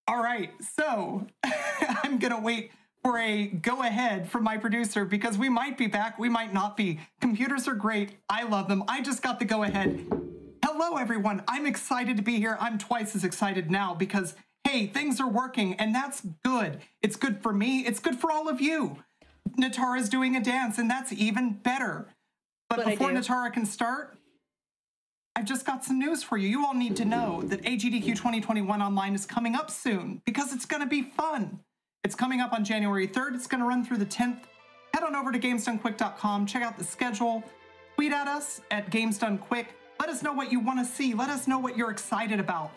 All right, so I'm going to wait for a go-ahead from my producer because we might be back, we might not be. Computers are great. I love them. I just got the go-ahead. Hello, everyone. I'm excited to be here. I'm twice as excited now because, hey, things are working, and that's good. It's good for me. It's good for all of you. Natara's doing a dance, and that's even better. But before Natara can start, I've just got some news for you. You all need to know that AGDQ 2021 Online is coming up soon because it's going to be fun. It's coming up on January 3rd. It's going to run through the 10th. Head on over to gamesdonequick.com. Check out the schedule. Tweet at us at gamesdonequick. Let us know what you want to see. Let us know what you're excited about.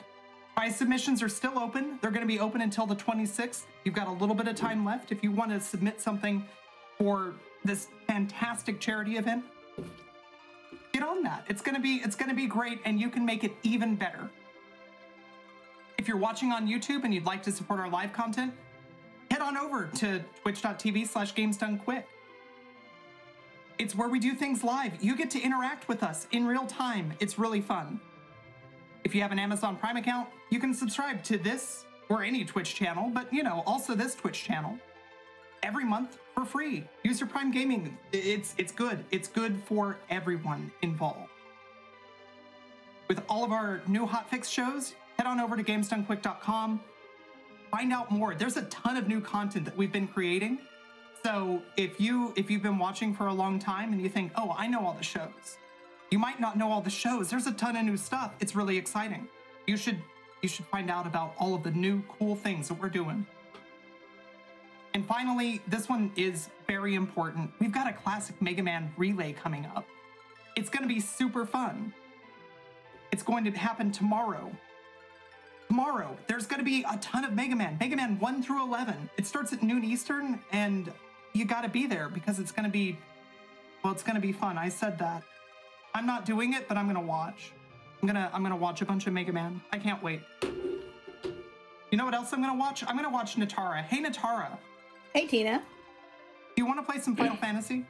Prize submissions are still open. They're going to be open until the 26th. You've got a little bit of time left if you want to submit something for this fantastic charity event. Get on that. It's going to be great, and you can make it even better. If you're watching on YouTube and you'd like to support our live content, head on over to twitch.tv/gamesdonequick. It's where we do things live. You get to interact with us in real time. It's really fun. If you have an Amazon Prime account, you can subscribe to this or any Twitch channel, but also this Twitch channel every month for free. Use your Prime Gaming. It's good. It's good for everyone involved. With all of our new hotfix shows, head on over to gamesdonequick.com. Find out more. There's a ton of new content that we've been creating. So if you've been watching for a long time and you think, oh, I know all the shows. You might not know all the shows. There's a ton of new stuff. It's really exciting. You should find out about all of the new cool things that we're doing. And finally, this one is very important. We've got a classic Mega Man relay coming up. It's going to be super fun. It's going to happen tomorrow. Tomorrow, there's going to be a ton of Mega Man 1 through 11. It starts at noon Eastern, and you got to be there because it's going to be, it's going to be fun. I said that. I'm not doing it, but I'm going to watch. I'm going to watch a bunch of Mega Man. I can't wait. You know what else I'm going to watch? I'm going to watch Natara. Hey, Natara. Hey, Tina. Do you want to play some Final Fantasy?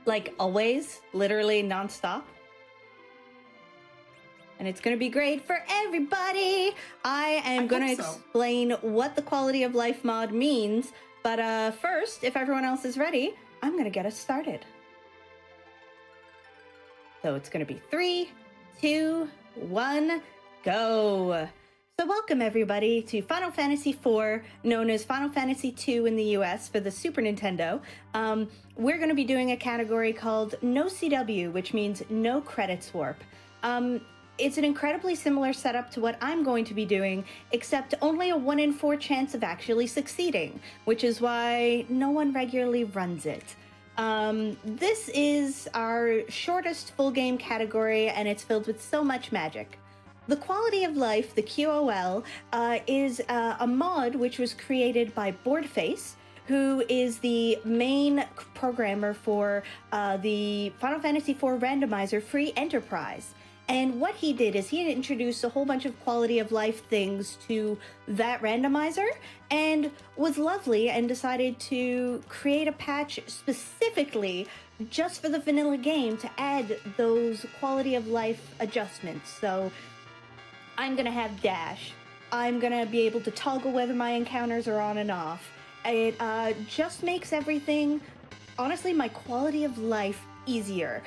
Like always, literally nonstop. And it's going to be great for everybody. I am going to explain what the quality of life mod means. But first, if everyone else is ready, I'm going to get us started. So it's going to be 3, 2, 1, go. So welcome everybody to Final Fantasy IV, known as Final Fantasy II in the US for the Super Nintendo. We're going to be doing a category called No CW, which means No Credits Warp. It's an incredibly similar setup to what I'm going to be doing, except only a 1 in 4 chance of actually succeeding, which is why no one regularly runs it. This is our shortest full game category, and it's filled with so much magic. The Quality of Life, the QOL, is a mod which was created by Boardface, who is the main programmer for the Final Fantasy IV Randomizer Free Enterprise. And what he did is he introduced a whole bunch of quality of life things to that randomizer and was lovely and decided to create a patch specifically just for the vanilla game to add those quality of life adjustments. So I'm going to have dash. I'm going to be able to toggle whether my encounters are on and off. It just makes everything, honestly, my quality of life easier.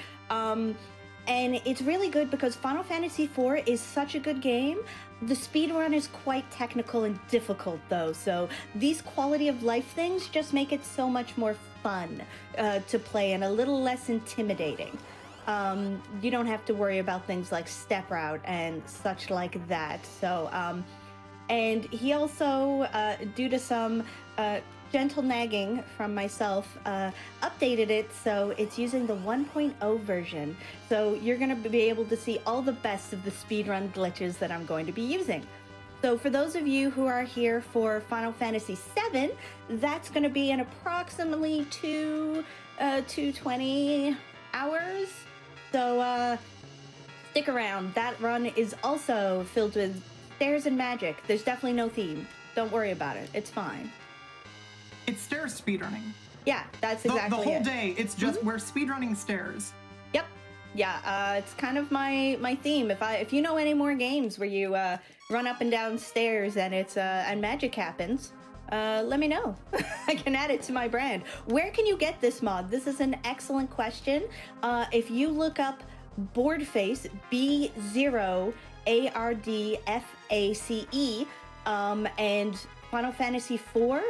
And it's really good because Final Fantasy IV is such a good game. The speedrun is quite technical and difficult though, so these quality of life things just make it so much more fun to play and a little less intimidating. You don't have to worry about things like step route and such like that. So, and he also, due to some gentle nagging from myself, updated it so it's using the 1.0 version. So you're going to be able to see all the best of the speedrun glitches that I'm going to be using. So for those of you who are here for Final Fantasy VII, that's going to be in approximately 220 hours. So stick around. That run is also filled with stairs and magic. There's definitely no theme. Don't worry about it. It's fine. It's stairs speedrunning. Yeah, that's exactly the whole day. It's just we're speedrunning stairs. Yep. Yeah, it's kind of my theme. If you know any more games where you run up and down stairs and it's and magic happens, let me know. I can add it to my brand. Where can you get this mod? This is an excellent question. If you look up Boardface, B0ARDFACE, and Final Fantasy IV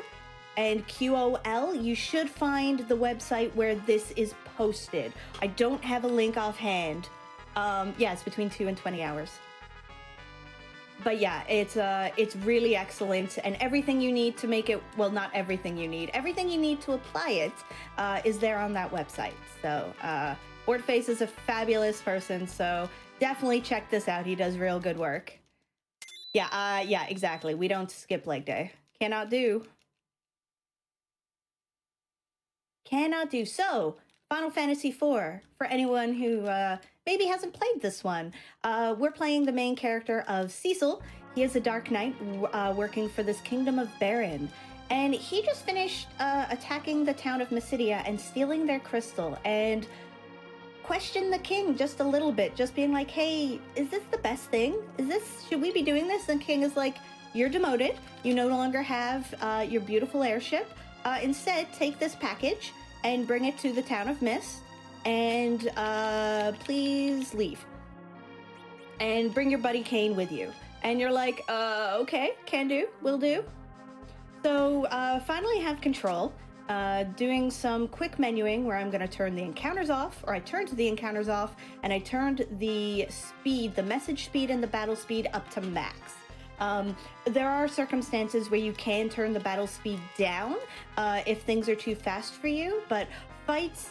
and QOL, you should find the website where this is posted. I don't have a link offhand. Yeah, it's between 2 and 20 hours. But yeah, it's really excellent, and everything you need to make it, well, not everything you need to apply it is there on that website. So Boardface is a fabulous person, so definitely check this out. He does real good work. Yeah, yeah, exactly. We don't skip leg day. Cannot do. So, Final Fantasy IV, for anyone who maybe hasn't played this one. We're playing the main character of Cecil. He is a Dark Knight working for this Kingdom of Baron. And he just finished attacking the town of Mysidia and stealing their crystal. And questioned the king just a little bit, just being like, hey, is this the best thing? Should we be doing this? And the king is like, you're demoted. You no longer have your beautiful airship. Instead, take this package and bring it to the town of Mist, and please leave. And bring your buddy Kane with you. And you're like, okay, can do, will do. So finally have control, doing some quick menuing where I'm gonna turn the encounters off, or I turned the encounters off, and I turned the speed, the message speed and the battle speed up to max. There are circumstances where you can turn the battle speed down if things are too fast for you, but fights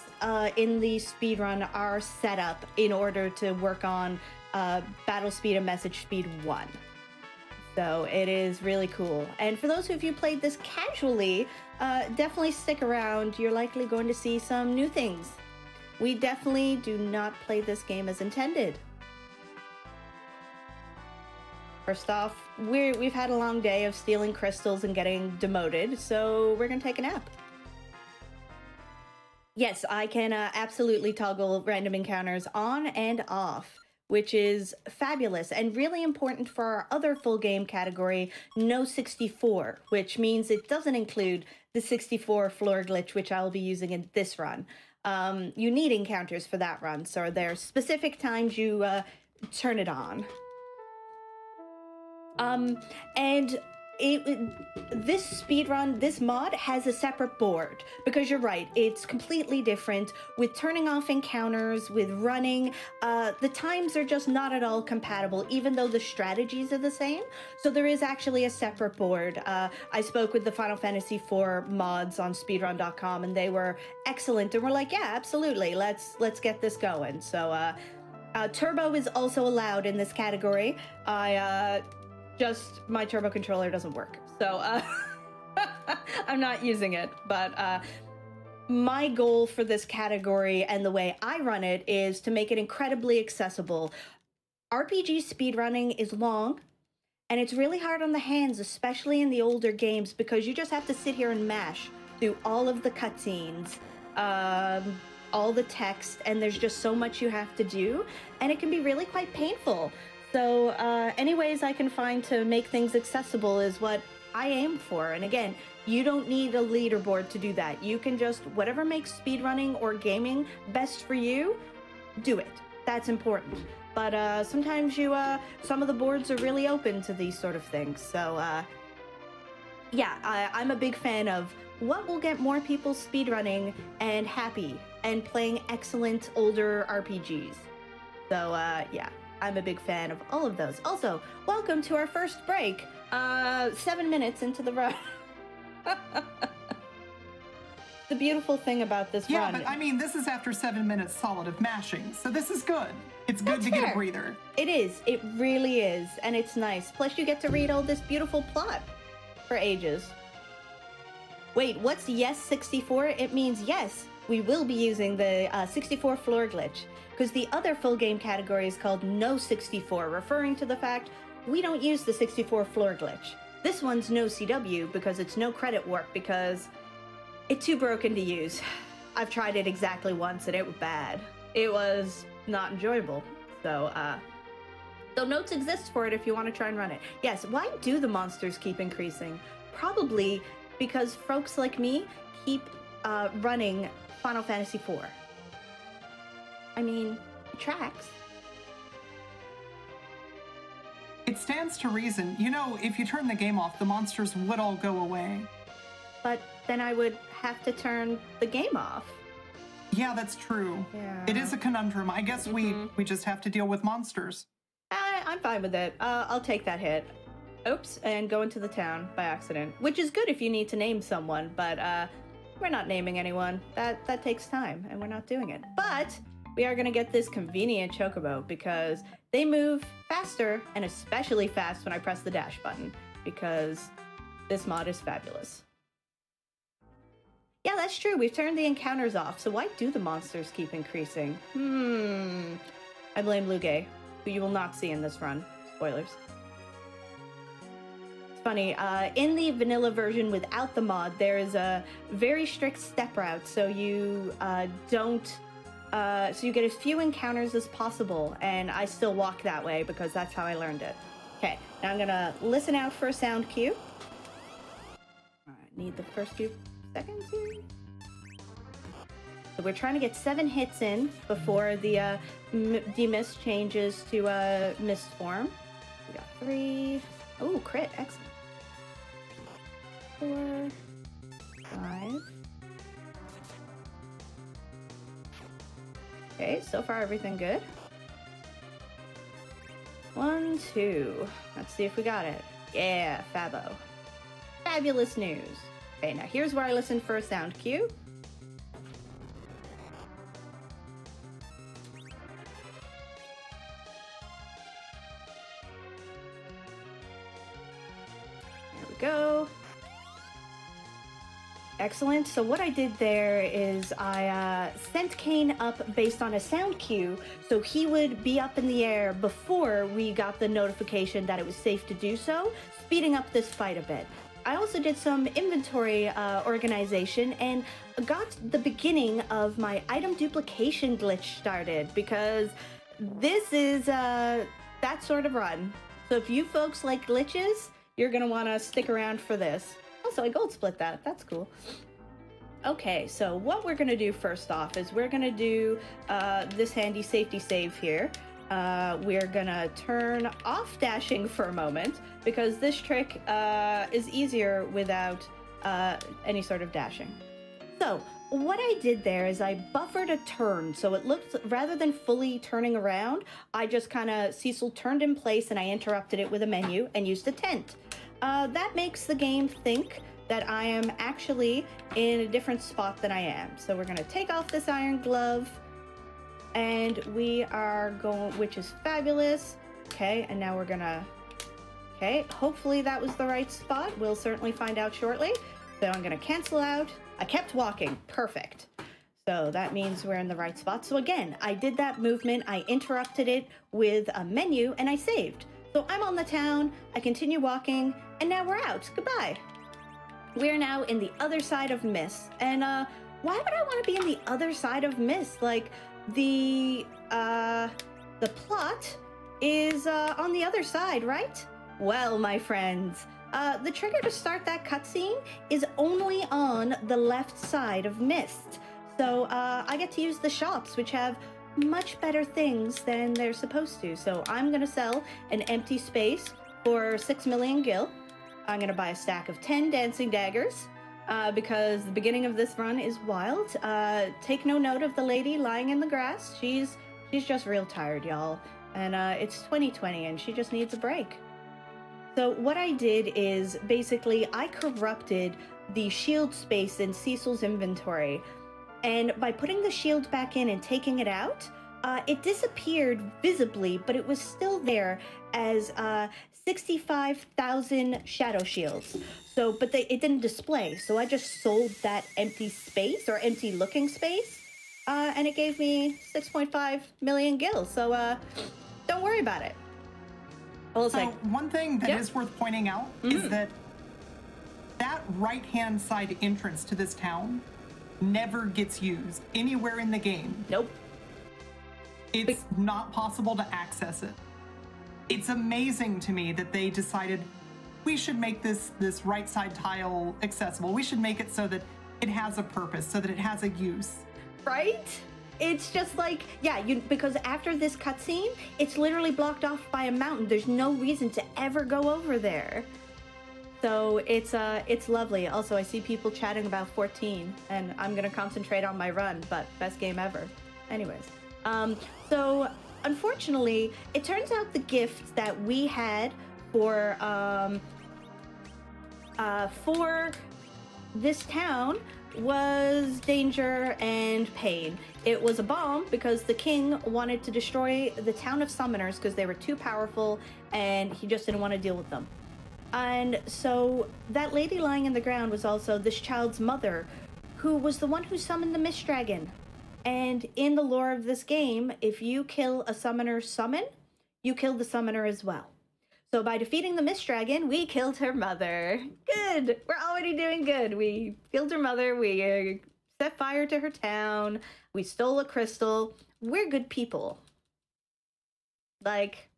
in the speedrun are set up in order to work on battle speed and message speed 1. So it is really cool. And for those of you who played this casually, definitely stick around. You're likely going to see some new things. We definitely do not play this game as intended. First off, we've had a long day of stealing crystals and getting demoted, so we're gonna take a nap. Yes, I can absolutely toggle random encounters on and off, which is fabulous and really important for our other full game category, No 64, which means it doesn't include the 64 floor glitch, which I'll be using in this run. You need encounters for that run, so there are specific times you turn it on. This speedrun, this mod has a separate board, because you're right, it's completely different with turning off encounters, with running. The times are just not at all compatible, even though the strategies are the same. So there is actually a separate board. I spoke with the Final Fantasy IV mods on speedrun.com, and they were excellent, and we're like, yeah, absolutely, let's get this going. So turbo is also allowed in this category. My turbo controller doesn't work, so I'm not using it. But my goal for this category and the way I run it is to make it incredibly accessible. RPG speedrunning is long, and it's really hard on the hands, especially in the older games, because you just have to sit here and mash through all of the cutscenes, all the text, and there's just so much you have to do, and it can be really quite painful. So any ways I can find to make things accessible is what I aim for. And again, you don't need a leaderboard to do that. You can just, whatever makes speedrunning or gaming best for you, do it. That's important. But sometimes some of the boards are really open to these sort of things. So yeah, I'm a big fan of what will get more people speedrunning and happy and playing excellent older RPGs. So yeah. I'm a big fan of all of those. Also, welcome to our first break. 7 minutes into the run. The beautiful thing about this run... Yeah, but I mean, this is after 7 minutes solid of mashing, so this is good. It's good to get a breather. It is. It really is. And it's nice. Plus, you get to read all this beautiful plot for ages. Wait, what's yes 64? It means yes, we will be using the 64 floor glitch. Because the other full game category is called No 64, referring to the fact we don't use the 64 floor glitch. This one's No CW because it's no credit warp, because it's too broken to use. I've tried it exactly once and it was bad. It was not enjoyable. So, though notes exist for it if you want to try and run it. Yes, why do the monsters keep increasing? Probably because folks like me keep running Final Fantasy IV. I mean, it tracks. It stands to reason. You know, if you turn the game off, the monsters would all go away. But then I would have to turn the game off. Yeah, that's true. Yeah. It is a conundrum. I guess we just have to deal with monsters. I'm fine with it. I'll take that hit. Oops, and go into the town by accident. Which is good if you need to name someone, but we're not naming anyone. That takes time, and we're not doing it. But we are going to get this convenient chocobo because they move faster, and especially fast when I press the dash button, because this mod is fabulous. Yeah, that's true. We've turned the encounters off, so why do the monsters keep increasing? I blame Lugae, who you will not see in this run. Spoilers. It's funny, in the vanilla version without the mod, there is a very strict step route, so you so you get as few encounters as possible, and I still walk that way because that's how I learned it. Okay, now I'm gonna listen out for a sound cue. I need the first few seconds here. So we're trying to get 7 hits in before the demist changes to mist form. We got 3. Oh, crit, excellent. 4, 5. Okay, so far everything good. 1, 2. Let's see if we got it. Yeah, fabo. Fabulous news. Okay, now here's where I listen for a sound cue. There we go. Excellent. So what I did there is I sent Kane up based on a sound cue, so he would be up in the air before we got the notification that it was safe to do so, speeding up this fight a bit. I also did some inventory organization and got the beginning of my item duplication glitch started, because this is that sort of run. So if you folks like glitches, you're going to want to stick around for this. Also, I gold split that. That's cool. Okay, so what we're going to do first off is we're going to do this handy safety save here. We're going to turn off dashing for a moment, because this trick is easier without any sort of dashing. So what I did there is I buffered a turn, so it looked, rather than fully turning around, I just kind of Cecil turned in place and I interrupted it with a menu and used a tent. That makes the game think that I am actually in a different spot than I am. So we're gonna take off this iron glove, and we are going, which is fabulous. Okay, and now we're gonna, okay, hopefully that was the right spot. We'll certainly find out shortly. So I'm gonna cancel out. I kept walking, perfect. So that means we're in the right spot. So again, I did that movement, I interrupted it with a menu, and I saved. So I'm on the town, I continue walking, and now we're out. Goodbye. We're now in the other side of Mist. And why would I want to be in the other side of Mist? Like, the plot is on the other side, right? Well, my friends, the trigger to start that cutscene is only on the left side of Mist. So I get to use the shops, which have much better things than they're supposed to. So I'm gonna sell an empty space for 6 million gil. I'm gonna buy a stack of 10 dancing daggers, because the beginning of this run is wild. Take no note of the lady lying in the grass. She's just real tired, y'all. And it's 2020 and she just needs a break. So what I did is basically I corrupted the shield space in Cecil's inventory. And by putting the shield back in and taking it out, it disappeared visibly, but it was still there as 65,000 shadow shields. So, but it didn't display. So I just sold that empty space, or empty looking space, and it gave me 6.5 million gil. So don't worry about it. So one thing that is worth pointing out is that right-hand side entrance to this town never gets used anywhere in the game. Nope. It's not possible to access it. It's amazing to me that they decided we should make this right side tile accessible. We should make it so that it has a purpose, so that it has a use. Right? It's just like, yeah, because after this cutscene, it's literally blocked off by a mountain. There's no reason to ever go over there. So it's lovely. Also, I see people chatting about 14, and I'm gonna concentrate on my run, but best game ever. Anyways, so unfortunately, it turns out the gifts that we had for this town was danger and pain. It was a bomb because the king wanted to destroy the town of summoners because they were too powerful and he just didn't want to deal with them. And so that lady lying in the ground was also this child's mother, who was the one who summoned the mist dragon. And in the lore of this game, if you kill a summoner's summon, you kill the summoner as well. So by defeating the mist dragon, we killed her mother. Good. We're already doing good. We killed her mother. We set fire to her town. We stole a crystal. We're good people. Like,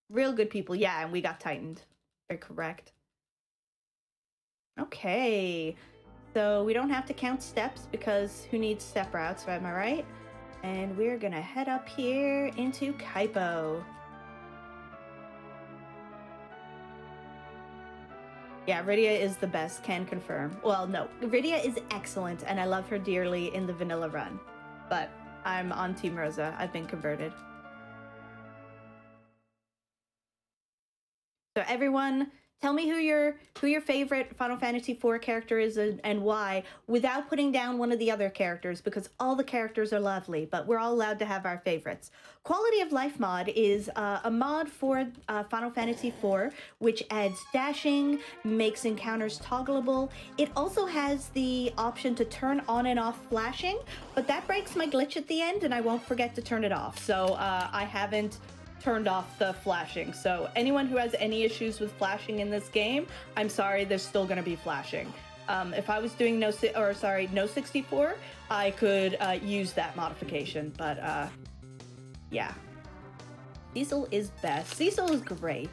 real good people. Yeah, and we got tightened. Very correct. Okay. So we don't have to count steps because who needs step routes, am I right? And we're gonna head up here into Kaipo. Yeah, Rydia is the best, can confirm. Well, no, Rydia is excellent, and I love her dearly in the vanilla run. But I'm on Team Rosa. I've been converted. So everyone, tell me who your favorite Final Fantasy IV character is and why, without putting down one of the other characters, because all the characters are lovely, but we're all allowed to have our favorites. Quality of Life mod is a mod for Final Fantasy IV, which adds dashing, makes encounters toggleable. It also has the option to turn on and off flashing, but that breaks my glitch at the end, and I won't forget to turn it off. So I haven't turned off the flashing. So anyone who has any issues with flashing in this game, I'm sorry, there's still going to be flashing. If I was doing no 64, I could use that modification, but yeah. Cecil is best. Cecil is great.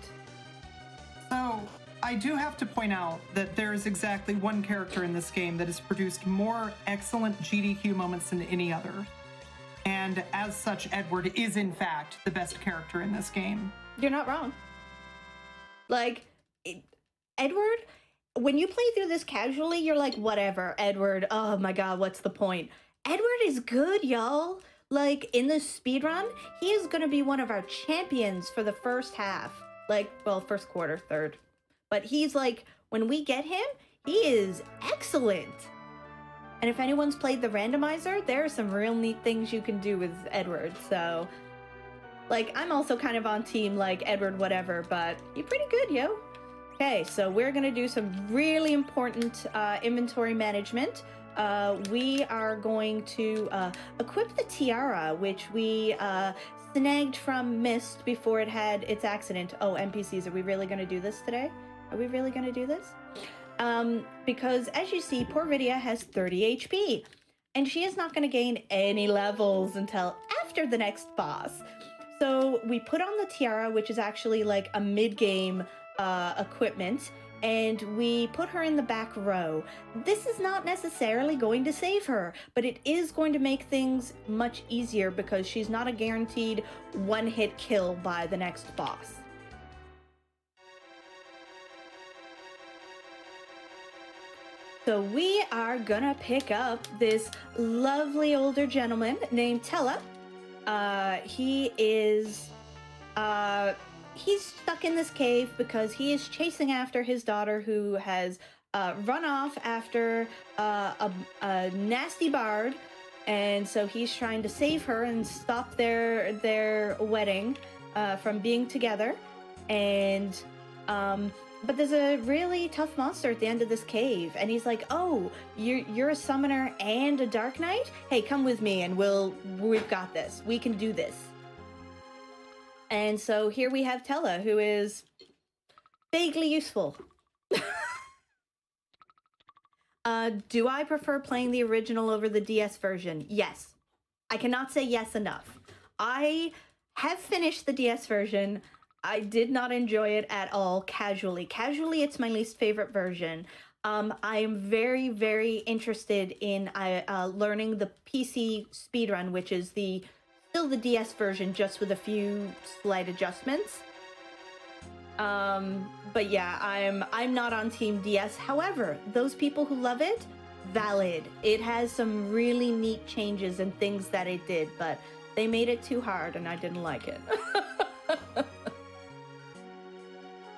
So I do have to point out that there is exactly one character in this game that has produced more excellent GDQ moments than any other. And as such, Edward is in fact the best character in this game. You're not wrong. Like, Edward, when you play through this casually, you're like, whatever, Edward, oh my god, what's the point? Edward is good, y'all. Like, in this speedrun, he is gonna be one of our champions for the first half. Like, well, first quarter, third. But he's like, when we get him, he is excellent. And if anyone's played the randomizer, there are some real neat things you can do with Edward, so... Like, I'm also kind of on team, like, Edward whatever, but you're pretty good, yo. Okay, so we're gonna do some really important inventory management. We are going to equip the tiara, which we snagged from Mist before it had its accident. Oh, NPCs, are we really gonna do this today? Are we really gonna do this? Because as you see, poor Rydia has 30 HP, and she is not going to gain any levels until after the next boss. So we put on the tiara, which is actually like a mid-game equipment, and we put her in the back row. This is not necessarily going to save her, but it is going to make things much easier because she's not a guaranteed one-hit kill by the next boss. So we are gonna pick up this lovely older gentleman named Tella. He is, he's stuck in this cave because he is chasing after his daughter who has run off after a nasty bard. And so he's trying to save her and stop their wedding from being together. And, but there's a really tough monster at the end of this cave, and he's like, "Oh, you're a summoner and a Dark Knight? Hey, come with me, and we've got this. We can do this." And so here we have Tella, who is vaguely useful. Do I prefer playing the original over the DS version? Yes. I cannot say yes enough. I have finished the DS version. I did not enjoy it at all casually. Casually, it's my least favorite version. I am very, very interested in learning the PC speedrun, which is still the DS version, just with a few slight adjustments. But yeah, I'm not on Team DS. However, those people who love it, valid. It has some really neat changes and things that it did, but they made it too hard and I didn't like it.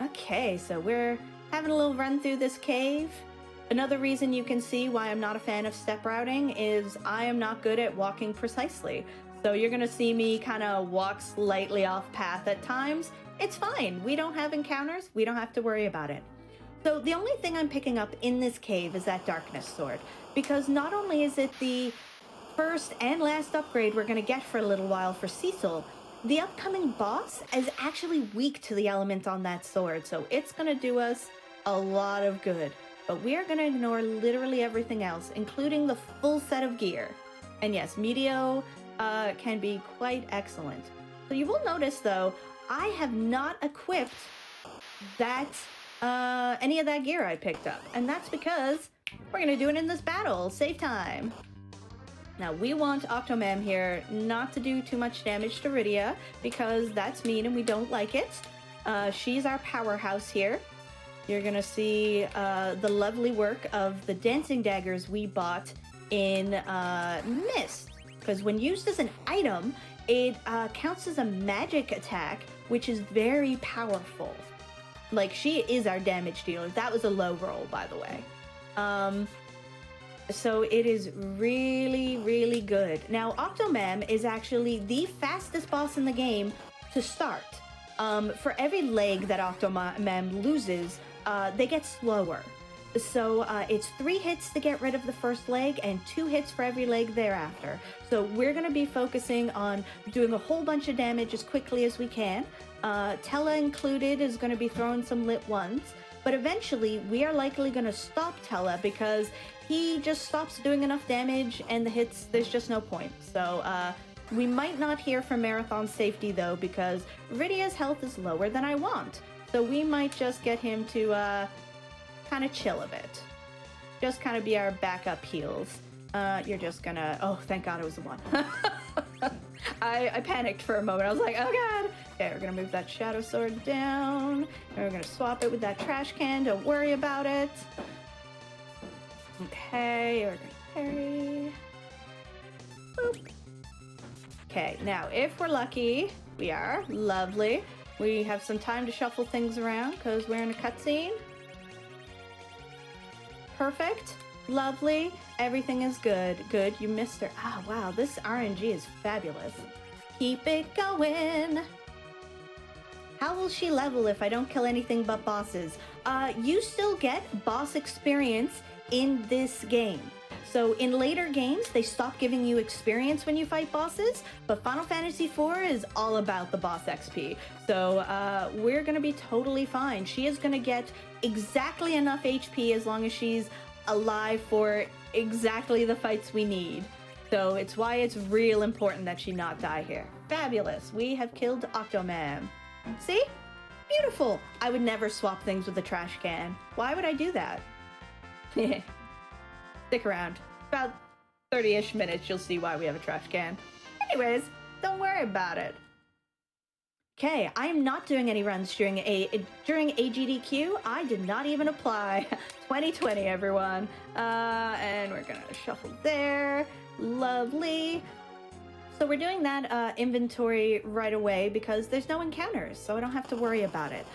Okay, so we're having a little run through this cave. Another reason you can see why I'm not a fan of step routing is I am not good at walking precisely. So you're gonna see me kind of walk slightly off path at times. It's fine. We don't have encounters. We don't have to worry about it. So the only thing I'm picking up in this cave is that darkness sword, because not only is it the first and last upgrade we're going to get for a little while for Cecil, the upcoming boss is actually weak to the element on that sword, so it's going to do us a lot of good. But we are going to ignore literally everything else, including the full set of gear. And yes, Meteo can be quite excellent. So you will notice, though, I have not equipped that any of that gear I picked up, and that's because we're gonna do it in this battle. Save time. Now we want Octomam here not to do too much damage to Rydia, because that's mean and we don't like it. She's our powerhouse here. You're gonna see the lovely work of the dancing daggers we bought in Mist, because when used as an item, it counts as a magic attack, which is very powerful. Like, she is our damage dealer. That was a low roll, by the way. So it is really, really good. Now, Octomam is actually the fastest boss in the game to start. For every leg that Octomam loses, they get slower. So it's 3 hits to get rid of the first leg and 2 hits for every leg thereafter. So we're going to be focusing on doing a whole bunch of damage as quickly as we can. Tella included is going to be throwing some lit ones, but eventually we are likely going to stop Tella because he just stops doing enough damage and the hits, there's just no point. So we might not hear from Marathon Safety though, because Rydia's health is lower than I want. So we might just get him to kind of chill a bit. Just kind of be our backup heals. You're just gonna, oh, thank God it was the one. I panicked for a moment. I was like, oh God. Okay, we're gonna move that shadow sword down. And we're gonna swap it with that trash can. Don't worry about it. Okay, we're gonna parry. Boop. Okay, now if we're lucky, we are, lovely. We have some time to shuffle things around because we're in a cutscene. Perfect. Lovely. Everything is good. Good. You missed her. Ah, wow. This RNG is fabulous. Keep it going. How will she level if I don't kill anything but bosses? You still get boss experience in this game. So in later games, they stop giving you experience when you fight bosses, but Final Fantasy IV is all about the boss XP. So we're going to be totally fine. She is going to get exactly enough HP as long as she's alive for exactly the fights we need. So it's why it's real important that she not die here. Fabulous. We have killed Octomam. See? Beautiful. I would never swap things with a trash can. Why would I do that? Stick around. About 30-ish minutes, you'll see why we have a trash can. Anyways, don't worry about it. Okay, I am not doing any runs during AGDQ. I did not even apply. 2020, everyone. And we're gonna shuffle there. Lovely. So we're doing that inventory right away because there's no encounters, so I don't have to worry about it.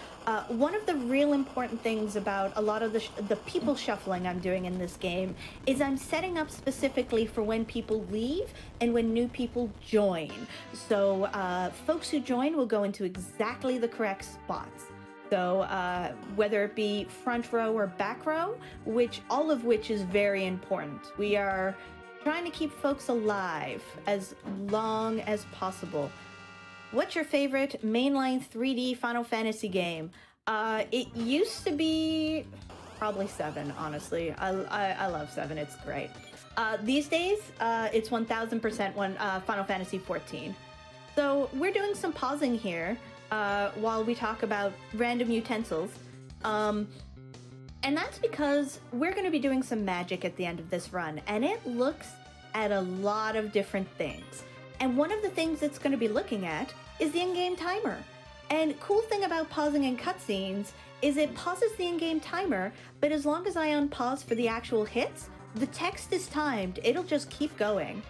One of the real important things about a lot of the people shuffling I'm doing in this game is I'm setting up specifically for when people leave and when new people join. So folks who join will go into exactly the correct spots. So whether it be front row or back row, all of which is very important. We are trying to keep folks alive as long as possible. What's your favorite mainline 3D Final Fantasy game? It used to be probably 7, honestly. I love 7, it's great. These days, it's 1000% Final Fantasy 14. So we're doing some pausing here while we talk about random utensils. And that's because we're going to be doing some magic at the end of this run, and it looks at a lot of different things. And one of the things it's going to be looking at is the in-game timer. And cool thing about pausing in cutscenes is it pauses the in-game timer, but as long as I unpause for the actual hits, the text is timed. It'll just keep going.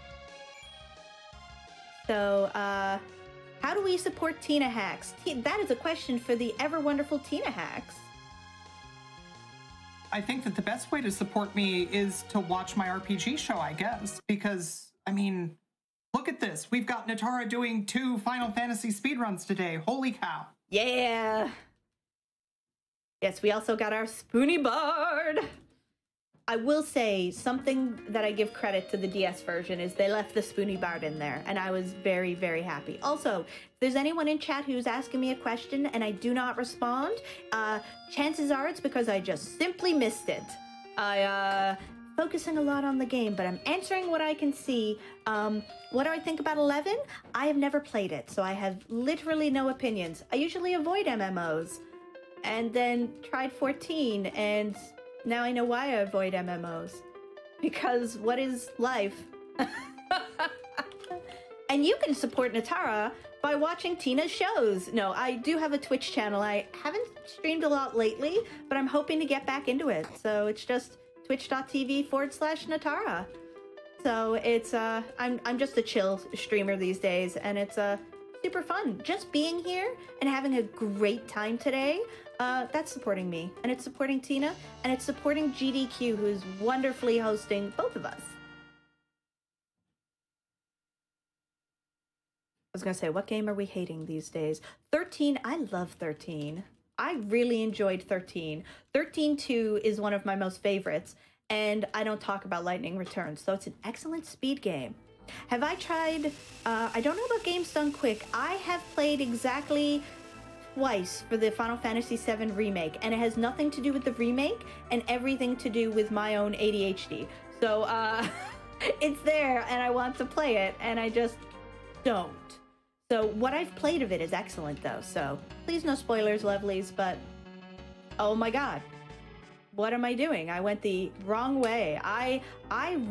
So, how do we support tinahacks? That is a question for the ever wonderful tinahacks. I think that the best way to support me is to watch my RPG show, I guess, because, I mean, look at this. We've got Natara doing 2 Final Fantasy speedruns today. Holy cow. Yeah. Yes, we also got our Spoony Bard. I will say something that I give credit to the DS version is they left the Spoony Bard in there, and I was very, very happy. Also, if there's anyone in chat who's asking me a question and I do not respond, chances are it's because I just simply missed it. Focusing a lot on the game, but I'm answering what I can see. What do I think about 11? I have never played it, so I have literally no opinions. I usually avoid MMOs, and then tried 14, and now I know why I avoid MMOs. Because what is life? And you can support Natara by watching Tina's shows. No, I do have a Twitch channel. I haven't streamed a lot lately, but I'm hoping to get back into it. So it's just twitch.tv/Natara. So it's, I'm just a chill streamer these days, and it's super fun. Just being here and having a great time today, that's supporting me. And it's supporting Tina, and it's supporting GDQ, who's wonderfully hosting both of us. I was gonna say, what game are we hating these days? 13, I love 13. I really enjoyed 13. 13-2 is one of my most favorites, and I don't talk about Lightning Returns, so it's an excellent speed game. Have I tried, I don't know about games done quick. I have played exactly twice for the Final Fantasy VII Remake, and it has nothing to do with the remake and everything to do with my own ADHD. So, it's there, and I want to play it, and I just don't. So what I've played of it is excellent, though, so please no spoilers, lovelies, but oh my god. What am I doing? I went the wrong way. I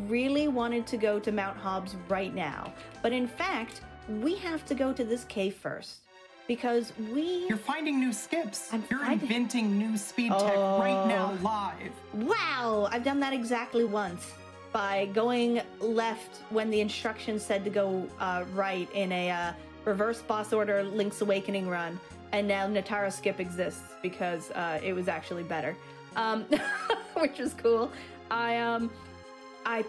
really wanted to go to Mount Hobbs right now, but in fact, we have to go to this cave first, because You're finding new skips. You're inventing new speed tech right now live. Wow! I've done that exactly once, by going left when the instructions said to go right in a reverse boss order Link's Awakening run, and now Natara skip exists because it was actually better. Which was cool. I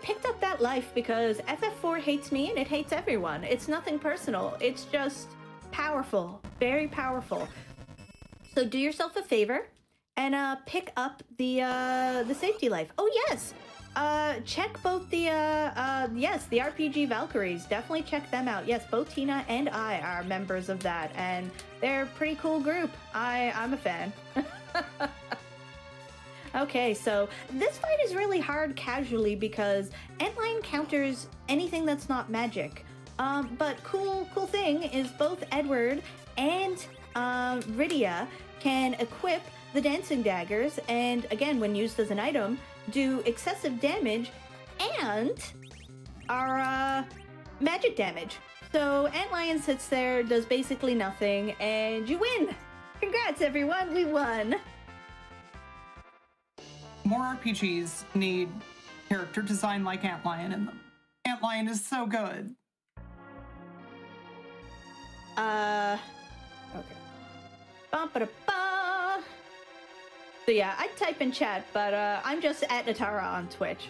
picked up that life because FF4 hates me and it hates everyone. It's nothing personal. It's just powerful, very powerful. So do yourself a favor and pick up the safety life. Oh yes, check both the yes, the RPG Valkyries. Definitely check them out. Yes, both Tina and I are members of that, and they're a pretty cool group. I'm a fan. Okay, so this fight is really hard casually because Antlion counters anything that's not magic. But cool thing is both Edward and Rydia can equip the dancing daggers, and again, when used as an item, do excessive damage and are magic damage. So Antlion sits there, does basically nothing, and you win! Congrats everyone, we won! More RPGs need character design like Antlion in them. Antlion is so good. Okay. Ba-ba-da-ba. So yeah, I type in chat, but I'm just at Natara on Twitch.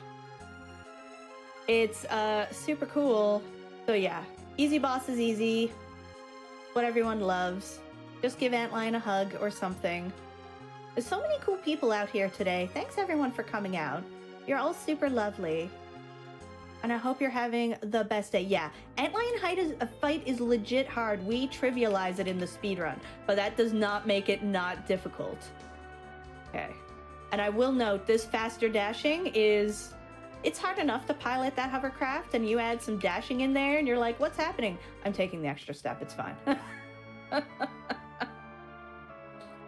It's super cool. So yeah, easy boss is easy. What everyone loves. Just give Antlion a hug or something. There's so many cool people out here today. Thanks everyone for coming out. You're all super lovely. And I hope you're having the best day. Yeah, Antlion fight is legit hard. We trivialize it in the speedrun, but that does not make it not difficult. Okay. And I will note, this faster dashing is It's hard enough to pilot that hovercraft, and you add some dashing in there, and you're like, what's happening? I'm taking the extra step, it's fine.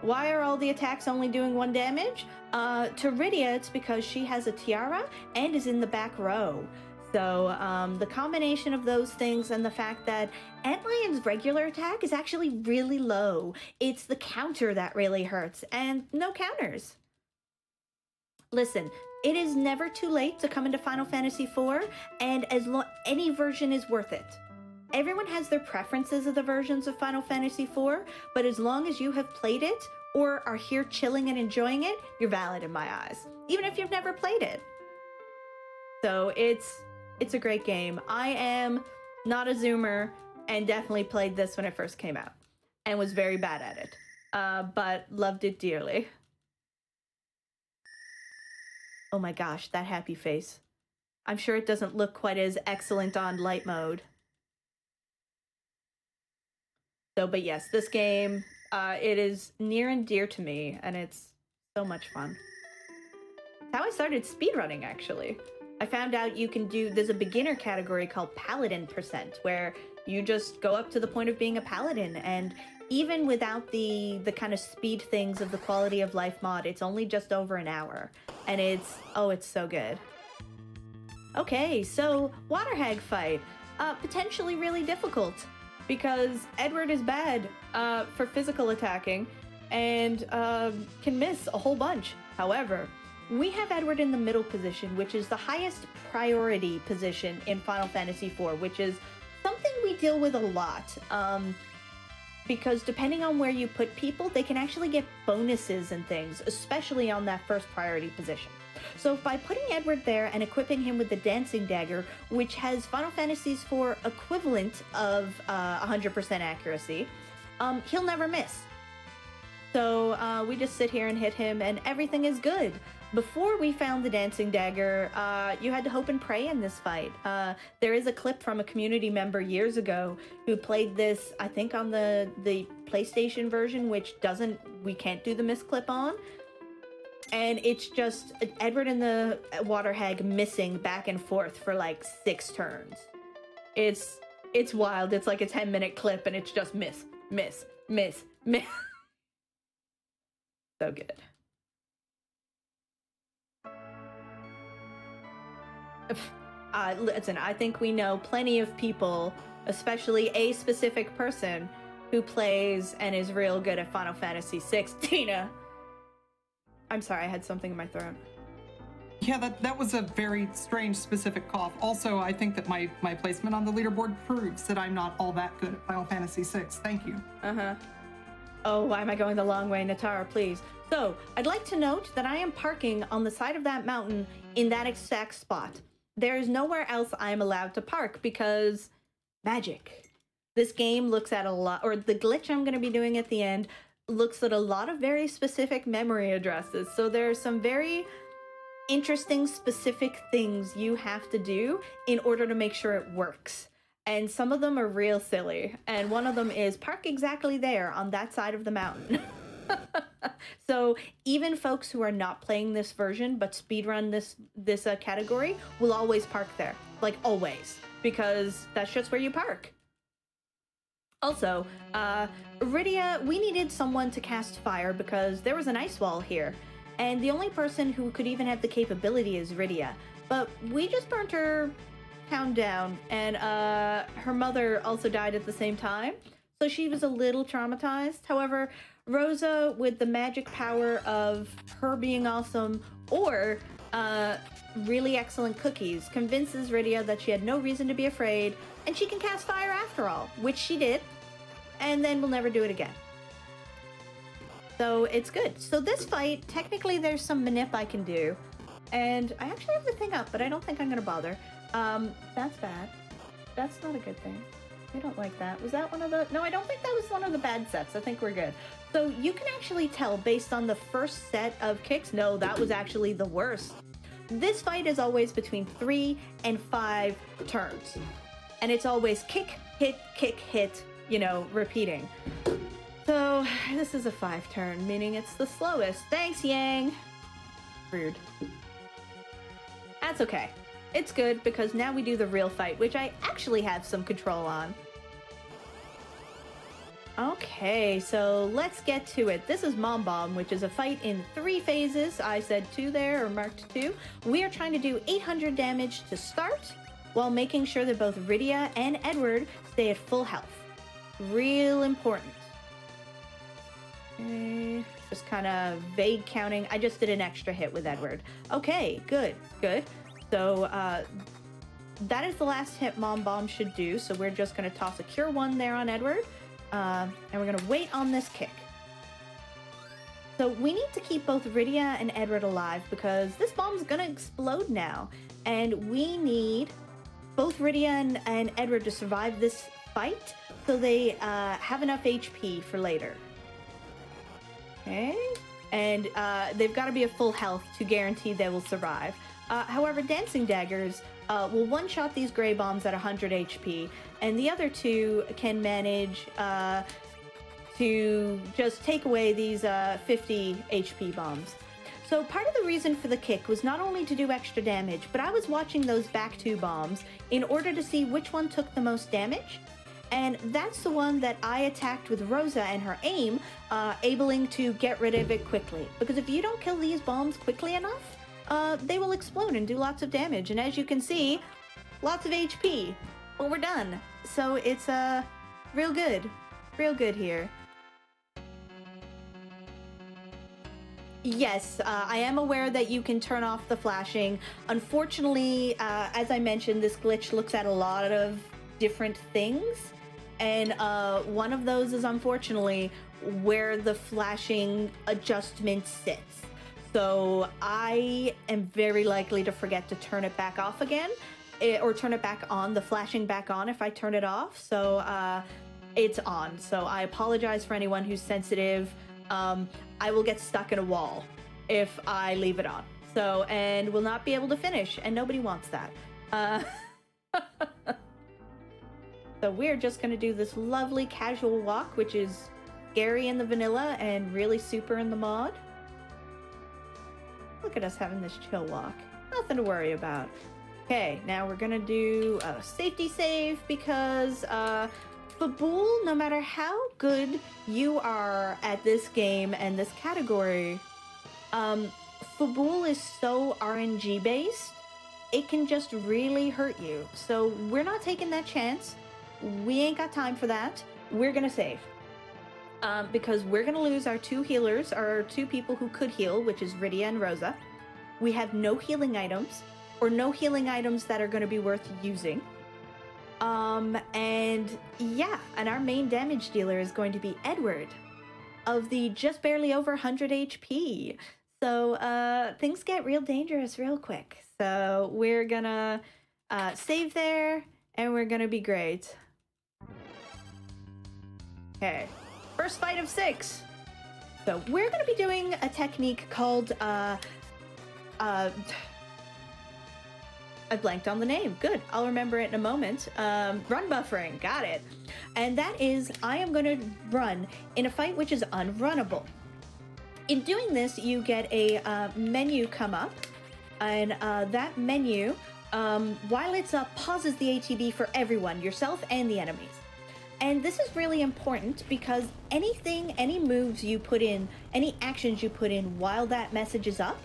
Why are all the attacks only doing 1 damage? To Rydia, it's because she has a tiara and is in the back row. So the combination of those things and the fact that Antlion's regular attack is actually really low. It's the counter that really hurts, and no counters. Listen, it is never too late to come into Final Fantasy IV, and any version is worth it. Everyone has their preferences of the versions of Final Fantasy IV, but as long as you have played it or are here chilling and enjoying it, you're valid in my eyes, even if you've never played it. So it's a great game. I am not a Zoomer and definitely played this when it first came out and was very bad at it, but loved it dearly. Oh my gosh, that happy face. I'm sure it doesn't look quite as excellent on light mode. So, but yes, this game, it is near and dear to me, and it's so much fun. It's how I started speedrunning, actually. I found out you can there's a beginner category called Paladin %, where you just go up to the point of being a paladin, and even without the kind of speed things of the quality of life mod, it's only just over an hour. And it's so good. Okay, so Water Hag fight. Potentially really difficult, because Edward is bad for physical attacking, and can miss a whole bunch. However, we have Edward in the middle position, which is the highest priority position in Final Fantasy IV, which is something we deal with a lot. Because depending on where you put people, they can actually get bonuses and things, especially on that first priority position. So by putting Edward there and equipping him with the Dancing Dagger, which has Final Fantasy's IV equivalent of 100% accuracy, he'll never miss. So we just sit here and hit him, and everything is good. Before we found the Dancing Dagger, you had to hope and pray in this fight. There is a clip from a community member years ago who played this, I think, on the PlayStation version, which we can't do the miss clip on. And it's just Edward and the Water Hag missing back and forth for like 6 turns. It's wild. It's like a 10-minute clip, and it's just miss, miss, miss, miss. So good. Listen, I think we know plenty of people, especially a specific person, who plays and is real good at Final Fantasy VI. Tina! I'm sorry, I had something in my throat. Yeah, that was a very strange specific cough. Also, I think that my placement on the leaderboard proves that I'm not all that good at Final Fantasy VI. Thank you. Uh-huh. Oh, why am I going the long way, Natara, please? So, I'd like to note that I am parking on the side of that mountain in that exact spot. There's nowhere else I'm allowed to park because magic. This game looks at a lot, or the glitch I'm going to be doing at the end looks at a lot of very specific memory addresses. So there are some very interesting specific things you have to do in order to make sure it works. And some of them are real silly. And one of them is park exactly there on that side of the mountain. So even folks who are not playing this version but speedrun this category will always park there, like always, because that's just where you park. Also, Rydia, we needed someone to cast fire because there was an ice wall here, and the only person who could even have the capability is Rydia. But we just burnt her town down, and her mother also died at the same time, so she was a little traumatized. However, Rosa, with the magic power of her being awesome or really excellent cookies, convinces Rydia that she had no reason to be afraid, and she can cast fire after all, which she did, and then will never do it again. So it's good. So this fight, technically there's some manip I can do, and I actually have the thing up, but I don't think I'm gonna bother. That's bad. That's not a good thing. I don't like that. Was that one of the... No, I don't think that was one of the bad sets. I think we're good. So you can actually tell based on the first set of kicks. No, that was actually the worst. This fight is always between 3 and 5 turns. And it's always kick, hit, you know, repeating. So this is a 5 turn, meaning it's the slowest. Thanks, Yang. Rude. That's that's okay. It's good because now we do the real fight, which I actually have some control on. Okay, so let's get to it. This is Mom Bomb, which is a fight in 3 phases. I said 2 there, or marked 2. We are trying to do 800 damage to start, while making sure that both Rydia and Edward stay at full health. Real important. Okay, just kind of vague counting. I just did an extra hit with Edward. Okay, good, good. So, that is the last hit Mom Bomb should do, so we're just going to toss a Cure 1 there on Edward. And we're gonna wait on this kick. So we need to keep both Rydia and Edward alive because this bomb's gonna explode now. And we need both Rydia and Edward to survive this fight so they have enough HP for later. Okay. And they've got to be at full health to guarantee they will survive. However, Dancing Daggers will one-shot these gray bombs at 100 HP, and the other 2 can manage to just take away these 50 HP bombs. So part of the reason for the kick was not only to do extra damage, but I was watching those back 2 bombs in order to see which one took the most damage. And that's the one that I attacked with Rosa and her aim, abling to get rid of it quickly. Because if you don't kill these bombs quickly enough, they will explode and do lots of damage. And as you can see, lots of HP. Well, we're done. So it's real good here. Yes, I am aware that you can turn off the flashing. Unfortunately, as I mentioned, this glitch looks at a lot of different things. And one of those is unfortunately where the flashing adjustment sits. So I am very likely to forget to turn it back off again, or turn it back on, the flashing back on if I turn it off. So it's on. So I apologize for anyone who's sensitive. I will get stuck in a wall if I leave it on. So, and will not be able to finish, and nobody wants that. So we're just gonna do this lovely casual walk, which is scary in the vanilla and really super in the mod. Look at us having this chill walk. Nothing to worry about. Okay, now we're gonna do a safety save because Fabool, no matter how good you are at this game and this category, Fabool is so RNG based, it can just really hurt you. So we're not taking that chance. We ain't got time for that. We're gonna save. Because we're gonna lose our 2 healers, our 2 people who could heal, which is Rydia and Rosa. We have no healing items, or no healing items that are gonna be worth using. And yeah, and our main damage dealer is going to be Edward, of the just barely over 100 HP. So, things get real dangerous real quick. So we're gonna, save there, and we're gonna be great. Okay, first fight of 6. So we're gonna be doing a technique called, I blanked on the name. Good. I'll remember it in a moment. Run buffering. Got it. And that is, I am going to run in a fight which is unrunnable. In doing this, you get a menu come up, and that menu, while it's up, pauses the ATB for everyone, yourself and the enemies. And this is really important because any moves you put in, any actions you put in while that message is up,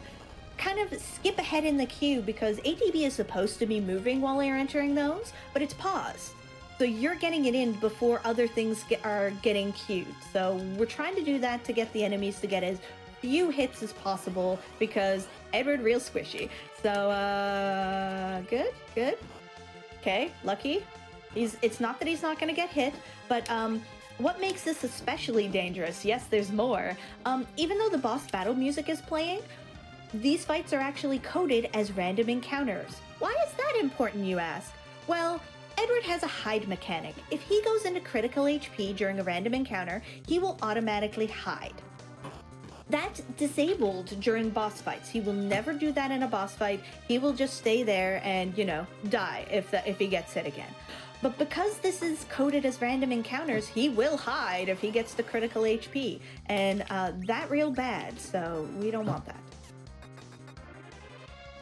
kind of skip ahead in the queue because ATB is supposed to be moving while you're entering those, but it's paused. So you're getting it in before other things are getting queued. So we're trying to do that to get the enemies to get as few hits as possible because Edward real squishy. So, good. Okay, lucky. It's not that he's not going to get hit, but what makes this especially dangerous, yes, there's more. Even though the boss battle music is playing, these fights are actually coded as random encounters. Why is that important, you ask? Well, Edward has a hide mechanic. If he goes into critical HP during a random encounter, he will automatically hide. That's disabled during boss fights. He will never do that in a boss fight. He will just stay there and, you know, die if he gets hit again. But because this is coded as random encounters, he will hide if he gets the critical HP. And that real bad, so we don't want that.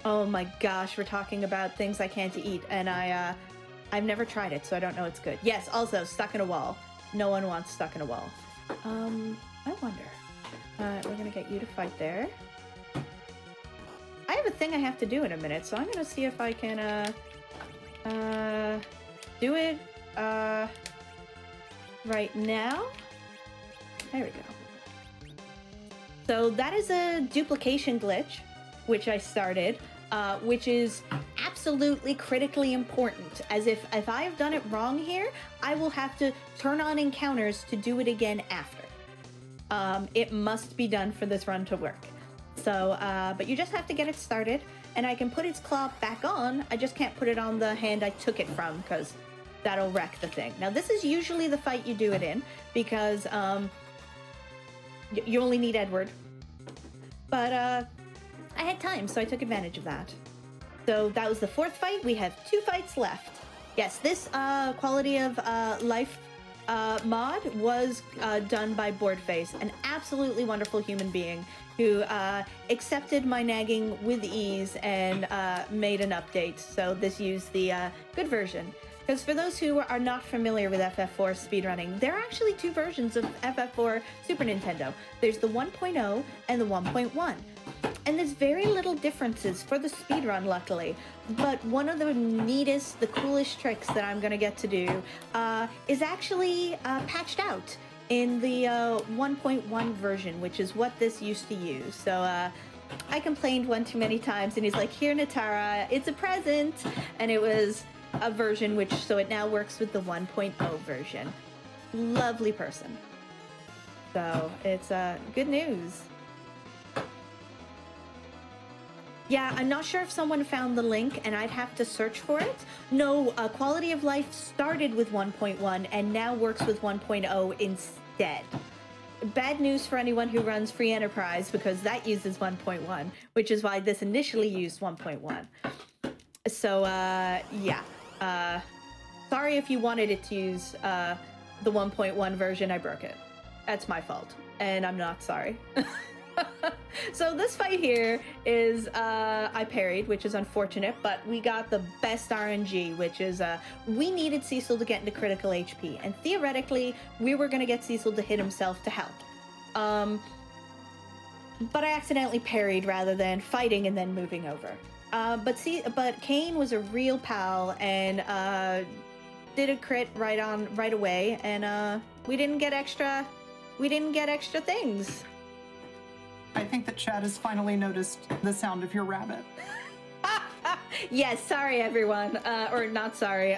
Oh my gosh, we're talking about things I can't eat, and I've never tried it, so I don't know it's good. Yes, also stuck in a wall. No one wants stuck in a wall. I wonder. We're gonna get you to fight there. I have a thing I have to do in a minute, so I'm gonna see if I can do it right now. There we go. So that is a duplication glitch, which I started, which is absolutely critically important, as if I've done it wrong here, I will have to turn on encounters to do it again after. It must be done for this run to work. So, but you just have to get it started, and I can put its claw back on. I just can't put it on the hand I took it from, because that'll wreck the thing. Now, this is usually the fight you do it in, because you only need Edward. But I had time, so I took advantage of that. So that was the 4th fight. We have 2 fights left. Yes, this quality of life mod was done by Boardface, an absolutely wonderful human being who accepted my nagging with ease and made an update. So this used the good version. Because for those who are not familiar with FF4 speedrunning, there are actually 2 versions of FF4 Super Nintendo. There's the 1.0 and the 1.1. And there's very little differences for the speedrun, luckily. But one of the neatest, the coolest tricks that I'm gonna get to do is actually patched out in the 1.1 version, which is what this used to use. So I complained one too many times, and he's like, "Here, Natara, it's a present." And it was a version which, so it now works with the 1.0 version. Lovely person. So it's good news. Yeah, I'm not sure if someone found the link and I'd have to search for it. No, Quality of Life started with 1.1 and now works with 1.0 instead. Bad news for anyone who runs Free Enterprise, because that uses 1.1, which is why this initially used 1.1. So, yeah. Sorry if you wanted it to use the 1.1 version, I broke it. That's my fault, and I'm not sorry. So this fight here is, I parried, which is unfortunate, but we got the best RNG, which is, we needed Cecil to get into critical HP, and theoretically, we were gonna get Cecil to hit himself to help. But I accidentally parried rather than fighting and then moving over. But Kane was a real pal and did a crit right away, and we didn't get extra things. I think that Chad has finally noticed the sound of your rabbit. Yes, sorry everyone, or not sorry.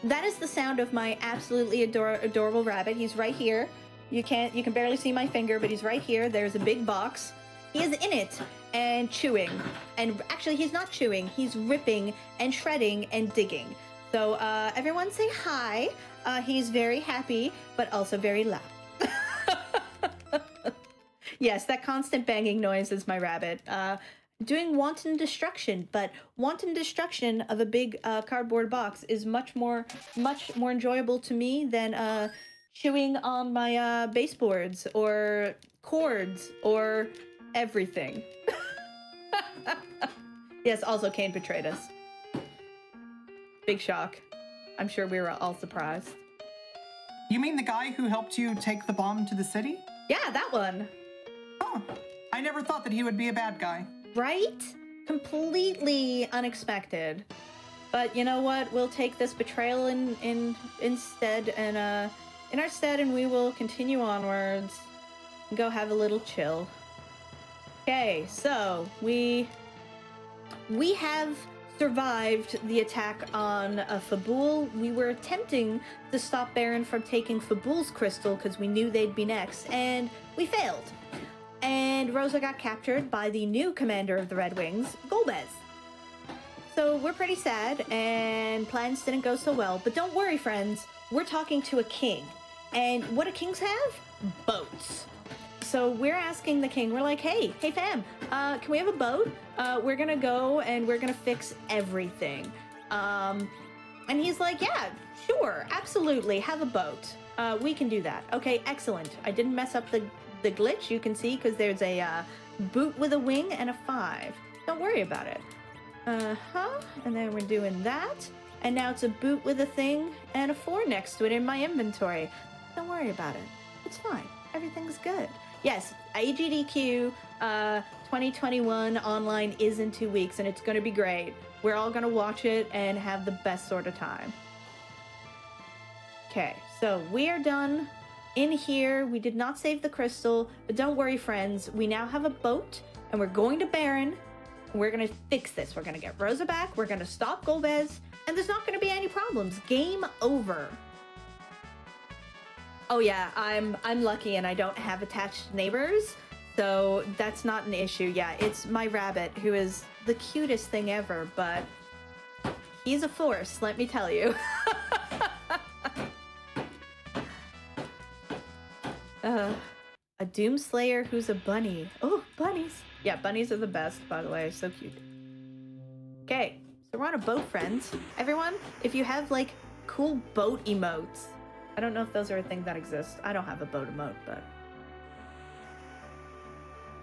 That is the sound of my absolutely adorable rabbit. He's right here. You can barely see my finger, but he's right here. There's a big box. He is in it and chewing. And actually, he's not chewing. He's ripping and shredding and digging. So everyone say hi. He's very happy, but also very loud. Yes, that constant banging noise is my rabbit. Doing wanton destruction, but wanton destruction of a big cardboard box is much more enjoyable to me than chewing on my baseboards or cords or everything. Yes, also Kane betrayed us. Big shock. I'm sure we were all surprised. You mean the guy who helped you take the bomb to the city? Yeah, that one. Huh. I never thought that he would be a bad guy. Right? Completely unexpected. But you know what? We'll take this betrayal instead, and in our stead, and we will continue onwards and go have a little chill. Okay, so we have survived the attack on Fabul. We were attempting to stop Baron from taking Fabul's crystal because we knew they'd be next, and we failed. And Rosa got captured by the new commander of the Red Wings, Golbez. So we're pretty sad, and plans didn't go so well. But don't worry, friends. We're talking to a king. And what do kings have? Boats. So we're asking the king, we're like, hey fam, can we have a boat? We're gonna go and we're gonna fix everything. And he's like, yeah, sure, absolutely, have a boat. We can do that. Okay, excellent. I didn't mess up the glitch, you can see, because there's a boot with a wing and a 5. Don't worry about it. Uh-huh. And then we're doing that. And now it's a boot with a thing and a 4 next to it in my inventory. Don't worry about it. It's fine. Everything's good. Yes, AGDQ 2021 online is in 2 weeks, and it's going to be great. We're all going to watch it and have the best sort of time. Okay, so we are done in here. We did not save the crystal, but don't worry, friends. We now have a boat, and we're going to Baron. We're going to fix this. We're going to get Rosa back. We're going to stop Golbez, and there's not going to be any problems. Game over. Oh yeah, I'm lucky and I don't have attached neighbors, so that's not an issue. Yeah, it's my rabbit, who is the cutest thing ever, but he's a force, let me tell you. A Doomslayer who's a bunny. Oh, bunnies. Yeah, bunnies are the best, by the way. So cute. Okay, so we're on a boat, friends. Everyone, if you have, like, cool boat emotes. I don't know if those are a thing that exists. I don't have a boat emote, but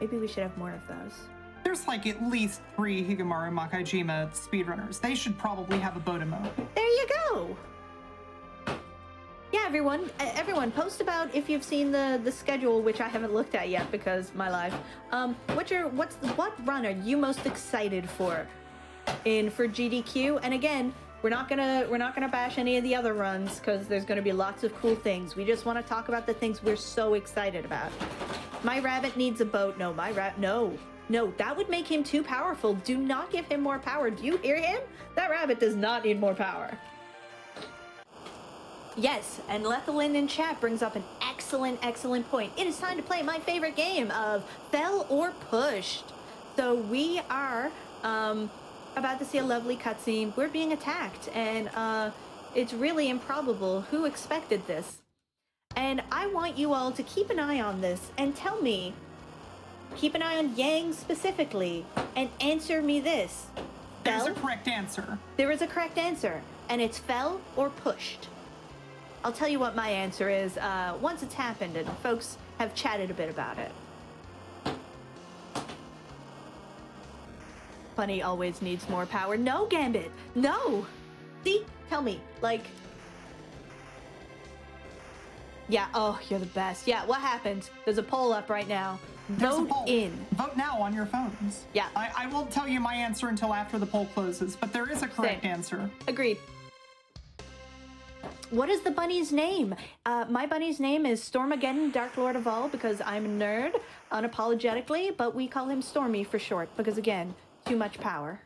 maybe we should have more of those. There's like at least 3 Higemaru Makaijima speedrunners. They should probably have a boat emote. There you go. Yeah, everyone, post about if you've seen the schedule, which I haven't looked at yet because my life. What run are you most excited for for GDQ? And again, we're not gonna bash any of the other runs because there's gonna be lots of cool things. We just want to talk about the things we're so excited about. My rabbit needs a boat. No, no, that would make him too powerful. Do not give him more power. Do you hear him? That rabbit does not need more power. Yes, and Lethalyn in chat brings up an excellent point. It is time to play my favorite game of Fell or Pushed. So we are about to see a lovely cutscene. We're being attacked, and it's really improbable. Who expected this? And I want you all to keep an eye on this and tell me, keep an eye on Yang specifically, and answer me this. There's a correct answer. There is a correct answer, and it's fell or pushed. I'll tell you what my answer is once it's happened and folks have chatted a bit about it. Bunny always needs more power. No, Gambit, no. See, tell me, like, yeah, oh, you're the best. Yeah, what happened? There's a poll up right now. Vote in. Vote now on your phones. Yeah. I won't tell you my answer until after the poll closes, but there is a correct answer. Agreed. What is the bunny's name? My bunny's name is Stormageddon, Dark Lord of All, because I'm a nerd, unapologetically, but we call him Stormy for short, because again, too much power.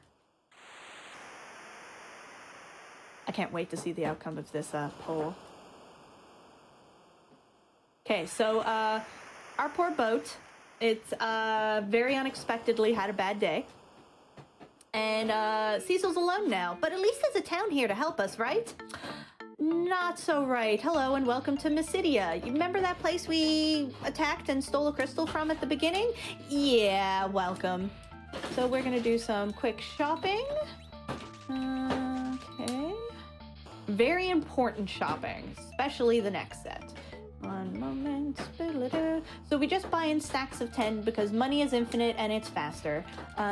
I can't wait to see the outcome of this poll. Okay, so our poor boat, it's very unexpectedly had a bad day. And Cecil's alone now, but at least there's a town here to help us, right? Not so right. Hello and welcome to Mysidia. You remember that place we attacked and stole a crystal from at the beginning? Yeah, welcome. So we're gonna do some quick shopping. Okay. Very important shopping, especially the next set. One moment. So we just buy in stacks of 10 because money is infinite and it's faster.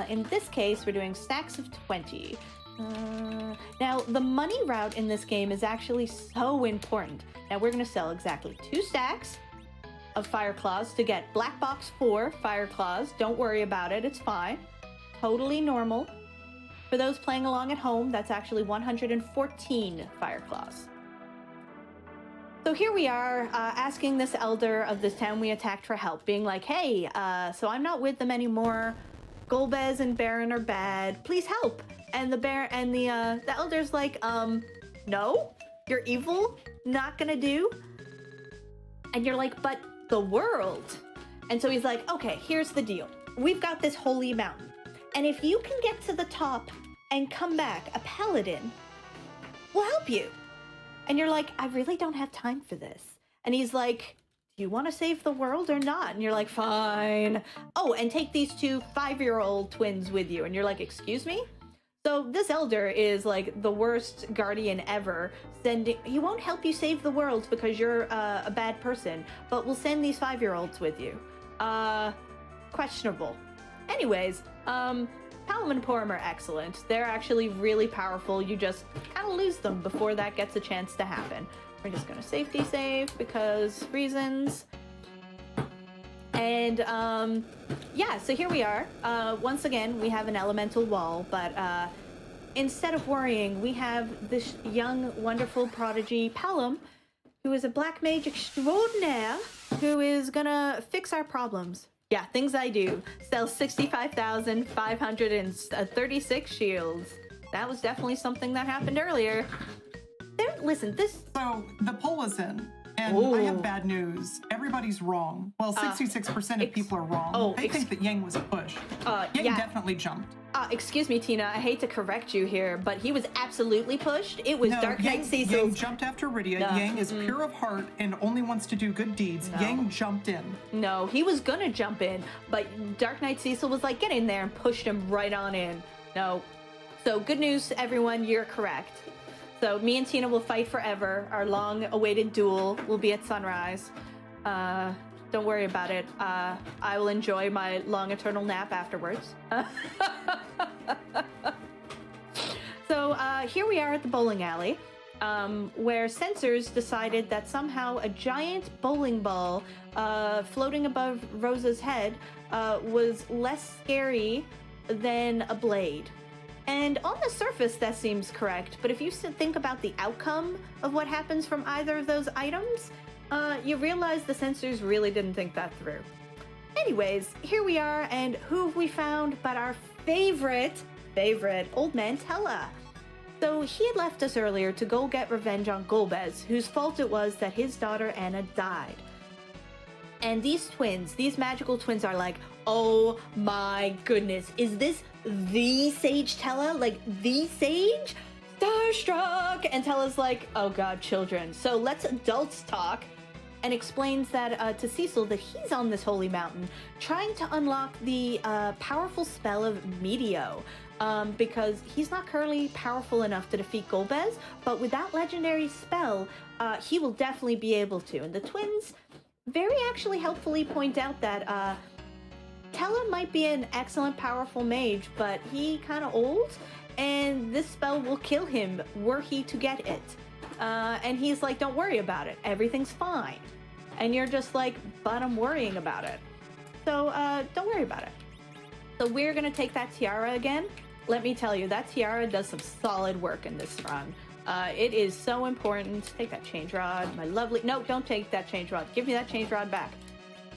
In this case, we're doing stacks of 20. Now, the money route in this game is actually so important. Now, we're going to sell exactly 2 stacks of Fire Claws to get Black Box 4 Fire Claws. Don't worry about it. It's fine. Totally normal. For those playing along at home, that's actually 114 Fire Claws. So here we are asking this elder of this town we attacked for help, being like, hey, so I'm not with them anymore. Golbez and Baron are bad. Please help. And the elder's like, no, you're evil, not gonna do. And you're like, but the world. And so he's like, okay, here's the deal. We've got this holy mountain. And if you can get to the top and come back a paladin, we'll help you. And you're like, I really don't have time for this. And he's like, do you want to save the world or not? And you're like, fine. Oh, and take these 2 5-year-old twins with you. And you're like, excuse me? So this elder is like the worst guardian ever. He won't help you save the world because you're a bad person, but we'll send these 5-year-olds with you. Questionable. Anyways, Palom and Porum are excellent. They're actually really powerful. You just kind of lose them before that gets a chance to happen. We're just gonna safety save because reasons. And yeah, so here we are. Once again, we have an elemental wall, but instead of worrying, we have this young, wonderful prodigy Palom, who is a black mage extraordinaire, who is gonna fix our problems. Yeah, things I do. Sell 65,536 shields. That was definitely something that happened earlier. Listen, this... So, the poll is in, and I have bad news. Everybody's wrong. Well, 66% of people are wrong. They think that Yang was pushed. Yang definitely jumped. Excuse me, Tina, I hate to correct you here, but he was absolutely pushed. It was Dark Knight Cecil. Yang jumped after Rydia. Yang is pure of heart and only wants to do good deeds. Yang jumped in. No, he was gonna jump in, but Dark Knight Cecil was like, get in there, and pushed him right on in. No. So, good news, everyone, you're correct. So, me and Tina will fight forever. Our long-awaited duel will be at sunrise. Don't worry about it. I will enjoy my long eternal nap afterwards. So here we are at the bowling alley, where sensors decided that somehow a giant bowling ball floating above Rosa's head was less scary than a blade. And on the surface, that seems correct, but if you think about the outcome of what happens from either of those items, you realize the sensors really didn't think that through. Anyways, here we are, and who have we found but our favorite old man Tella. So he had left us earlier to go get revenge on Golbez, whose fault it was that his daughter Anna died. And these twins, these magical twins, are like, oh my goodness, is this the Sage Tella? Like, the Sage? Starstruck! And Tella's like, oh god, children. So let's adults talk. And explains that to Cecil that he's on this holy mountain trying to unlock the powerful spell of Meteo, because he's not currently powerful enough to defeat Golbez, but with that legendary spell, he will definitely be able to. And the twins very actually helpfully point out that Tella might be an excellent powerful mage, but he kind of old, and this spell will kill him were he to get it. And he's like, don't worry about it. Everything's fine. And you're just like, but I'm worrying about it. So don't worry about it. So we're going to take that tiara again. Let me tell you, that tiara does some solid work in this run. It is so important. Take that change rod, my lovely... No, don't take that change rod. Give me that change rod back.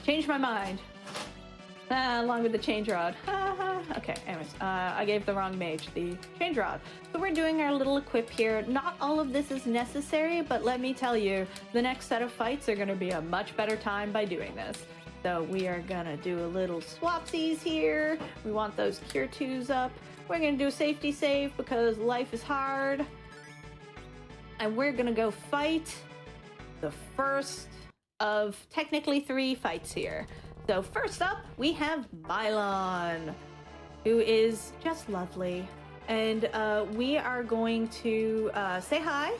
Change my mind. Along with the change rod. Okay, anyways, I gave the wrong mage the change rod. So we're doing our little equip here. Not all of this is necessary, but let me tell you, the next set of fights are going to be a much better time by doing this. So we are going to do a little swapsies here. We want those cure 2s up. We're going to do a safety save because life is hard. And we're going to go fight the first of technically 3 fights here. So first up, we have Mylon, who is just lovely. And we are going to say hi,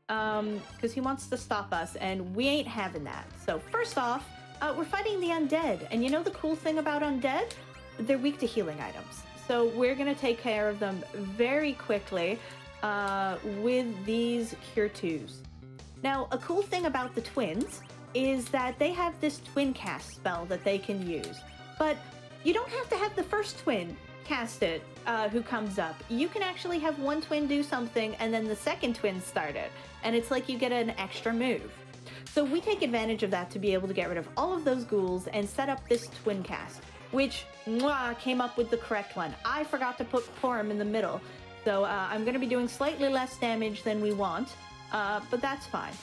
because he wants to stop us, and we ain't having that. So first off, we're fighting the undead. And you know the cool thing about undead? They're weak to healing items. So we're going to take care of them very quickly with these cure 2s. Now, a cool thing about the twins is that they have this twin cast spell that they can use. But you don't have to have the first twin cast it who comes up. You can actually have one twin do something and then the second twin start it. And it's like you get an extra move. So we take advantage of that to be able to get rid of all of those ghouls and set up this twin cast, which came up with the correct one. I forgot to put Porum in the middle. So I'm going to be doing slightly less damage than we want, but that's fine.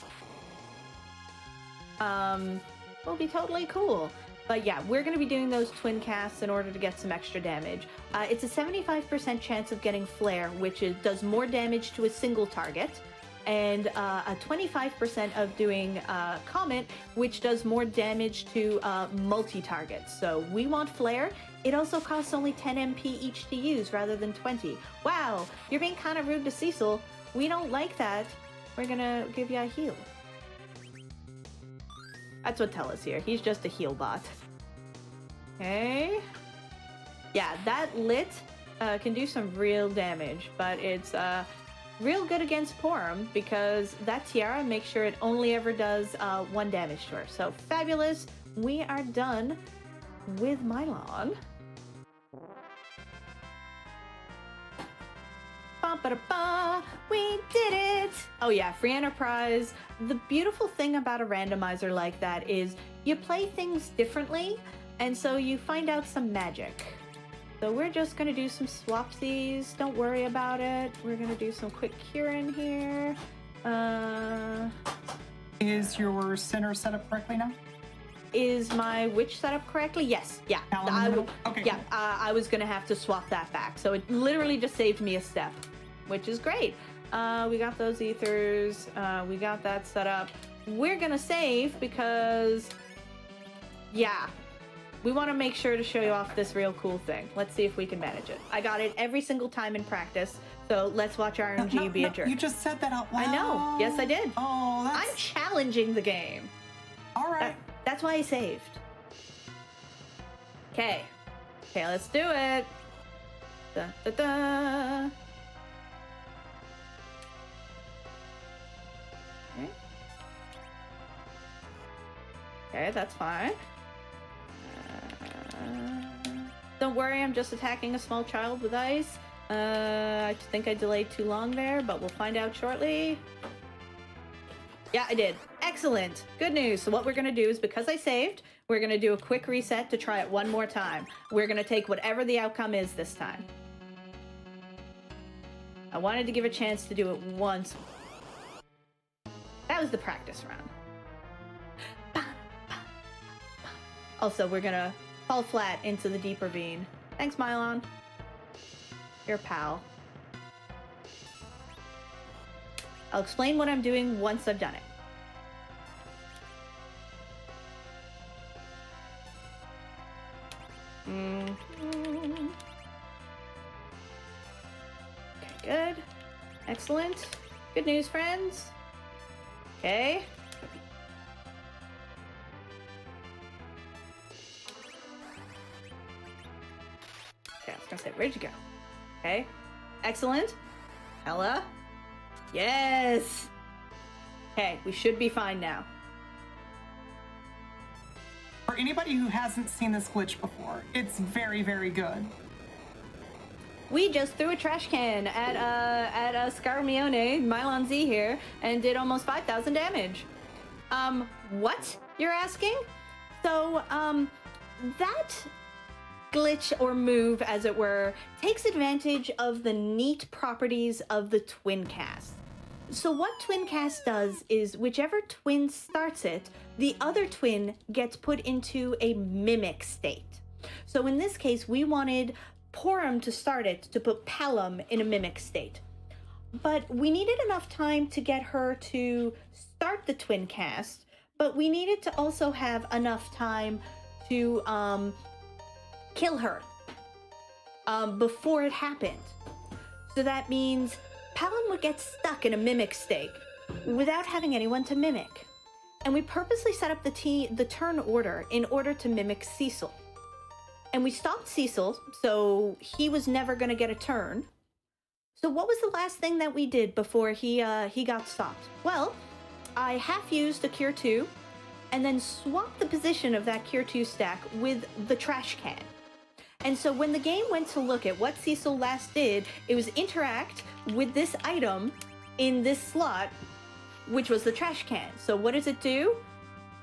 Will be totally cool. But yeah, we're going to be doing those twin casts in order to get some extra damage. It's a 75% chance of getting Flare, which does more damage to a single target, and a 25% of doing Comet, which does more damage to multi-targets. So we want Flare. It also costs only 10 MP each to use rather than 20. Wow, you're being kind of rude to Cecil. We don't like that. We're going to give you a heal. That's what Tella's here. He's just a heal bot. Okay. Yeah, that lit can do some real damage, but it's real good against Porum because that tiara makes sure it only ever does 1 damage to her. So fabulous. We are done with Mylon. Ba-ba-da-ba, we did it! Oh yeah, free enterprise. The beautiful thing about a randomizer like that is you play things differently, and so you find out some magic. So we're just gonna do some swapsies. Don't worry about it. We're gonna do some quick cure in here. Is your center set up correctly now? Is my witch set up correctly? Yes. Yeah. Okay. Yeah. I was gonna have to swap that back, so it literally just saved me a step, which is great. We got those ethers. We got that set up. We're gonna save because, yeah, we want to make sure to show you off this real cool thing. Let's see if we can manage it. I got it every single time in practice, so let's watch RNG be a jerk. You just said that out loud. I know. Yes, I did. Oh, that's... I'm challenging the game. All right. That's why I saved. Okay. Okay, let's do it. Da, da, da. Okay. Okay, that's fine. Don't worry, I'm just attacking a small child with ice. I think I delayed too long there, but we'll find out shortly. Yeah, I did. Excellent. Good news. So what we're going to do is, because I saved, we're going to do a quick reset to try it one more time. We're going to take whatever the outcome is this time. I wanted to give a chance to do it once. That was the practice round. Also, we're going to fall flat into the deep ravine. Thanks, Mylon. Your pal. I'll explain what I'm doing once I've done it. Okay, good. Excellent. Good news, friends. Okay. Okay, I was gonna say, where'd you go? Okay. Excellent. Ella. Yes! Okay, we should be fine now. For anybody who hasn't seen this glitch before, it's very, very good. We just threw a trash can at Scarmione, Mylon Z here, and did almost 5,000 damage. What? You're asking? So, that glitch or move, as it were, takes advantage of the neat properties of the twin cast. So what twin cast does is whichever twin starts it, the other twin gets put into a mimic state. So in this case, we wanted Porum to start it to put Palom in a mimic state. But we needed enough time to get her to start the twin cast, but we needed to also have enough time to kill her before it happened. So that means Palom would get stuck in a mimic state without having anyone to mimic. And we purposely set up the turn order in order to mimic Cecil. And we stopped Cecil, so he was never going to get a turn. So what was the last thing that we did before he got stopped? Well, I half used a Cure 2 and then swapped the position of that Cure 2 stack with the trash can. And so when the game went to look at what Cecil last did, it was interact with this item in this slot, which was the trash can. So what does it do?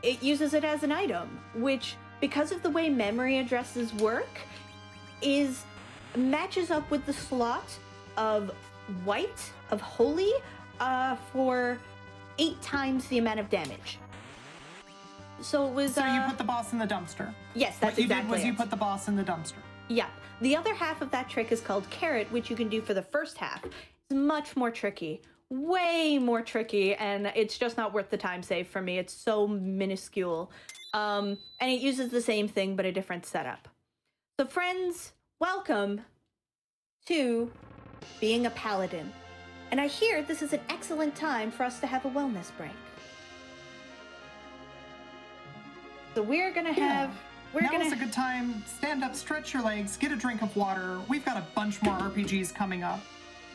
It uses it as an item, which, because of the way memory addresses work, matches up with the slot of white, of holy, for 8 times the amount of damage. So it was. So you put the boss in the dumpster. Yes, that's exactly it. What you did was you put the boss in the dumpster. Yeah. The other half of that trick is called Carrot, which you can do for the first half. It's much more tricky. Way more tricky, and it's just not worth the time save for me. It's so minuscule. And it uses the same thing, but a different setup. So friends, welcome to being a paladin. And I hear this is an excellent time for us to have a wellness break. So we're gonna have Now's a good time. Stand up, stretch your legs, get a drink of water. We've got a bunch more RPGs coming up.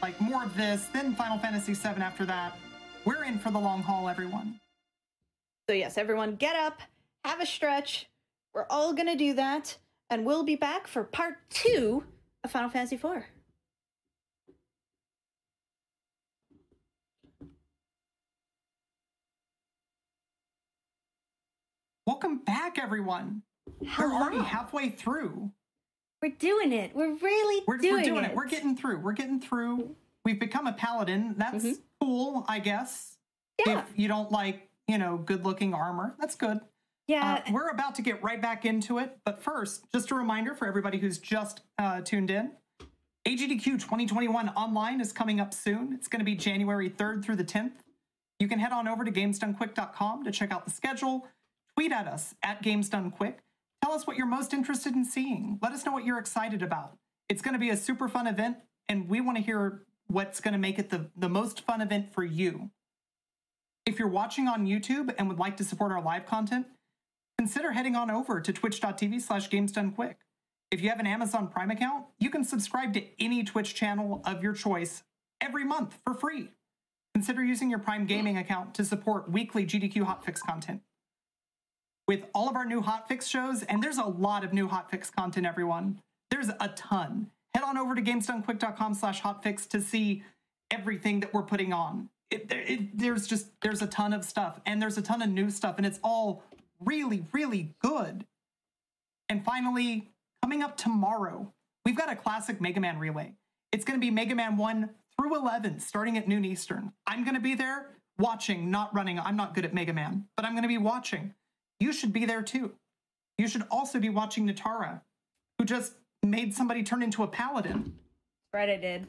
Like more of this, then Final Fantasy VII after that. We're in for the long haul, everyone. So yes, everyone get up, have a stretch. We're all gonna do that, and we'll be back for part 2 of Final Fantasy IV. Welcome back, everyone. Hello. We're already halfway through. We're doing it. We're really doing it. We're getting through. We're getting through. We've become a paladin. That's cool, I guess. Yeah. If you don't like, good-looking armor, that's good. Yeah. We're about to get right back into it. But first, just a reminder for everybody who's just tuned in. AGDQ 2021 online is coming up soon. It's going to be January 3rd through the 10th. You can head on over to gamesdonequick.com to check out the schedule. Tweet at us at gamesdonequick. Tell us what you're most interested in seeing. Let us know what you're excited about. It's going to be a super fun event, and we want to hear what's going to make it the most fun event for you. If you're watching on YouTube and would like to support our live content, consider heading on over to twitch.tv/gamesdonequick. If you have an Amazon Prime account, you can subscribe to any Twitch channel of your choice every month for free. Consider using your Prime Gaming account to support weekly GDQ Hotfix content. With all of our new Hotfix shows, and there's a lot of new Hotfix content, everyone. There's a ton. Head on over to gamesdonequick.com/hotfix to see everything that we're putting on. There's a ton of stuff, and there's a ton of new stuff, and it's all really, really good. And finally, coming up tomorrow, we've got a classic Mega Man relay. It's going to be Mega Man 1 through 11, starting at noon Eastern. I'm going to be there watching, not running. I'm not good at Mega Man, but I'm going to be watching. You should be there too. You should also be watching Natara, who just made somebody turn into a paladin. Right, I did.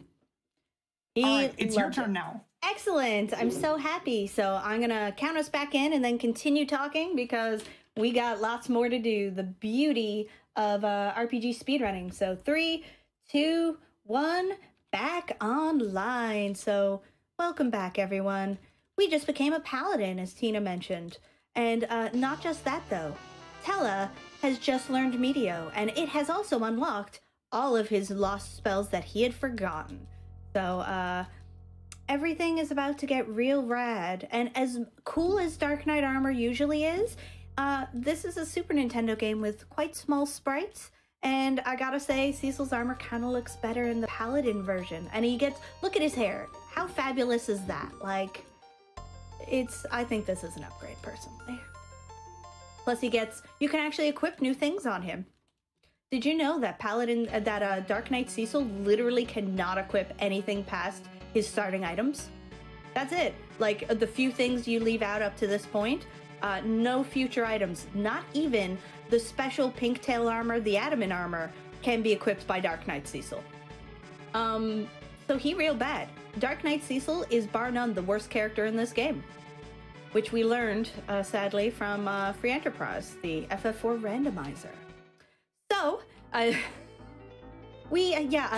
All right, it's your turn now. Excellent. I'm so happy. So I'm going to count us back in and then continue talking because we got lots more to do. The beauty of RPG speedrunning. So 3, 2, 1, back online. So welcome back, everyone. We just became a paladin, as Tina mentioned. And not just that, though. Tella has just learned Meteo, and it has also unlocked all of his lost spells that he had forgotten. So, everything is about to get real rad. And as cool as Dark Knight Armor usually is, this is a Super Nintendo game with quite small sprites. And I gotta say, Cecil's armor kind of looks better in the Paladin version. And he gets, look at his hair. How fabulous is that? Like... I think this is an upgrade, personally. Plus you can actually equip new things on him. Did you know that Dark Knight Cecil literally cannot equip anything past his starting items? That's it. Like, the few things you leave out up to this point, no future items, not even the special pink tail armor, the adamant armor, can be equipped by Dark Knight Cecil. So he real bad. Dark Knight Cecil is bar none the worst character in this game, which we learned, sadly, from Free Enterprise, the FF4 randomizer. So, I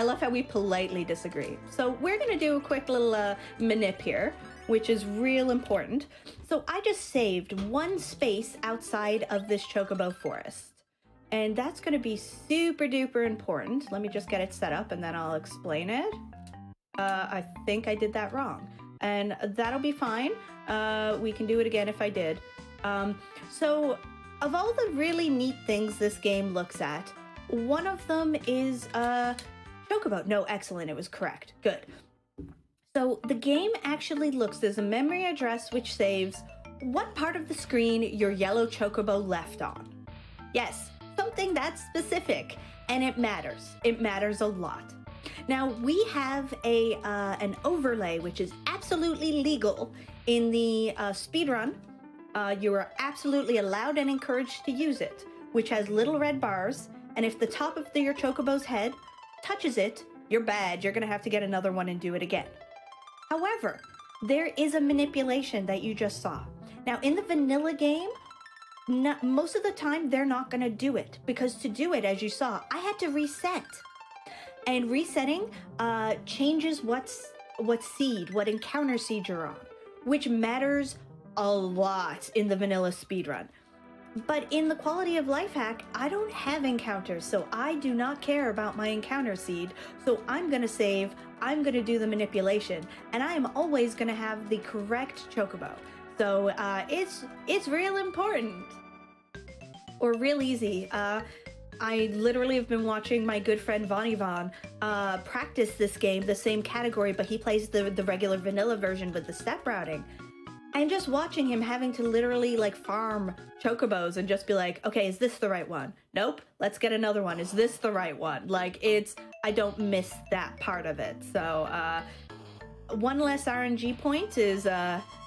love how we politely disagree. So we're gonna do a quick little manip here, which is real important. So I just saved one space outside of this Chocobo forest. And that's gonna be super duper important. Let me just get it set up and then I'll explain it. I think I did that wrong. And that'll be fine. We can do it again if I did. So, of all the really neat things this game looks at, one of them is Chocobo. No, excellent. It was correct. Good. So, the game actually looks, there's a memory address which saves what part of the screen your yellow Chocobo left on. Yes, something that's specific. And it matters. It matters a lot. Now, we have an overlay, which is absolutely legal in the speedrun. You are absolutely allowed and encouraged to use it, which has little red bars, and if the top of your Chocobo's head touches it, you're bad. You're going to have to get another one and do it again. However, there is a manipulation that you just saw. Now, in the vanilla game, most of the time, they're not going to do it, because to do it, as you saw, I had to reset. And resetting changes what encounter seed you're on, which matters a lot in the vanilla speedrun. But in the quality of life hack, I don't have encounters, so I do not care about my encounter seed. So I'm gonna save, I'm gonna do the manipulation, and I am always gonna have the correct chocobo. So it's real important. Or real easy. I literally have been watching my good friend Von Yvonne practice this game, the same category, but he plays the regular vanilla version with the step routing. And just watching him having to literally like farm chocobos and just be like, okay, is this the right one? Nope, let's get another one. Is this the right one? Like I don't miss that part of it. So one less RNG point is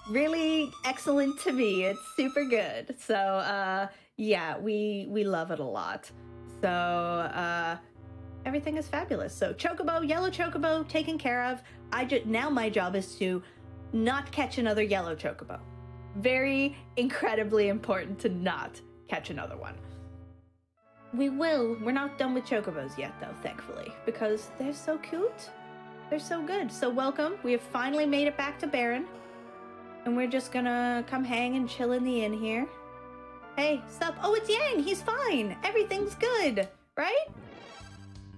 really excellent to me. It's super good. So yeah, we love it a lot. So everything is fabulous. So chocobo, yellow chocobo taken care of. Now my job is to not catch another yellow chocobo. Very incredibly important to not catch another one. We're not done with chocobos yet though, thankfully, because they're so cute. They're so good. So welcome. We have finally made it back to Baron. And we're just gonna come hang and chill in the inn here. Hey, sup? Oh, it's Yang. He's fine. Everything's good, right?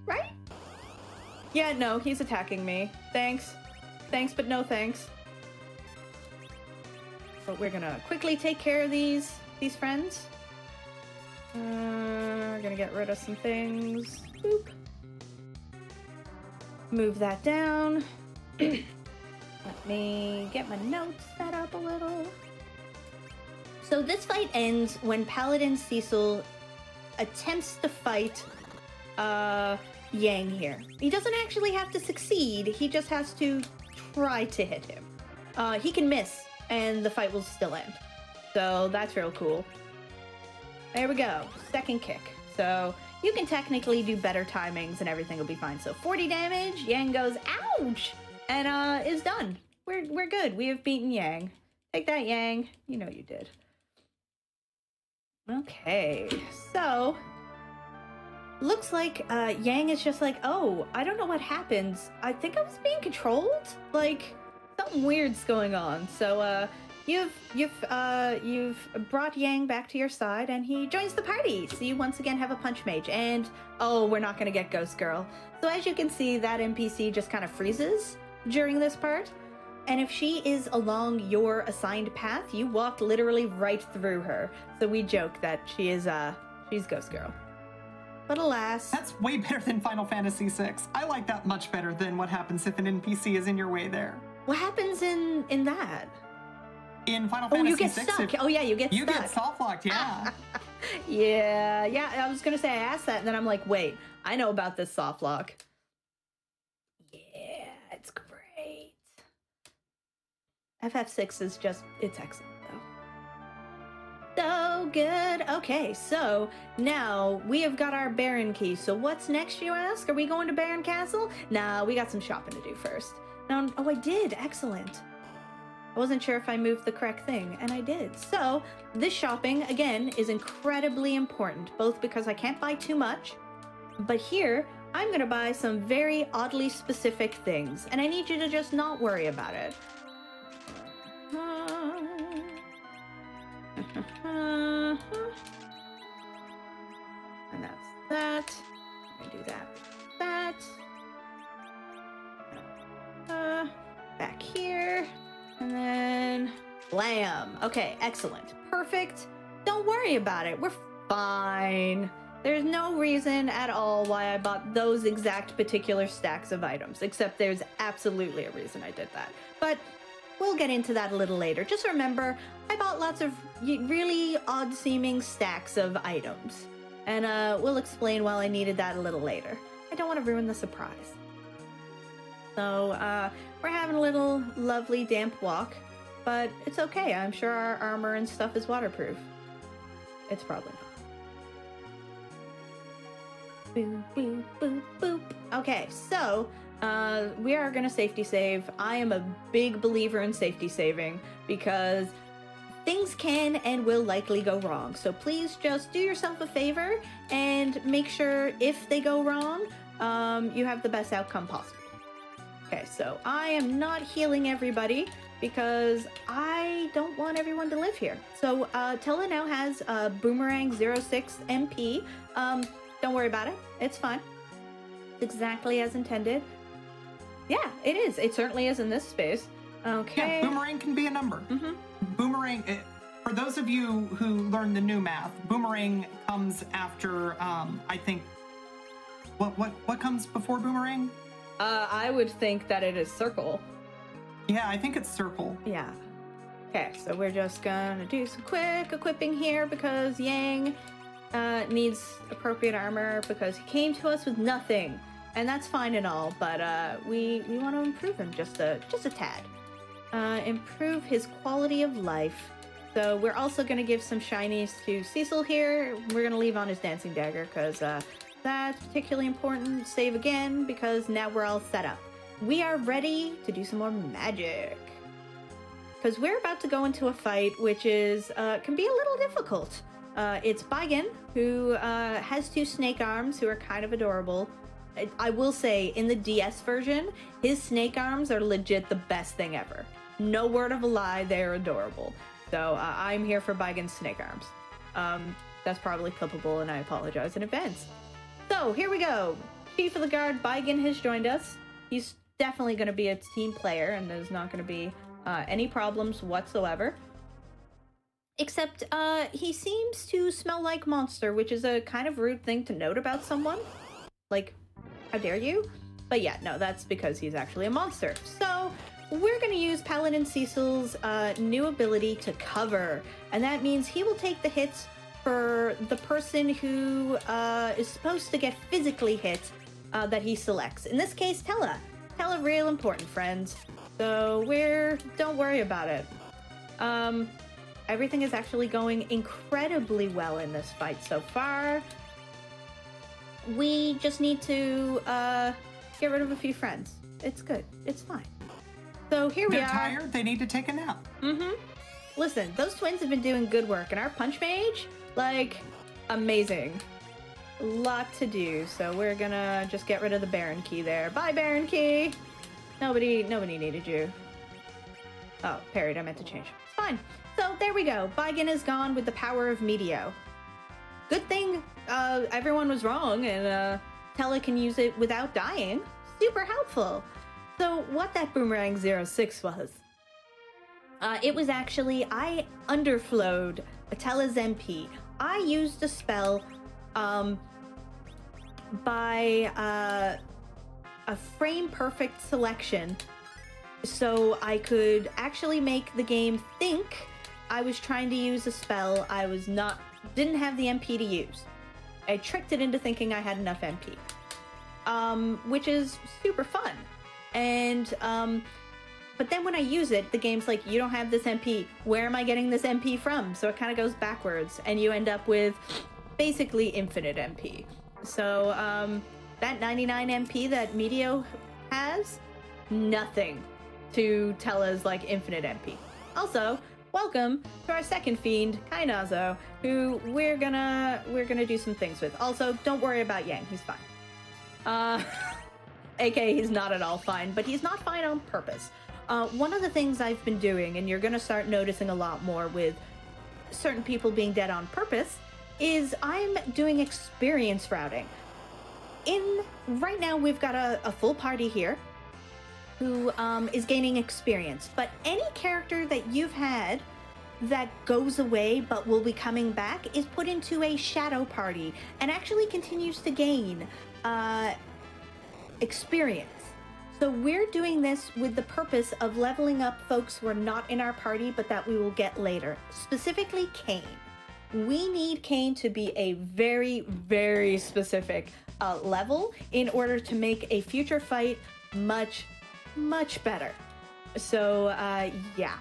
Right? Yeah, no, he's attacking me. Thanks. Thanks, but no thanks. But we're gonna quickly take care of these friends. We're gonna get rid of some things. Boop. Move that down. Let me get my notes set up a little. So this fight ends when Paladin Cecil attempts to fight Yang here. He doesn't actually have to succeed, he just has to try to hit him. He can miss, and the fight will still end. So that's real cool. There we go, second kick. So you can technically do better timings and everything will be fine. So 40 damage, Yang goes, ouch! And is done. We're good, we have beaten Yang. Take that, Yang. You know you did. Okay, so looks like Yang is just like, oh, I don't know what happens. I think I was being controlled? Like, something weird's going on. So you've brought Yang back to your side and he joins the party. So you once again have a punch mage and, oh, we're not gonna get Ghost Girl. So as you can see, that NPC just kind of freezes during this part. And if she is along your assigned path, you walk literally right through her. So we joke that she's Ghost Girl. But alas... That's way better than Final Fantasy VI. I like that much better than what happens if an NPC is in your way there. What happens in that? In Final Fantasy VI... you get stuck. Oh yeah, you get stuck. You get soft-locked, yeah. Yeah, I was gonna say I asked that, and then I'm like, wait, I know about this soft lock. Yeah, it's great. FF6 is just, it's excellent though. So good. Okay, so now we have got our Baron key. So what's next, you ask? Are we going to Baron Castle? Nah, we got some shopping to do first. Now, oh, I did. Excellent. I wasn't sure if I moved the correct thing, and I did. So this shopping, again, is incredibly important, both because I can't buy too much, but here, I'm going to buy some very oddly specific things, and I need you to just not worry about it. And that's that. I'm gonna do that. Back here. And then blam. Okay, excellent. Perfect. Don't worry about it. We're fine. There's no reason at all why I bought those exact particular stacks of items, except there's absolutely a reason I did that. But we'll get into that a little later. Just remember, I bought lots of really odd-seeming stacks of items. And we'll explain why I needed that a little later. I don't want to ruin the surprise. So, we're having a little lovely damp walk, but it's okay. I'm sure our armor and stuff is waterproof. It's probably not. Boop, boop, boop, boop. Okay, so... we are gonna safety save. I am a big believer in safety saving because things can and will likely go wrong. So please just do yourself a favor and make sure if they go wrong, you have the best outcome possible. Okay, so I am not healing everybody because I don't want everyone to live here. So Tella now has Boomerang 06 MP. Don't worry about it. It's fine. It's exactly as intended. Yeah, it is. It certainly is in this space. Okay. Yeah, Boomerang can be a number. Boomerang, for those of you who learned the new math, Boomerang comes after, I think, what comes before Boomerang? I would think that it is circle. Yeah, I think it's circle. Yeah. Okay, so we're just gonna do some quick equipping here because Yang needs appropriate armor because he came to us with nothing. And that's fine and all, but we want to improve him just a tad. Improve his quality of life. So we're also going to give some shinies to Cecil here. We're going to leave on his dancing dagger because that's particularly important. Save again because now we're all set up. We are ready to do some more magic. Because we're about to go into a fight which is can be a little difficult. It's Baigen, who has 2 snake arms who are kind of adorable. I will say, in the DS version, his snake arms are legit the best thing ever. No word of a lie, they're adorable. So I'm here for Baigen's snake arms. That's probably clippable, and I apologize in advance. So here we go. Chief of the Guard Baigen has joined us. He's definitely going to be a team player, and there's not going to be any problems whatsoever. Except he seems to smell like monster, which is a kind of rude thing to note about someone. Like, how dare you? But yeah, no, that's because he's actually a monster. So we're going to use Paladin Cecil's new ability to cover. And that means he will take the hits for the person who is supposed to get physically hit that he selects. In this case, Tella. Tella, real important, friends. So don't worry about it. Everything is actually going incredibly well in this fight so far. We just need to get rid of a few friends. It's good. It's fine. So here we are. They're tired. They need to take a nap. Listen, those twins have been doing good work, and our punch mage, like, amazing. Lot to do. So we're gonna just get rid of the Baron key there. Bye, Baron key. Nobody needed you. Oh, parried. I meant to change. It's fine. So there we go. Baigen is gone with the power of Meteo. Good thing everyone was wrong and Tella can use it without dying. Super helpful. So what that Boomerang 06 was, it was actually, I underflowed Tella's MP. I used a spell by a frame perfect selection so I could actually make the game think I was trying to use a spell I didn't have the MP to use. I tricked it into thinking I had enough MP, which is super fun. And but then when I use it, the game's like, you don't have this MP. Where am I getting this MP from? So it kind of goes backwards, and you end up with basically infinite MP. So that 99 MP that Meteo has, nothing to Tella's like infinite MP. Also, welcome to our second fiend, Kainazo, who we're gonna do some things with. Also, don't worry about Yang, he's fine. AK, he's not at all fine, but he's not fine on purpose. One of the things I've been doing, and you're gonna start noticing a lot more with certain people being dead on purpose, is I'm doing experience routing. Right now we've got a full party here who is gaining experience, but any character that you've had that goes away but will be coming back is put into a shadow party and actually continues to gain experience. So we're doing this with the purpose of leveling up folks who are not in our party but that we will get later, specifically Kane. We need Kane to be a very, very specific level in order to make a future fight much better. So yeah,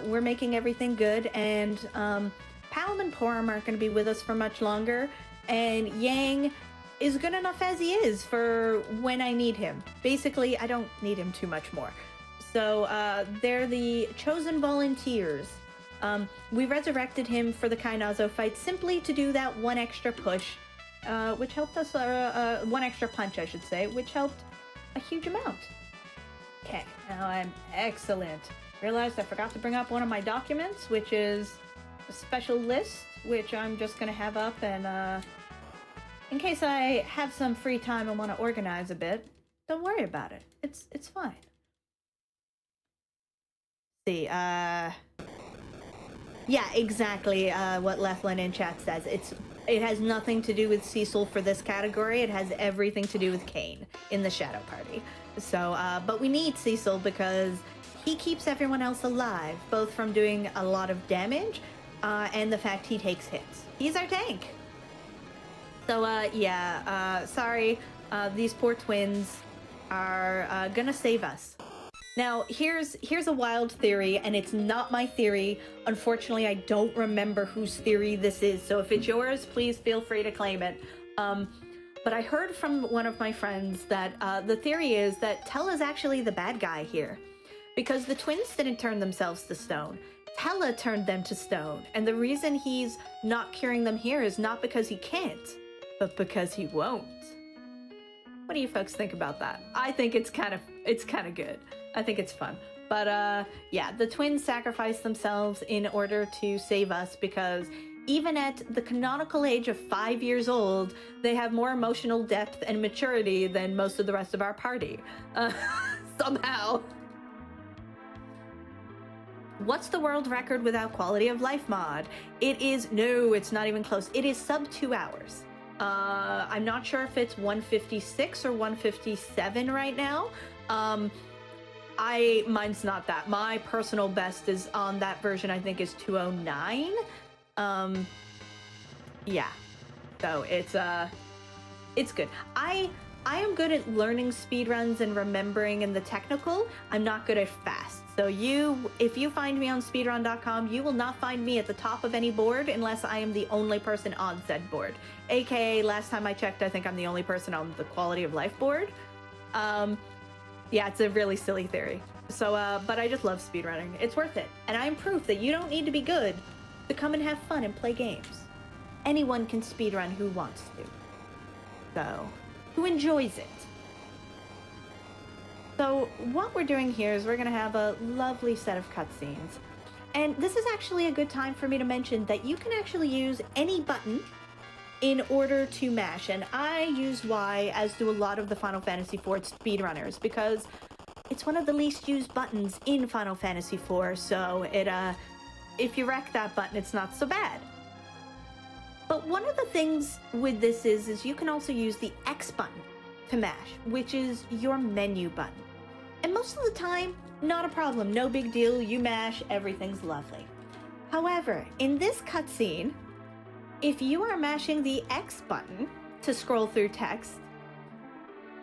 we're making everything good, and Palom and Porum aren't going to be with us for much longer, and Yang is good enough as he is for when I need him. Basically, I don't need him too much more. So they're the chosen volunteers. We resurrected him for the Kainazo fight simply to do that one extra push, which helped us, one extra punch, I should say, which helped a huge amount. Okay, now I'm excellent. Realized I forgot to bring up one of my documents, which is a special list, which I'm just gonna have up, and in case I have some free time and want to organize a bit, don't worry about it. It's fine. See, yeah, exactly what Leflin in chat says. It has nothing to do with Cecil for this category. It has everything to do with Kane in the Shadow Party. So, but we need Cecil because he keeps everyone else alive, both from doing a lot of damage and the fact he takes hits. He's our tank. So, yeah, sorry, these poor twins are gonna save us. Now, here's a wild theory, and it's not my theory. Unfortunately, I don't remember whose theory this is, so if it's yours, please feel free to claim it. But I heard from one of my friends that the theory is that Tell is actually the bad guy here, because the twins didn't turn themselves to stone. Tella turned them to stone, and the reason he's not curing them here is not because he can't, but because he won't. What do you folks think about that? I think it's kind of good. I think it's fun. But yeah, the twins sacrificed themselves in order to save us because even at the canonical age of 5 years old, they have more emotional depth and maturity than most of the rest of our party. Somehow. What's the world record without quality of life mod? No, it's not even close. It is sub 2 hours. I'm not sure if it's 156 or 157 right now. Mine's not that. My personal best is on that version, I think is 209. Yeah. So it's good. I am good at learning speedruns and remembering in the technical. I'm not good at fast. So if you find me on speedrun.com, you will not find me at the top of any board unless I am the only person on said board. AKA, last time I checked, I think I'm the only person on the quality of life board. Yeah, it's a really silly theory. So, but I just love speedrunning. It's worth it. And I'm proof that you don't need to be good to come and have fun and play games. Anyone can speedrun who wants to. So, who enjoys it. So, what we're doing here is we're going to have a lovely set of cutscenes. And this is actually a good time for me to mention that you can actually use any button in order to mash, and I use Y, as do a lot of the Final Fantasy IV speedrunners, because it's one of the least used buttons in Final Fantasy IV, so if you wreck that button, it's not so bad. But one of the things with this is you can also use the X button to mash, which is your menu button. And most of the time, not a problem, no big deal, you mash, everything's lovely. However, in this cutscene, if you are mashing the X button to scroll through text,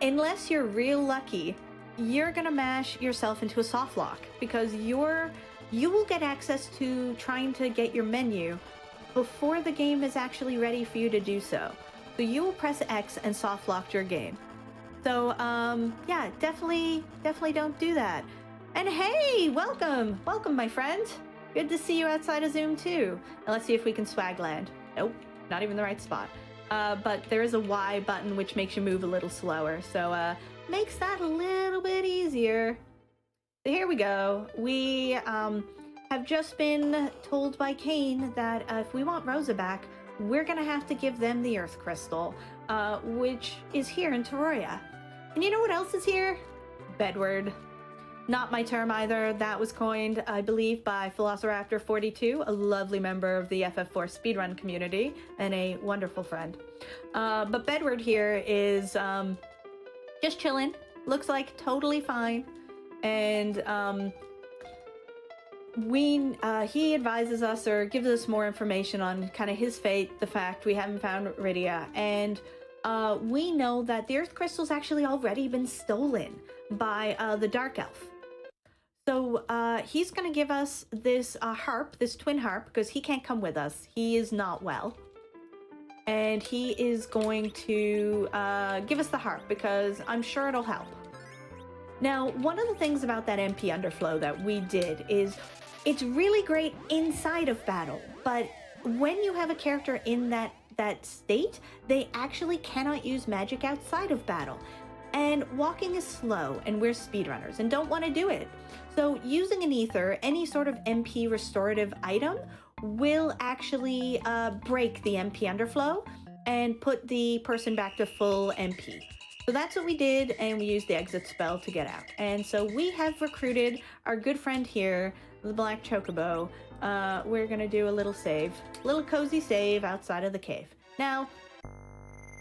unless you're real lucky, you're gonna mash yourself into a soft lock because you will get access to trying to get your menu before the game is actually ready for you to do so. So you will press X and soft lock your game. So yeah, definitely don't do that. And hey, welcome my friend. Good to see you outside of Zoom too. Now let's see if we can swag land. Nope, not even the right spot. But there is a Y button which makes you move a little slower, so makes that a little bit easier. So here we go. We have just been told by Kane that if we want Rosa back, we're gonna have to give them the Earth Crystal, which is here in Terraria. And you know what else is here? Bedward. Not my term either. That was coined, I believe, by Velociraptor42, a lovely member of the FF4 speedrun community and a wonderful friend. But Bedward here is just chilling. Looks like totally fine. And he advises us or gives us more information on kind of his fate, the fact we haven't found Rydia. And we know that the Earth Crystal's actually already been stolen by the Dark Elf. So he's going to give us this harp, this twin harp, because he can't come with us. He is not well. And he is going to give us the harp because I'm sure it'll help. Now, one of the things about that MP Underflow that we did is it's really great inside of battle, but when you have a character in that state, they actually cannot use magic outside of battle. and walking is slow, and we're speedrunners and don't want to do it. So using an ether, any sort of MP restorative item, will actually break the MP underflow and put the person back to full MP. So that's what we did, and we used the exit spell to get out. And so we have recruited our good friend here, the Black Chocobo. We're gonna do a little save, little cozy save outside of the cave. Now,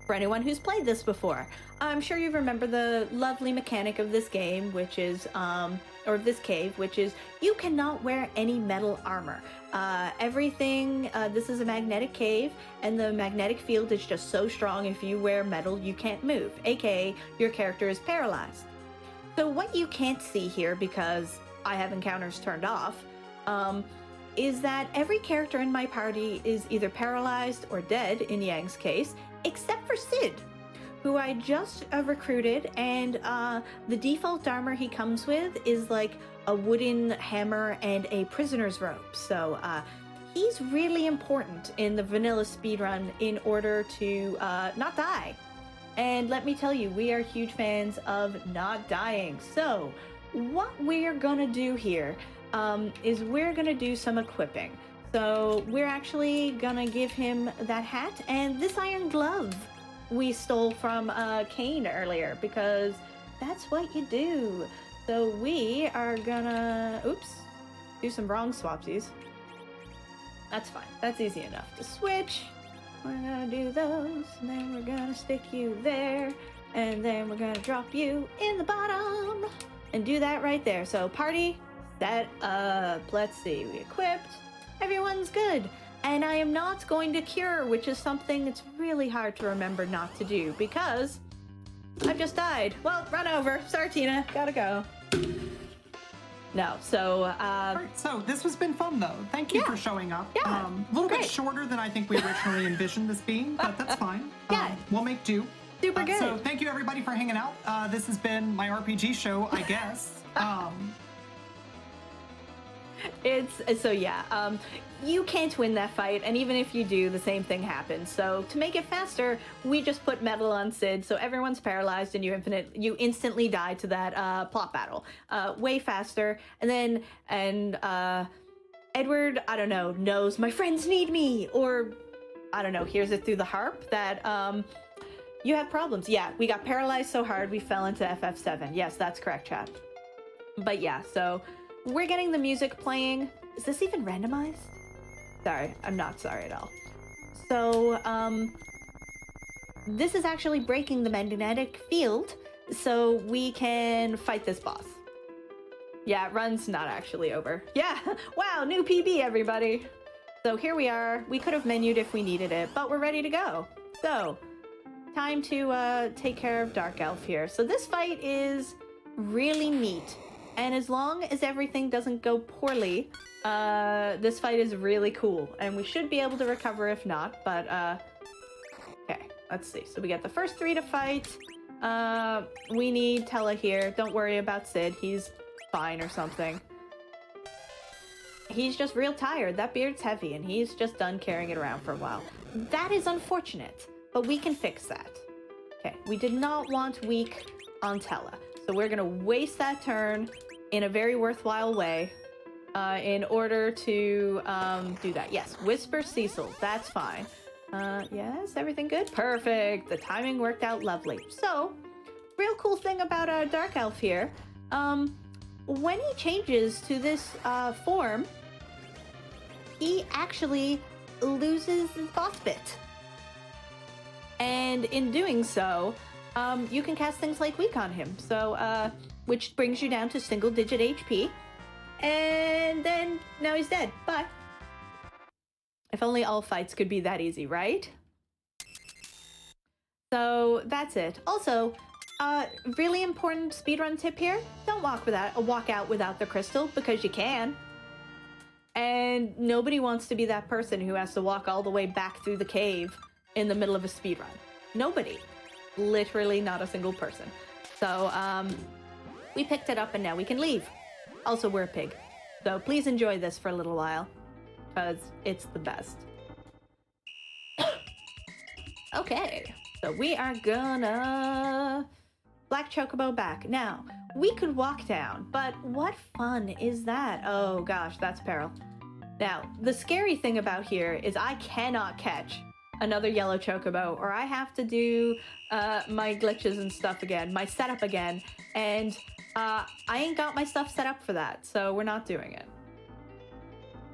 for anyone who's played this before, I'm sure you remember the lovely mechanic of this game, which is, or this cave, which is you cannot wear any metal armor. Everything, this is a magnetic cave, and the magnetic field is just so strong if you wear metal, you can't move, aka your character is paralyzed. So what you can't see here, because I have encounters turned off, is that every character in my party is either paralyzed or dead, in Yang's case, except for Sid, who I just recruited, and the default armor he comes with is like a wooden hammer and a prisoner's rope. So he's really important in the vanilla speedrun in order to not die. And let me tell you, we are huge fans of not dying. So what we're gonna do here is we're gonna do some equipping. So we're actually gonna give him that hat and this iron glove we stole from Kane earlier, because that's what you do. So we are gonna, oops, do some wrong swapsies. That's fine, that's easy enough to switch. We're gonna do those, and then we're gonna stick you there, and then we're gonna drop you in the bottom, and do that right there. So party, set up, let's see, we equipped, everyone's good. And I am not going to cure, which is something that's really hard to remember not to do, because I've just died. Well, run over, sorry Tina, gotta go. No, so Right, so this has been fun though. Thank you for showing up. Yeah, a little bit shorter than I think we originally envisioned this being, but that's fine. Yeah. We'll make do. Super good. So thank you everybody for hanging out. This has been my RPG show, I guess. You can't win that fight, and even if you do, the same thing happens. So to make it faster, we just put metal on Sid, so everyone's paralyzed and you instantly die to that plot battle. Way faster. And then Edward, I don't know, knows my friends need me, or I don't know, hears it through the harp that you have problems. Yeah, we got paralyzed so hard we fell into FF7. Yes, that's correct, chat. But yeah, so we're getting the music playing. Is this even randomized? Sorry, I'm not sorry at all. So, this is actually breaking the magnetic field, so we can fight this boss. Yeah, run's not actually over. Yeah, wow, new PB, everybody. So here we are. We could have menued if we needed it, but we're ready to go. So, time to take care of Dark Elf here. So this fight is really neat. And as long as everything doesn't go poorly, this fight is really cool. And we should be able to recover if not, but, okay, let's see. So we got the first 3 to fight. We need Tella here. Don't worry about Sid. He's fine or something. He's just real tired. That beard's heavy, and he's just done carrying it around for a while. That is unfortunate, but we can fix that. Okay, we did not want weak on Tella. So we're gonna waste that turn in a very worthwhile way in order to do that. Yes, Whisper Cecil, that's fine. Yes, everything good? Perfect, the timing worked out lovely. So, real cool thing about our Dark Elf here, when he changes to this form, he actually loses his boss bit. And in doing so, you can cast things like Weak on him, so which brings you down to single-digit HP, and then now he's dead. But if only all fights could be that easy, right? So that's it. Also, really important speedrun tip here: don't walk out without the crystal, because you can. And nobody wants to be that person who has to walk all the way back through the cave in the middle of a speedrun. Nobody. Literally not a single person. So, we picked it up and now we can leave. Also, we're a pig. So please enjoy this for a little while, because it's the best. Okay, so we are gonna Black Chocobo back. Now, we could walk down, but what fun is that? Oh gosh, that's peril. Now, the scary thing about here is I cannot catch another yellow Chocobo, or I have to do my glitches and stuff again, my setup again, and I ain't got my stuff set up for that, so we're not doing it.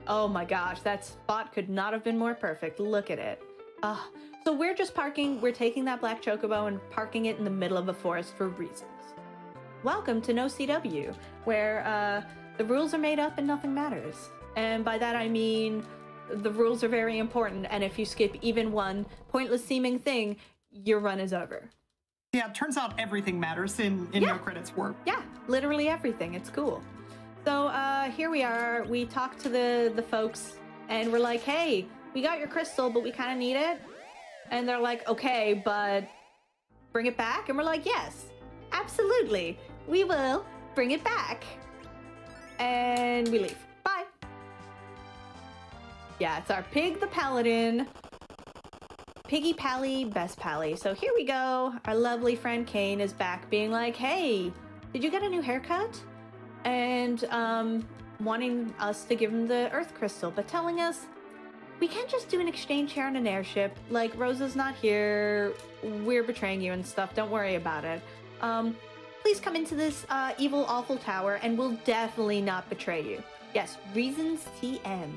Oh my gosh, that spot could not have been more perfect. Look at it. So we're just we're taking that Black Chocobo and parking it in the middle of a forest for reasons. Welcome to No CW, where the rules are made up and nothing matters. And by that I mean the rules are very important, and if you skip even one pointless seeming thing, your run is over. Yeah, it turns out everything matters in No Credits Warp. Yeah, literally everything. It's cool. So here we are. We talked to the folks, and we're like, hey, we got your crystal, but we kind of need it. And they're like, okay, but bring it back? And we're like, yes, absolutely. We will bring it back. And we leave. Bye. Yeah, it's our pig, the paladin. Piggy Pally, best Pally. So here we go. Our lovely friend Kane is back being like, hey, did you get a new haircut? And wanting us to give him the Earth Crystal, but telling us we can't just do an exchange here on an airship. Like, Rosa's not here. We're betraying you and stuff. Don't worry about it. Please come into this evil, awful tower and we'll definitely not betray you. Yes, reasons TM.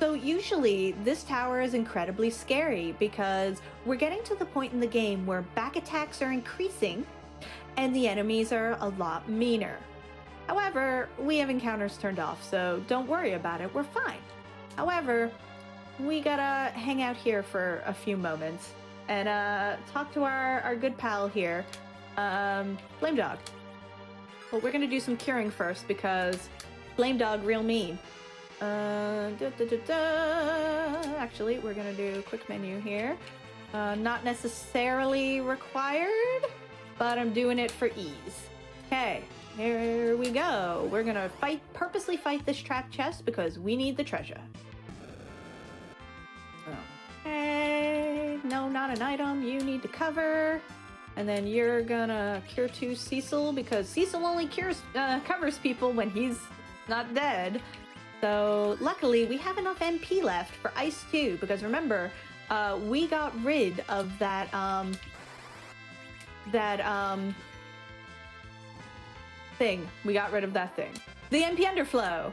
So usually this tower is incredibly scary because we're getting to the point in the game where back attacks are increasing and the enemies are a lot meaner. However, we have encounters turned off, so don't worry about it. We're fine. However, we gotta hang out here for a few moments and talk to our good pal here, Flame Dog. Well, we're gonna do some curing first because Flame Dog real mean. Actually, we're gonna do a quick menu here. Not necessarily required, but I'm doing it for ease. Okay, here we go. We're gonna purposely fight this trapped chest because we need the treasure. Okay, no, not an item. You need to cover. And then you're gonna cure 2 Cecil because Cecil only covers people when he's not dead. So luckily we have enough MP left for Ice 2 because remember, we got rid of that thing. We got rid of that thing. The MP Underflow.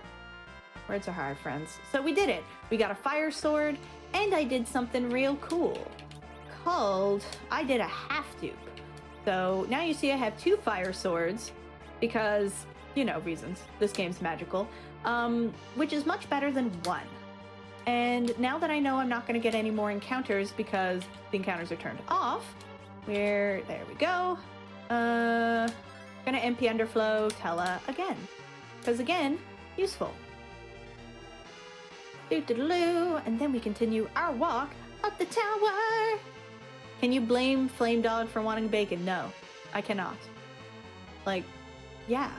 Words are hard, friends. So we did it. We got a fire sword, and I did something real cool called, I did a half dupe. So now you see I have 2 fire swords because, you know, reasons. This game's magical. Which is much better than 1. And now that I know I'm not going to get any more encounters because the encounters are turned off, there we go. Gonna MP Underflow Tella again. Because again, useful. Doo-doo-doo, and then we continue our walk up the tower. Can you blame Flame Dog for wanting bacon? No, I cannot. Like, yeah.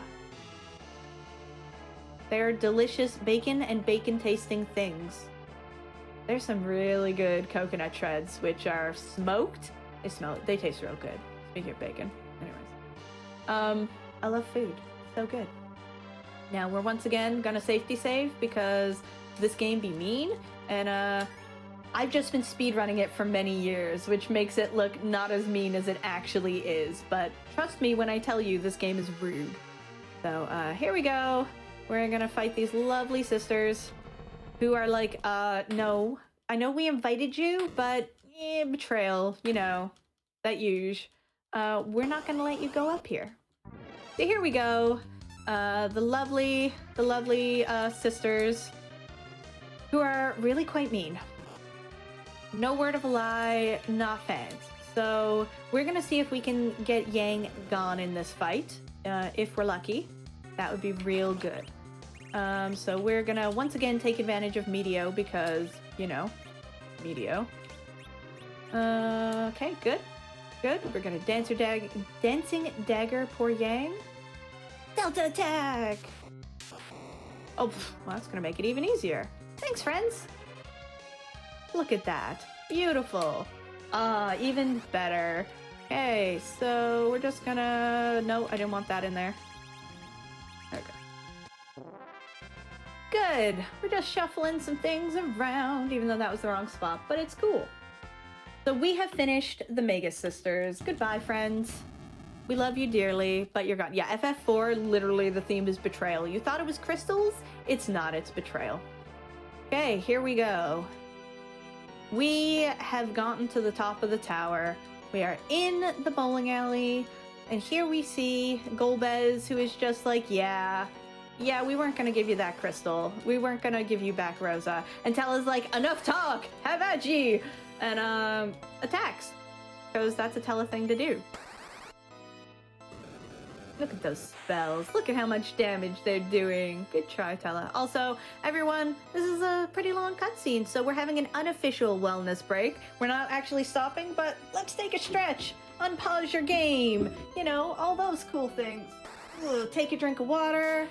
They're delicious bacon and bacon tasting things. There's some really good coconut shreds, which are smoked. They taste real good. Speaking of bacon. Anyways. I love food. So good. Now we're once again gonna safety save because this game be mean. And I've just been speedrunning it for many years, which makes it look not as mean as it actually is. But trust me when I tell you this game is rude. So here we go. We're gonna fight these lovely sisters who are like, no, I know we invited you, but betrayal, you know, that usual. We're not gonna let you go up here. So here we go. The lovely sisters who are really quite mean. No word of a lie, not fans. So we're gonna see if we can get Yang gone in this fight. If we're lucky, that would be real good. So we're gonna once again take advantage of Meteo because, you know, Meteo. Okay, good. Good. We're gonna dancing dagger poor Yang. Delta attack! Oh, well, that's gonna make it even easier. Thanks, friends. Look at that. Beautiful. Even better. Okay, so we're just gonna... No, I didn't want that in there. There we go. Good. We're just shuffling some things around, even though that was the wrong spot, but it's cool. So we have finished the Mega Sisters. Goodbye, friends. We love you dearly, but you're gone. Yeah, FF4, literally the theme is betrayal. You thought it was crystals? It's not, it's betrayal. Okay, here we go. We have gotten to the top of the tower. We are in the bowling alley, and here we see Golbez, who is just like, yeah, we weren't gonna give you that crystal. We weren't gonna give you back Rosa. And Tella's like, enough talk, have at ye! And attacks, because that's a Tella thing to do. Look at those spells. Look at how much damage they're doing. Good try, Tella. Also, everyone, this is a pretty long cutscene, so we're having an unofficial wellness break. We're not actually stopping, but let's take a stretch. Unpause your game. You know, all those cool things. Ugh, take a drink of water.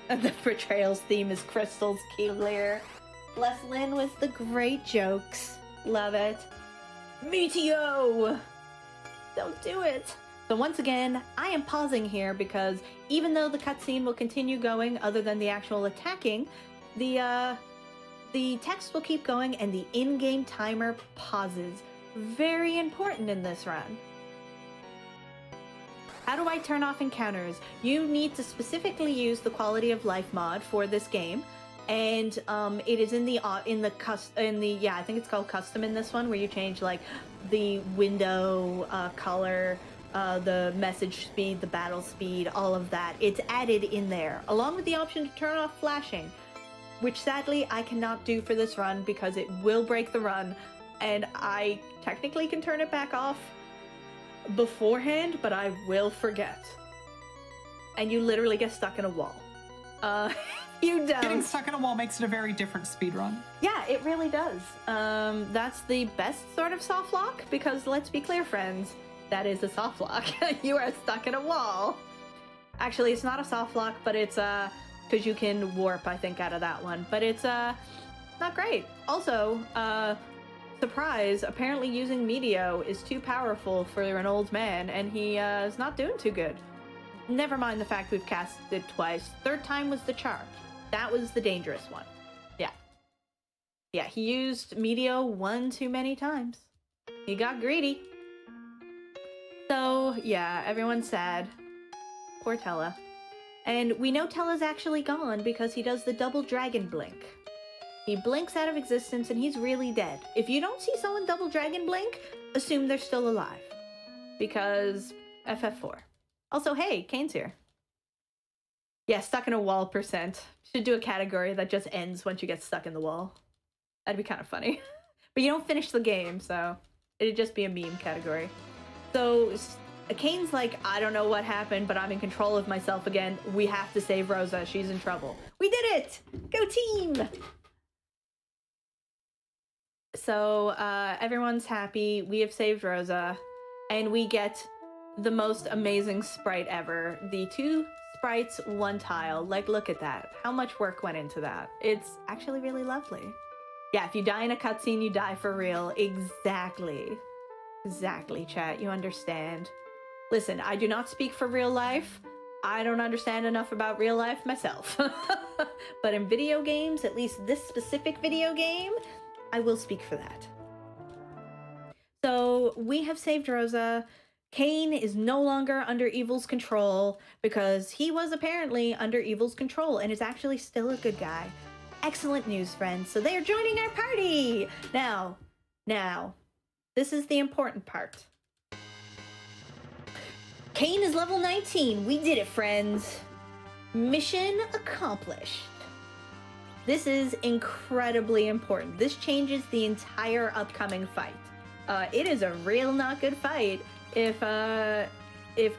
And the Betrayals theme is crystals, clear. Bless Lynn with the great jokes. Love it. Meteo! Don't do it. So once again, I am pausing here because even though the cutscene will continue going other than the actual attacking, the text will keep going and the in-game timer pauses. Very important in this run. How do I turn off encounters? You need to specifically use the quality of life mod for this game. And it is in the I think it's called custom in this one, where you change like the window color, the message speed, the battle speed, all of that. It's added in there, along with the option to turn off flashing, which sadly I cannot do for this run because it will break the run, and I technically can turn it back off beforehand, but I will forget. And you literally get stuck in a wall. You don't. Getting stuck in a wall makes it a very different speedrun. Yeah, it really does. That's the best sort of soft lock, because let's be clear, friends, that is a soft lock. You are stuck in a wall. Actually, it's not a soft lock, but it's because you can warp, I think, out of that one. But it's not great. Also, surprise, apparently using Meteo is too powerful for an old man, and he is not doing too good. Never mind the fact we've cast it twice. Third time was the charge. That was the dangerous one. Yeah. Yeah, he used Meteo one too many times. He got greedy. So, yeah, everyone's sad. Poor Tella. And we know Tella's actually gone because he does the double dragon blink. He blinks out of existence and he's really dead. If you don't see someone double dragon blink, assume they're still alive. Because FF4. Also, hey, Kane's here. Yeah, stuck in a wall %. Should do a category that just ends once you get stuck in the wall. That'd be kind of funny. But you don't finish the game, so it'd just be a meme category. So Kane's like, I don't know what happened, but I'm in control of myself again. We have to save Rosa. She's in trouble. We did it! Go team! So everyone's happy. We have saved Rosa. And we get the most amazing sprite ever. The 2 sprites, 1 tile. Like, look at that. How much work went into that? It's actually really lovely. Yeah, if you die in a cutscene, you die for real. Exactly. Exactly, chat. You understand. Listen, I do not speak for real life. I don't understand enough about real life myself. But in video games, at least this specific video game, I will speak for that. So we have saved Rosa. Kane is no longer under evil's control because he was apparently under evil's control and is actually still a good guy. Excellent news, friends. So they are joining our party! Now, this is the important part. Kane is level 19. We did it, friends. Mission accomplished. This is incredibly important. This changes the entire upcoming fight. It is a real not good fight if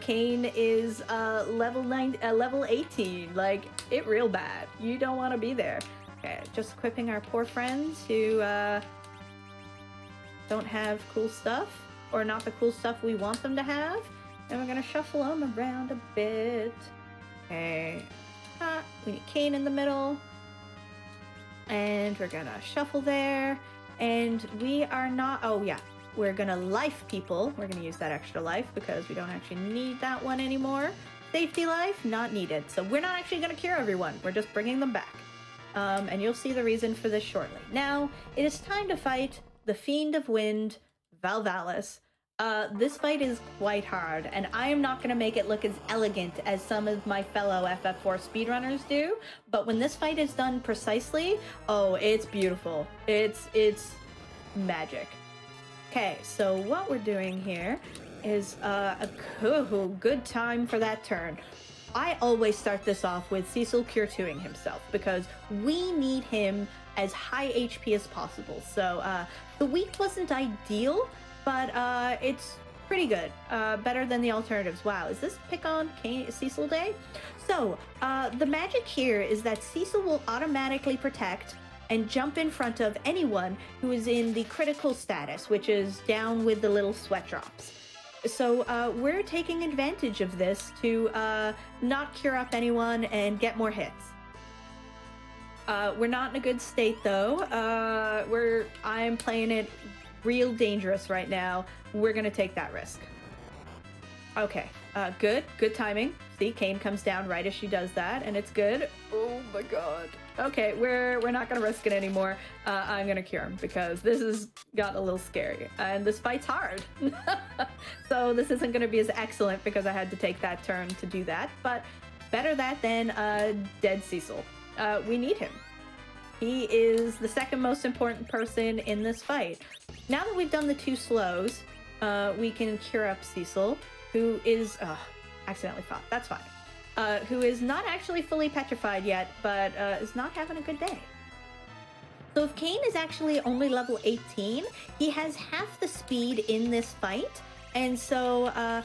Kane is level 18. Like, it real bad. You don't want to be there. Okay, just equipping our poor friends who don't have cool stuff, or not the cool stuff we want them to have. And we're gonna shuffle them around a bit. Okay, we need Kane in the middle. And we're gonna shuffle there. And we are not, oh yeah, we're gonna life people. We're gonna use that extra life because we don't actually need that one anymore. Safety life, not needed. So we're not actually gonna cure everyone. We're just bringing them back. And you'll see the reason for this shortly. Now, it is time to fight the Fiend of Wind, Valvalis. This fight is quite hard, and I am not going to make it look as elegant as some of my fellow FF4 speedrunners do, but when this fight is done precisely, oh, it's beautiful. It's magic. Okay, so what we're doing here is a good time for that turn. I always start this off with Cecil Cure 2ing himself because we need him as high HP as possible. So the week wasn't ideal, but it's pretty good. Better than the alternatives. Wow, is this pick on Cecil day? So the magic here is that Cecil will automatically protect and jump in front of anyone who is in the critical status, which is down with the little sweat drops. So we're taking advantage of this to not cure up anyone and get more hits. We're not in a good state though. I'm playing it real dangerous right now. We're gonna take that risk. Okay, good timing. See, Kane comes down right as she does that, and it's good. Oh my god. Okay, we're not gonna risk it anymore. I'm gonna cure him because this has gotten a little scary, and this fight's hard. So this isn't gonna be as excellent because I had to take that turn to do that, but better that than dead Cecil. We need him. He is the second most important person in this fight. Now that we've done the 2 slows, we can cure up Cecil, who is... accidentally fought. That's fine. Who is not actually fully petrified yet, but is not having a good day. So if Kane is actually only level 18, he has half the speed in this fight, and so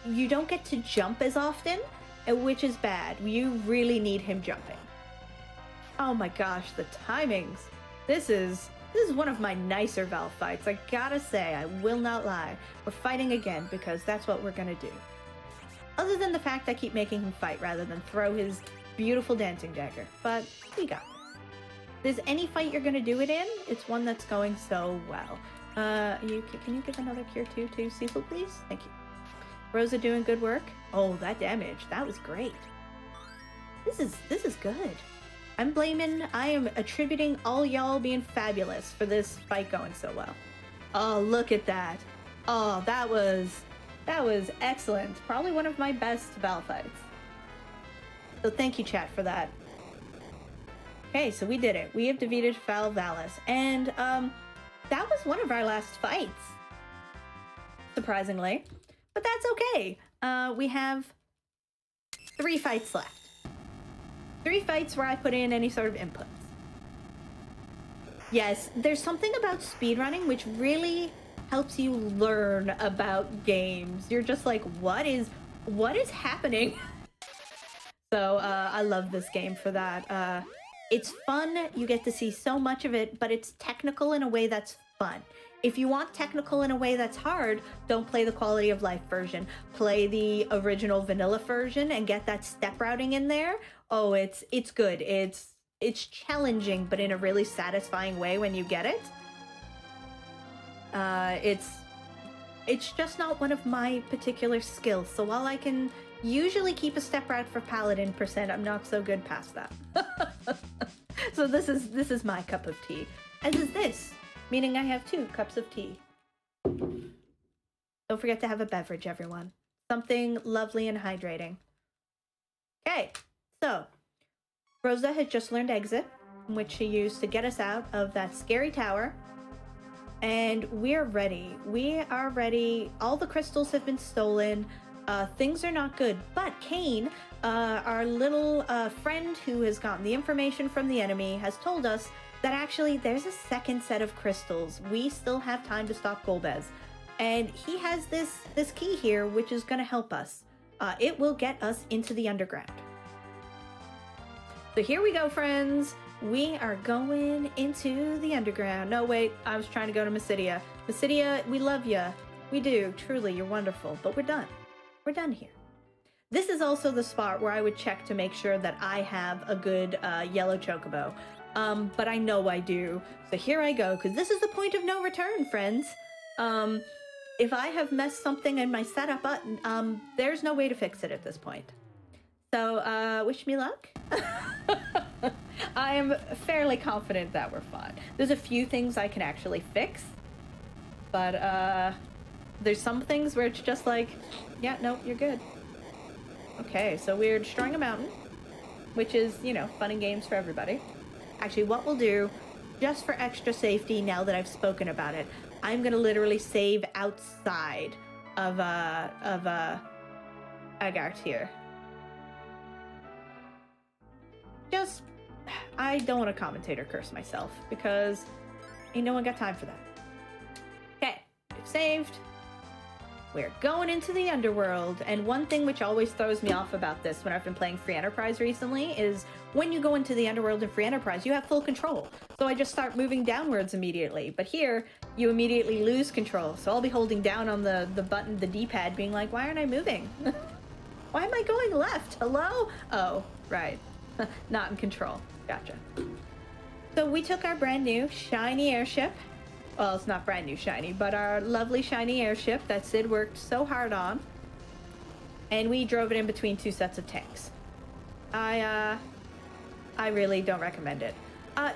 you don't get to jump as often, which is bad. You really need him jumping. Oh my gosh, the timings. This is one of my nicer Val fights. I gotta say, I will not lie. We're fighting again because that's what we're gonna do. Other than the fact I keep making him fight rather than throw his beautiful dancing dagger. But we got this. If there's any fight you're gonna do it in, it's one that's going so well. Can you give another cure 2 to Cecil, please? Thank you. Rosa doing good work. Oh, that damage. That was great. This is good. I am attributing all y'all being fabulous for this fight going so well. Oh, look at that. Oh, that was excellent. Probably one of my best Val fights. So thank you, chat, for that. Okay, so we did it. We have defeated Valvalis, and that was one of our last fights, surprisingly. But that's okay. We have 3 fights left. 3 fights where I put in any sort of inputs. Yes, there's something about speedrunning which really helps you learn about games. You're just like, what is happening? So I love this game for that. It's fun. You get to see so much of it, but it's technical in a way that's fun. If you want technical in a way that's hard, don't play the quality of life version. Play the original vanilla version and get that step routing in there. Oh, it's good. It's challenging, but in a really satisfying way when you get it. It's just not one of my particular skills. So while I can usually keep a step route for Paladin %, I'm not so good past that. So this is my cup of tea, as is this. Meaning I have 2 cups of tea. Don't forget to have a beverage, everyone. Something lovely and hydrating. Okay, so Rosa has just learned Exit, which she used to get us out of that scary tower. And we're ready. We are ready. All the crystals have been stolen. Things are not good. But Kane, our little friend who has gotten the information from the enemy, has told us that actually there's a second set of crystals. We still have time to stop Golbez. And he has this key here, which is going to help us. It will get us into the underground. So here we go, friends. We are going into the underground. No, wait, I was trying to go to Mysidia. Mysidia, we love you. We do, truly, you're wonderful. But we're done. We're done here. This is also the spot where I would check to make sure that I have a good yellow chocobo. But I know I do. So here I go, because this is the point of no return, friends. If I have messed something in my setup button, there's no way to fix it at this point. So, wish me luck. I am fairly confident that we're fine. There's a few things I can actually fix, but there's some things where it's just like, yeah, no, you're good. Okay, so we're destroying a mountain, which is, you know, fun and games for everybody. Actually, what we'll do, just for extra safety, now that I've spoken about it, I'm gonna literally save outside of Agart here. Just, I don't want to commentate or curse myself, because ain't no one got time for that. Okay, we've saved. We're going into the underworld, and one thing which always throws me off about this when I've been playing Free Enterprise recently is when you go into the underworld in Free Enterprise, you have full control. So I just start moving downwards immediately. But here, you immediately lose control. So I'll be holding down on the button, the D-pad, being like, why aren't I moving? Why am I going left? Hello? Oh, right. Not in control. Gotcha. So we took our brand new shiny airship. Well, it's not brand new shiny, but our lovely shiny airship that Sid worked so hard on. And we drove it in between two sets of tanks. I really don't recommend it.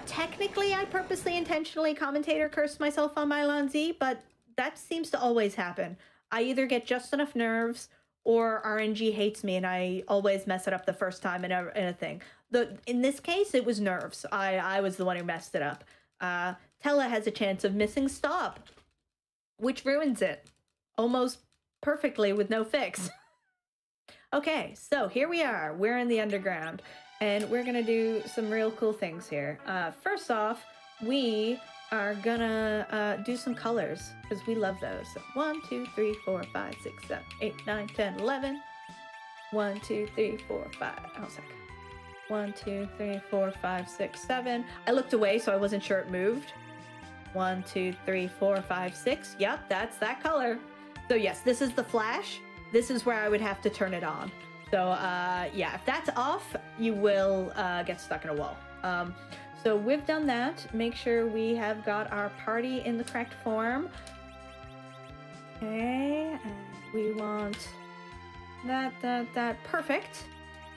Technically, I purposely, intentionally commentate or curse myself on my Lanzi, but that seems to always happen. I either get just enough nerves, or RNG hates me and I always mess it up the first time in a thing. In this case, it was nerves. I was the one who messed it up. Tella has a chance of missing stop, which ruins it almost perfectly with no fix. Okay, so here we are. We're in the underground, and we're gonna do some real cool things here. First off, we are gonna do some colors, because we love those. So 1, 2, 3, 4, 5, 6, 7, 8, 9, 10, 11. 1, 2, 3, 4, 5. Oh, a sec. 1, 2, 3, 4, 5, 6, 7. I looked away, so I wasn't sure it moved. 1, 2, 3, 4, 5, 6. Yep, that's that color. So yes, this is the flash. This is where I would have to turn it on. So yeah, if that's off, you will get stuck in a wall. So we've done that. Make sure we have got our party in the correct form. Okay, and we want that. Perfect.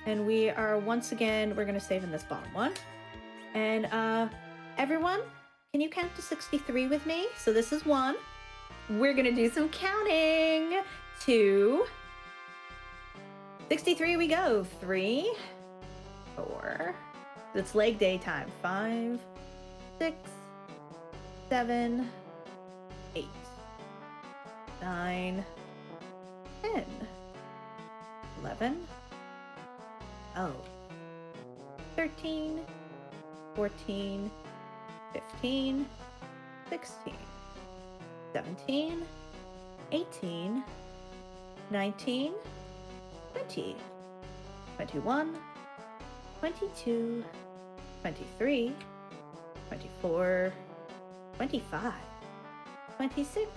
And we are, once again, we're gonna save in this bottom one. And everyone, can you count to 63 with me? So this is 1. We're gonna do some counting. 2. 63 we go. 3, 4. It's leg day time. 5, 6, 7, 8, 9, 10, 11. 13, 14, 15, 16, 17, 18, 19, 20, 21, 22, 23, 24, 25, 26,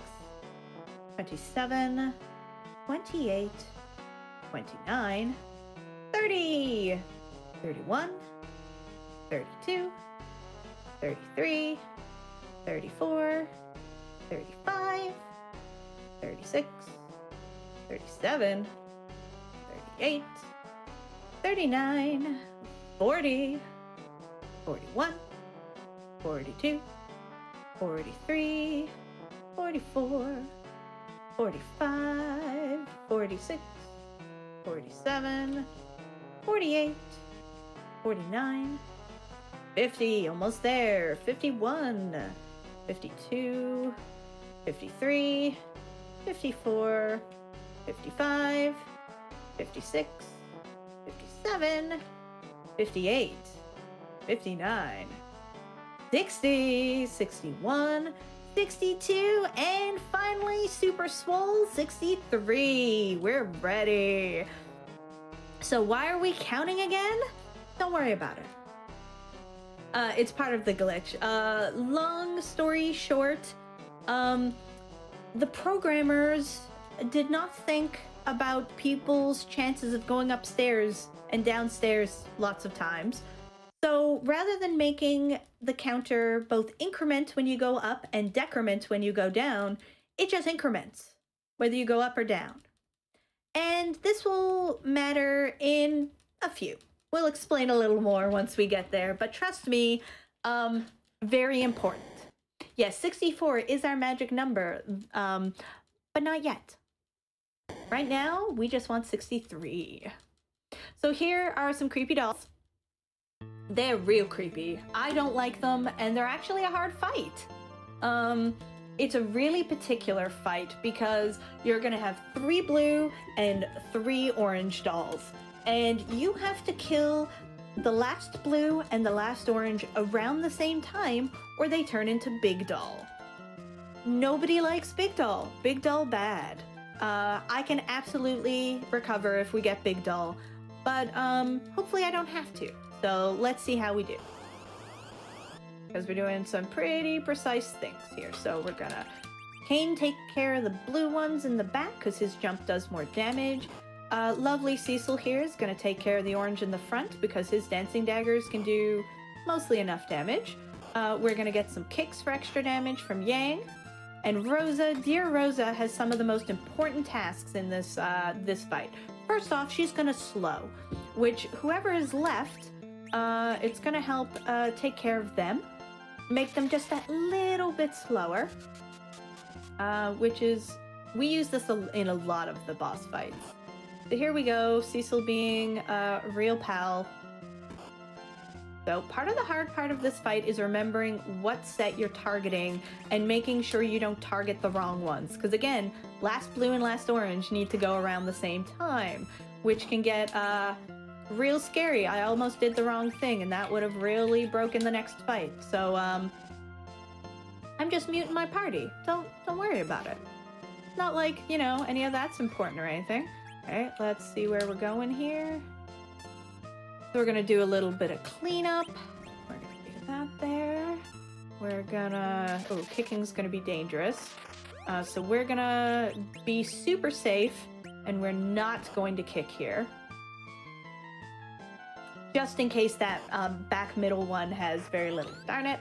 27, 28, 29, 30, 31, 32, 33, 34, 35, 36, 37, 38, 39, 40, 41, 42, 43, 44, 45, 46, 47, 48, 49, 50, almost there, 51, 52, 53, 54, 55, 56, 57, 58, 59, 60, 61, 62, and finally Super Swole 63. We're ready. So why are we counting again? Don't worry about it. It's part of the glitch. Long story short, the programmers did not think about people's chances of going upstairs and downstairs lots of times. So rather than making the counter both increment when you go up and decrement when you go down, It just increments, whether you go up or down. And this will matter in a few. We'll explain a little more once we get there, but trust me, very important. Yes, 64 is our magic number, but not yet. Right now, we just want 63. So here are some creepy dolls. They're real creepy. I don't like them, and they're actually a hard fight. It's a really particular fight because you're gonna have 3 blue and 3 orange dolls, and you have to kill the last blue and the last orange around the same time, or they turn into big doll. Nobody likes big doll. Big doll bad. I can absolutely recover if we get big doll, but hopefully I don't have to. So let's see how we do. Because we're doing some pretty precise things here. So we're gonna Kane take care of the blue ones in the back because his jump does more damage. Lovely Cecil here is gonna take care of the orange in the front because his dancing daggers can do mostly enough damage. We're gonna get some kicks for extra damage from Yang. And Rosa, dear Rosa, has some of the most important tasks in this this fight. First off, she's gonna slow, which whoever is left, it's gonna help take care of them. Make them just that little bit slower, which is, we use this in a lot of the boss fights. So here we go, Cecil being a real pal. So part of the hard part of this fight is remembering what set you're targeting and making sure you don't target the wrong ones. Because again, last blue and last orange need to go around the same time, which can get real scary. I almost did the wrong thing, and that would have really broken the next fight. So I'm just muting my party. Don't worry about it. Not like, you know, any of that's important or anything. All right, let's see where we're going here. So we're gonna do a little bit of cleanup. We're gonna do that there. We're gonna, oh, kicking's gonna be dangerous. So we're gonna be super safe, and we're not going to kick here. Just in case that back middle one has very little. Darn it.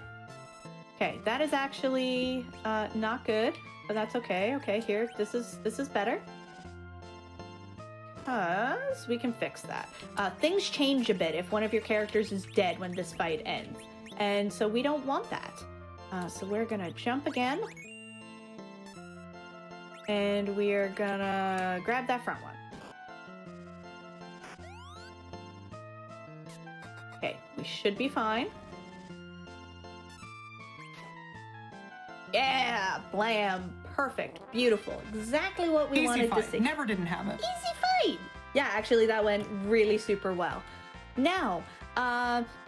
Okay, that is actually not good, but that's okay. Okay, here, this is better. Because we can fix that. Things change a bit if one of your characters is dead when this fight ends. And so we don't want that. So we're gonna jump again. And we are gonna grab that front one. Okay, we should be fine. Yeah, blam, perfect, beautiful, exactly what we wanted to see. Never didn't have it. Easy fight. Yeah, actually that went really super well. Now,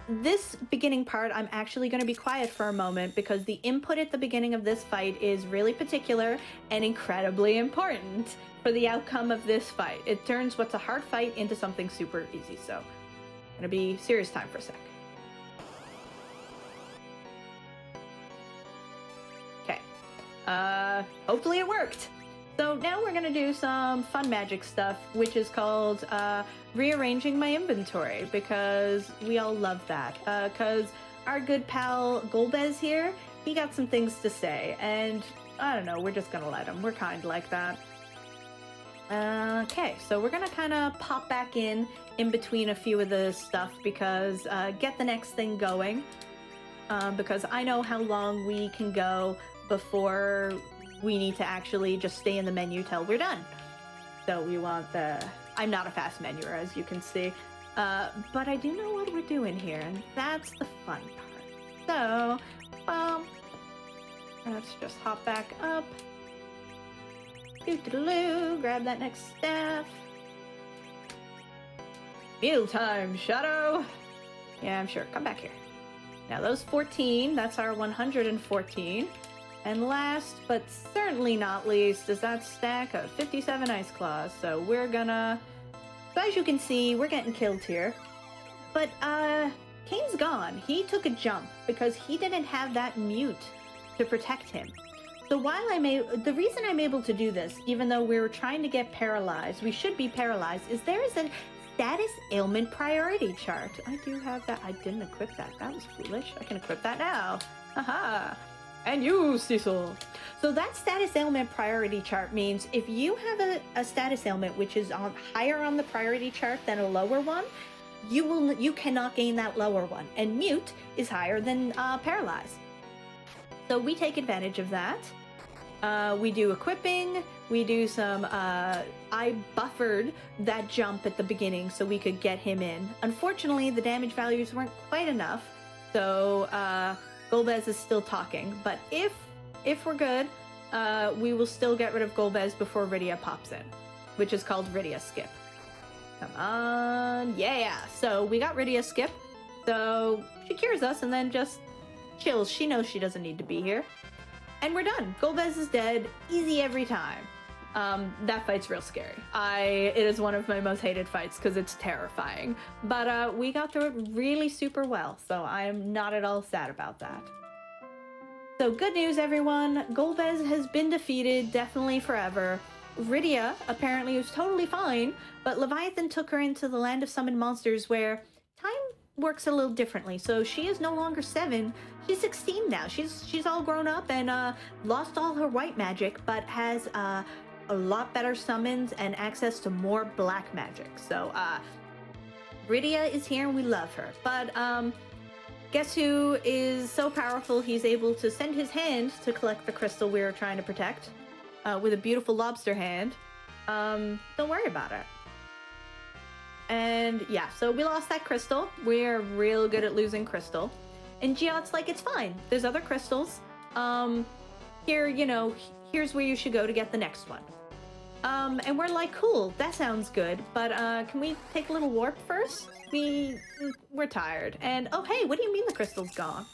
this beginning part, I'm actually going to be quiet for a moment because the input at the beginning of this fight is really particular and incredibly important for the outcome of this fight. It turns what's a hard fight into something super easy, so gonna be serious time for a sec. Okay. Hopefully it worked. So now we're gonna do some fun magic stuff, which is called rearranging my inventory, because we all love that. Because our good pal Golbez here, he got some things to say, and I don't know, we're just gonna let him. We're kind like that. Okay, so we're gonna kind of pop back in between a few of the stuff because get the next thing going, because I know how long we can go before we need to actually just stay in the menu till we're done. So we want the, I'm not a fast menuer, as you can see, but I do know what we're doing here, and that's the fun part. So, well, let's just hop back up. Doo-doo-doo, grab that next staff. Meal time, Shadow! Yeah, I'm sure. Come back here. Now those 14, that's our 114. And last, but certainly not least, is that stack of 57 Ice Claws. So we're gonna... So as you can see, we're getting killed here. But, Kane's gone. He took a jump because he didn't have that mute to protect him. So while the reason I'm able to do this, even though we were trying to get paralyzed, we should be paralyzed, is there is a status ailment priority chart. I do have that. I didn't equip that. That was foolish. I can equip that now. Haha. And you, Cecil. So that status ailment priority chart means if you have a status ailment which is higher on the priority chart than a lower one, you cannot gain that lower one. And mute is higher than paralyzed. So we take advantage of that. We do equipping. We do some. I buffered that jump at the beginning so we could get him in. Unfortunately, the damage values weren't quite enough, so Golbez is still talking. But if we're good, we will still get rid of Golbez before Rydia pops in, which is called Rydia skip. Come on, yeah. So we got Rydia skip. So she cures us and then just chills. She knows she doesn't need to be here. And we're done. Golbez is dead. Easy every time. That fight's real scary. It is one of my most hated fights because it's terrifying. But we got through it really super well, so I am not at all sad about that. So good news, everyone. Golbez has been defeated, definitely forever. Rydia apparently was totally fine, but Leviathan took her into the land of summoned monsters where time works a little differently. So she is no longer 7. She's 16 now. She's all grown up and lost all her white magic, but has a lot better summons and access to more black magic. So Rydia is here and we love her. But guess who is so powerful he's able to send his hand to collect the crystal we were trying to protect with a beautiful lobster hand. Don't worry about it. And yeah, so we lost that crystal. We're real good at losing crystal. And Giot's like, it's fine. There's other crystals. Here, you know, here's where you should go to get the next one. And we're like, cool, that sounds good. But can we take a little warp first? We're tired. And oh, hey, what do you mean the crystal's gone?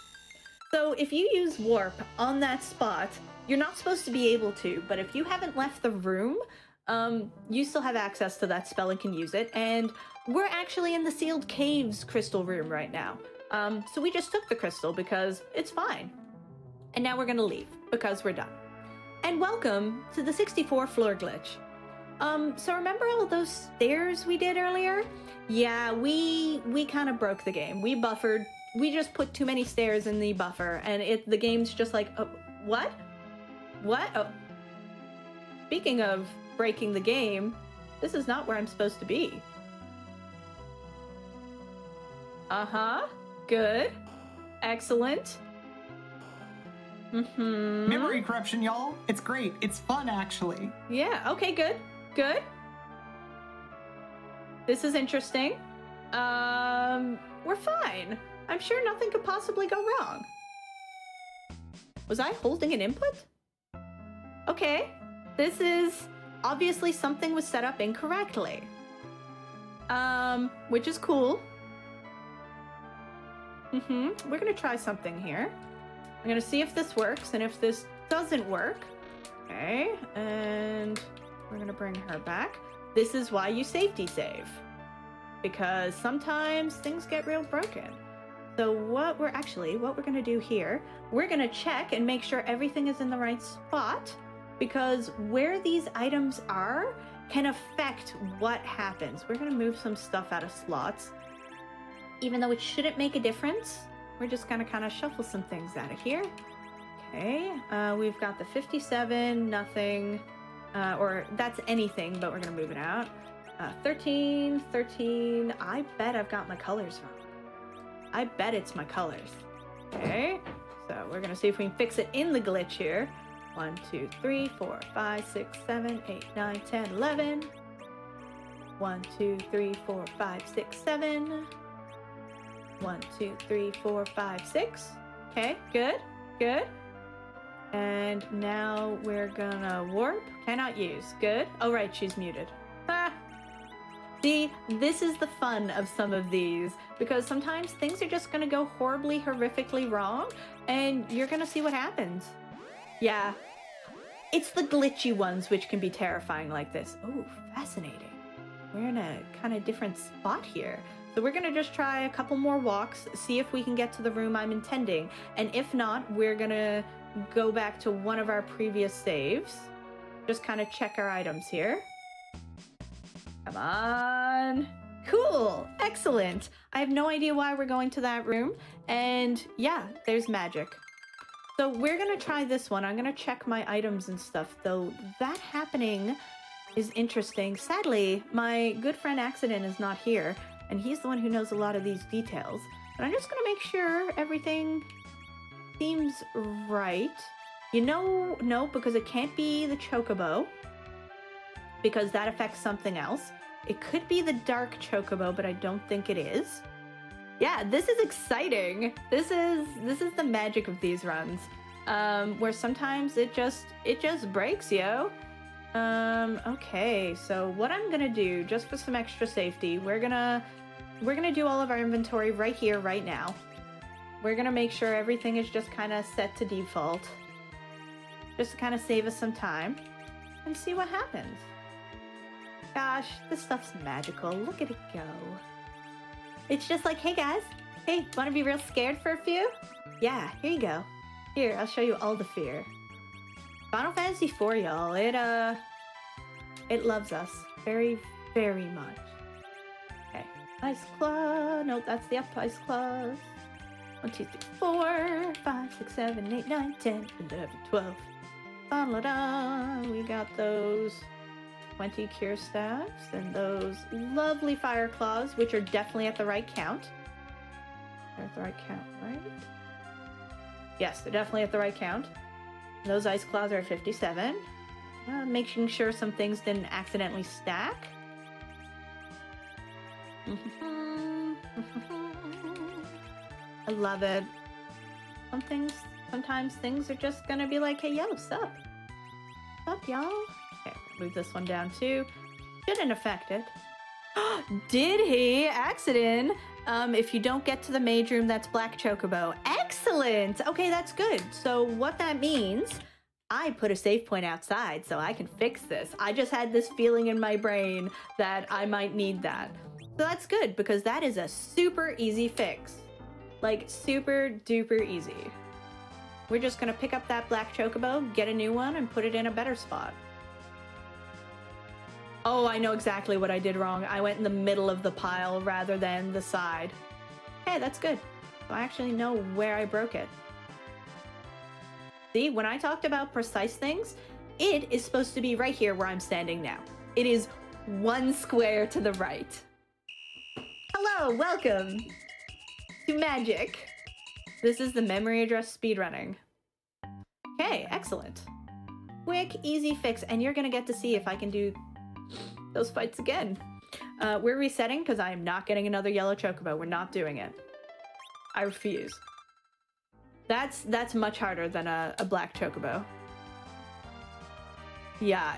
So if you use warp on that spot, you're not supposed to be able to. But if you haven't left the room, you still have access to that spell and can use it. And we're actually in the sealed caves crystal room right now. So we just took the crystal because it's fine. And now we're gonna leave because we're done. And welcome to the 64 floor glitch. So remember all those stairs we did earlier? Yeah, we kind of broke the game. We buffered. We just put too many stairs in the buffer and the game's just like, oh, what? What? Oh. Speaking of breaking the game, this is not where I'm supposed to be. Uh-huh. Good. Excellent. Memory corruption, y'all. It's great. It's fun, actually. Yeah, okay, good. Good. This is interesting. We're fine. I'm sure nothing could possibly go wrong. Was I holding an input? Okay. This is... Obviously something was set up incorrectly. Which is cool. We're gonna try something here. I'm gonna see if this works, and if this doesn't work, okay, and we're gonna bring her back. This is why you safety save, because sometimes things get real broken. So what we're gonna do here, we're gonna check and make sure everything is in the right spot, because where these items are can affect what happens. We're gonna move some stuff out of slots. Even though it shouldn't make a difference, we're just gonna kind of shuffle some things out of here. Okay, we've got the 57, nothing, or that's anything, but we're gonna move it out. 13, 13, I bet I've got my colors wrong. I bet it's my colors. Okay, so we're gonna see if we can fix it in the glitch here. 1, 2, 3, 4, 5, 6, 7, 8, 9, 10, 11. 1, 2, 3, 4, 5, 6, 7. 1, 2, 3, 4, 5, 6. Okay, good, good. And now we're gonna warp. Cannot use. Good. Oh, right, she's muted. Ah. See, this is the fun of some of these, because sometimes things are just gonna go horribly, horrifically wrong, and you're gonna see what happens. Yeah. It's the glitchy ones which can be terrifying like this. Oh, fascinating. We're in a kind of different spot here. So we're gonna just try a couple more walks, see if we can get to the room I'm intending. And if not, we're gonna go back to one of our previous saves. Just kind of check our items here. Come on. Cool, excellent. I have no idea why we're going to that room. And yeah, there's magic. So we're going to try this one. I'm going to check my items and stuff, though that happening is interesting. Sadly, my good friend Accident is not here, and he's the one who knows a lot of these details. But I'm just going to make sure everything seems right. You know, no, because it can't be the chocobo, because that affects something else. It could be the dark chocobo, but I don't think it is. Yeah, this is exciting. This is the magic of these runs, where sometimes it just breaks, yo. Okay, so what I'm gonna do, just for some extra safety, we're gonna do all of our inventory right here, right now. We're gonna make sure everything is just kind of set to default, just to kind of save us some time, and see what happens. Gosh, this stuff's magical. Look at it go. It's just like, hey guys, hey, wanna be real scared for a few? Yeah, here you go. Here, I'll show you all the fear. Final Fantasy IV, y'all, it loves us very, very much. Okay, ice claw, nope, that's the up ice claws. 1, 2, 3, 4, 5, 6, 7, 8, 9, 10, 11, 12. Da-da-da, we got those 20 cure staffs and those lovely fire claws, which are definitely at the right count. They're at the right count, right? Yes, they're definitely at the right count. Those ice claws are at 57. Making sure some things didn't accidentally stack. I love it. Sometimes things are just gonna be like, hey, yo, sup? Sup, y'all? Okay, move this one down too. Didn't affect it. Did he? Accident. If you don't get to the mage room, that's Black Chocobo. Excellent! Okay, that's good. So what that means, I put a save point outside so I can fix this. I just had this feeling in my brain that I might need that. So that's good, because that is a super easy fix. Like, super duper easy. We're just gonna pick up that Black Chocobo, get a new one, and put it in a better spot. Oh, I know exactly what I did wrong. I went in the middle of the pile rather than the side. Hey, that's good. I actually know where I broke it. See, when I talked about precise things, it is supposed to be right here where I'm standing now. It is 1 square to the right. Hello, welcome to Magic. This is the memory address speedrunning. Okay, excellent. Quick, easy fix, and you're gonna get to see if I can do those fights again. We're resetting because I am not getting another yellow chocobo. We're not doing it. I refuse. That's much harder than a black chocobo. Yeah,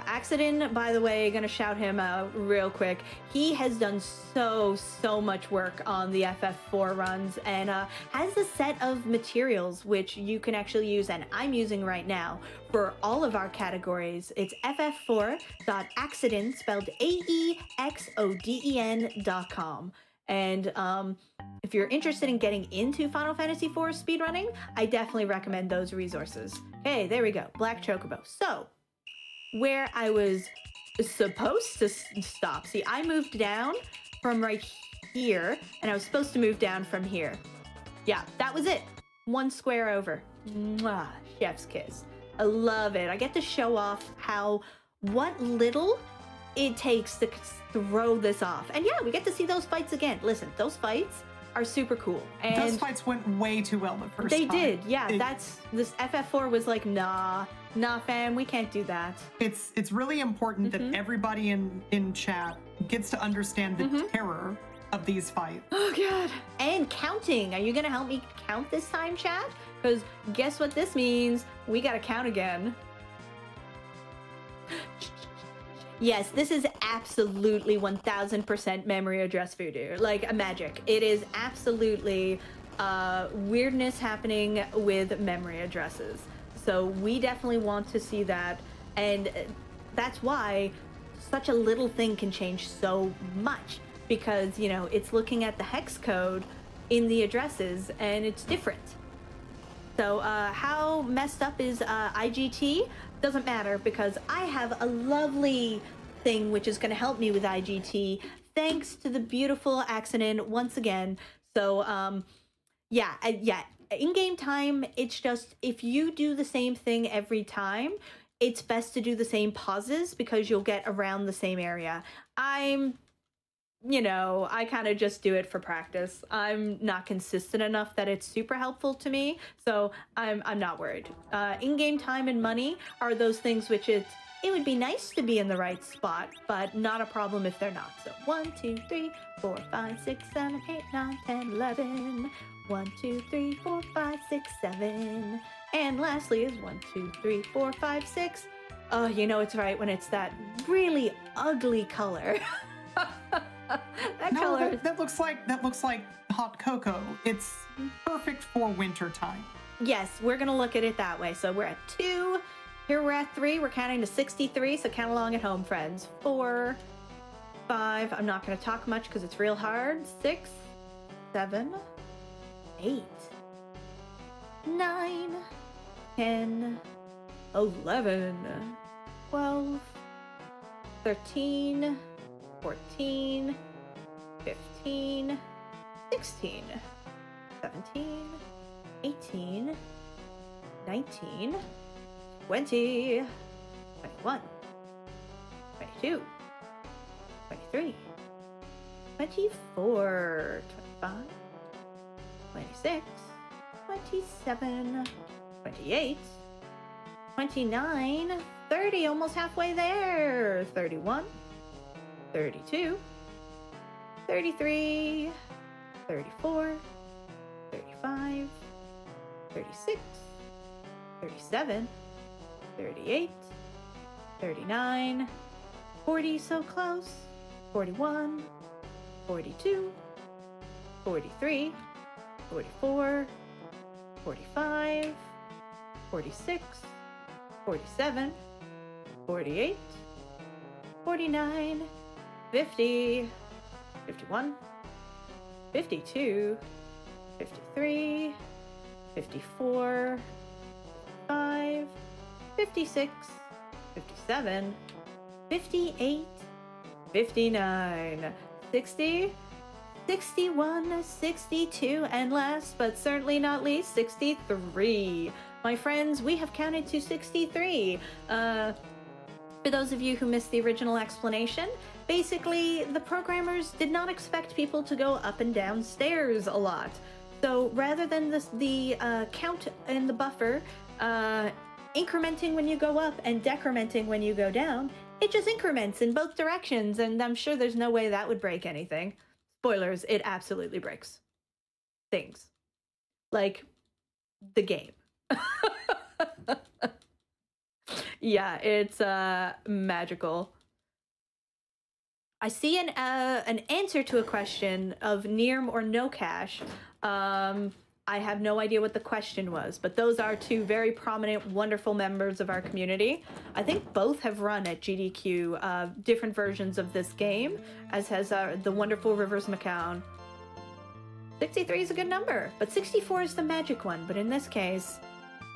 Accident, by the way, gonna shout him out real quick. He has done so much work on the FF4 runs and has a set of materials which you can actually use, and I'm using right now for all of our categories. It's ff4.accident, spelled AEXODEN.com. And if you're interested in getting into Final Fantasy IV speedrunning, I definitely recommend those resources. Okay, there we go, Black Chocobo. So, where I was supposed to stop. See, I moved down from right here, and I was supposed to move down from here. Yeah, that was it. 1 square over. Mwah, chef's kiss. I love it. I get to show off what little it takes to throw this off. And yeah, we get to see those fights again. Listen, those fights are super cool. And those fights went way too well the first time. They did, yeah. This FF4 was like, nah, fam, we can't do that. It's really important that everybody in chat gets to understand the terror of these fights. Oh god. And counting. Are you gonna help me count this time, chat? Because guess what this means? We gotta count again. Yes, this is absolutely 1000% memory address voodoo, like a magic. It is absolutely weirdness happening with memory addresses. So we definitely want to see that, and that's why such a little thing can change so much, because, you know, it's looking at the hex code in the addresses and it's different. So how messed up is IGT? Doesn't matter, because I have a lovely thing which is going to help me with IGT, thanks to the beautiful Accident once again. So yeah, in-game time, it's just, if you do the same thing every time, it's best to do the same pauses because you'll get around the same area. I kind of just do it for practice. I'm not consistent enough that it's super helpful to me, so I'm not worried. In-game time and money are those things which it would be nice to be in the right spot, but not a problem if they're not. So 1, 2, 3, 4, 5, 6, 7, 8, 9, 10, 11. 1, 2, 3, 4, 5, 6, 7. And lastly is 1, 2, 3, 4, 5, 6. Oh, you know it's right when it's that really ugly color. That looks like hot cocoa. It's perfect for winter time. Yes, we're gonna look at it that way. So we're at 2. Here we're at 3. We're counting to 63. So count along at home, friends. 4, 5. I'm not gonna talk much because it's real hard. 6, 7, 8, 9, 10, 11, 12, 13, 14, 15, 16, 17, 18, 19, 20, 21, 22, 23, 24, 25, 26, 27, 28, 29, 30, almost halfway there, 31, 32, 33, 34, 35, 36, 37, 38, 39, 40, so close, 41, 42, 43, 44, 45, 46, 47, 48, 49, 50, 51, 52, 53, 54, 55, 56, 57, 58, 59, 60, 61, 62, and last but certainly not least, 63. My friends, we have counted to 63. For those of you who missed the original explanation, basically the programmers did not expect people to go up and down stairs a lot. So rather than the count in the buffer incrementing when you go up and decrementing when you go down, it just increments in both directions, and I'm sure there's no way that would break anything. Spoilers, it absolutely breaks things. Like the game. Yeah, it's magical. I see an answer to a question of NIRM or no cache. I have no idea what the question was, but those are two very prominent, wonderful members of our community. I think both have run at GDQ different versions of this game, as has the wonderful Rivers McCown. 63 is a good number, but 64 is the magic one. But in this case,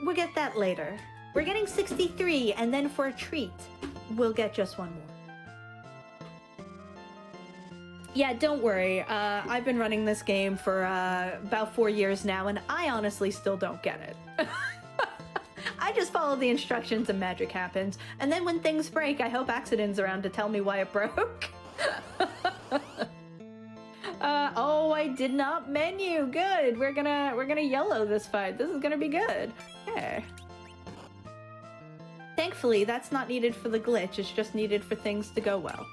we'll get that later. We're getting 63, and then for a treat, we'll get just one more. Yeah, don't worry. I've been running this game for about 4 years now, and I honestly still don't get it. I just follow the instructions and magic happens. And then when things break, I hope Accident's around to tell me why it broke. Oh, I did not menu. Good. We're gonna yellow this fight. This is gonna be good. Okay. Thankfully, that's not needed for the glitch. It's just needed for things to go well.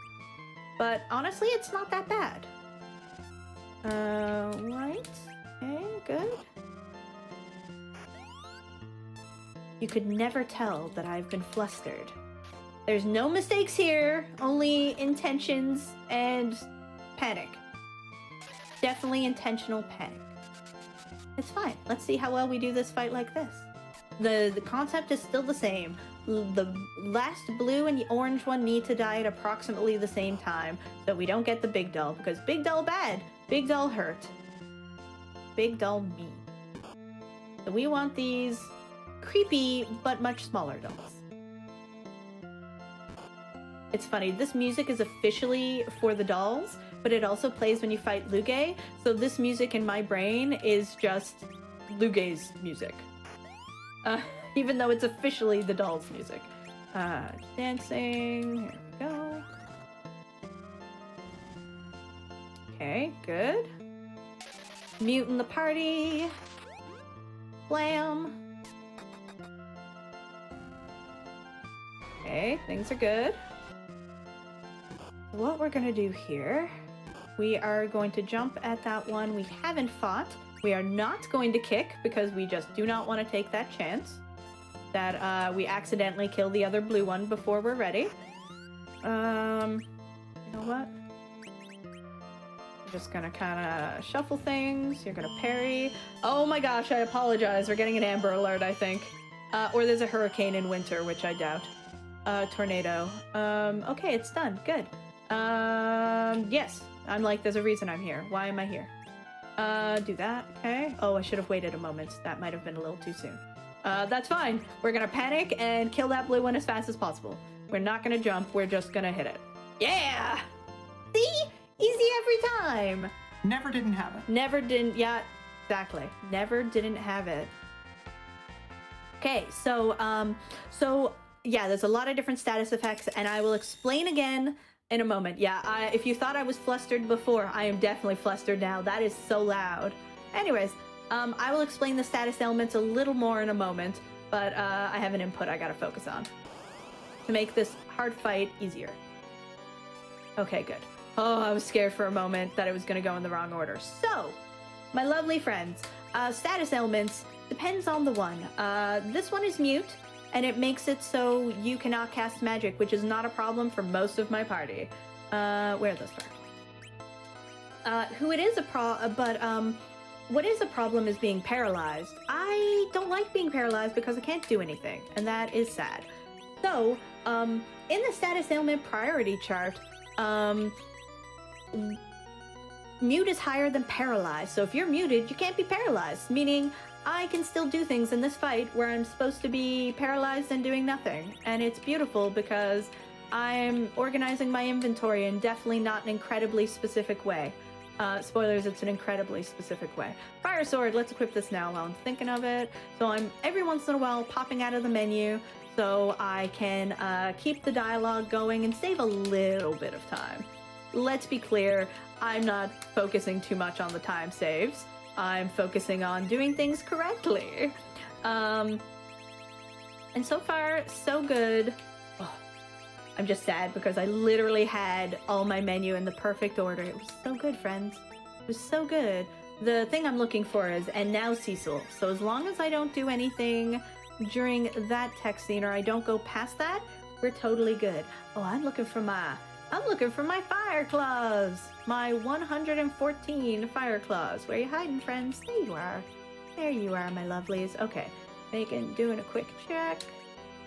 But honestly, it's not that bad. Right. Okay, good. You could never tell that I've been flustered. There's no mistakes here, only intentions and panic. Definitely intentional panic. It's fine. Let's see how well we do this fight like this. The concept is still the same. The last blue and the orange one need to die at approximately the same time, so we don't get the big doll, because big doll bad, big doll hurt, big doll mean. So we want these creepy but much smaller dolls. It's funny, this music is officially for the dolls, but it also plays when you fight Luge, so this music in my brain is just Lugae's music. Even though it's officially the doll's music. Dancing, here we go. Okay, good. Mute in the party. Blam. Okay, things are good. What we're gonna do here, we are going to jump at that one we haven't fought. We are not going to kick because we just do not want to take that chance that we accidentally kill the other blue one before we're ready. You know what? I'm just gonna kind of shuffle things. You're gonna parry. Oh my gosh, I apologize. We're getting an Amber Alert, I think. Or there's a hurricane in winter, which I doubt. Tornado. Okay, it's done. Good. Yes. I'm like, there's a reason I'm here. Why am I here? Do that. Okay. Oh, I should have waited a moment. That might have been a little too soon. That's fine. We're gonna panic and kill that blue one as fast as possible. We're not gonna jump. We're just gonna hit it. Yeah! See? Easy every time. Never didn't have it. Never didn't. Yeah, exactly. Never didn't have it. Okay, so yeah, there's a lot of different status effects, and I will explain again in a moment. Yeah, if you thought I was flustered before, I am definitely flustered now. That is so loud. Anyways, I will explain the status elements a little more in a moment, but I have an input I gotta focus on to make this hard fight easier. Okay, good. Oh, I was scared for a moment that it was gonna go in the wrong order. So, my lovely friends, status elements depends on the one. This one is mute, and it makes it so you cannot cast magic, which is not a problem for most of my party. Where are those for? Who it is what is a problem is being paralyzed. I don't like being paralyzed because I can't do anything, and that is sad. So, in the status ailment priority chart, mute is higher than paralyzed. So if you're muted, you can't be paralyzed, meaning I can still do things in this fight where I'm supposed to be paralyzed and doing nothing. And it's beautiful because I'm organizing my inventory in definitely not an incredibly specific way. Spoilers, it's an incredibly specific way. Fire Sword, let's equip this now while I'm thinking of it. So I'm every once in a while popping out of the menu so I can keep the dialogue going and save a little bit of time. Let's be clear, I'm not focusing too much on the time saves. I'm focusing on doing things correctly. And so far, so good. Oh, I'm just sad because I literally had all my menu in the perfect order. It was so good, friends. It was so good. The thing I'm looking for is, and now Cecil. So as long as I don't do anything during that text scene or I don't go past that, we're totally good. Oh, I'm looking for my fire claws. My 114 fire claws. Where you hiding, friends? There you are. There you are, my lovelies. Okay, doing a quick check.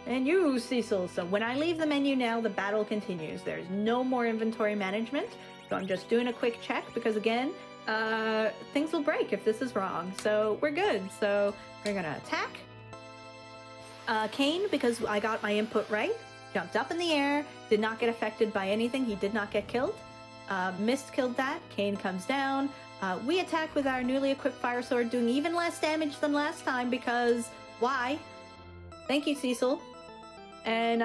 And you, Cecil. So when I leave the menu now, the battle continues. There's no more inventory management. So I'm just doing a quick check because again, things will break if this is wrong. So we're good. So we're gonna attack. Kane, because I got my input right, jumped up in the air, did not get affected by anything. He did not get killed. Mist killed that. Kane comes down. We attack with our newly equipped fire sword, doing even less damage than last time because why? Thank you, Cecil. And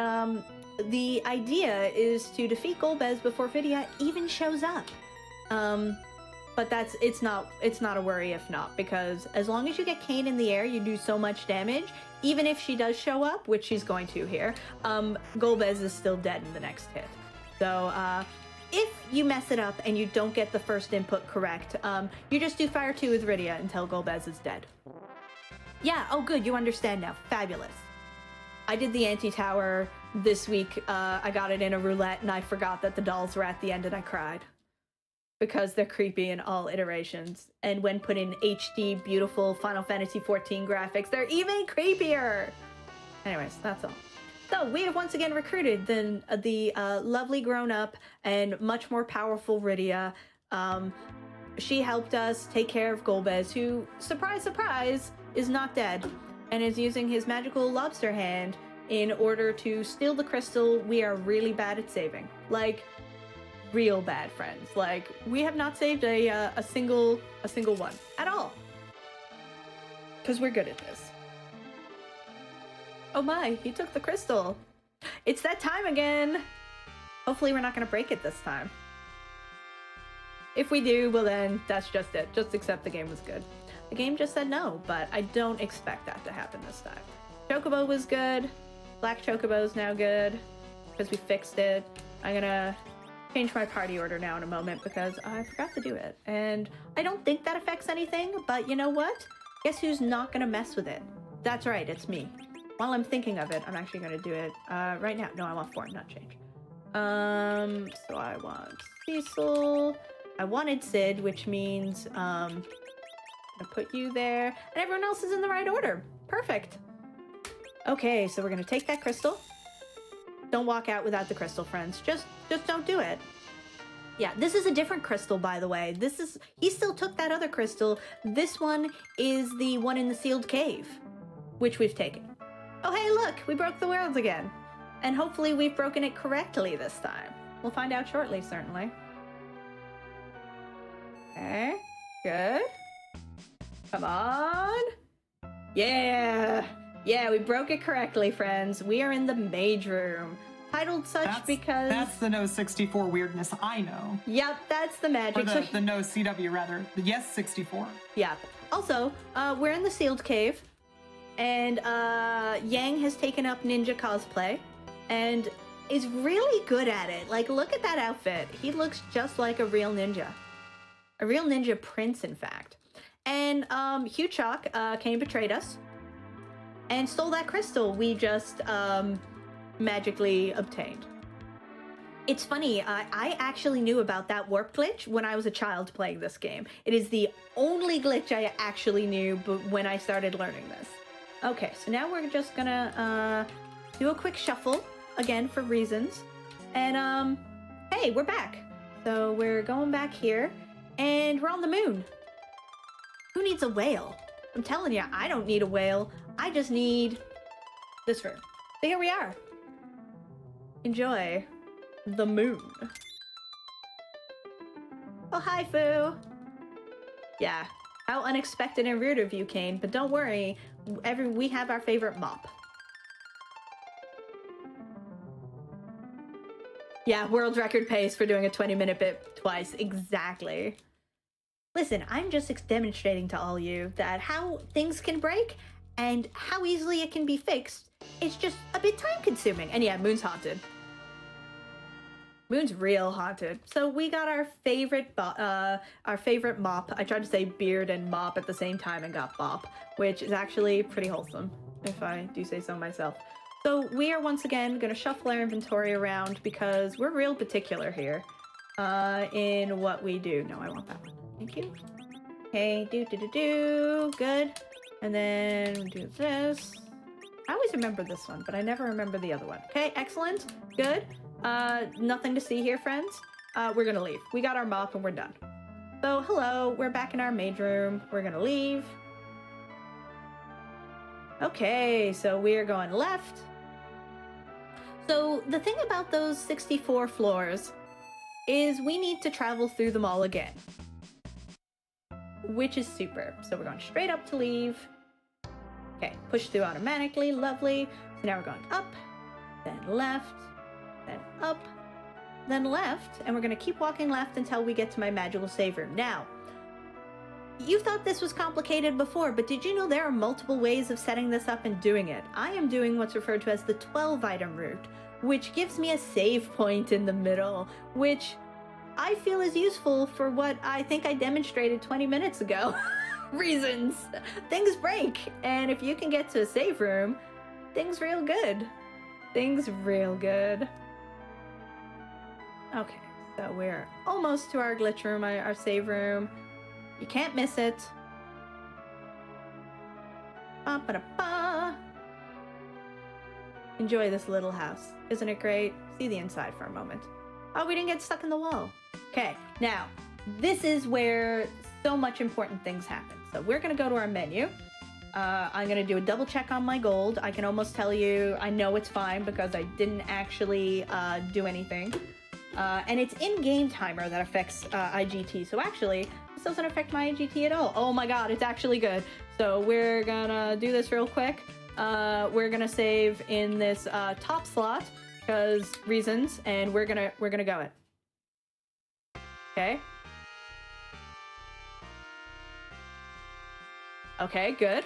the idea is to defeat Golbez before Vidya even shows up. But it's not a worry if not, because as long as you get Kane in the air, you do so much damage. Even if she does show up, which she's going to here, Golbez is still dead in the next hit. So if you mess it up and you don't get the first input correct, you just do Fire 2 with Rydia until Golbez is dead. Yeah, oh good, you understand now. Fabulous. I did the anti-tower this week. I got it in a roulette and I forgot that the dolls were at the end and I cried. Because they're creepy in all iterations. And when put in HD, beautiful Final Fantasy XIV graphics, they're even creepier! Anyways, that's all. So, we have once again recruited the lovely grown-up and much more powerful Rydia. She helped us take care of Golbez, who, surprise, surprise, is not dead, and is using his magical lobster hand in order to steal the crystal we are really bad at saving. Like, real bad, friends. Like, we have not saved a single one at all. because we're good at this. Oh my, he took the crystal. It's that time again. Hopefully we're not going to break it this time. If we do, well then, that's just it. Just accept the game was good. The game just said no, but I don't expect that to happen this time. Chocobo was good. Black Chocobo's now good because we fixed it. I'm gonna change my party order now in a moment because I forgot to do it. And I don't think that affects anything, but you know what? Guess who's not gonna mess with it? That's right, it's me. While I'm thinking of it, I'm actually gonna do it right now. No, I want form, not change. So I want Cecil. I wanted Sid, which means I'm gonna put you there, and everyone else is in the right order. Perfect. Okay, so we're gonna take that crystal. Don't walk out without the crystal, friends. Just don't do it. Yeah, this is a different crystal, by the way. He still took that other crystal. This one is the one in the sealed cave, which we've taken. Oh, hey, look, we broke the world again. And hopefully we've broken it correctly this time. We'll find out shortly, certainly. Okay, good. Come on. Yeah. Yeah, we broke it correctly, friends. We are in the mage room. Titled such because... That's the no 64 weirdness I know. Yep, that's the magic. Or the no CW, rather. The yes 64. Yeah. Also, we're in the sealed cave. And Yang has taken up ninja cosplay. And is really good at it. Like, look at that outfit. He looks just like a real ninja. A real ninja prince, in fact. And Hugh Chalk came and betrayed us. And stole that crystal we just magically obtained. It's funny, I actually knew about that warp glitch when I was a child playing this game. It is the only glitch I actually knew when I started learning this. Okay, so now we're just gonna do a quick shuffle, again for reasons. And hey, we're back. So we're going back here, and we're on the moon. Who needs a whale? I'm telling you, I don't need a whale. I just need this room. So here we are. Enjoy the moon. Oh, hi, Foo. Yeah, how unexpected and rude of you, Kane. But don't worry, we have our favorite mop. Yeah, world record pace for doing a 20-minute bit twice. Exactly. Listen, I'm just demonstrating to all you that how things can break and how easily it can be fixed. It's just a bit time-consuming. And yeah, Moon's haunted. Moon's real haunted. So we got our favorite mop. I tried to say beard and mop at the same time and got bop, which is actually pretty wholesome, if I do say so myself. So we are once again going to shuffle our inventory around because we're real particular here in what we do. No, I want that one. Thank you. Okay, good. And then do this. I always remember this one, but I never remember the other one. Okay, excellent. Good. Nothing to see here, friends. We're gonna leave. We got our mop and we're done. So, hello, we're back in our mage room. We're gonna leave. Okay, so we're going left. So, the thing about those 64 floors is we need to travel through them all again. Which is super. So we're going straight up to leave. Okay, push through automatically, lovely. So now we're going up, then left, then up, then left, and we're gonna keep walking left until we get to my magical save room. Now, you thought this was complicated before, but did you know there are multiple ways of setting this up and doing it? I am doing what's referred to as the 12-item route, which gives me a save point in the middle, which I feel is useful for what I think I demonstrated 20 minutes ago. Reasons. Things break, and if you can get to a save room, things real good. Things real good. Okay, so we're almost to our glitch room, our save room. You can't miss it. Ba-ba-da-ba. Enjoy this little house. Isn't it great? See the inside for a moment. Oh, we didn't get stuck in the wall. Okay, now, this is where so much important things happen. So we're gonna go to our menu. I'm gonna do a double check on my gold. I can almost tell you I know it's fine because I didn't actually do anything. And it's in-game timer that affects IGT. So actually, This doesn't affect my GT at all. Oh my god, it's actually good. So we're gonna do this real quick. We're gonna save in this top slot because reasons, and we're gonna go it. Okay. Okay, good.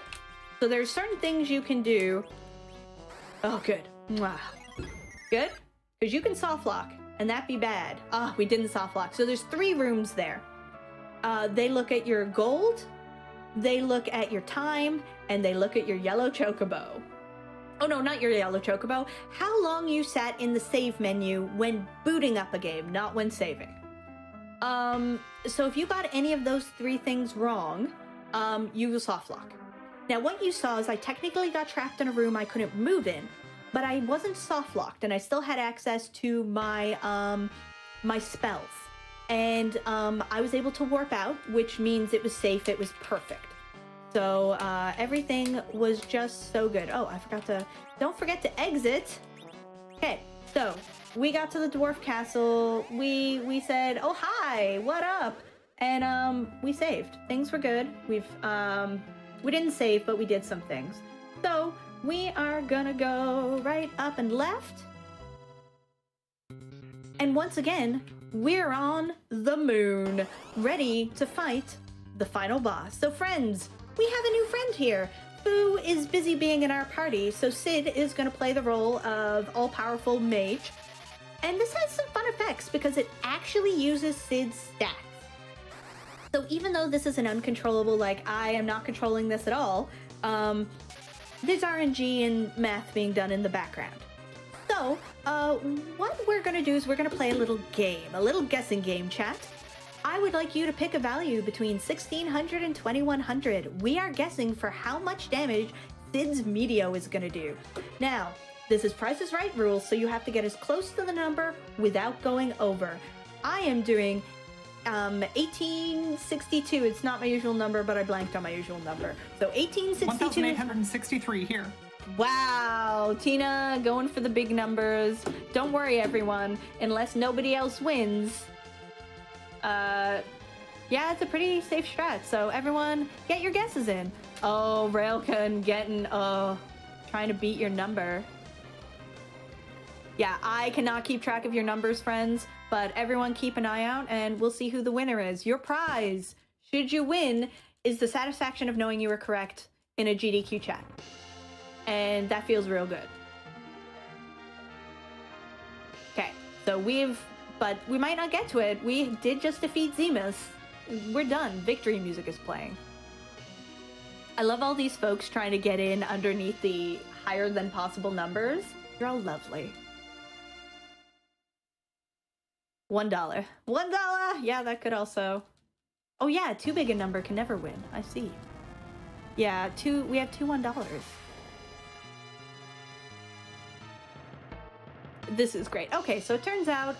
So there's certain things you can do. Oh, good. Mwah. Good? Because you can soft lock, and that'd be bad. Ah, we didn't soft lock. So there's 3 rooms there. They look at your gold, they look at your time, and they look at your yellow chocobo. Oh no, not your yellow chocobo. How long you sat in the save menu when booting up a game, not when saving. So if you got any of those 3 things wrong, you will soft lock. Now what you saw is I technically got trapped in a room I couldn't move in, but I wasn't soft locked and I still had access to my my spells. And I was able to warp out, which means it was safe, it was perfect. So everything was just so good. Oh, don't forget to exit. Okay, so we got to the dwarf castle. We said, oh hi, what up? And we saved. Things were good. We didn't save, but we did some things. So we are gonna go right up and left. And once again, we're on the moon, ready to fight the final boss. So friends, we have a new friend here. Fu is busy being in our party, so Sid is gonna play the role of all-powerful mage. And this has some fun effects because it actually uses Sid's stats. So even though this is an uncontrollable, like I am not controlling this at all, there's RNG and math being done in the background. So what we're gonna do is we're gonna play a little game, a little guessing game, chat. I would like you to pick a value between 1600 and 2100. We are guessing for how much damage Sid's Meteor is gonna do. Now, this is Price is Right rules, so you have to get as close to the number without going over. I am doing 1862. It's not my usual number, but I blanked on my usual number. So 1862. 1863 here. Wow, Tina going for the big numbers. Don't worry, everyone. Unless nobody else wins. Yeah, it's a pretty safe strat. So everyone, get your guesses in. Oh, Railkin getting, trying to beat your number. Yeah, I cannot keep track of your numbers, friends, but everyone keep an eye out and we'll see who the winner is. Your prize, should you win, is the satisfaction of knowing you were correct in a GDQ chat. And that feels real good. Okay, so but we might not get to it. We did just defeat Zemus. We're done. Victory music is playing. I love all these folks trying to get in underneath the higher than possible numbers. You're all lovely. $1. $1! Yeah, that could also... Oh yeah, too big a number can never win. I see. Yeah, we have two $1. This is great. Okay, so it turns out,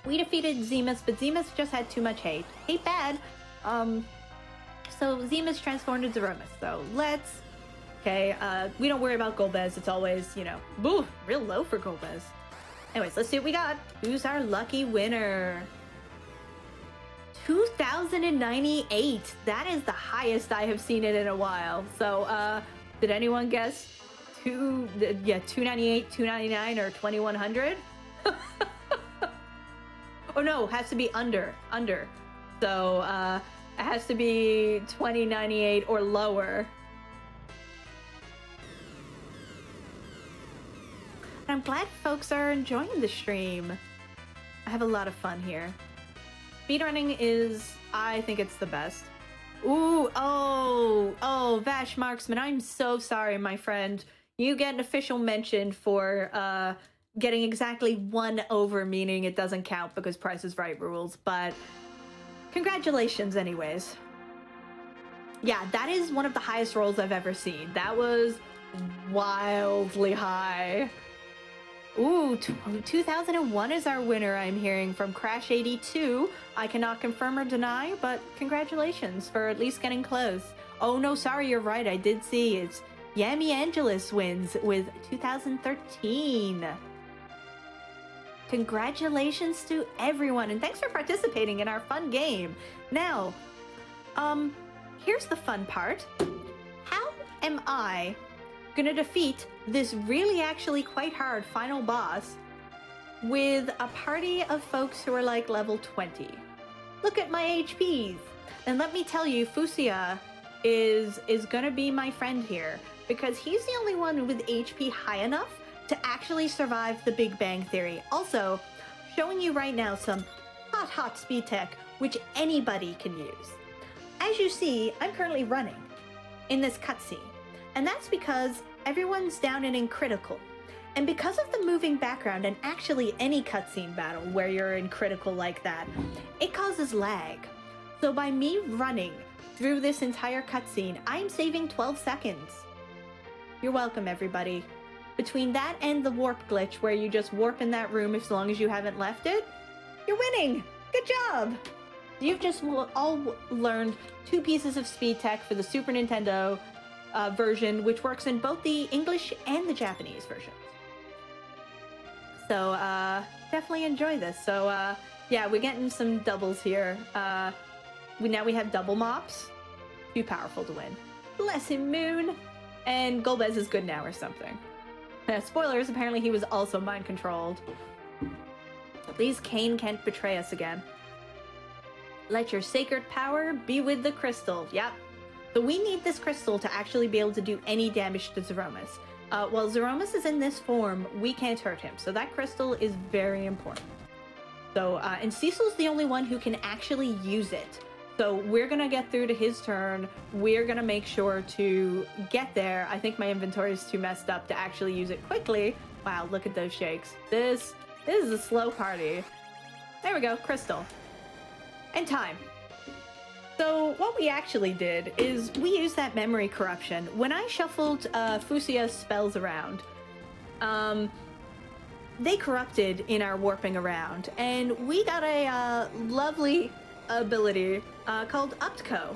we defeated Zemus, but Zemus just had too much hate. Hate bad. So Zemus transformed into Zeromus. So let's... Okay, we don't worry about Golbez. It's always, you know, boo, real low for Golbez. Anyways, let's see what we got. Who's our lucky winner? 2098. That is the highest I have seen it in a while. So, did anyone guess 298, 299, or 2100? Oh no, it has to be under. So, it has to be 2098 or lower. I'm glad folks are enjoying the stream. I have a lot of fun here. Speedrunning is, I think it's the best. Ooh, oh, Vash Marksman, I'm so sorry, my friend. You get an official mention for getting exactly 1 over, meaning it doesn't count because Price is Right rules, but congratulations anyways. Yeah, that is one of the highest rolls I've ever seen. That was wildly high. Ooh, 2001 is our winner, I'm hearing from Crash82. I cannot confirm or deny, but congratulations for at least getting close. Oh no, sorry, you're right, I did see. It's Yami Angelus wins with 2013. Congratulations to everyone, and thanks for participating in our fun game. Now, here's the fun part. How am I gonna defeat this really actually quite hard final boss with a party of folks who are like level 20? Look at my HPs. And let me tell you, Fusia is gonna be my friend here because he's the only one with HP high enough to actually survive the Big Bang Theory. Also, showing you right now some hot speed tech, which anybody can use. As you see, I'm currently running in this cutscene, and that's because everyone's down and in critical. And because of the moving background, and actually any cutscene battle where you're in critical like that, it causes lag. So by me running through this entire cutscene, I'm saving 12 seconds. You're welcome, everybody. Between that and the warp glitch where you just warp in that room as long as you haven't left it, you're winning. Good job. You've just all learned 2 pieces of speed tech for the Super Nintendo version, which works in both the English and the Japanese versions. So definitely enjoy this. So yeah, we're getting some doubles here. Now we have double mops. Too powerful to win. Bless him, Moon. And Golbez is good now or something. Spoilers, apparently he was also mind-controlled. At least Cain can't betray us again. Let your sacred power be with the crystal. Yep. So we need this crystal to actually be able to do any damage to Zeromus. While Zeromus is in this form, we can't hurt him. So that crystal is very important. So, and Cecil's the only one who can actually use it. So we're going to get through to his turn. We're going to make sure to get there. I think my inventory is too messed up to actually use it quickly. Wow, look at those shakes. This is a slow party. There we go, crystal. And time. So what we actually did is we used that memory corruption. When I shuffled Fusia's spells around, they corrupted in our warping around, and we got a lovely ability called Uptco,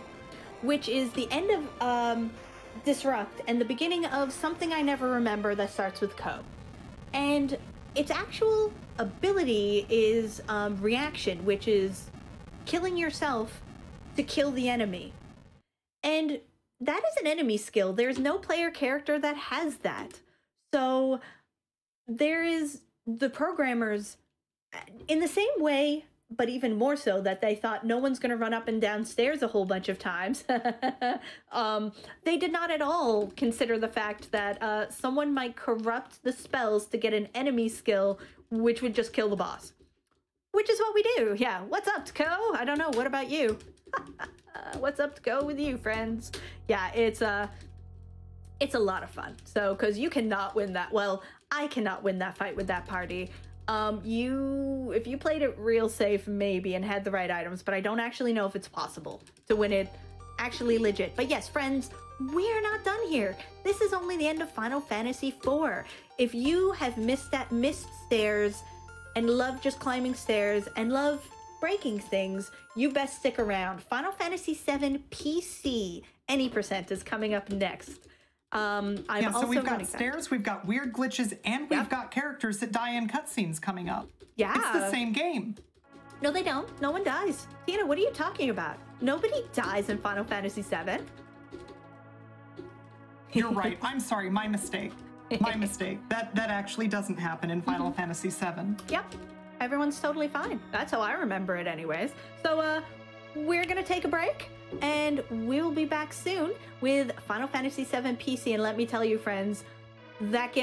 which is the end of Disrupt and the beginning of something I never remember that starts with Co. And its actual ability is Reaction, which is killing yourself to kill the enemy. And that is an enemy skill. There's no player character that has that. So there is the programmers in the same way, but even more so, that they thought no one's going to run up and down stairs a whole bunch of times. They did not at all consider the fact that someone might corrupt the spells to get an enemy skill, which would just kill the boss. Which is what we do. Yeah, what's up, Tko? I don't know. What about you? What's up to go with you, friends? Yeah, it's a lot of fun. So, because you cannot win that. Well, I cannot win that fight with that party. If you played it real safe, maybe, and had the right items, but I don't actually know if it's possible to win it actually legit. But yes, friends, we're not done here. This is only the end of Final Fantasy IV. If you have missed stairs and love just climbing stairs and love breaking things, you best stick around. Final Fantasy VII PC any % is coming up next. So we've got stairs, we've got weird glitches, and we've got characters that die in cutscenes coming up. Yeah. It's the same game. No, they don't. No one dies. Tina, what are you talking about? Nobody dies in Final Fantasy VII. You're right. I'm sorry. My mistake. My mistake. That actually doesn't happen in Final Fantasy VII. Yep. Everyone's totally fine. That's how I remember it anyways. So, we're gonna take a break, and we'll be back soon with Final Fantasy VII PC. And let me tell you, friends, that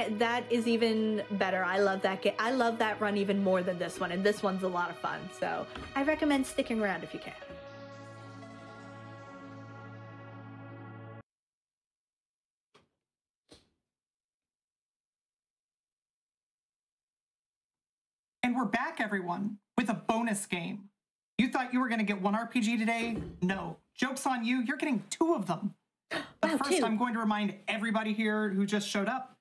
is even better. I love that game. I love that run even more than this one, and this one's a lot of fun. So I recommend sticking around if you can. And we're back, everyone, with a bonus game. You thought you were going to get one RPG today? No. Joke's on you. You're getting 2 of them. But first, I'm going to remind everybody here who just showed up,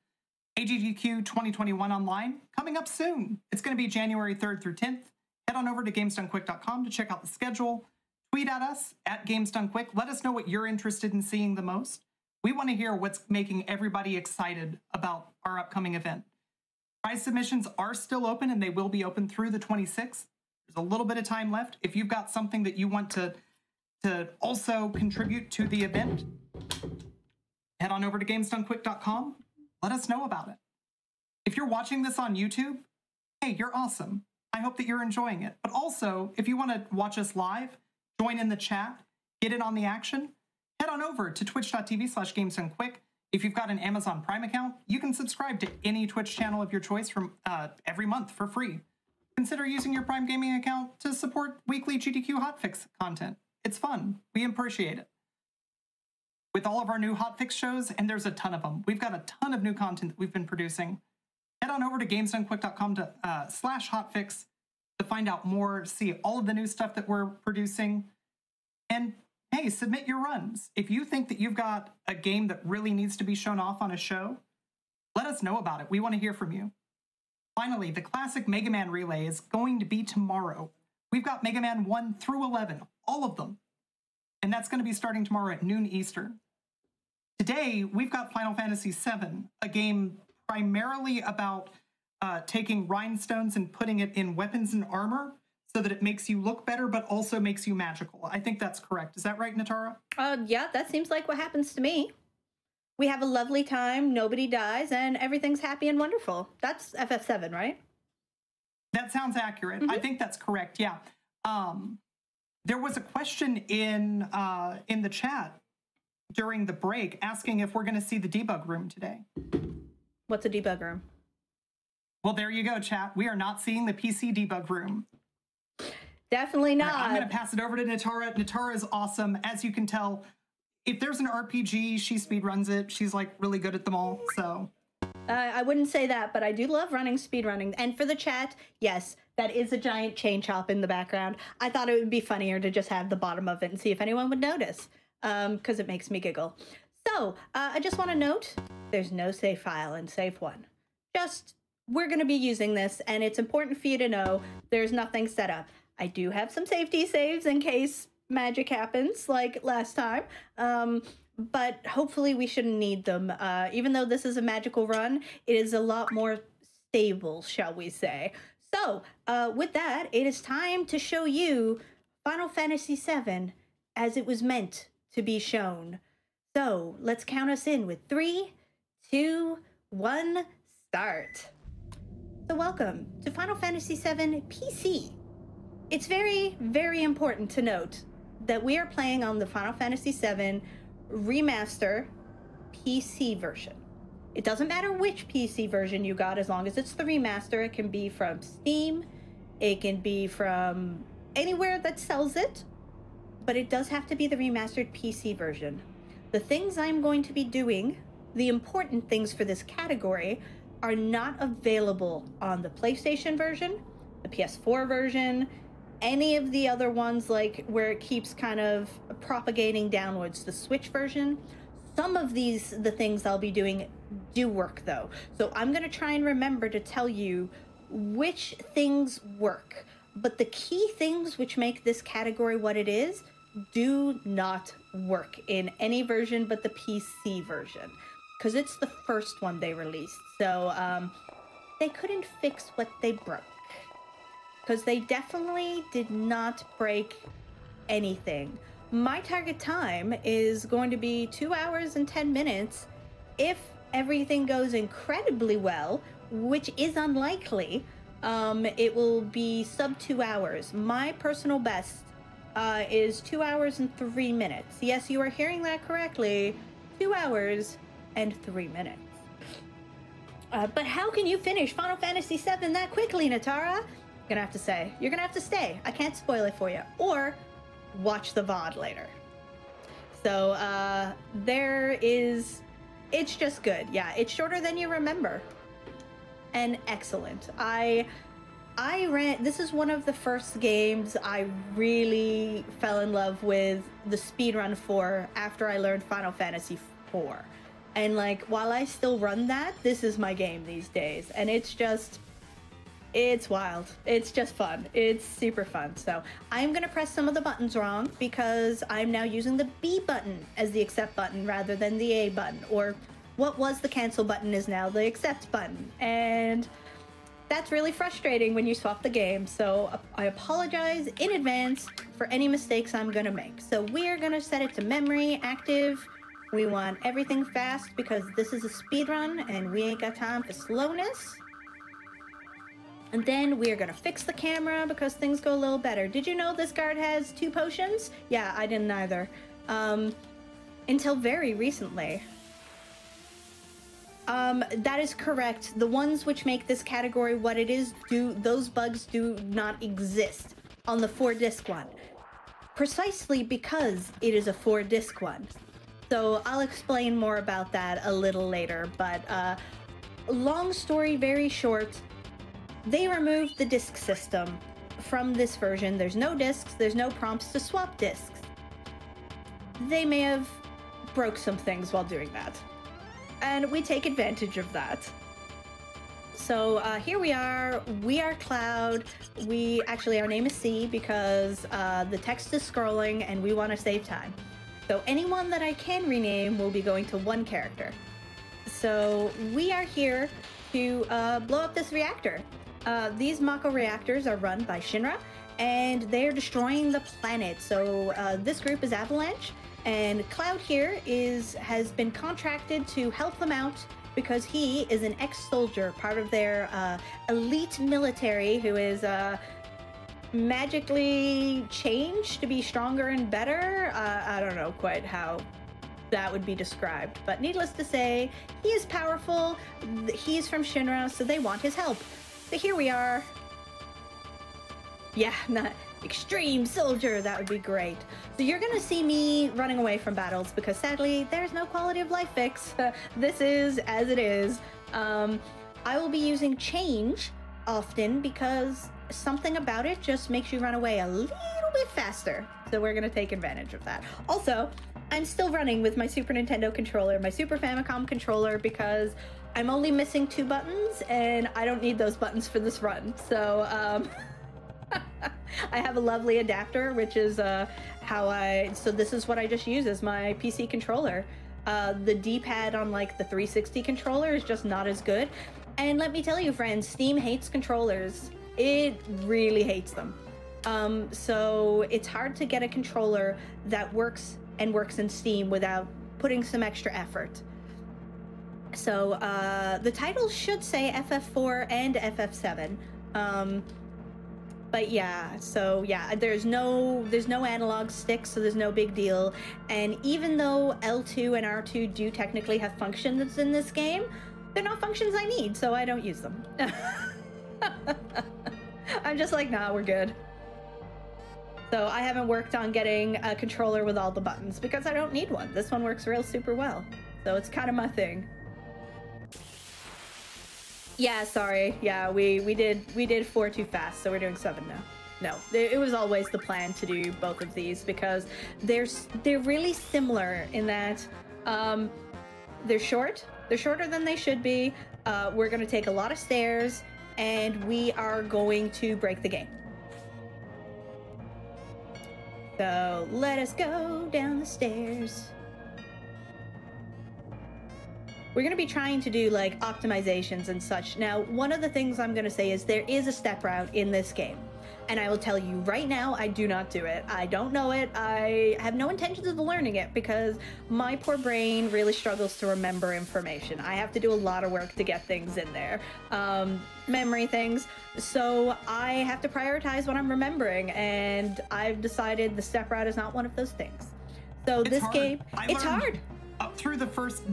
AGDQ 2021 Online, coming up soon. It's going to be January 3rd through 10th. Head on over to GamesDoneQuick.com to check out the schedule. Tweet at us, at GamesDoneQuick. Let us know what you're interested in seeing the most. We want to hear what's making everybody excited about our upcoming event. Prize submissions are still open and they will be open through the 26th. There's a little bit of time left. If you've got something that you want to also contribute to the event, head on over to gamesdonequick.com. Let us know about it. If you're watching this on YouTube, hey, you're awesome. I hope that you're enjoying it. But also, if you want to watch us live, join in the chat, get in on the action, head on over to twitch.tv/gamesdonequick. If you've got an Amazon Prime account, you can subscribe to any Twitch channel of your choice from every month for free. Consider using your Prime Gaming account to support weekly GDQ hotfix content. It's fun. We appreciate it. With all of our new hotfix shows, and there's a ton of them, we've got a ton of new content that we've been producing. Head on over to gamesdonequick.com to /hotfix to find out more, see all of the new stuff that we're producing, and hey, submit your runs. If you think that you've got a game that really needs to be shown off on a show, let us know about it. We want to hear from you. Finally, the classic Mega Man Relay is going to be tomorrow. We've got Mega Man 1 through 11, all of them. And that's going to be starting tomorrow at noon Eastern. Today, we've got Final Fantasy VII, a game primarily about taking rhinestones and putting it in weapons and armor so that it makes you look better, but also makes you magical. I think that's correct. Is that right, Natara? Yeah, that seems like what happens to me. We have a lovely time, nobody dies, and everything's happy and wonderful. That's FF7, right? That sounds accurate. I think that's correct, yeah. There was a question in the chat during the break asking if we're going to see the debug room today. What's a debug room? Well, there you go, chat. We are not seeing the PC debug room. Definitely not. I'm going to pass it over to Natara. Natara is awesome. As you can tell, if there's an RPG, she speedruns it. She's like really good at them all, so. I wouldn't say that, but I do love running speedrunning. And for the chat, yes, that is a giant chain chomp in the background. I thought it would be funnier to just have the bottom of it and see if anyone would notice, because it makes me giggle. So, I just want to note, there's no save file in Save 1. Just, we're going to be using this, and it's important for you to know there's nothing set up. I do have some safety saves in case magic happens, like last time, but hopefully we shouldn't need them. Even though this is a magical run, it is a lot more stable, shall we say. So, with that, it is time to show you Final Fantasy VII as it was meant to be shown. So, let's count us in with 3, 2, 1, start. So welcome to Final Fantasy VII PC. It's very, very important to note that we are playing on the Final Fantasy VII Remaster PC version. It doesn't matter which PC version you got as long as it's the remaster. It can be from Steam, it can be from anywhere that sells it, but it does have to be the remastered PC version. The things I'm going to be doing, the important things for this category, are not available on the PlayStation version, the PS4 version, any of the other ones, like where it keeps kind of propagating downwards, the Switch version. Some of the things I'll be doing do work though. So I'm gonna try and remember to tell you which things work. But the key things which make this category what it is do not work in any version but the PC version, because it's the first one they released. So they couldn't fix what they broke. Because they definitely did not break anything. My target time is going to be 2 hours and 10 minutes if everything goes incredibly well, which is unlikely. It will be sub 2 hours. My personal best is 2 hours and 3 minutes. Yes, you are hearing that correctly. 2 hours and 3 minutes. But how can you finish Final Fantasy VII that quickly, Natara? You're gonna have to stay. I can't spoil it for you. Or watch the VOD later. So, it's just good. Yeah, it's shorter than you remember. And excellent. This is one of the first games I really fell in love with the speedrun for after I learned Final Fantasy IV. And like, while I still run that, this is my game these days. And it's wild. It's just fun. It's super fun. So I'm going to press some of the buttons wrong because I'm now using the B button as the accept button rather than the A button. Or what was the cancel button is now the accept button. And that's really frustrating when you swap the game. So I apologize in advance for any mistakes I'm gonna make. So we're gonna set it to memory active. We want everything fast because this is a speed run and we ain't got time for slowness. And then we're gonna fix the camera because things go a little better. Did you know this guard has 2 potions? Yeah, I didn't either. Until very recently. That is correct. The ones which make this category what it is, those bugs do not exist on the 4-disc one. Precisely because it is a 4-disc one. So I'll explain more about that a little later, but long story very short, they removed the disc system from this version. There's no discs, there's no prompts to swap discs. They may have broke some things while doing that. And we take advantage of that. So here we are Cloud. Our name is C because the text is scrolling and we want to save time. So anyone that I can rename will be going to one character. So we are here to blow up this reactor. These Mako reactors are run by Shinra and they're destroying the planet. So this group is Avalanche. And Cloud here has been contracted to help them out because he is an ex-soldier, part of their elite military who is magically changed to be stronger and better. I don't know quite how that would be described, but needless to say, he is powerful. He's from Shinra, so they want his help. So here we are. Yeah, not extreme soldier, that would be great. So you're gonna see me running away from battles because sadly there's no quality of life fix. This is as it is. I will be using change often because something about it just makes you run away a little bit faster. So we're gonna take advantage of that. Also, I'm still running with my Super Nintendo controller, my Super Famicom controller, because I'm only missing 2 buttons and I don't need those buttons for this run. So I have a lovely adapter, which is so this is what I just use as my PC controller. The D-pad on like the 360 controller is just not as good. And let me tell you, friends, Steam hates controllers. It really hates them. So it's hard to get a controller that works in Steam without putting some extra effort. So the title should say FF4 and FF7. But yeah, so yeah, there's no analog sticks, so there's no big deal. And even though L2 and R2 do technically have functions in this game, they're not functions I need, so I don't use them. I'm just like, nah, we're good. So I haven't worked on getting a controller with all the buttons because I don't need one. This one works real super well. So it's kind of my thing. Yeah, sorry. Yeah, we did 4 too fast, so we're doing 7 now. No, it was always the plan to do both of these because they're really similar in that they're short. They're shorter than they should be. We're gonna take a lot of stairs, and we are going to break the game. So let us go down the stairs. We're going to be trying to do like optimizations and such. Now, one of the things I'm going to say is there is a step route in this game. And I will tell you right now, I do not do it. I don't know it. I have no intentions of learning it because my poor brain really struggles to remember information. I have to do a lot of work to get things in there. Memory things. So I have to prioritize what I'm remembering. And I've decided the step route is not one of those things. So this game, it's hard.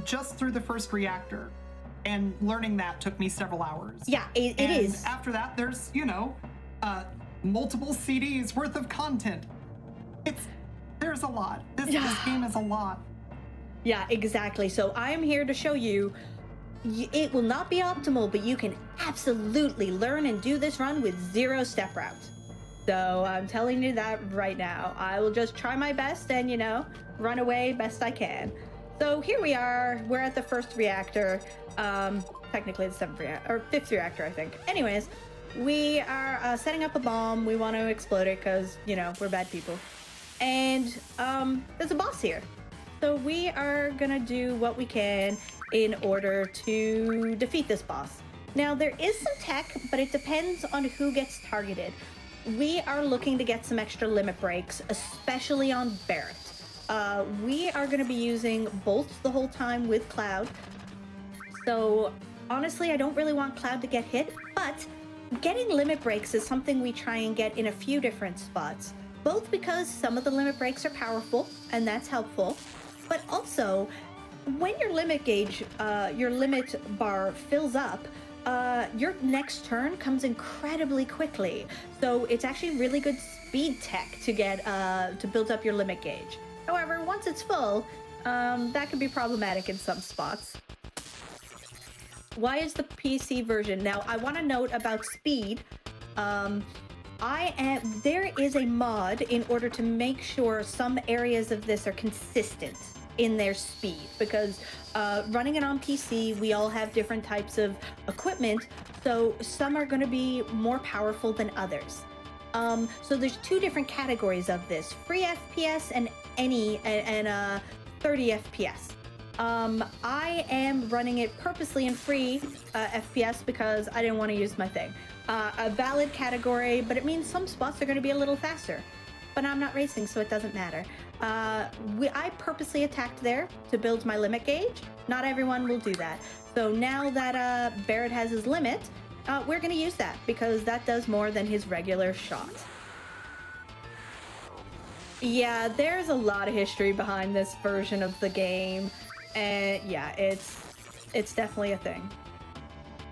Just through the first reactor, and learning that took me several hours. Yeah, it is. After that, there's multiple CDs worth of content. There's a lot. This game is a lot. Yeah, exactly. So I'm here to show you it will not be optimal, but you can absolutely learn and do this run with 0 step route. So I'm telling you that right now. I will just try my best and run away best I can. So here we are. We're at the first reactor. Technically the 7th reactor, or 5th reactor, I think. Anyways, we are setting up a bomb. We want to explode it because, we're bad people. And there's a boss here. So we are gonna do what we can in order to defeat this boss. Now, there is some tech, but it depends on who gets targeted. We are looking to get some extra limit breaks, especially on Barrett. We are going to be using bolts the whole time with Cloud. So, honestly, I don't really want Cloud to get hit, but getting limit breaks is something we try and get in a few different spots. Both because some of the limit breaks are powerful, and that's helpful, but also, when your limit gauge, your limit bar fills up, your next turn comes incredibly quickly. So it's actually really good speed tech to get to build up your limit gauge. However, once it's full, that can be problematic in some spots. Why is the PC version? Now, I want to note about speed. There is a mod in order to make sure some areas of this are consistent in their speed, because running it on PC, we all have different types of equipment, so some are going to be more powerful than others. So there's two different categories of this: free FPS and 30 FPS. I am running it purposely in free FPS because I didn't want to use my thing. A valid category, but it means some spots are going to be a little faster. But I'm not racing, so it doesn't matter. I purposely attacked there to build my limit gauge. Not everyone will do that. So now that Barrett has his limit, we're going to use that because that does more than his regular shot. Yeah, there's a lot of history behind this version of the game. And yeah, it's definitely a thing.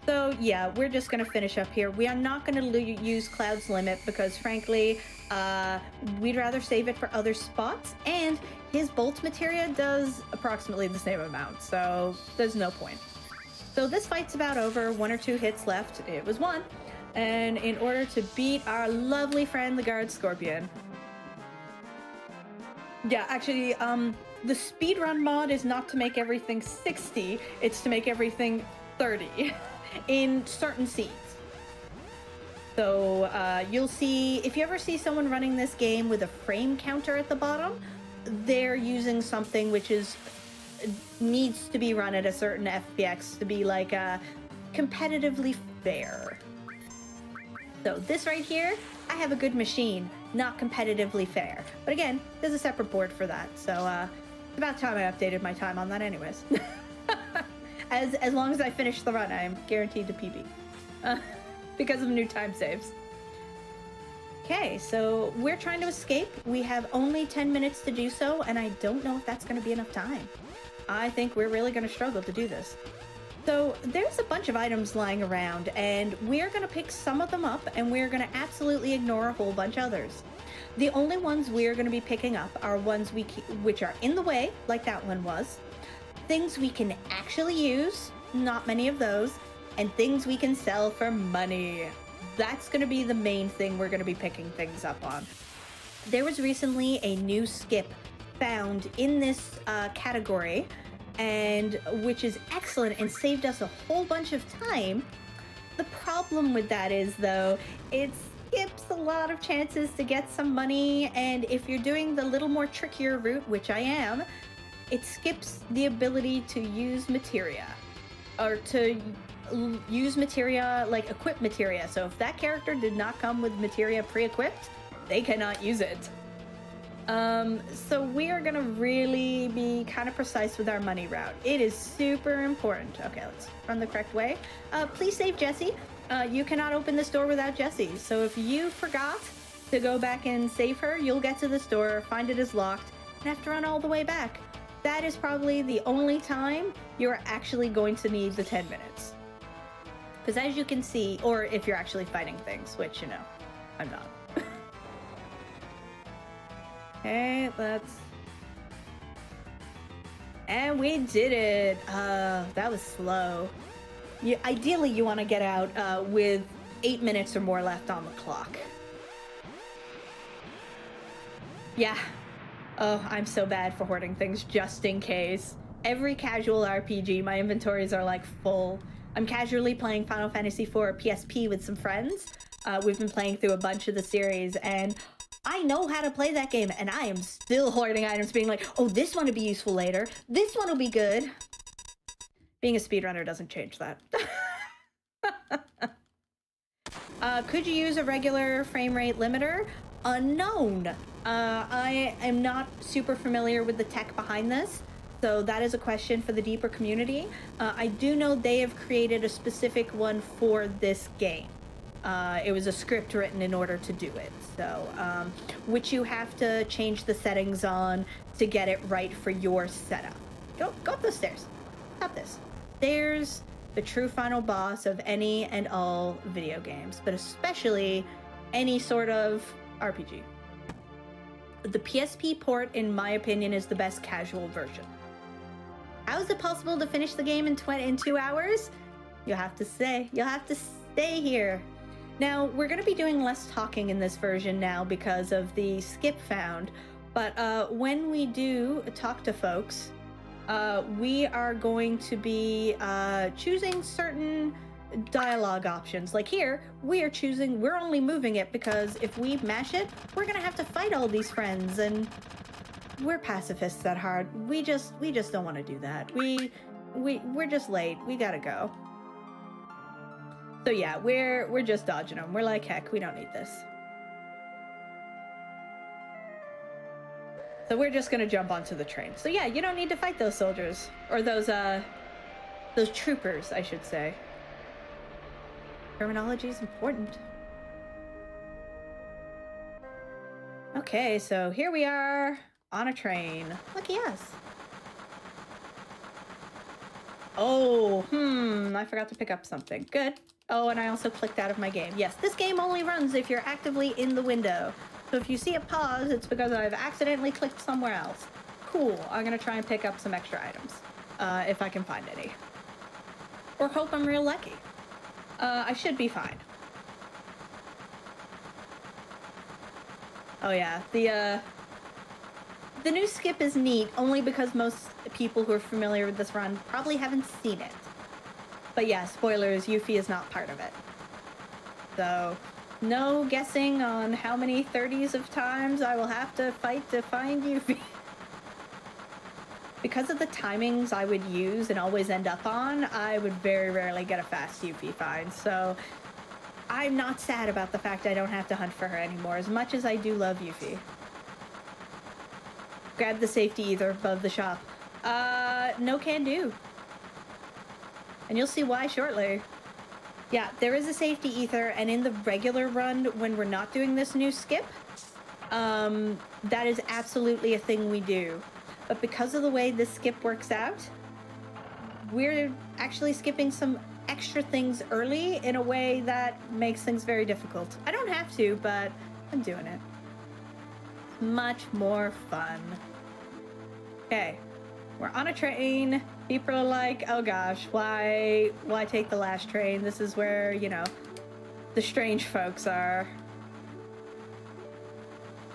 So yeah, we're just going to finish up here. We are not going to use Cloud's limit because frankly, we'd rather save it for other spots, and his bolt materia does approximately the same amount, so there's no point. So this fight's about over, 1 or 2 hits left. It was 1. And in order to beat our lovely friend, the Guard Scorpion. Yeah, actually, the speedrun mod is not to make everything 60, it's to make everything 30 in certain seeds. So you'll see, if you ever see someone running this game with a frame counter at the bottom, they're using something which needs to be run at a certain FPS to be like competitively fair. So this right here, I have a good machine, not competitively fair. But again, there's a separate board for that. So it's about time I updated my time on that anyways. As long as I finish the run, I am guaranteed to PB. Because of new time saves. Okay, so we're trying to escape. We have only 10 minutes to do so, and I don't know if that's going to be enough time. I think we're really going to struggle to do this. So there's a bunch of items lying around, and we're going to pick some of them up, and we're going to absolutely ignore a whole bunch others. The only ones we're going to be picking up are ones which are in the way, like that one was. Things we can actually use, not many of those, and things we can sell for money. That's going to be the main thing we're going to be picking things up on. There was recently a new skip found in this category, and which is excellent and saved us a whole bunch of time. The problem with that is, though, it skips a lot of chances to get some money, and if you're doing the little more trickier route, which I am, it skips the ability to use materia, or to use materia, like equip materia. So if that character did not come with materia pre-equipped, they cannot use it. So we are gonna really be kind of precise with our money route. It is super important. Okay, let's run the correct way. Please save Jessie. You cannot open this door without Jessie. So if you forgot to go back and save her, you'll get to this door, find it is locked, and have to run all the way back. That is probably the only time you're actually going to need the 10 minutes. Because as you can see, or if you're actually fighting things, which, you know, I'm not. Okay, and we did it. That was slow. Ideally, you want to get out with 8 minutes or more left on the clock. Yeah. Oh, I'm so bad for hoarding things just in case. Every casual RPG, my inventories are like full. I'm casually playing Final Fantasy IV PSP with some friends. We've been playing through a bunch of the series, and I know how to play that game, and I am still hoarding items, being like, oh, this one will be useful later. This one will be good. Being a speedrunner doesn't change that. Could you use a regular frame rate limiter? Unknown. I am not super familiar with the tech behind this, so that is a question for the deeper community. I do know they have created a specific one for this game. It was a script written in order to do it, so which you have to change the settings on to get it right for your setup. Go up those stairs. Stop this. There's the true final boss of any and all video games, but especially any sort of RPG. The PSP port, in my opinion, is the best casual version. How is it possible to finish the game in 2 hours? You'll have to stay here. Now, we're going to be doing less talking in this version now because of the skip found, but when we do talk to folks, we are going to be choosing certain dialogue options. Like here, we're only moving it because if we mash it, we're gonna have to fight all these friends, and we're pacifists at heart. We just don't want to do that. We're just late. We gotta go. So yeah, we're just dodging them. We're like, heck, we don't need this. So we're just gonna jump onto the train. So yeah, you don't need to fight those soldiers. Or those troopers, I should say. Terminology is important. Okay, so here we are on a train. Lucky us. Oh, I forgot to pick up something. Good. Oh, and I also clicked out of my game. Yes, this game only runs if you're actively in the window. So if you see it pause, it's because I've accidentally clicked somewhere else. Cool. I'm gonna try and pick up some extra items, if I can find any. Or hope I'm real lucky. I should be fine. Oh yeah, the new skip is neat only because most people who are familiar with this run probably haven't seen it. But yeah, spoilers, Yuffie is not part of it. So, no guessing on how many 30s of times I will have to fight to find Yuffie. Because of the timings I would use and always end up on, I would very rarely get a fast Yuffie find. So, I'm not sad about the fact I don't have to hunt for her anymore, as much as I do love Yuffie. Grab the safety ether above the shop. No can do. And you'll see why shortly. Yeah, there is a safety ether, and in the regular run, when we're not doing this new skip, that is absolutely a thing we do. But because of the way this skip works out, we're actually skipping some extra things early in a way that makes things very difficult. I don't have to, but I'm doing it. It's much more fun. Okay, we're on a train. People are like, oh gosh, why take the last train? This is where, you know, the strange folks are.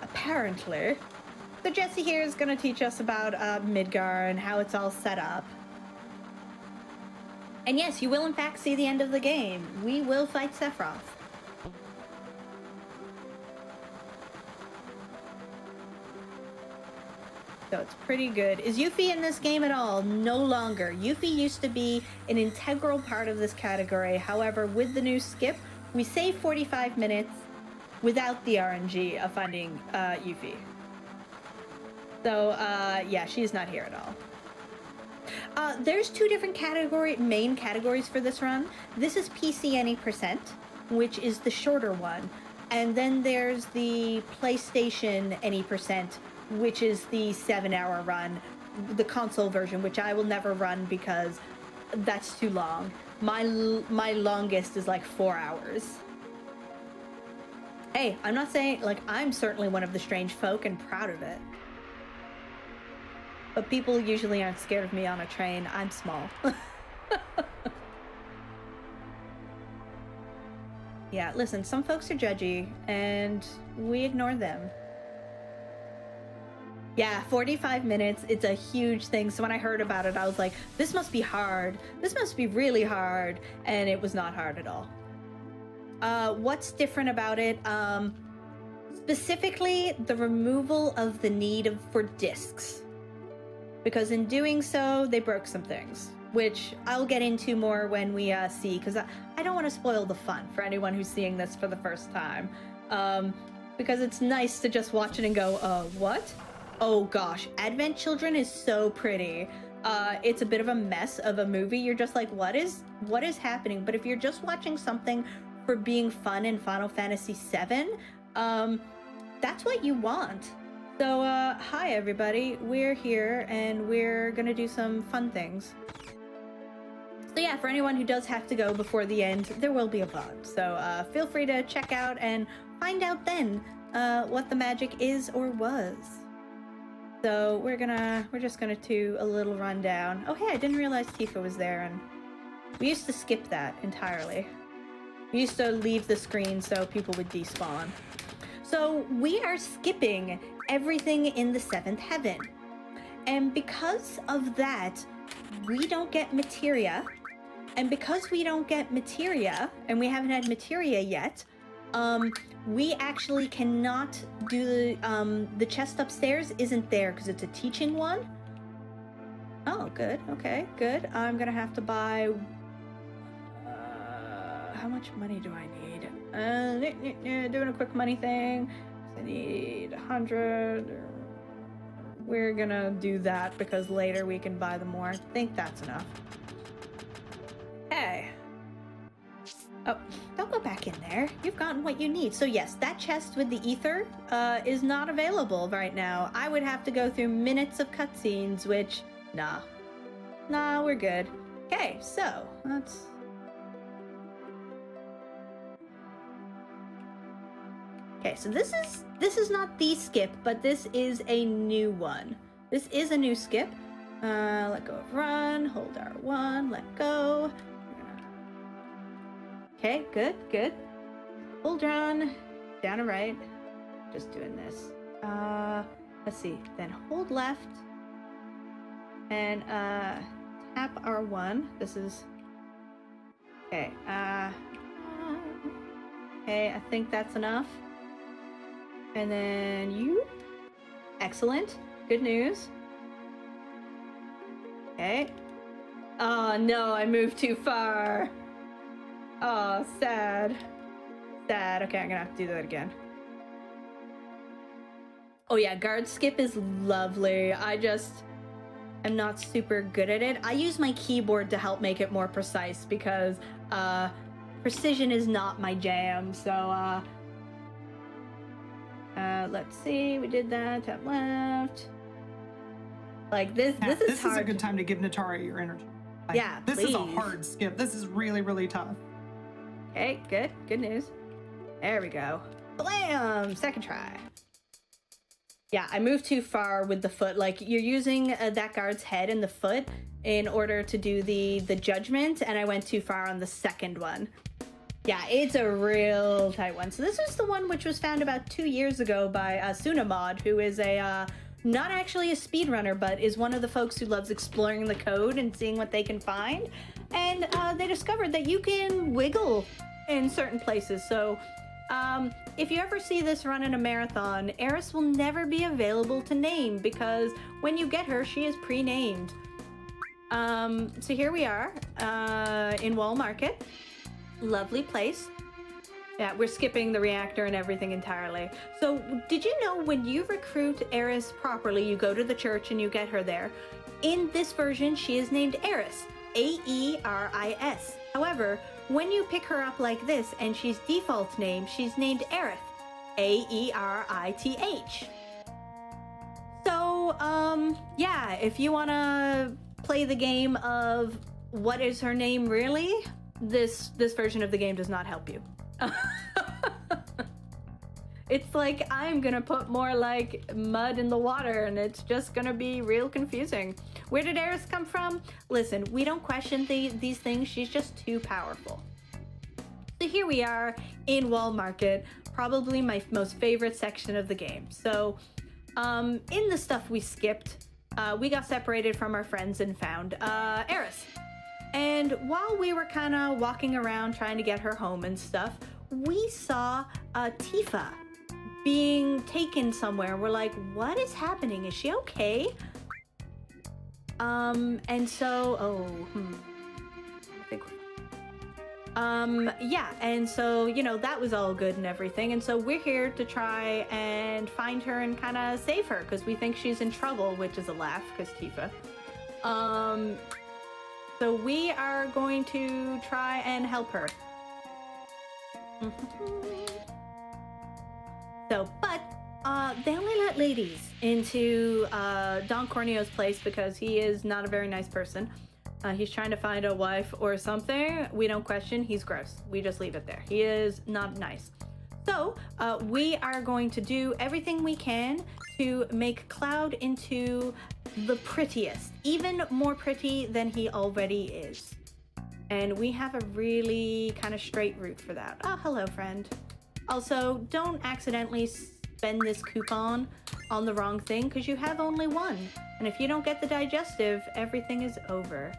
Apparently. So Jesse here is going to teach us about Midgar and how it's all set up. And yes, you will in fact see the end of the game. We will fight Sephiroth. So it's pretty good. Is Yuffie in this game at all? No longer. Yuffie used to be an integral part of this category. However, with the new skip, we save 45 minutes without the RNG of finding Yuffie. So, yeah, she's not here at all. There's two different main categories for this run. This is PC any %, which is the shorter one. And then there's the PlayStation any %, which is the 7-hour run, the console version, which I will never run because that's too long. My longest is like 4 hours. Hey, I'm not saying, like, I'm certainly one of the strange folk and proud of it. But people usually aren't scared of me on a train. I'm small. Yeah, listen, some folks are judgy, and we ignore them. Yeah, 45 minutes, it's a huge thing. So when I heard about it, I was like, this must be hard. This must be really hard. And it was not hard at all. What's different about it? Specifically, the removal of the need for discs. because in doing so, they broke some things, which I'll get into more when we see, because I don't want to spoil the fun for anyone who's seeing this for the first time, because it's nice to just watch it and go, what? Oh gosh, Advent Children is so pretty. It's a bit of a mess of a movie. You're just like, what is happening? But if you're just watching something for being fun in Final Fantasy VII, that's what you want. So, hi everybody, we're here and we're gonna do some fun things. So yeah, for anyone who does have to go before the end, there will be a VOD. So feel free to check out and find out then what the magic is or was. So we're just gonna do a little rundown. Oh hey, I didn't realize Tifa was there, and we used to skip that entirely. We used to leave the screen so people would despawn. So we are skipping everything in the 7th heaven. And because of that, we don't get materia. And because we don't get materia, and we haven't had materia yet, we actually cannot do the chest upstairs isn't there because it's a teaching one. Oh, good. Okay, good. I'm gonna have to buy... how much money do I need? Doing a quick money thing. I need 100. We're gonna do that because later we can buy them more. I think that's enough. Hey. Oh, don't go back in there. You've gotten what you need. So yes, that chest with the ether is not available right now. I would have to go through minutes of cutscenes, which, nah, we're good. Okay, so let's... Okay, so this is not the skip, but this is a new one. This is a new skip. Let go of run, hold R1, let go. Okay, good. Hold run, down and right. Just doing this. Let's see, then hold left. And tap R1. This is... Okay, okay, I think that's enough. And then you. Excellent. Good news. Okay. Oh no, I moved too far. Oh, sad. Sad. Okay, I'm gonna have to do that again. Oh yeah, guard skip is lovely. I just am not super good at it. I use my keyboard to help make it more precise because precision is not my jam. So let's see, we did that, tap left. Like this is hard. This is a good time to give Natara your energy. Like, yeah, this please. is a hard skip. This is really, really tough. Okay, good news. There we go. Blam! Second try. Yeah, I moved too far with the foot. Like, you're using that guard's head and the foot in order to do the judgment, and I went too far on the second one. Yeah, it's a real tight one. So this was the one which was found about 2 years ago by Sunamod, who is a not actually a speedrunner, but is one of the folks who loves exploring the code and seeing what they can find. And they discovered that you can wiggle in certain places. So if you ever see this run in a marathon, Eris will never be available to name because when you get her, she is pre-named. So here we are in Wall Market. Lovely place. Yeah, we're skipping the reactor and everything entirely. So did you know when you recruit Eris properly, you go to the church and you get her there? In this version, she is named Eris, A-E-R-I-S. However, when you pick her up like this and she's default name, she's named Aerith, A-E-R-I-T-H. So, yeah, if you want to play the game of what is her name really, this version of the game does not help you. It's like I'm gonna put more like mud in the water and it's just gonna be real confusing. Where did Eris come from? Listen, we don't question these things, she's just too powerful. So here we are in Wall Market, probably my most favorite section of the game. So in the stuff we skipped, we got separated from our friends and found Eris. And while we were kind of walking around trying to get her home and stuff, we saw Tifa being taken somewhere. We're like, what is happening? Is she okay? And so, I think, yeah, and so, you know, that was all good and everything. And so we're here to try and find her and kind of save her because we think she's in trouble, which is a laugh because Tifa. So we are going to try and help her. So, but they only let ladies into Don Corneo's place because he is not a very nice person. He's trying to find a wife or something. We don't question. He's gross. We just leave it there. He is not nice. So we are going to do everything we can to make Cloud into the prettiest, even more pretty than he already is. And we have a really kind of straight route for that. Oh, hello, friend. Also, don't accidentally spend this coupon on the wrong thing because you have only one. And if you don't get the digestive, everything is over.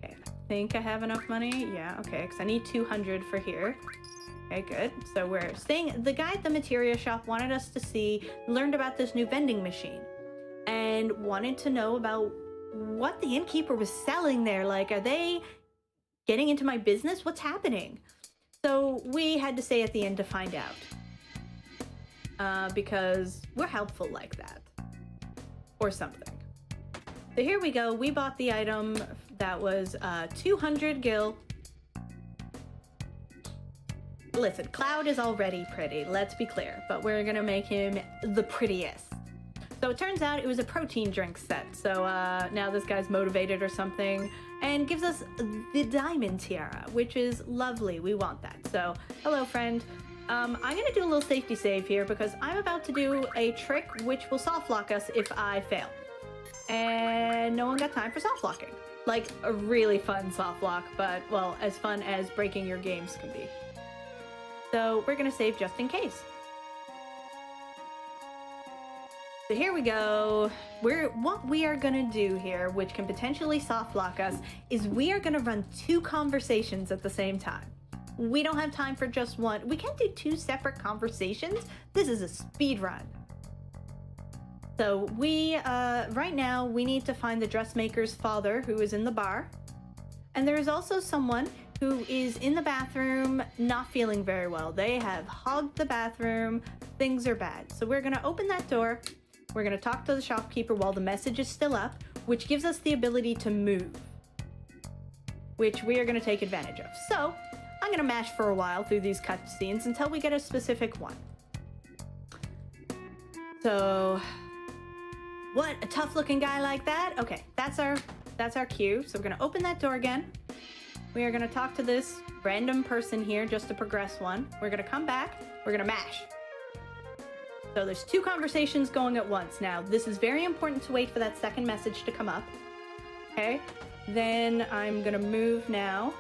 Okay, I think I have enough money. Yeah, okay, because I need 200 for here. Okay, good. So we're staying. The guy at the materia shop wanted us to learned about this new vending machine and wanted to know about what the innkeeper was selling there. Like, are they getting into my business? What's happening? So we had to stay at the end to find out. Because we're helpful like that. Or something. So here we go. We bought the item that was 200 gil. Listen, Cloud is already pretty, let's be clear, but we're gonna make him the prettiest. So it turns out it was a protein drink set. So now this guy's motivated or something and gives us the diamond tiara, which is lovely. We want that. So hello, friend. I'm gonna do a little safety save here because I'm about to do a trick which will soft lock us if I fail. And no one got time for soft locking. Like a really fun soft lock, but well, as fun as breaking your games can be. So we're gonna save just in case. So here we go. What we are gonna do here, which can potentially soft lock us, is we are gonna run 2 conversations at the same time. We don't have time for just one. We can't do 2 separate conversations. This is a speed run. So we, right now, we need to find the dressmaker's father who is in the bar. And there is also someone who is in the bathroom not feeling very well. They have hogged the bathroom. Things are bad. So we're gonna open that door. We're gonna talk to the shopkeeper while the message is still up, which gives us the ability to move, which we are gonna take advantage of. So I'm gonna mash for a while through these cutscenes until we get a specific one. So, what, a tough looking guy like that? Okay, that's our cue. So we're gonna open that door again. We are gonna talk to this random person here just to progress one. We're gonna come back, we're gonna mash. So there's 2 conversations going at once. Now, this is very important to wait for that second message to come up. Okay, then I'm gonna move now.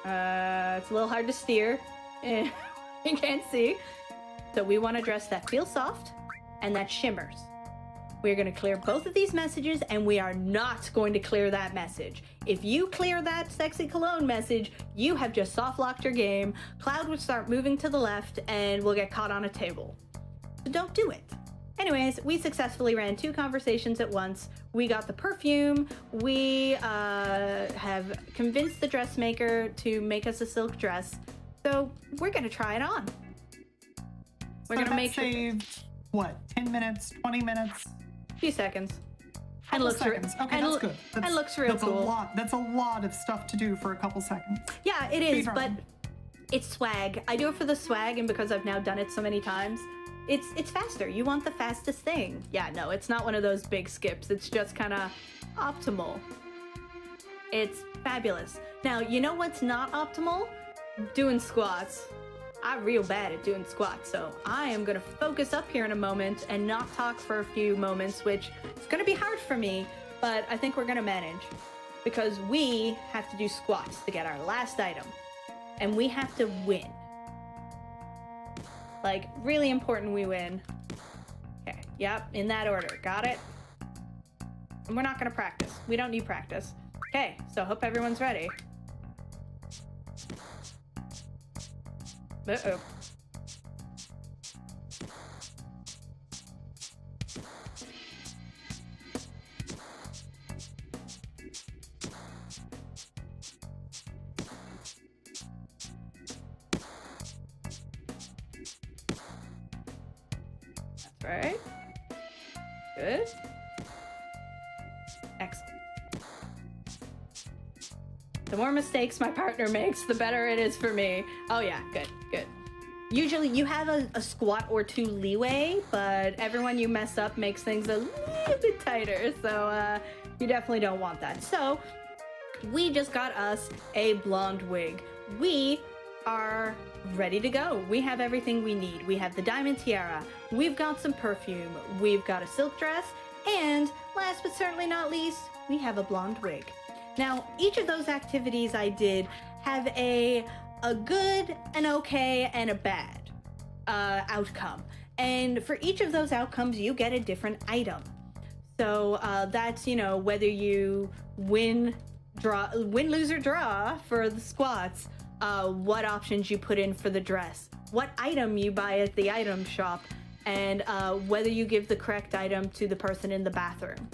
It's a little hard to steer. You can't see. So we want a dress that feels soft and that shimmers. We're going to clear both of these messages, and we are not going to clear that message. If you clear that sexy cologne message, you have just soft locked your game. Cloud would start moving to the left, and we'll get caught on a table. So don't do it. Anyways, we successfully ran 2 conversations at once. We got the perfume. We have convinced the dressmaker to make us a silk dress. So we're going to try it on. We're going to make sure. Saved, what, 10 minutes, 20 minutes? Few seconds. And looks seconds. Okay, that's good. And looks real cool. That's a lot of stuff to do for a couple seconds. Yeah, it is, but it's swag. I do it for the swag, and because I've now done it so many times, it's faster. You want the fastest thing. Yeah, no, it's not one of those big skips. It's just kind of optimal. It's fabulous. Now, you know what's not optimal? Doing squats. I'm real bad at doing squats, so I am going to focus up here in a moment and not talk for a few moments, which is going to be hard for me, but I think we're going to manage because we have to do squats to get our last item, and we have to win. Like, really important we win. Okay, yep, in that order. Got it? And we're not going to practice. We don't need practice. Okay, so hope everyone's ready. Uh-oh. Good. Excellent. The more mistakes my partner makes, the better it is for me. Oh yeah, good, good. Usually you have a squat or two leeway, but everyone you mess up makes things a little bit tighter, so you definitely don't want that. So we just got us a blonde wig. We are ready to go. We have everything we need. We have the diamond tiara, we've got some perfume, we've got a silk dress, and last but certainly not least, we have a blonde wig. Now, each of those activities I did have a good, an okay, and a bad outcome. And for each of those outcomes, you get a different item. So that's, you know, whether you win, lose, or draw for the squats, what options you put in for the dress, what item you buy at the item shop, and whether you give the correct item to the person in the bathroom.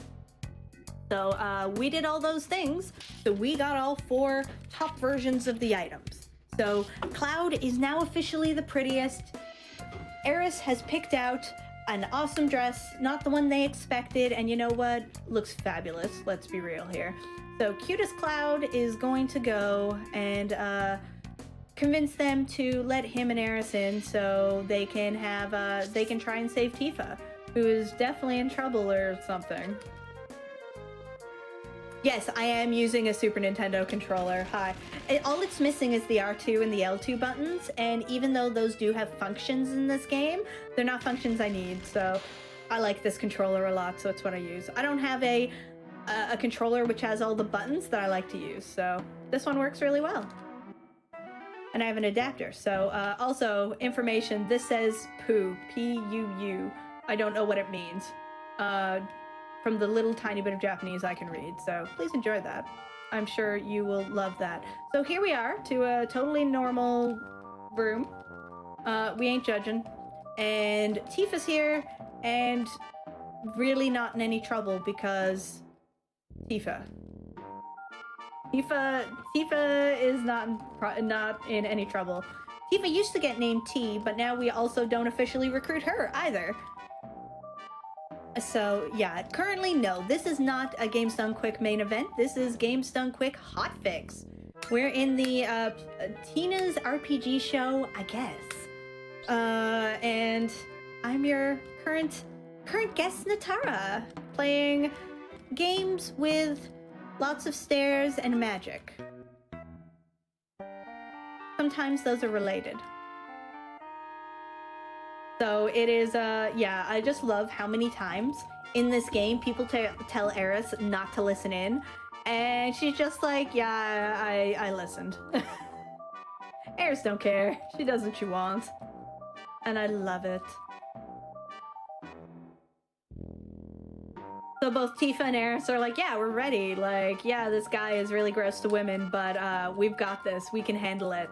So we did all those things, so we got all 4 top versions of the items. So Cloud is now officially the prettiest. Eris has picked out an awesome dress, not the one they expected, and you know what? Looks fabulous, let's be real here. So Cutest Cloud is going to go and convince them to let him and Eris in so they can have, they can try and save Tifa, who is definitely in trouble or something. Yes, I am using a Super Nintendo controller. Hi. All it's missing is the R2 and the L2 buttons, and even though those do have functions in this game, they're not functions I need, so I like this controller a lot, so it's what I use. I don't have a controller which has all the buttons that I like to use, so this one works really well. And I have an adapter, so also, information, this says poo, P-U-U. I don't know what it means. From the little tiny bit of Japanese I can read, so please enjoy that. I'm sure you will love that. So here we are to a totally normal room. We ain't judging. And Tifa's here, and really not in any trouble because Tifa is not in any trouble. Tifa used to get named T, but now we also don't officially recruit her either. So yeah, currently no, this is not a Games Done Quick main event. This is Games Done Quick hotfix. We're in the Tina's RPG show, I guess. And I'm your current guest, Natara, playing games with lots of stairs and magic. Sometimes those are related. So it is, yeah, I just love how many times in this game people tell Eris not to listen in, and she's just like, yeah, I listened. Eris don't care. She does what she wants. And I love it. So both Tifa and Eris are like, yeah, we're ready. Like, yeah, this guy is really gross to women, but we've got this. We can handle it.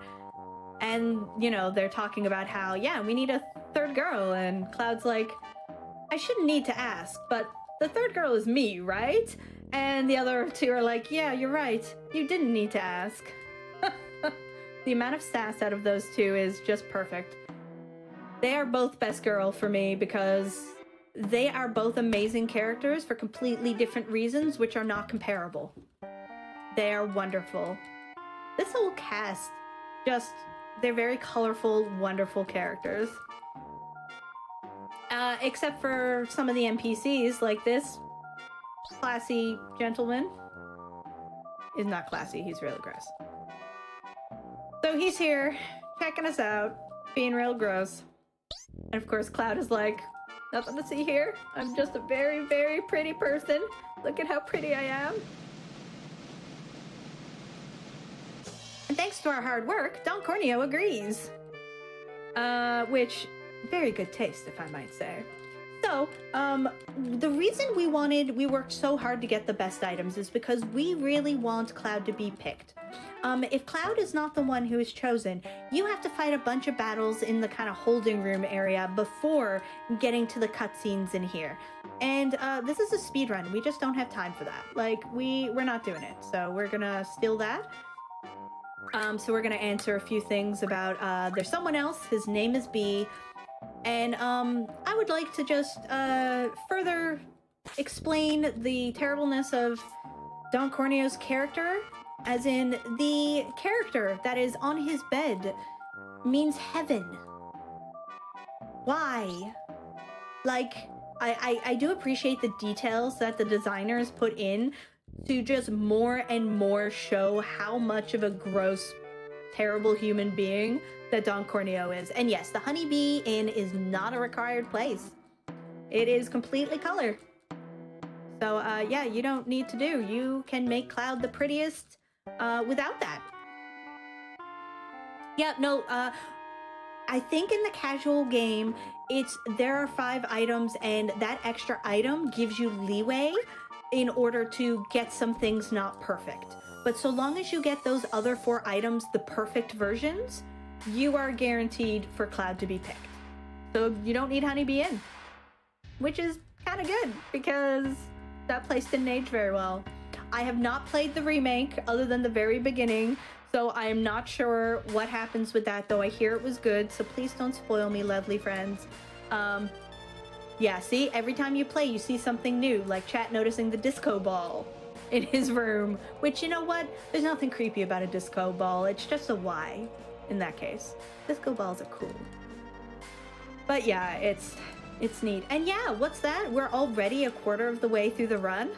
And, you know, they're talking about how, yeah, we need a 3rd girl, and Cloud's like, I shouldn't need to ask, but the 3rd girl is me, right? And the other 2 are like, yeah, you're right, you didn't need to ask. The amount of sass out of those 2 is just perfect. They are both best girl for me because they are both amazing characters for completely different reasons, which are not comparable. They are wonderful. This whole cast, just... they're very colorful, wonderful characters. Except for some of the NPCs, like this classy gentleman. Is not classy, he's really gross. So he's here, checking us out, being real gross. And of course Cloud is like, nothing to see here. I'm just a very, very pretty person. Look at how pretty I am. And thanks to our hard work, Don Corneo agrees. Which, very good taste, if I might say. So, the reason we worked so hard to get the best items is because we really want Cloud to be picked. If Cloud is not the one who is chosen, you have to fight a bunch of battles in the kind of holding room area before getting to the cutscenes in here. And this is a speed run. We just don't have time for that. Like, we're not doing it. So we're gonna steal that. So we're gonna answer a few things about, there's someone else, his name is B, and I would like to just further explain the terribleness of Don Corneo's character, as in the character that is on his bed means heaven. Why? Like, I do appreciate the details that the designers put in to just more and more show how much of a gross, terrible human being that Don Corneo is. And yes, the Honeybee Inn is not a required place. It is completely colored. So, yeah, you don't need to do. You can make Cloud the prettiest without that. Yeah, no, I think in the casual game, there are 5 items, and that extra item gives you leeway in order to get some things not perfect. But so long as you get those other 4 items, the perfect versions, you are guaranteed for Cloud to be picked. So you don't need Honeybee Inn, which is kind of good because that place didn't age very well. I have not played the remake other than the very beginning, so I am not sure what happens with that, though I hear it was good, so please don't spoil me, lovely friends. Yeah, see, every time you play, you see something new, like Chat noticing the disco ball in his room, which, you know what? There's nothing creepy about a disco ball. It's just a Y in that case. Disco balls are cool. But yeah, it's neat. And yeah, what's that? We're already a quarter of the way through the run.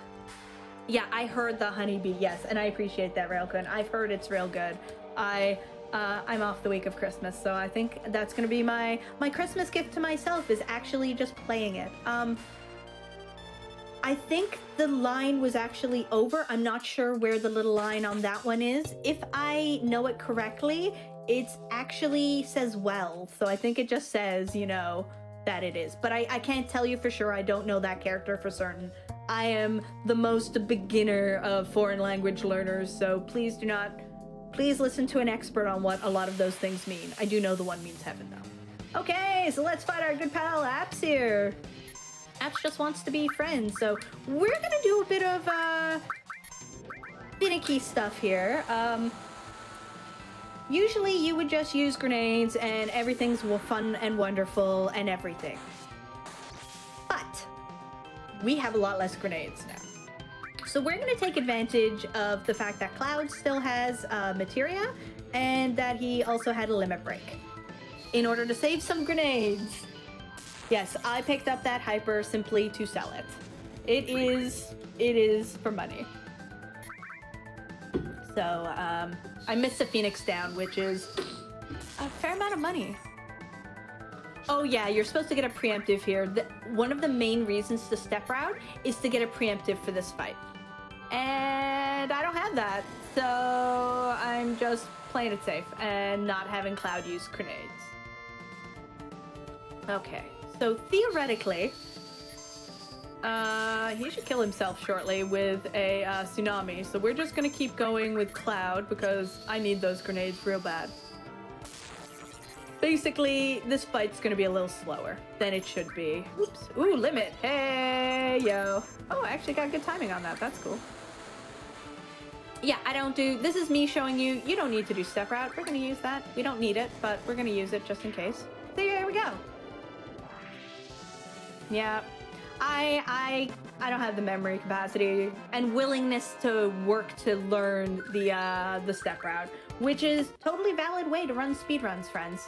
Yeah, I heard the Honeybee, yes, and I appreciate that, Railkun. I've heard it's real good. I'm off the week of Christmas, so I think that's gonna be my Christmas gift to myself, is actually just playing it. I think the line was actually over. I'm not sure where the little line on that one is. If I know it correctly, it actually says well, so I think it just says, you know, that it is. But I can't tell you for sure. I don't know that character for certain. I am the most beginner of foreign language learners, so please listen to an expert on what a lot of those things mean. I do know the one means heaven, though. Okay, so let's find our good pal Apps here. Apps just wants to be friends, so we're gonna do a bit of finicky stuff here. Usually you would just use grenades and everything's fun and wonderful and everything. But we have a lot less grenades now. So we're going to take advantage of the fact that Cloud still has materia and that he also had a limit break in order to save some grenades. Yes, I picked up that hyper simply to sell it. It is for money. So I missed a Phoenix down, which is a fair amount of money. Oh yeah, you're supposed to get a preemptive here. One of the main reasons to step route is to get a preemptive for this fight. And I don't have that, so I'm just playing it safe and not having Cloud use grenades. Okay, so theoretically, he should kill himself shortly with a tsunami, so we're just gonna keep going with Cloud because I need those grenades real bad. Basically, this fight's gonna be a little slower than it should be. Oops. Ooh, limit. Hey, yo. Oh, I actually got good timing on that. That's cool. Yeah, this is me showing you, you don't need to do step route. We're gonna use that. We don't need it, but we're gonna use it just in case. So there we go. Yeah, I don't have the memory capacity and willingness to work to learn the step route, which is totally valid way to run speedruns, friends.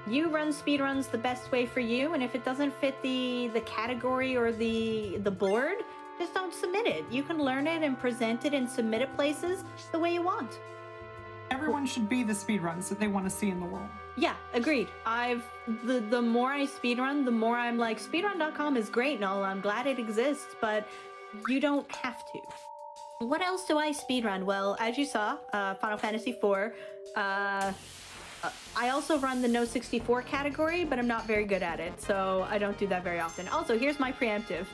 You run speedruns the best way for you, and if it doesn't fit the category or the board, just don't submit it. You can learn it and present it and submit it places the way you want. Everyone should be the speedruns that they want to see in the world. Yeah, agreed. The more I speedrun, the more I'm like, speedrun.com is great and all, I'm glad it exists, but you don't have to. What else do I speedrun? Well, as you saw, Final Fantasy IV. I also run the No 64 category, but I'm not very good at it, so I don't do that very often. Also, here's my preemptive,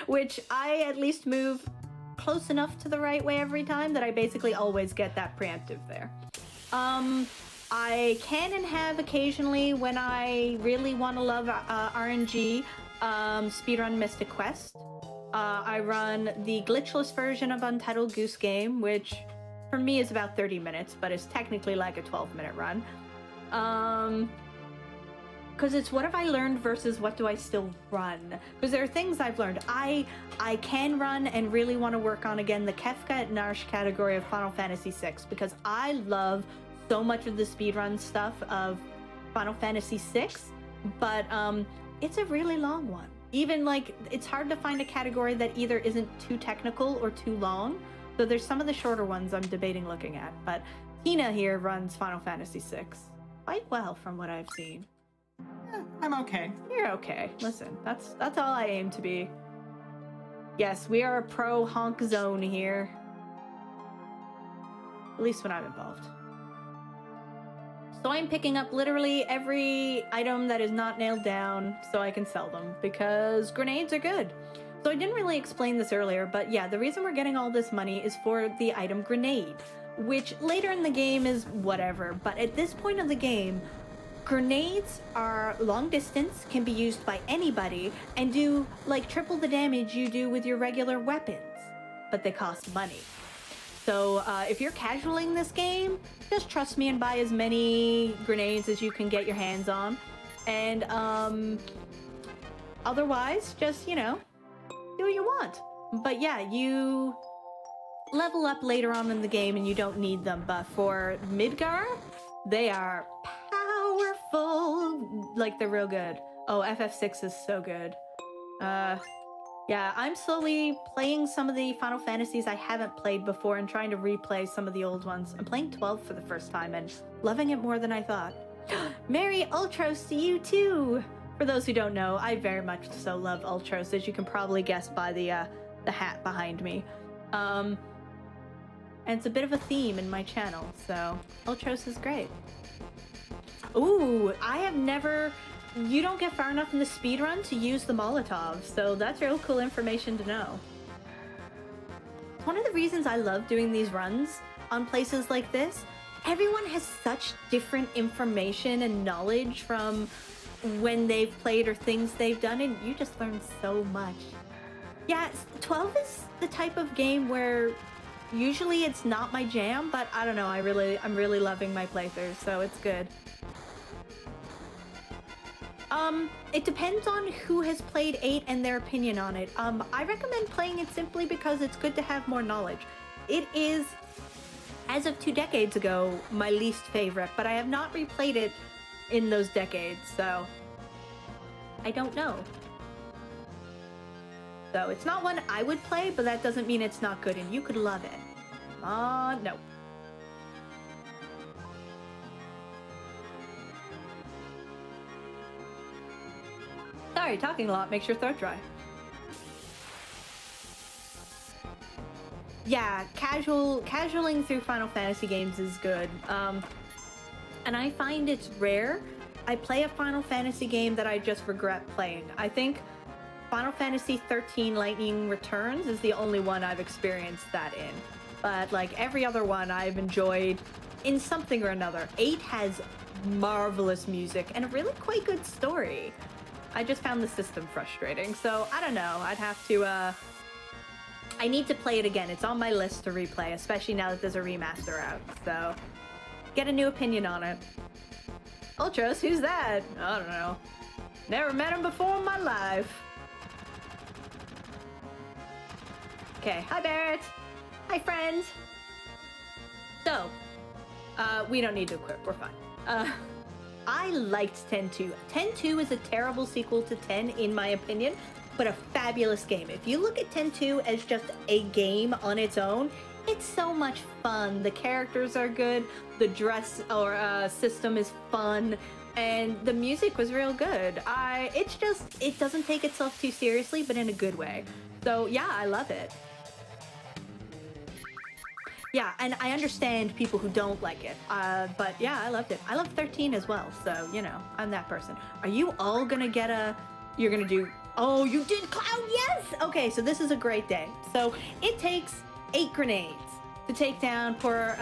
which I at least move close enough to the right way every time that I basically always get that preemptive there. I can and have occasionally when I really want to love RNG, speedrun Mystic Quest. I run the glitchless version of Untitled Goose Game, which for me is about 30 minutes, but it's technically like a 12-minute run. because it's what have I learned versus what do I still run? Because there are things I've learned. I can run and really want to work on, again, the Kefka at Narsh category of Final Fantasy VI, because I love so much of the speedrun stuff of Final Fantasy VI, but it's a really long one. Even, like, it's hard to find a category that either isn't too technical or too long. So there's some of the shorter ones I'm debating looking at, but Tina here runs Final Fantasy VI quite well from what I've seen. I'm okay. You're okay. Listen, that's all I aim to be. Yes, we are a pro honk zone here. At least when I'm involved. So I'm picking up literally every item that is not nailed down so I can sell them, because grenades are good. So I didn't really explain this earlier, but yeah, the reason we're getting all this money is for the item grenade, which later in the game is whatever, but at this point of the game, grenades are long distance, can be used by anybody, and do like triple the damage you do with your regular weapons, but they cost money. So if you're casualing this game, just trust me and buy as many grenades as you can get your hands on. And otherwise, just, you know, do what you want. But yeah, you level up later on in the game and you don't need them. But for Midgar, they are powerful. Like, they're real good. Oh, FF6 is so good. Yeah, I'm slowly playing some of the Final Fantasies I haven't played before and trying to replay some of the old ones. I'm playing 12 for the first time and loving it more than I thought. Merry Ultros to you too! For those who don't know, I very much so love Ultros, as you can probably guess by the hat behind me. And it's a bit of a theme in my channel, so Ultros is great. Ooh, I have never... You don't get far enough in the speedrun to use the Molotov, so that's real cool information to know. One of the reasons I love doing these runs on places like this, everyone has such different information and knowledge from when they've played or things they've done, and you just learn so much. Yeah, 12 is the type of game where usually it's not my jam, but I don't know, I'm really loving my playthrough, so it's good. It depends on who has played 8 and their opinion on it. I recommend playing it simply because it's good to have more knowledge. It is, as of 2 decades ago, my least favorite, but I have not replayed it in those decades, so I don't know. So it's not one I would play, but that doesn't mean it's not good, and you could love it. No. Sorry, talking a lot makes your throat dry. Yeah, casualing through Final Fantasy games is good. And I find it's rare I play a Final Fantasy game that I just regret playing. I think Final Fantasy 13 Lightning Returns is the only one I've experienced that in. But like every other one I've enjoyed in something or another. 8 has marvelous music and a really quite good story. I just found the system frustrating, so I don't know. I'd have to, I need to play it again. It's on my list to replay, especially now that there's a remaster out, so get a new opinion on it. Ultros, who's that? I don't know. Never met him before in my life. Okay, hi Barrett. Hi friends. So, we don't need to equip, we're fine. I liked 10-2. 10-2 is a terrible sequel to 10 in my opinion, but a fabulous game. If you look at 10-2 as just a game on its own, it's so much fun. The characters are good, the dress or system is fun, and the music was real good. It doesn't take itself too seriously, but in a good way. So yeah, I love it. Yeah, and I understand people who don't like it, but yeah, I loved it. I love 13 as well, so, you know, I'm that person. Are you all gonna get you're gonna do, oh, you did Cloud, yes! Okay, so this is a great day. So it takes 8 grenades to take down poor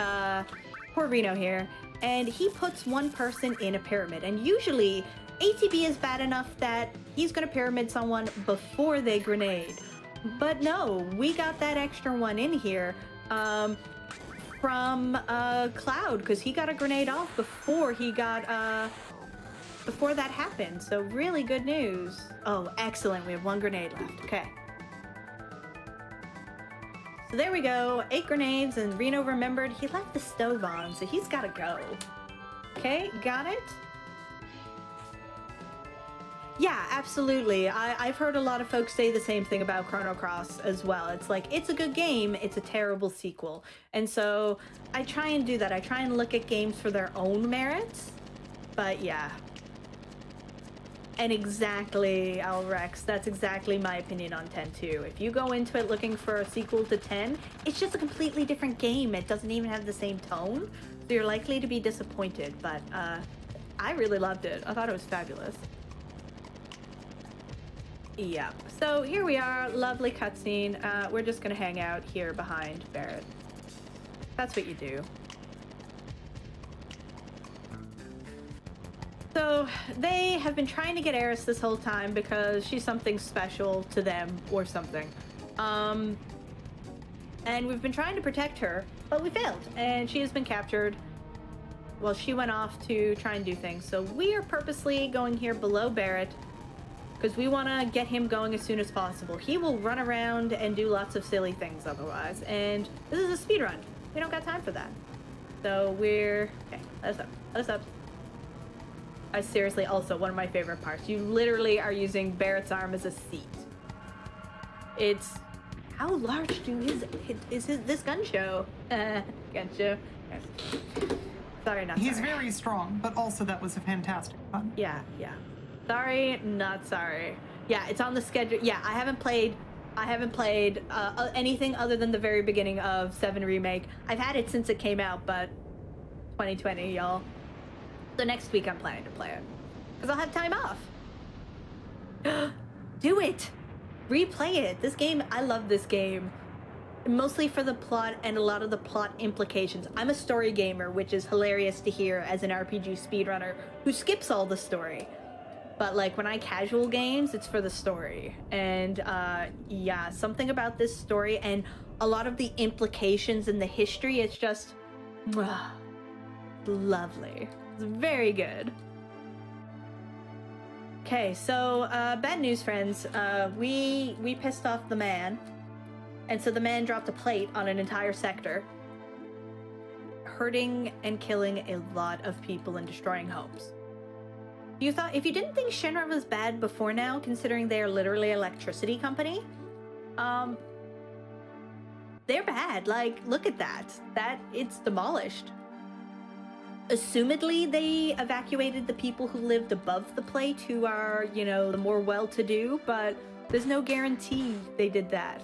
Reno here, and he puts one person in a pyramid, and usually ATB is bad enough that he's gonna pyramid someone before they grenade. But no, we got that extra one in here, from Cloud, because he got a grenade off before he got before that happened. So really good news. Oh, excellent. We have 1 grenade left. Okay. So there we go. 8 grenades, and Reno remembered he left the stove on, so he's got to go. Okay, got it. Yeah, absolutely. I've heard a lot of folks say the same thing about Chrono Cross as well. It's like, it's a good game, it's a terrible sequel. And so I try and do that. I try and look at games for their own merits. But yeah. And exactly, Alrex, that's exactly my opinion on 10 too. If you go into it looking for a sequel to 10, it's just a completely different game. It doesn't even have the same tone. So you're likely to be disappointed. But I really loved it. I thought it was fabulous. Yeah, so here we are, lovely cutscene. We're just gonna hang out here behind Barrett. That's what you do. So they have been trying to get Eris this whole time because she's something special to them or something. And we've been trying to protect her, but we failed, and she has been captured. Well, she went off to try and do things. So we are purposely going here below Barrett, because we want to get him going as soon as possible. He will run around and do lots of silly things otherwise, and this is a speed run. We don't got time for that. So we're... Okay, let us up. Let us up. I seriously, also, one of my favorite parts. You literally are using Barrett's arm as a seat. It's... How large is this gun show? Gun show. Sorry, not sorry. He's very strong, but also that was a fantastic fun. Yeah, yeah. Sorry, not sorry. Yeah, it's on the schedule. Yeah, I haven't played anything other than the very beginning of 7 Remake. I've had it since it came out, but 2020, y'all. So next week I'm planning to play it. Because I'll have time off. Do it! Replay it. This game, I love this game. Mostly for the plot and a lot of the plot implications. I'm a story gamer, which is hilarious to hear as an RPG speedrunner who skips all the story. But like when I casual games, it's for the story. And yeah, something about this story and a lot of the implications and the history, it's just lovely. It's very good. Okay, so bad news, friends. We pissed off the man. And so the man dropped a plate on an entire sector, hurting and killing a lot of people and destroying homes. You thought, if you didn't think Shinra was bad before now, considering they are literally an electricity company, they're bad. Like, look at that. It's demolished. Assumedly, they evacuated the people who lived above the plate, who are, you know, the more well-to-do, but there's no guarantee they did that.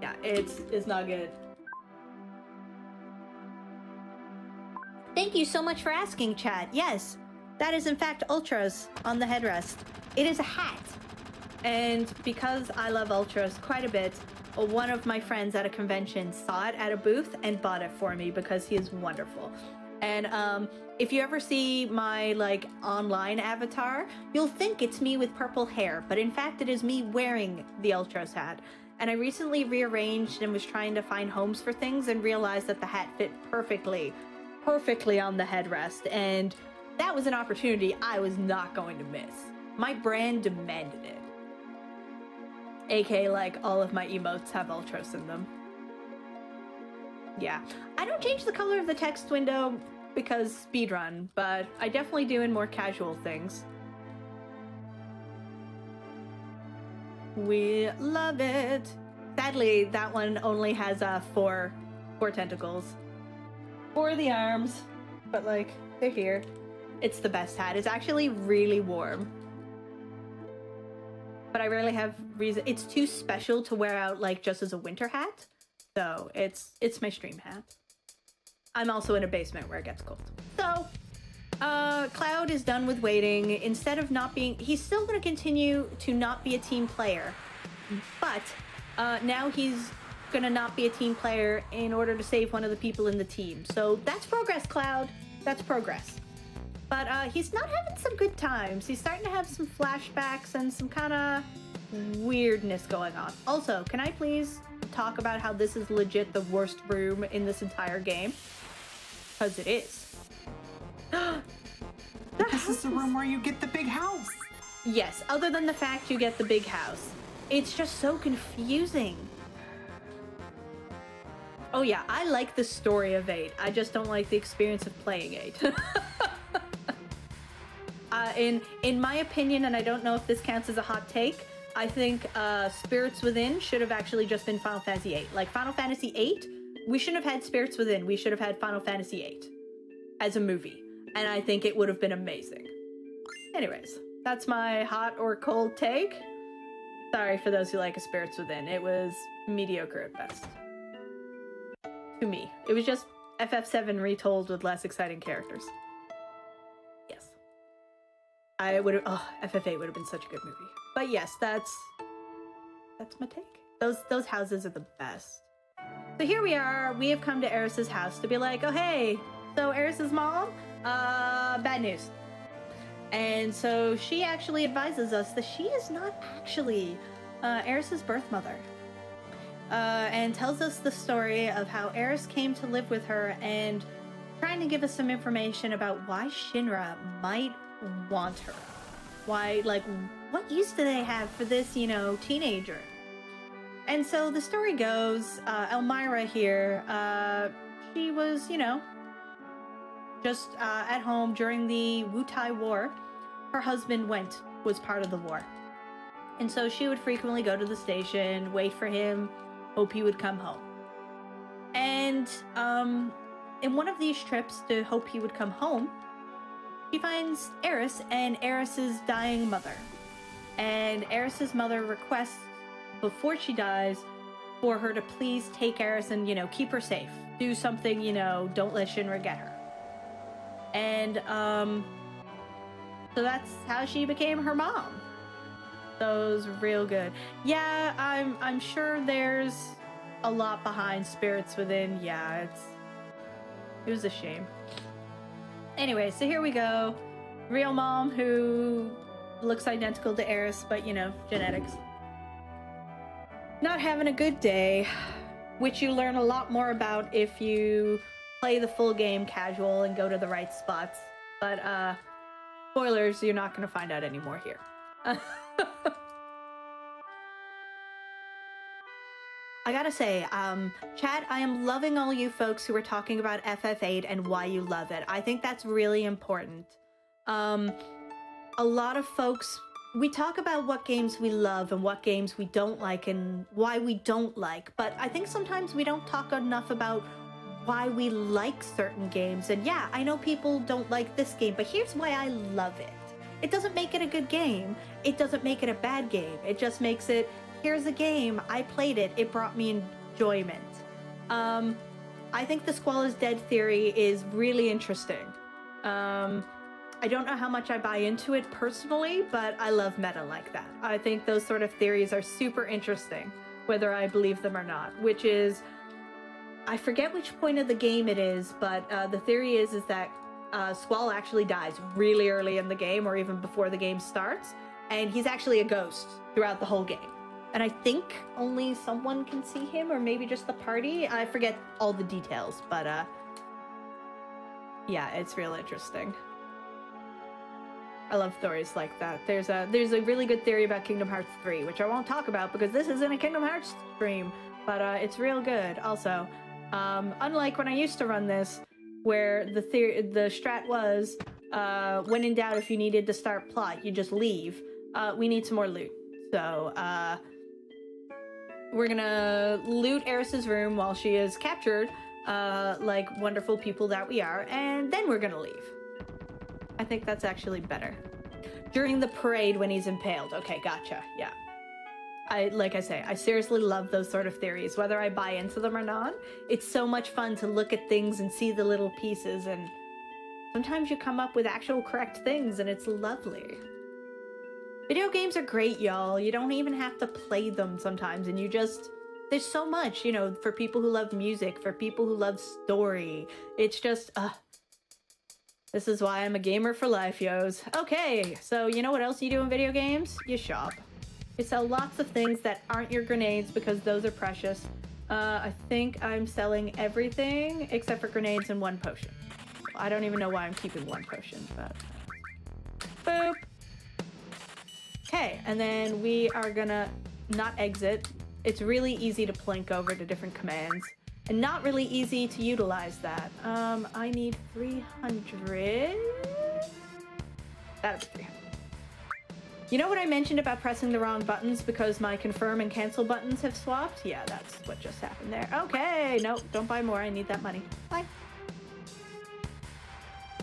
Yeah, it's not good. Thank you so much for asking, chat. Yes. That is in fact Ultras on the headrest. It is a hat. And because I love Ultras quite a bit, one of my friends at a convention saw it at a booth and bought it for me because he is wonderful. And if you ever see my like online avatar, you'll think it's me with purple hair, but in fact it is me wearing the Ultras hat. And I recently rearranged and was trying to find homes for things and realized that the hat fit perfectly on the headrest, and that was an opportunity I was not going to miss. My brand demanded it. AK, like, all of my emotes have Ultras in them. Yeah. I don't change the color of the text window because speedrun, but I definitely do in more casual things. We love it. Sadly, that one only has four tentacles. 4 of the arms, but like, they're here. It's the best hat. It's actually really warm. But I rarely have reason. It's too special to wear out like just as a winter hat. So it's my stream hat. I'm also in a basement where it gets cold. So Cloud is done with waiting. Instead of not being, he's still going to continue to not be a team player. But now he's going to not be a team player in order to save one of the people in the team. So that's progress, Cloud. That's progress. But he's not having some good times. He's starting to have some flashbacks and some kind of weirdness going on. Also, can I please talk about how this is legit the worst room in this entire game? Because it is. This is the room where you get the big house. Yes, other than the fact you get the big house. It's just so confusing. Oh yeah, I like the story of 8. I just don't like the experience of playing 8. In my opinion, and I don't know if this counts as a hot take, I think Spirits Within should have actually just been Final Fantasy 8. Like Final Fantasy 8, we shouldn't have had Spirits Within. We should have had Final Fantasy 8 as a movie. And I think it would have been amazing. Anyways, that's my hot or cold take. Sorry for those who like a Spirits Within. It was mediocre at best. To me. It was just FF7 retold with less exciting characters. Yes. I would have... Oh, FF8 would have been such a good movie. But yes, that's my take. Those houses are the best. So here we are. We have come to Eris's house to be like, oh hey, so Eris's mom, bad news. And so she actually advises us that she is not actually Eris's birth mother. And tells us the story of how Eris came to live with her and trying to give us some information about why Shinra might want her. Why, like, what use do they have for this, you know, teenager? And so the story goes, Elmira here, she was, you know, just at home during the Wutai War. Her husband was part of the war. And so she would frequently go to the station, wait for him, hope he would come home. And in one of these trips to hope he would come home, she finds Eris and Eris's dying mother. And Eris's mother requests, before she dies, for her to please take Eris and, you know, keep her safe. Do something, you know, don't let Shinra get her. And so that's how she became her mom. So it was real good. Yeah, I'm sure there's a lot behind Spirits Within. Yeah, it was a shame. Anyway, so here we go. Real mom who looks identical to Eris, but you know, genetics. Not having a good day, which you learn a lot more about if you play the full game casual and go to the right spots. But spoilers, you're not going to find out anymore here. I gotta say, chat, I am loving all you folks who are talking about FF8 and why you love it. I think that's really important. A lot of folks, we talk about what games we love and what games we don't like and why we don't like, but I think sometimes we don't talk enough about why we like certain games. And yeah, I know people don't like this game, but here's why I love it. It doesn't make it a good game. It doesn't make it a bad game. It just makes it, here's a game, I played it, it brought me enjoyment. I think the Squall is Dead theory is really interesting. I don't know how much I buy into it personally, but I love meta like that. I think those sort of theories are super interesting, whether I believe them or not, which is, I forget which point of the game it is, but the theory is that Squall actually dies really early in the game or even before the game starts, and he's actually a ghost throughout the whole game. And I think only someone can see him, or maybe just the party. I forget all the details, but yeah, it's real interesting. I love theories like that. There's a really good theory about Kingdom Hearts 3, which I won't talk about because this isn't a Kingdom Hearts stream, but it's real good. Also, unlike when I used to run this, where the strat was, when in doubt, if you needed to start plot, you just leave. We need some more loot. So, we're gonna loot Eris's room while she is captured, like wonderful people that we are, and then we're gonna leave. I think that's actually better. During the parade when he's impaled. Okay, gotcha, yeah. Like I say, I seriously love those sort of theories, whether I buy into them or not. It's so much fun to look at things and see the little pieces, and sometimes you come up with actual correct things, and it's lovely. Video games are great, y'all. You don't even have to play them sometimes, and you just... There's so much, you know, for people who love music, for people who love story. It's just, this is why I'm a gamer for life, yos. Okay, so you know what else you do in video games? You shop. You sell lots of things that aren't your grenades because those are precious. I think I'm selling everything except for grenades and one potion. I don't even know why I'm keeping one potion, but... Boop. Okay, and then we are gonna not exit. It's really easy to plink over to different commands, and not really easy to utilize that. I need 300. That'll be 300. You know what I mentioned about pressing the wrong buttons because my confirm and cancel buttons have swapped? Yeah, that's what just happened there. Okay, no, don't buy more. I need that money. Bye.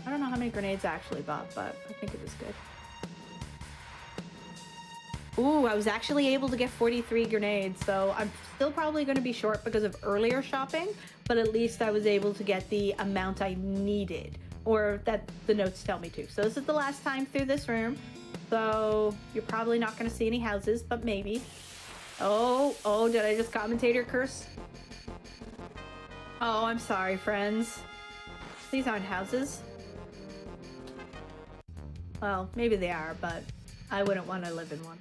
I don't know how many grenades I actually bought, but I think it was good. Ooh, I was actually able to get 43 grenades, so I'm still probably going to be short because of earlier shopping, but at least I was able to get the amount I needed, or that the notes tell me to. So this is the last time through this room, so you're probably not going to see any houses, but maybe. Oh, did I just commentator curse? Oh, I'm sorry, friends. These aren't houses. Well, maybe they are, but I wouldn't want to live in one.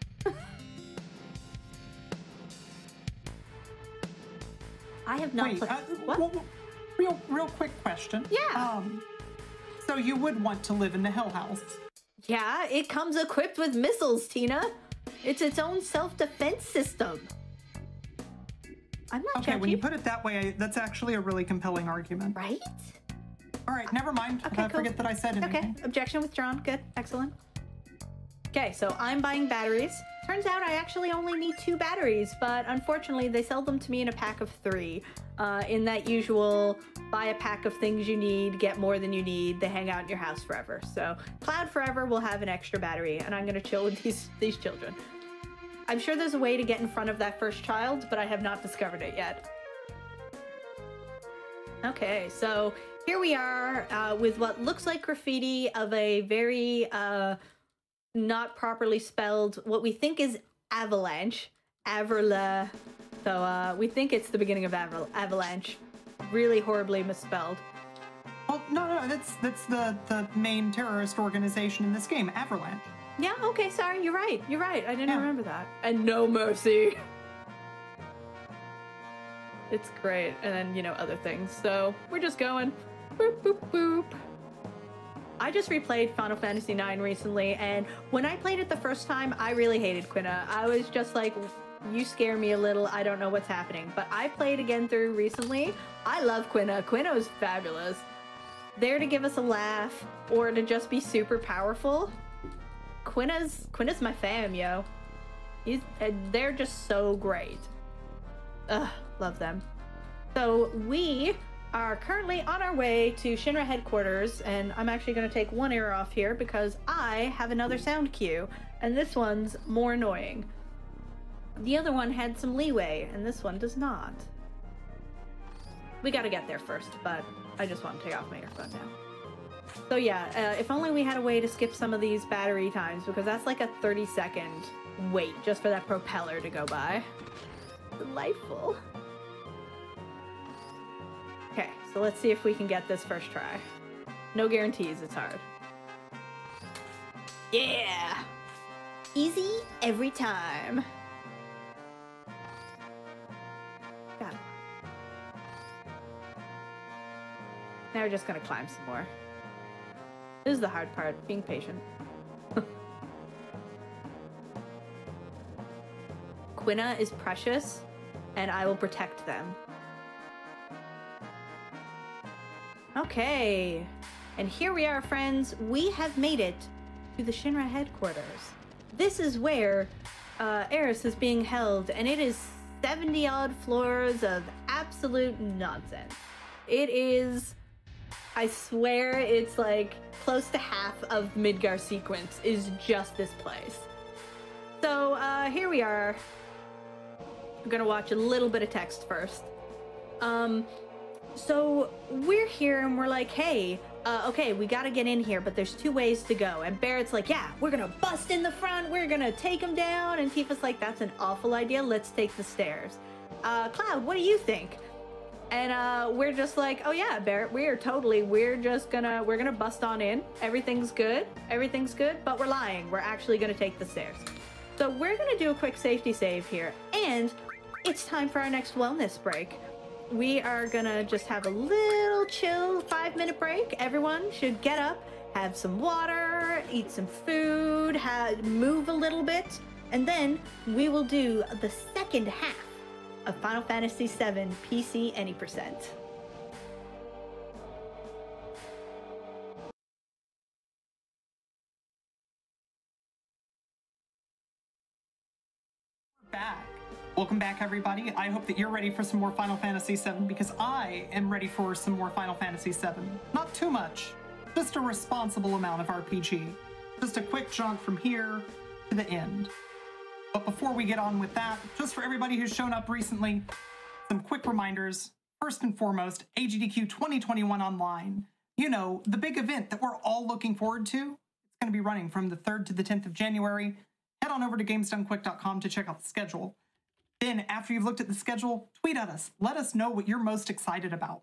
I have not played. What? Real quick question. Yeah. So you would want to live in the Hell House? Yeah, it comes equipped with missiles, Tina. It's its own self-defense system. I'm not okay. judgy. When you put it that way, that's actually a really compelling argument. Right? All right, never mind. Okay, cool. Forget that I said anything. Okay, objection withdrawn. Good, excellent. Okay, so I'm buying batteries. Turns out I actually only need 2 batteries, but unfortunately they sell them to me in a pack of 3. In that usual buy a pack of things you need, get more than you need, they hang out in your house forever. So Cloud forever will have an extra battery, and I'm gonna chill with these children. I'm sure there's a way to get in front of that first child, but I have not discovered it yet. Okay, so here we are with what looks like graffiti of a very not properly spelled, what we think is avalanche. Averla. So we think it's the beginning of avalanche. Really horribly misspelled. Well, no, that's the main terrorist organization in this game, Avalanche. Yeah, okay, sorry, you're right. I didn't remember that. And no mercy. It's great. And then, you know, other things. So we're just going boop, boop, boop. I just replayed Final Fantasy IX recently, and when I played it the first time, I really hated Quina. I was just like, you scare me a little, I don't know what's happening. But I played again through recently. I love Quina. Quina was fabulous. There to give us a laugh, or to just be super powerful. Quina's my fam, yo. They're just so great. Ugh, love them. So we are currently on our way to Shinra headquarters, and I'm actually going to take one error off here because I have another sound cue, and this one's more annoying. The other one had some leeway, and this one does not. We got to get there first, but I just want to take off my earphone now. So yeah, if only we had a way to skip some of these battery times, because that's like a 30-second wait just for that propeller to go by. Delightful. Okay, so let's see if we can get this first try. No guarantees, it's hard. Yeah! Easy every time. Got it. Now we're just gonna climb some more. This is the hard part, being patient. Quina is precious, and I will protect them. Okay, and here we are, friends. We have made it to the Shinra headquarters. This is where Eris is being held, and it is 70-odd floors of absolute nonsense. It is, I swear, it's like close to half of Midgar sequence is just this place. So here we are. I'm gonna watch a little bit of text first. So we're here and we're like, hey, okay, we gotta get in here, but there's 2 ways to go. And Barrett's like, yeah, we're gonna bust in the front, we're gonna take them down. And Tifa's like, that's an awful idea, let's take the stairs. Cloud, what do you think? And we're just like, oh yeah, Barrett, we're gonna bust on in. Everything's good, but we're lying. We're actually gonna take the stairs. So we're gonna do a quick safety save here, and it's time for our next wellness break. We are gonna just have a little chill 5-minute break. Everyone should get up, have some water, eat some food, move a little bit, and then we will do the second half of Final Fantasy VII PC Any Percent. Back. Welcome back, everybody. I hope that you're ready for some more Final Fantasy VII, because I am ready for some more Final Fantasy VII. Not too much, just a responsible amount of RPG. Just a quick jaunt from here to the end. But before we get on with that, just for everybody who's shown up recently, some quick reminders. First and foremost, AGDQ 2021 Online. You know, the big event that we're all looking forward to. It's going to be running from the 3rd to the 10th of January. Head on over to gamesdonequick.com to check out the schedule. Then, after you've looked at the schedule, tweet at us. Let us know what you're most excited about.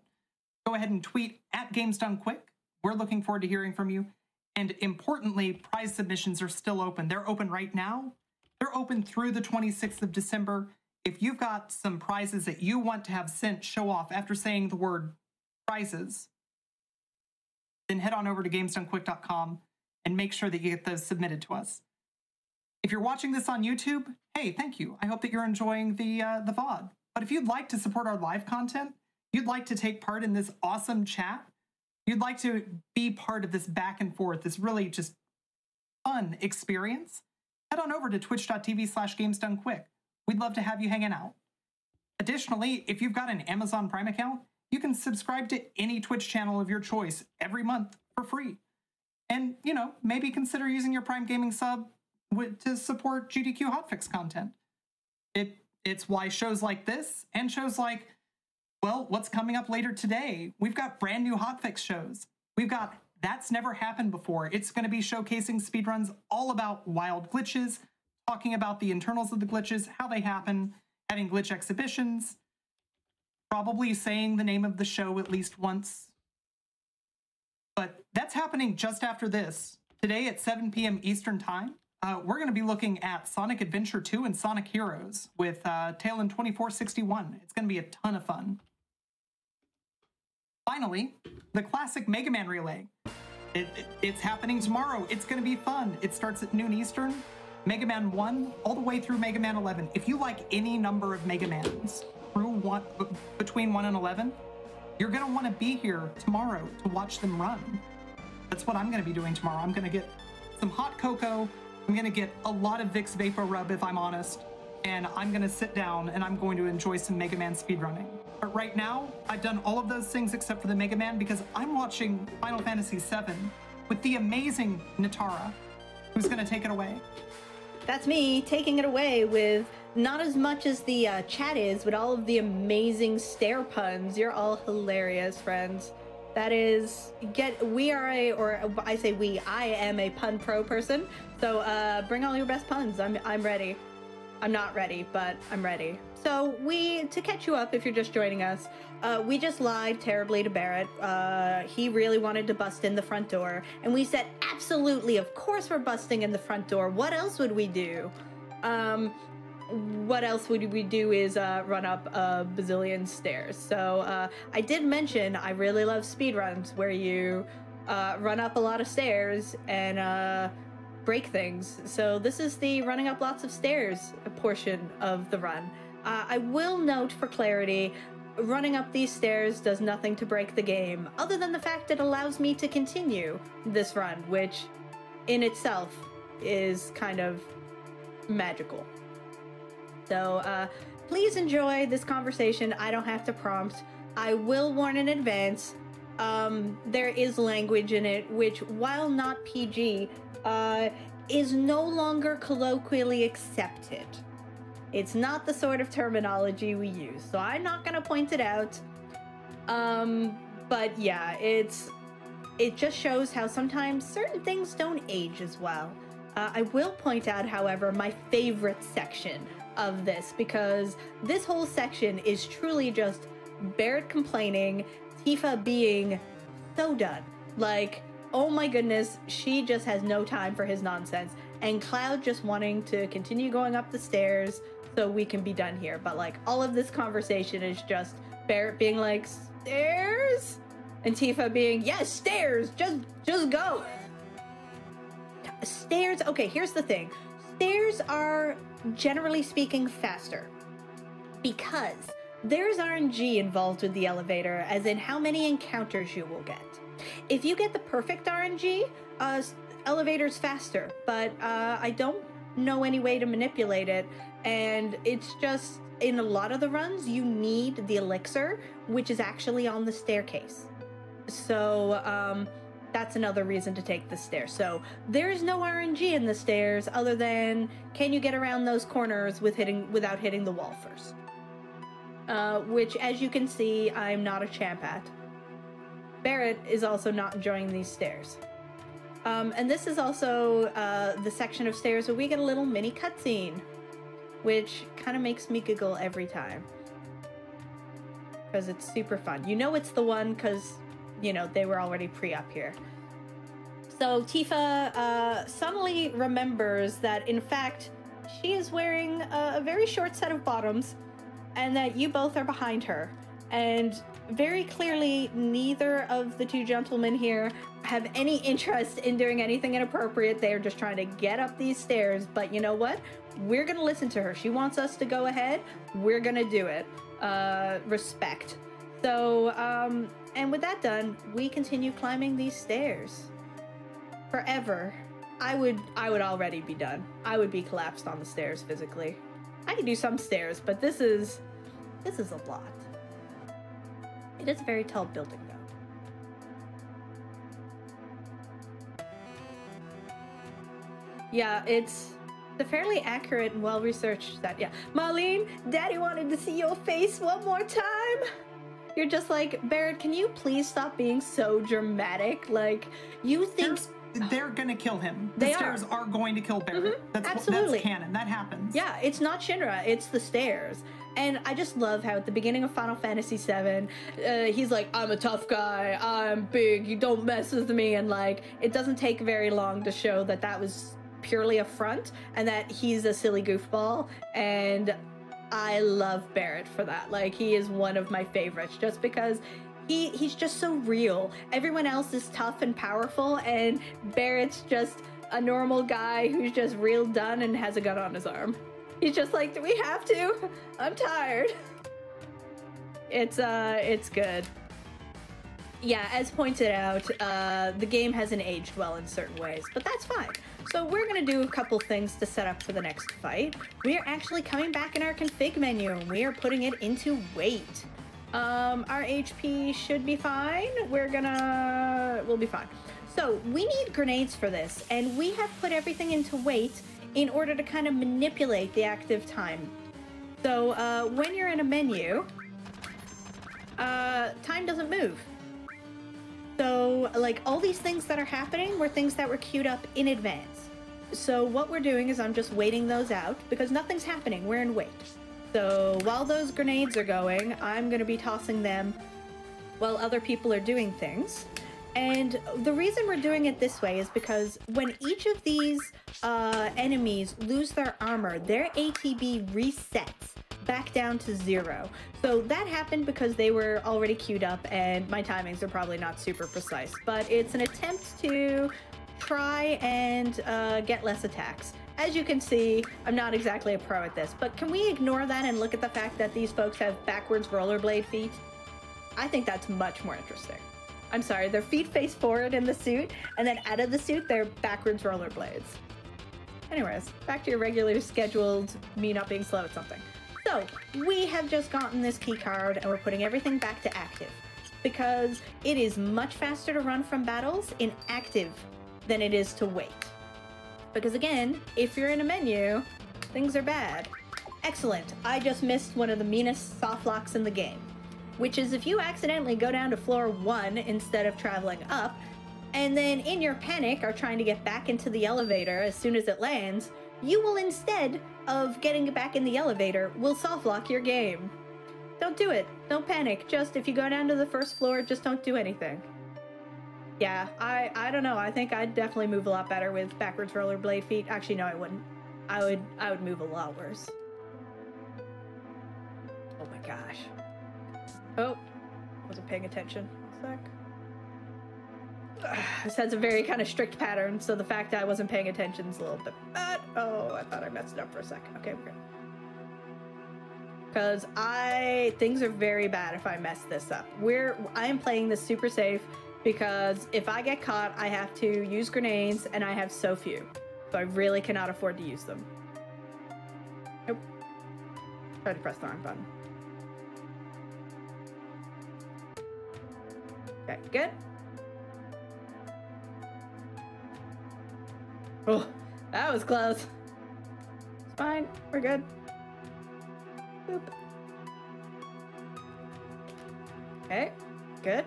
Go ahead and tweet at GamesDoneQuick. We're looking forward to hearing from you. And importantly, prize submissions are still open. They're open right now. They're open through the 26th of December. If you've got some prizes that you want to have sent show off after saying the word prizes, then head on over to GamesDoneQuick.com and make sure that you get those submitted to us. If you're watching this on YouTube, hey, thank you. I hope that you're enjoying the VOD. But if you'd like to support our live content, you'd like to take part in this awesome chat, you'd like to be part of this back and forth, this really just fun experience, head on over to twitch.tv/GamesDoneQuick. We'd love to have you hanging out. Additionally, if you've got an Amazon Prime account, you can subscribe to any Twitch channel of your choice every month for free. And, you know, maybe consider using your Prime Gaming sub to support GDQ hotfix content. It's why shows like this and shows like, well, what's coming up later today? We've got brand new hotfix shows. We've got That's Never Happened Before. It's going to be showcasing speedruns all about wild glitches, talking about the internals of the glitches, how they happen, having glitch exhibitions, probably saying the name of the show at least once. But that's happening just after this. Today at 7 p.m. Eastern Time. We're going to be looking at Sonic Adventure 2 and Sonic Heroes with Talon 2461. It's going to be a ton of fun. Finally, the classic Mega Man Relay. It's happening tomorrow. It's going to be fun. It starts at noon Eastern. Mega Man 1 all the way through Mega Man 11. If you like any number of Mega Mans between 1 and 11, you're going to want to be here tomorrow to watch them run. That's what I'm going to be doing tomorrow. I'm going to get some hot cocoa. I'm going to get a lot of Vicks Vapor Rub, if I'm honest, and I'm going to sit down and I'm going to enjoy some Mega Man speedrunning. But right now, I've done all of those things except for the Mega Man because I'm watching Final Fantasy VII with the amazing Natara, who's going to take it away. That's me taking it away with not as much as the chat is, but all of the amazing stare puns. You're all hilarious, friends. That is, I am a pun pro person. So bring all your best puns. I'm ready. I'm not ready, but I'm ready. So to catch you up if you're just joining us, we just lied terribly to Barrett. He really wanted to bust in the front door. And we said, absolutely, of course we're busting in the front door. What else would we do? What else would we do is run up a bazillion stairs. So I did mention I really love speedruns where you run up a lot of stairs and break things. So this is the running up lots of stairs portion of the run. I will note for clarity, running up these stairs does nothing to break the game, other than the fact it allows me to continue this run, which in itself is kind of magical. So please enjoy this conversation. I don't have to prompt. I will warn in advance, there is language in it which, while not PG, is no longer colloquially accepted. It's not the sort of terminology we use, so I'm not gonna point it out. But yeah, it just shows how sometimes certain things don't age as well. I will point out, however, my favorite section of this, because this whole section is truly just Barrett complaining, Tifa being so done. Like, oh my goodness, she just has no time for his nonsense, and Cloud just wanting to continue going up the stairs so we can be done here. But like, all of this conversation is just Barrett being like, stairs? And Tifa being, yes, stairs, just go. stairs, okay, here's the thing. Stairs are, generally speaking, faster. Because there's RNG involved with the elevator, as in how many encounters you will get. If you get the perfect RNG, elevator's faster, but I don't know any way to manipulate it, and it's just, in a lot of the runs, you need the elixir, which is actually on the staircase. So, that's another reason to take the stairs. So, there's no RNG in the stairs, other than, can you get around those corners without hitting the wall first? Which, as you can see, I'm not a champ at. Barrett is also not enjoying these stairs. And this is also the section of stairs where we get a little mini cutscene, which kind of makes me giggle every time. Because it's super fun. You know it's the one because, you know, they were already pre-up here. So Tifa suddenly remembers that, in fact, she is wearing a very short set of bottoms, and that you both are behind her. And very clearly, neither of the two gentlemen here have any interest in doing anything inappropriate. They're just trying to get up these stairs. But you know what? We're going to listen to her. She wants us to go ahead. We're going to do it. Respect. So, and with that done, we continue climbing these stairs. Forever. I would already be done. I would be collapsed on the stairs physically. I can do some stairs, but this is a lot. It is a very tall building, though. Yeah, it's a fairly accurate and well-researched set. Yeah. Marlene, Daddy wanted to see your face one more time. You're just like, Barrett, can you please stop being so dramatic? Like, you think... They're gonna kill him. The stairs are going to kill Barrett. Mm-hmm. Absolutely. That's canon. That happens. Yeah, it's not Shinra, it's the stairs. And I just love how at the beginning of Final Fantasy VII, he's like, I'm a tough guy, I'm big, you don't mess with me. And like, it doesn't take very long to show that that was purely a front and that he's a silly goofball. And I love Barrett for that. Like, he is one of my favorites just because he's just so real. Everyone else is tough and powerful, and Barrett's just a normal guy who's just real done and has a gun on his arm. He's just like, do we have to? I'm tired. It's good. Yeah, as pointed out, the game hasn't aged well in certain ways, but that's fine. So we're gonna do a couple things to set up for the next fight. We are actually coming back in our config menu, and we are putting it into wait. Our HP should be fine. We'll be fine. So we need grenades for this, and we have put everything into wait in order to kind of manipulate the active time. So when you're in a menu, time doesn't move. So like all these things that are happening were things that were queued up in advance. So what we're doing is I'm just waiting those out because nothing's happening. We're in wait. So while those grenades are going, I'm going to be tossing them while other people are doing things. And the reason we're doing it this way is because when each of these enemies lose their armor, their ATB resets back down to 0. So that happened because they were already queued up, and my timings are probably not super precise. But it's an attempt to try and get less attacks. As you can see, I'm not exactly a pro at this, but can we ignore that and look at the fact that these folks have backwards rollerblade feet? I think that's much more interesting. I'm sorry, their feet face forward in the suit, and then out of the suit, they're backwards rollerblades. Anyways, back to your regular scheduled me not being slow at something. So, we have just gotten this key card, and we're putting everything back to active, because it is much faster to run from battles in active than it is to wait. Because again, if you're in a menu, things are bad. Excellent. I just missed one of the meanest soft locks in the game, which is if you accidentally go down to floor 1 instead of traveling up, and then in your panic are trying to get back into the elevator as soon as it lands, you will, instead of getting back in the elevator, will soft lock your game. Don't do it. Don't panic. Just if you go down to the first floor, just don't do anything. Yeah, I don't know. I think I'd definitely move a lot better with backwards rollerblade feet. Actually, no, I wouldn't. I would move a lot worse. Oh my gosh. Oh, wasn't paying attention. One sec. This has a very kind of strict pattern, so the fact that I wasn't paying attention is a little bit bad. Oh, I thought I messed it up for a second. Okay, we're good. Because things are very bad if I mess this up. I am playing this super safe because if I get caught, I have to use grenades, and I have so few. So I really cannot afford to use them. Nope. Tried to press the wrong button. Okay, good. Oh, that was close. It's fine. We're good. Boop. Okay, good.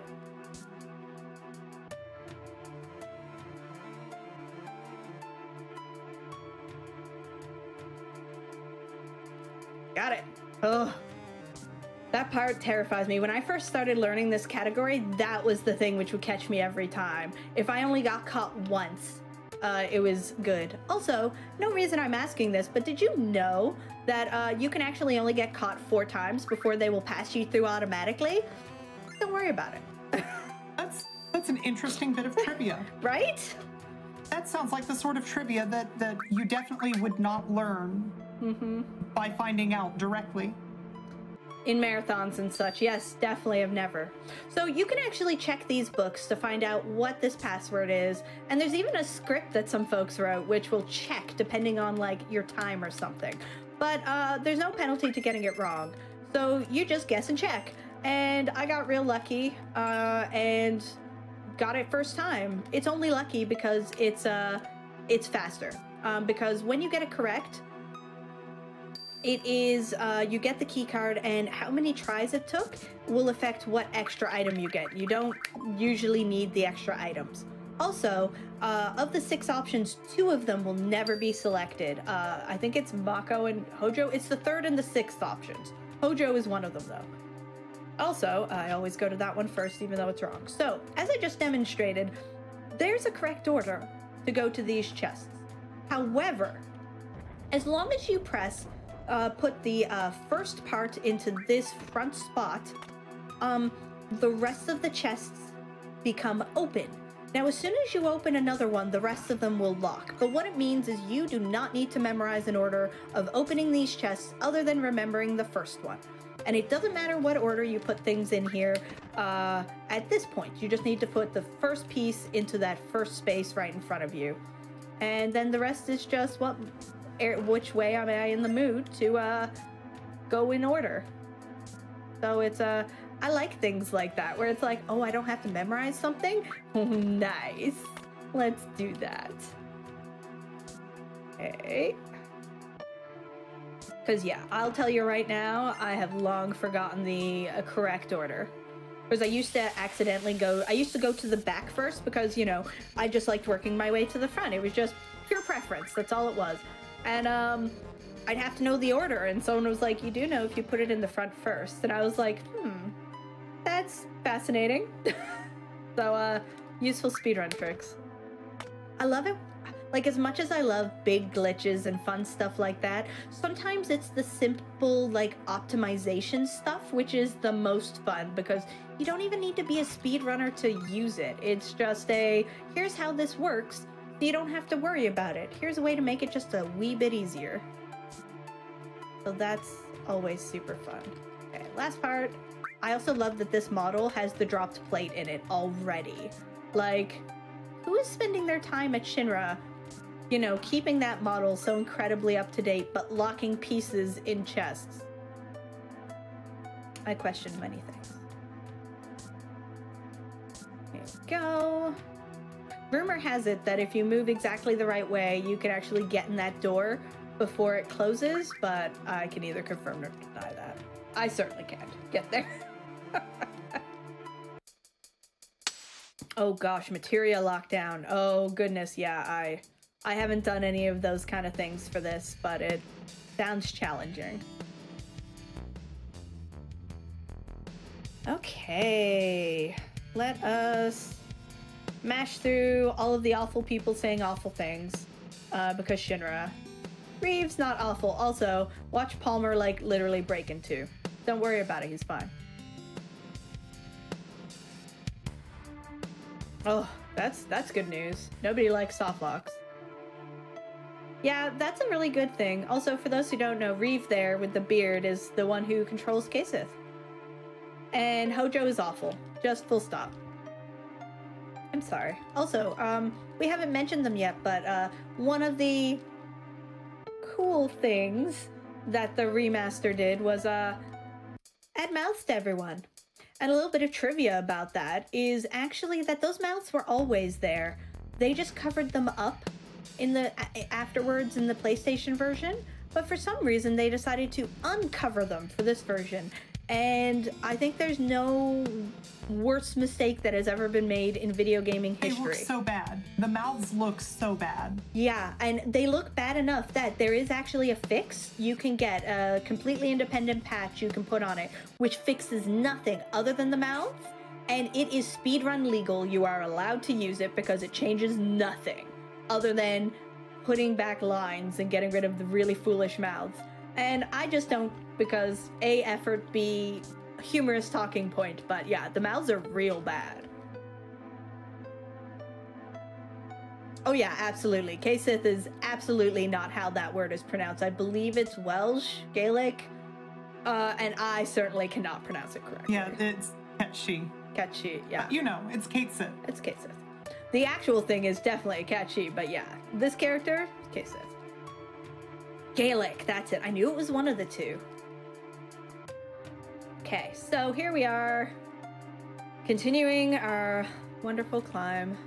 Got it. Oh, that part terrifies me. When I first started learning this category, that was the thing which would catch me every time. If I only got caught once, it was good. Also, no reason I'm asking this, but did you know that you can actually only get caught 4 times before they will pass you through automatically? Don't worry about it. That's an interesting bit of trivia. Right? That sounds like the sort of trivia that you definitely would not learn by finding out directly. In marathons and such, yes, definitely have never. So you can actually check these books to find out what this password is, and there's even a script that some folks wrote which will check depending on like your time or something. But there's no penalty to getting it wrong, so you just guess and check. And I got real lucky and got it first time. It's only lucky because it's faster. Because when you get it correct, it is, you get the key card, and how many tries it took will affect what extra item you get. You don't usually need the extra items. Also, of the 6 options, 2 of them will never be selected. I think it's Mako and Hojo. It's the 3rd and the 6th options. Hojo is one of them, though. Also, I always go to that one first, even though it's wrong. So, as I just demonstrated, there's a correct order to go to these chests. However, as long as you put the first part into this front spot, the rest of the chests become open. Now, as soon as you open another one, the rest of them will lock. But what it means is you do not need to memorize an order of opening these chests other than remembering the first one. And it doesn't matter what order you put things in here at this point. You just need to put the first piece into that first space right in front of you. And then the rest is just, well, which way am I in the mood to go in order. So it's I like things like that, where it's like, oh, I don't have to memorize something? Nice. Let's do that. Okay. Because, yeah, I'll tell you right now, I have long forgotten the correct order. Because I used to go to the back first because, you know, I just liked working my way to the front. It was just pure preference. That's all it was. And I'd have to know the order. And someone was like, you do know if you put it in the front first. And I was like, that's fascinating. So, useful speedrun tricks. I love it. Like, as much as I love big glitches and fun stuff like that, sometimes it's the simple, like, optimization stuff, which is the most fun, because you don't even need to be a speedrunner to use it. It's just here's how this works, so you don't have to worry about it. Here's a way to make it just a wee bit easier. So that's always super fun. Okay, last part. I also love that this model has the dropped plate in it already. Like, who is spending their time at Shinra, you know, keeping that model so incredibly up to date, but locking pieces in chests? I question many things. Here we go. Rumor has it that if you move exactly the right way, you can actually get in that door before it closes, but I can neither confirm nor deny that. I certainly can't get there. Oh gosh, materia lockdown. Oh goodness, yeah, I haven't done any of those kind of things for this, but it sounds challenging. Okay, let us mash through all of the awful people saying awful things, because Shinra. Reeves, not awful. Also, watch Palmer, like, literally break in two. Don't worry about it, he's fine. Oh, That's good news. Nobody likes soft locks. Yeah, that's a really good thing. Also, for those who don't know, Reeve there with the beard is the one who controls Kaseth. And Hojo is awful. Just full stop. I'm sorry. Also, we haven't mentioned them yet, but one of the cool things that the remaster did was add mouths to everyone. And a little bit of trivia about that is actually that those mouths were always there. They just covered them up in the afterwards in the PlayStation version, but for some reason they decided to uncover them for this version. And I think there's no worse mistake that has ever been made in video gaming history. They look so bad. The mouths look so bad. Yeah, and they look bad enough that there is actually a fix. You can get a completely independent patch you can put on it, which fixes nothing other than the mouths, and it is speedrun legal. You are allowed to use it because it changes nothing other than putting back lines and getting rid of the really foolish mouths. And I just don't, because A, effort, B, humorous talking point, but yeah, the mouths are real bad. Oh yeah, absolutely. Kaseth is absolutely not how that word is pronounced. I believe it's Welsh, Gaelic, and I certainly cannot pronounce it correctly. Yeah, it's catchy. Catchy, yeah. But, you know, it's Kaseth. It's Kaseth. The actual thing is definitely catchy, but yeah, this character, Kaseth. Gaelic, that's it. I knew it was one of the two. Okay, so here we are, continuing our wonderful climb.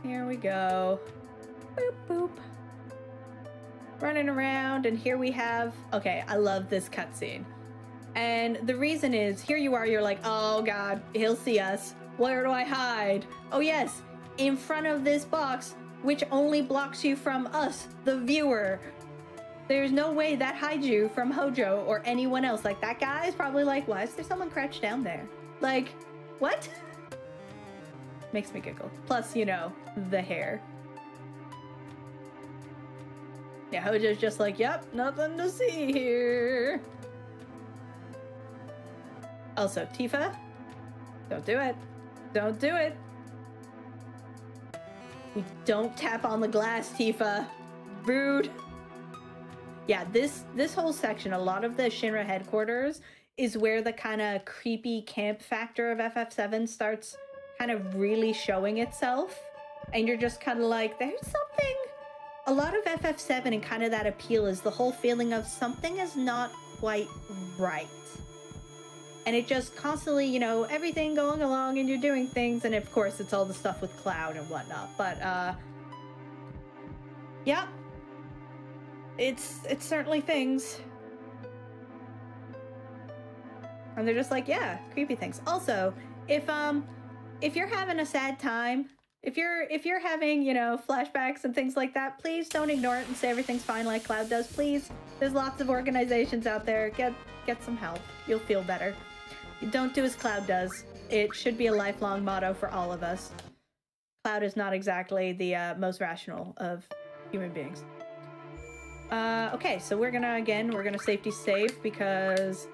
Here we go. Boop, boop. Running around, and here we have... Okay, I love this cutscene. And the reason is, here you are, you're like, oh god, he'll see us. Where do I hide? Oh yes, in front of this box, which only blocks you from us, the viewer. There's no way that hides you from Hojo or anyone else. Like, that guy is probably like, why is there someone crouched down there? Like, what? Makes me giggle. Plus, you know, the hair. Yeah, Hojo's just like, yep, nothing to see here. Also, Tifa, don't do it. Don't do it. We don't tap on the glass, Tifa. Rude. Yeah, this whole section, a lot of the Shinra headquarters is where the kind of creepy camp factor of FF7 starts kind of really showing itself. And you're just kind of like, there's something. A lot of FF7 and kind of that appeal is the whole feeling of something is not quite right. And it just constantly, you know, everything going along and you're doing things. And of course, it's all the stuff with Cloud and whatnot. But, yeah. It's certainly things. And they're just like, yeah, creepy things. Also, if you're having a sad time, if you're having, you know, flashbacks and things like that, please don't ignore it and say everything's fine like Cloud does, please. There's lots of organizations out there. Get some help. You'll feel better. Don't do as Cloud does. It should be a lifelong motto for all of us. Cloud is not exactly the most rational of human beings. Okay, so we're gonna safety save because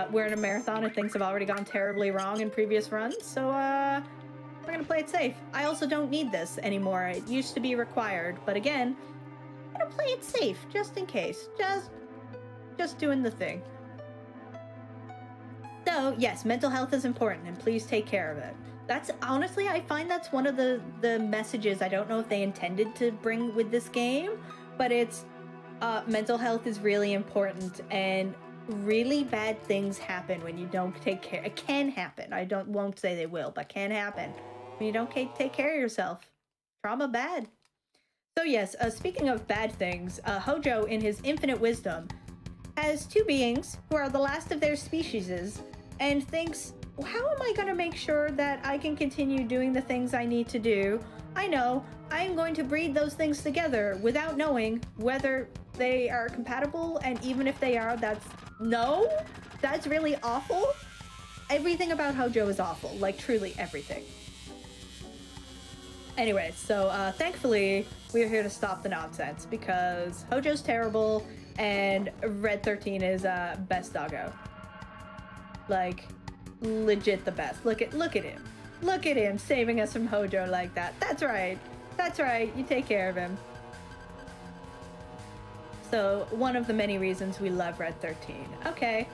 we're in a marathon and things have already gone terribly wrong in previous runs, so we're gonna play it safe. I also don't need this anymore. It used to be required, but again, I'm gonna play it safe just in case. Just doing the thing. So, yes, mental health is important, and please take care of it. That's, honestly, I find that's one of the messages I don't know if they intended to bring with this game, but it's, mental health is really important, and really bad things happen when you don't take care. It can happen. Won't say they will, but can happen when you don't take care of yourself. Trauma bad. So yes, speaking of bad things, Hojo, in his infinite wisdom, has two beings who are the last of their species, and thinks, how am I going to make sure that I can continue doing the things I need to do? I know, I am going to breed those things together without knowing whether they are compatible, and even if they are, that's really awful. Everything about Hojo is awful, like truly everything. Anyway, so thankfully, we're here to stop the nonsense, because Hojo's terrible, and Red 13 is best doggo. Like, legit the best. Look at him. Look at him saving us from Hojo like that. That's right. That's right. You take care of him. So, one of the many reasons we love Red 13. Okay.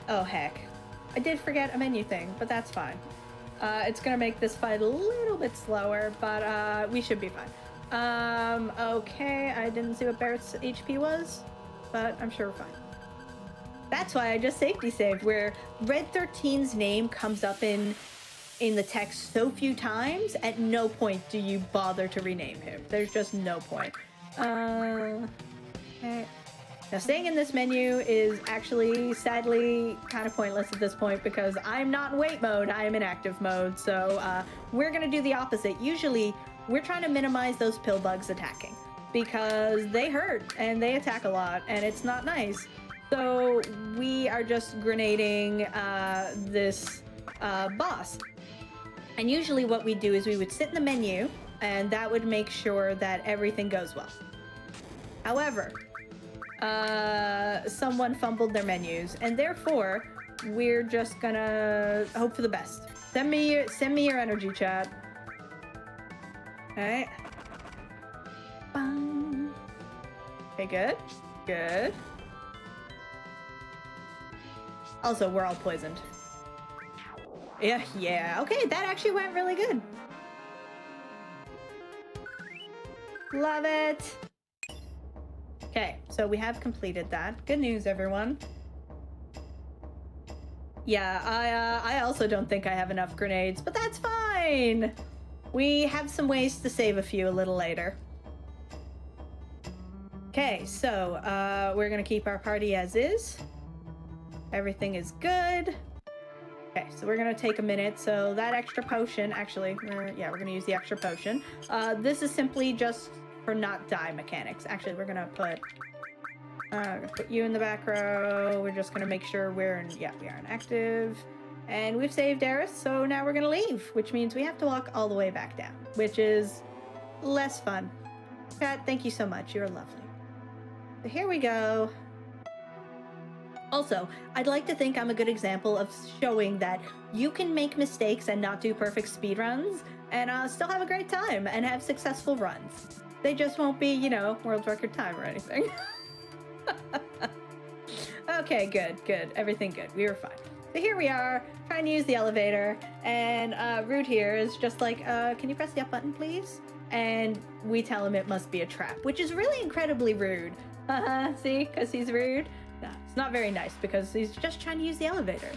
Oh, heck. I did forget a menu thing, but that's fine. It's gonna make this fight a little bit slower, but we should be fine. Okay, I didn't see what Barrett's HP was, but I'm sure we're fine. That's why I just safety saved, where Red 13's name comes up in the text so few times, at no point do you bother to rename him. There's just no point. Okay. Now, staying in this menu is actually, sadly, kind of pointless at this point because I'm not in wait mode, I am in active mode, so we're gonna do the opposite. Usually, we're trying to minimize those pill bugs attacking because they hurt and they attack a lot and it's not nice. So we are just grenading this boss. And usually what we do is we would sit in the menu and that would make sure that everything goes well. However, someone fumbled their menus and therefore we're just gonna hope for the best. Send me your energy, chat. All right. Okay, good. Good. Also, we're all poisoned. Yeah. Okay, that actually went really good. Love it. Okay, so we have completed that. Good news, everyone. Yeah, I also don't think I have enough grenades, but that's fine. We have some ways to save a few a little later. Okay, so we're gonna keep our party as is. Everything is good. Okay, so we're gonna take a minute. So that extra potion, actually, we're gonna use the extra potion. This is simply just for not die mechanics. Actually, we're gonna put you in the back row. We're just gonna make sure we are in active. And we've saved Eris, so now we're gonna leave, which means we have to walk all the way back down, which is less fun. Pat, thank you so much. You're lovely. So here we go. Also, I'd like to think I'm a good example of showing that you can make mistakes and not do perfect speedruns and still have a great time and have successful runs. They just won't be, world record time or anything. Okay, good. Everything good. We were fine. So here we are, trying to use the elevator, and Rude here is just like, can you press the up button, please? And we tell him it must be a trap, which is really incredibly rude. See? Because he's rude? No, it's not very nice because he's just trying to use the elevator.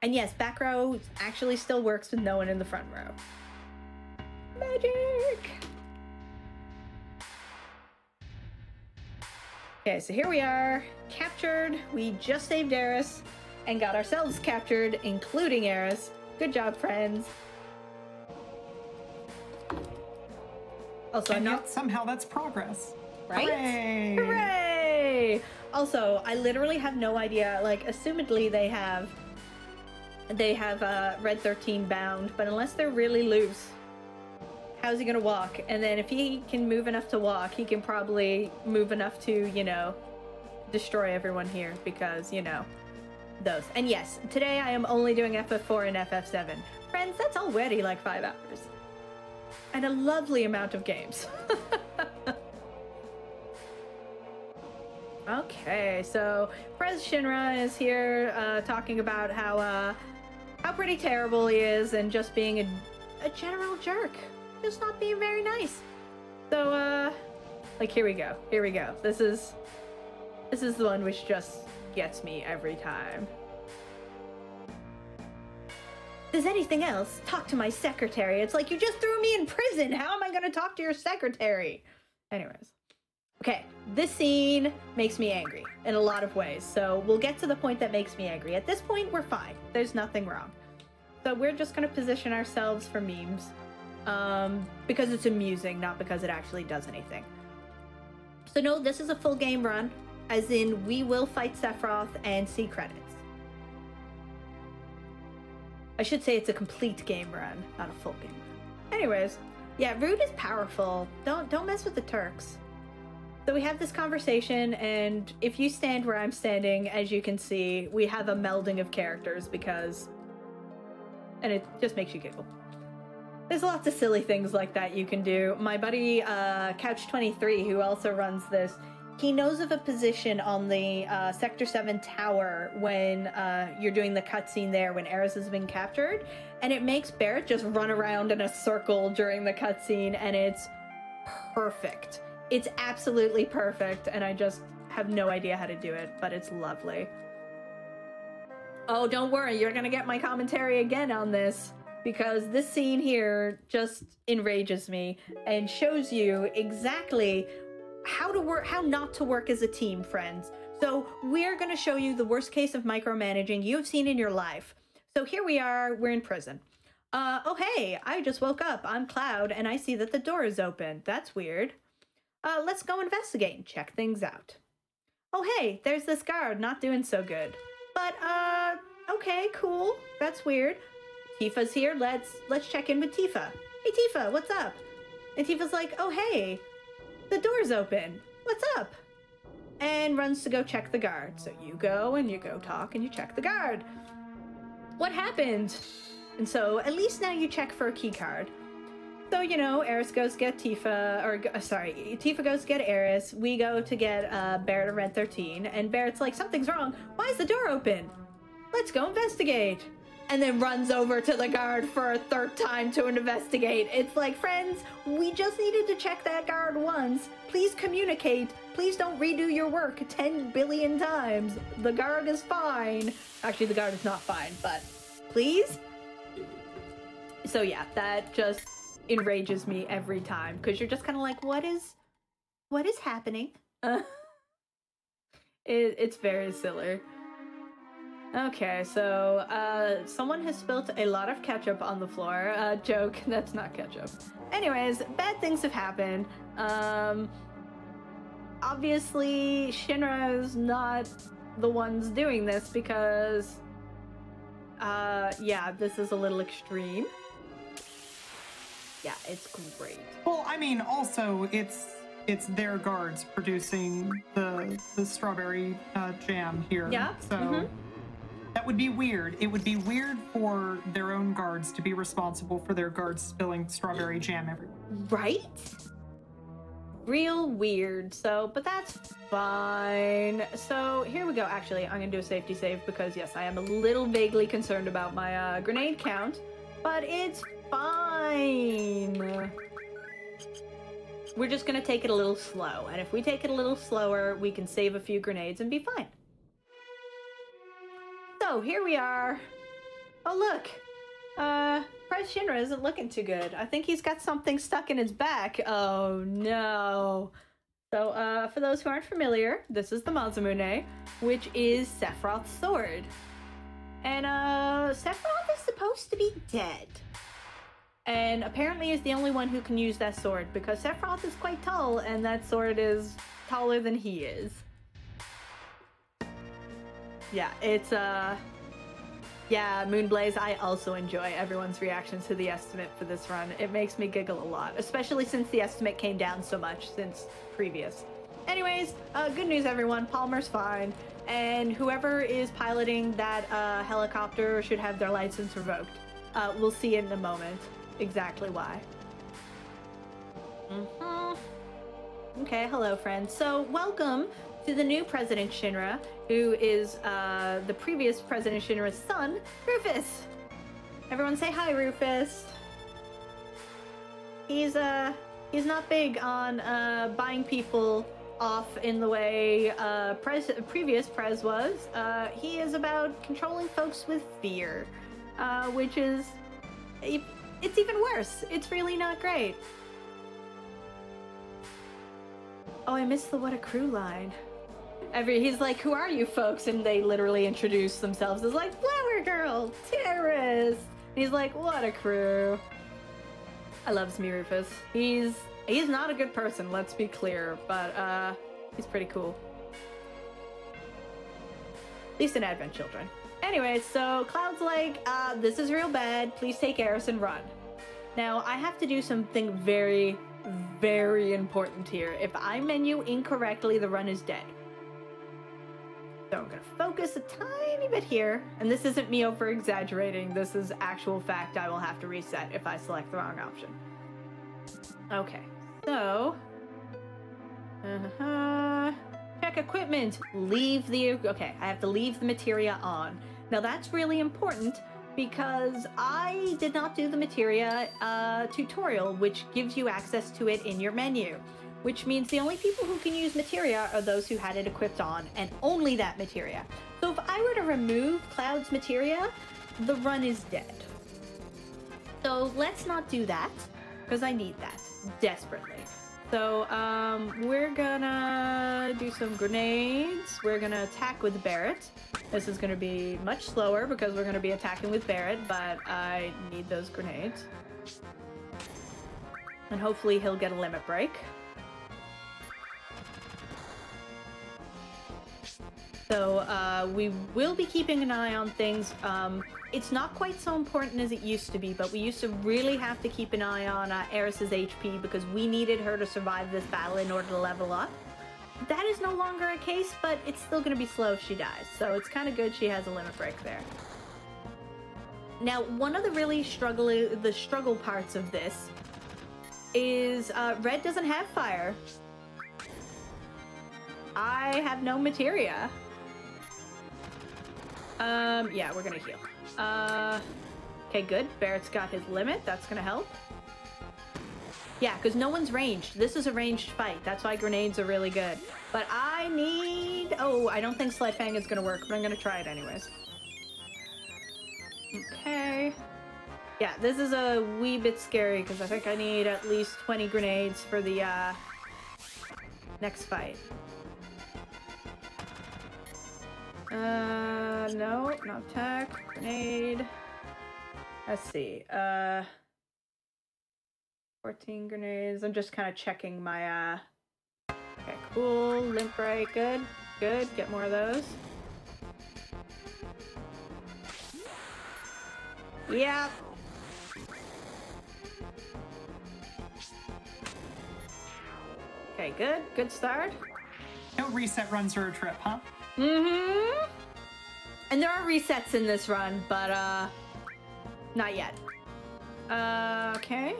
And yes, back row actually still works with no one in the front row. Magic! Okay, so here we are, captured. We just saved Eris and got ourselves captured, including Eris. Good job, friends. Also, somehow that's progress. Right? Hooray! Hooray! Also, I literally have no idea. Like, assumedly they have Red 13 bound, but unless they're really loose, how's he gonna walk? And then if he can move enough to walk, he can probably move enough to, destroy everyone here because, those. And yes, today I am only doing FF4 and FF7. Friends, that's already like 5 hours. And a lovely amount of games. Okay, so Prez Shinra is here talking about how pretty terrible he is and just being a general jerk. Just not being very nice. So, here we go. This is the one which just gets me every time. If there's anything else, talk to my secretary. It's like, you just threw me in prison. How am I going to talk to your secretary? Anyways. Okay, this scene makes me angry in a lot of ways, so we'll get to the point that makes me angry. At this point, we're fine. There's nothing wrong. So we're just going to position ourselves for memes, because it's amusing, not because it actually does anything. So no, this is a full game run, as in we will fight Sephiroth and see credits. I should say it's a complete game run, not a full game run. Anyways, yeah, Rude is powerful. Don't mess with the Turks. So we have this conversation, and if you stand where I'm standing, as you can see, we have a melding of characters and it just makes you giggle. There's lots of silly things like that you can do. My buddy, Couch23, who also runs this, he knows of a position on the Sector 7 tower when you're doing the cutscene there when Eris has been captured, and it makes Barrett just run around in a circle during the cutscene, and it's perfect. It's absolutely perfect, and I just have no idea how to do it, but it's lovely. Oh, don't worry, you're gonna get my commentary again on this, because this scene here just enrages me and shows you exactly how not to work as a team, friends. So we're gonna show you the worst case of micromanaging you have seen in your life. So here we are, we're in prison. Oh hey, I just woke up, I'm Cloud, and I see that the door is open. That's weird. Let's go investigate and check things out. Oh hey, there's this guard, not doing so good. But, okay, cool. That's weird. Tifa's here. Let's check in with Tifa. Hey, Tifa, what's up? And Tifa's like, oh, hey, the door's open. What's up? And runs to go check the guard. So you go and you go talk and you check the guard. What happened? And so at least now you check for a key card. So, you know, Eris goes get Tifa, Tifa goes to get Eris. We go to get Barrett and Red 13, and Barrett's like, something's wrong. Why is the door open? Let's go investigate. And then runs over to the guard for a third time to investigate. It's like, friends, we just needed to check that guard once. Please communicate. Please don't redo your work 10 billion times. The guard is fine. Actually, the guard is not fine, but please? So yeah, that just enrages me every time, because you're just kind of like, what is happening? It's very silly. Okay, so someone has spilt a lot of ketchup on the floor. Joke, that's not ketchup. Anyways, bad things have happened. Obviously Shinra's not the ones doing this, because yeah, this is a little extreme. Yeah, it's great. Well, I mean, also it's their guards producing the strawberry jam here. Yeah. So that would be weird. It would be weird for their own guards to be responsible for their guards spilling strawberry jam everywhere. Right? Real weird. So, but that's fine. So here we go. Actually, I'm gonna do a safety save because yes, I am a little vaguely concerned about my grenade count, but it's fine. We're just gonna take it a little slow, and if we take it a little slower, we can save a few grenades and be fine. So here we are. Oh look, Price Shinra isn't looking too good. I think he's got something stuck in his back. Oh no. So for those who aren't familiar, this is the Mazamune, which is Sephiroth's sword. And Sephiroth is supposed to be dead. And apparently is the only one who can use that sword, because Sephiroth is quite tall and that sword is taller than he is. Yeah, it's yeah, Moonblaze, I also enjoy everyone's reactions to the estimate for this run. It makes me giggle a lot, especially since the estimate came down so much since previous. Anyways, good news everyone, Palmer's fine, and whoever is piloting that helicopter should have their license revoked. We'll see in a moment exactly why. Okay, hello friends. So welcome to the new President Shinra, who is the previous President Shinra's son, Rufus. Everyone say hi, Rufus. He's not big on buying people off in the way previous Prez was. He is about controlling folks with fear, which is, it's even worse. It's really not great. Oh, I missed the what a crew line. He's like, who are you folks? And they literally introduce themselves as like, Flower Girl, terrorist. And he's like, what a crew. I loves me, Rufus. He's not a good person, let's be clear, but he's pretty cool. At least in Advent Children. Anyway, so Cloud's like, this is real bad. Please take Eris and run. Now, I have to do something very, very important here. If I menu incorrectly, the run is dead. So I'm gonna focus a tiny bit here, and this isn't me over exaggerating. This is actual fact. I will have to reset if I select the wrong option. Okay, so check equipment. Leave the okay. I have to leave the materia on. Now that's really important because I did not do the materia tutorial, which gives you access to it in your menu. Which means the only people who can use materia are those who had it equipped on, and only that materia. So if I were to remove Cloud's materia, the run is dead. So let's not do that, because I need that desperately. So we're gonna do some grenades. We're gonna attack with Barret. This is gonna be much slower because we're gonna be attacking with Barret, but I need those grenades. And hopefully he'll get a limit break. So we will be keeping an eye on things. It's not quite so important as it used to be, but we used to really have to keep an eye on Eris's HP because we needed her to survive this battle in order to level up. That is no longer a case, but it's still going to be slow if she dies. So it's kind of good she has a limit break there. Now, one of the really struggle parts of this is Red doesn't have fire. I have no materia. Yeah, we're gonna heal. Okay, good. Barret's got his limit. That's gonna help. Yeah, because no one's ranged. This is a ranged fight. That's why grenades are really good. But I need... Oh, I don't think Sled Fang is gonna work, but I'm gonna try it anyways. Okay. Yeah, this is a wee bit scary because I think I need at least 20 grenades for the, next fight. No, not attack. Grenade. Let's see. 14 grenades. I'm just kind of checking my, Okay, cool. Limp break. Good. Good. Get more of those. Yeah. Okay, good. Good start. No reset runs or a trip, huh? Mm-hmm. And there are resets in this run, but, not yet. Okay.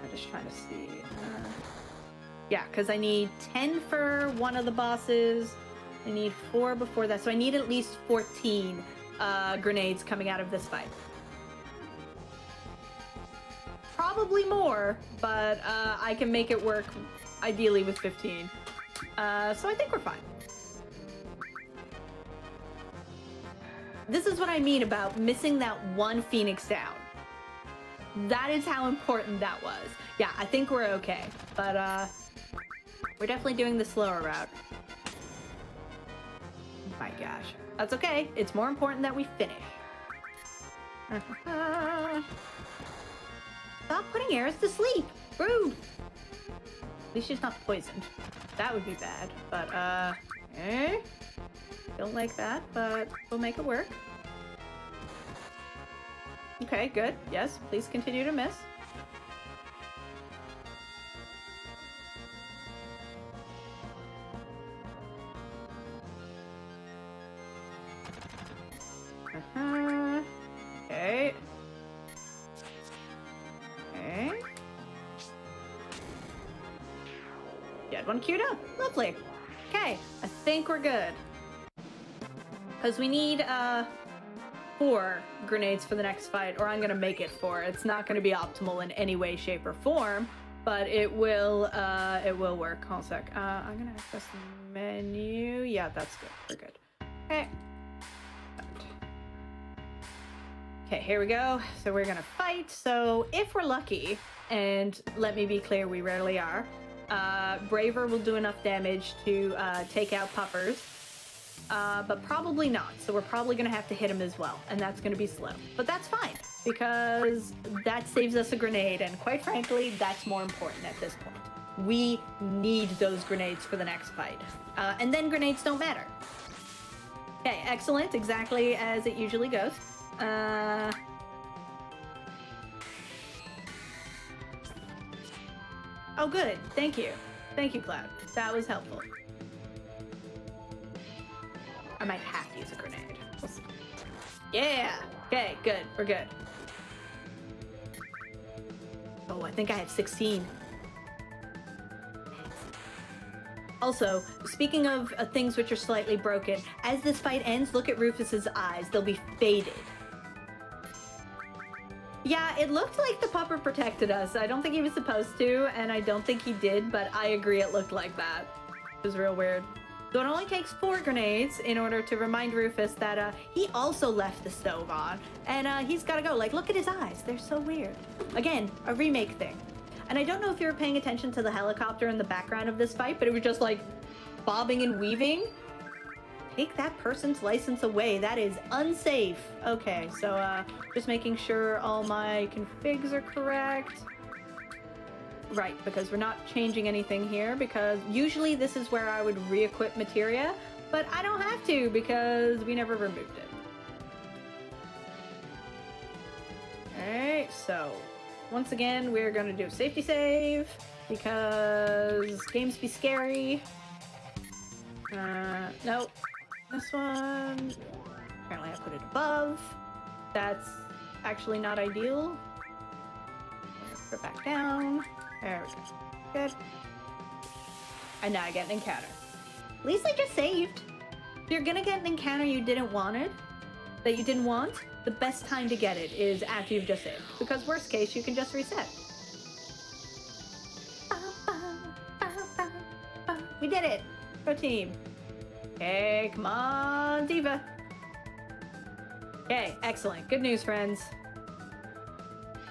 I'm just trying to see. Yeah, because I need 10 for one of the bosses. I need 4 before that, so I need at least 14 grenades coming out of this fight. Probably more, but I can make it work ideally with 15. So I think we're fine. This is what I mean about missing that one Phoenix down. That is how important that was. Yeah, I think we're okay, but we're definitely doing the slower route. Oh my gosh. That's okay. It's more important that we finish. Stop putting Eris to sleep. Rude. At least she's not poisoned. That would be bad, but don't like that, but we'll make it work. Okay, good. Yes, please continue to miss. Okay. Okay. You had one queued up. Lovely. Okay, I think we're good. Because we need 4 grenades for the next fight, or I'm gonna make it 4. It's not gonna be optimal in any way, shape, or form, but it will work. Hold a sec. I'm gonna access the menu. Yeah, that's good. We're good. Okay. Okay, here we go. So we're gonna fight. So if we're lucky, and let me be clear, we rarely are, Braver will do enough damage to take out Puffers. But probably not, so we're probably gonna have to hit him as well, and that's gonna be slow. But that's fine, because that saves us a grenade, and quite frankly, that's more important at this point. We need those grenades for the next fight. And then grenades don't matter. Okay, excellent, exactly as it usually goes. Oh, good. Thank you. Thank you, Cloud. That was helpful. I might have to use a grenade. We'll see. Yeah! Okay, good. We're good. Oh, I think I have 16. Also, speaking of things which are slightly broken, as this fight ends, look at Rufus's eyes. They'll be faded. Yeah, it looked like the pupper protected us. I don't think he was supposed to, and I don't think he did, but I agree it looked like that. It was real weird. So it only takes 4 grenades in order to remind Rufus that he also left the stove on, and he's gotta go. Like, look at his eyes. They're so weird. Again, a remake thing. And I don't know if you were paying attention to the helicopter in the background of this fight, but it was just like bobbing and weaving. Take that person's license away. That is unsafe. Okay, so just making sure all my configs are correct. Right, because we're not changing anything here, because usually this is where I would re-equip materia, but I don't have to because we never removed it. Alright, so once again, we're gonna do a safety save because games be scary. Nope. This one, apparently I put it above. That's actually not ideal. Put it back down. There we go. Good. And now I get an encounter. At least I just saved. If you're gonna get an encounter you didn't want, the best time to get it is after you've just saved. Because worst case, you can just reset. We did it! Go team. Okay, come on, Diva. Okay, excellent. Good news, friends.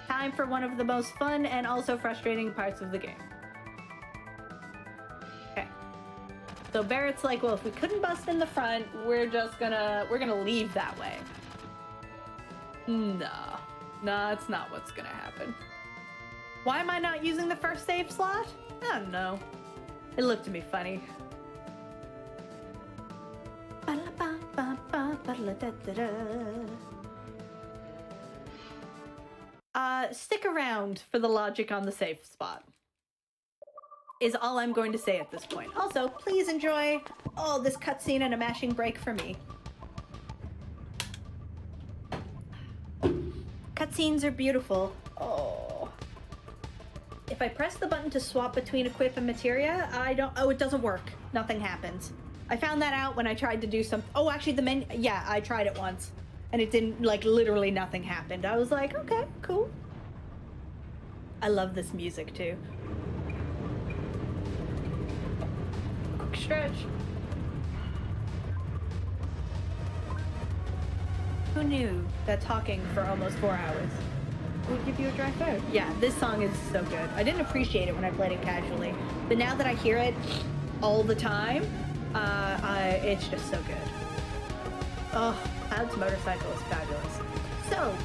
Time for one of the most fun and also frustrating parts of the game. Okay. So Barrett's like, well, if we couldn't bust in the front, we're gonna leave that way. No, it's not what's gonna happen. Why am I not using the first save slot? I don't know. It looked to me funny. Stick around for the logic on the safe spot. Is all I'm going to say at this point. Also, please enjoy, this cutscene and a mashing break for me. Cutscenes are beautiful. Oh. If I press the button to swap between equip and materia, it doesn't work. Nothing happens. I found that out when I tried to do some, actually the menu, yeah, I tried it once. And it didn't, literally nothing happened. I was like, okay, cool. I love this music too. Quick stretch. Who knew that talking for almost 4 hours would give you a dry throat? Yeah, this song is so good. I didn't appreciate it when I played it casually, but now that I hear it all the time, it's just so good. Oh, Cloud's motorcycle is fabulous. So,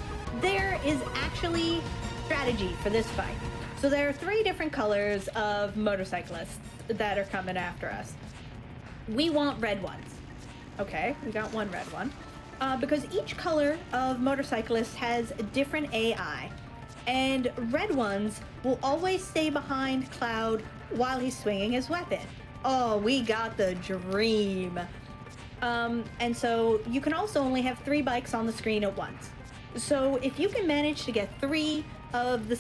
there is actually strategy for this fight. So there are 3 different colors of motorcyclists that are coming after us. We want red ones. Okay, we got 1 red one. Because each color of motorcyclist has a different AI. And red ones will always stay behind Cloud while he's swinging his weapon. Oh, we got the dream. And so you can also only have 3 bikes on the screen at once. So if you can manage to get 3 of the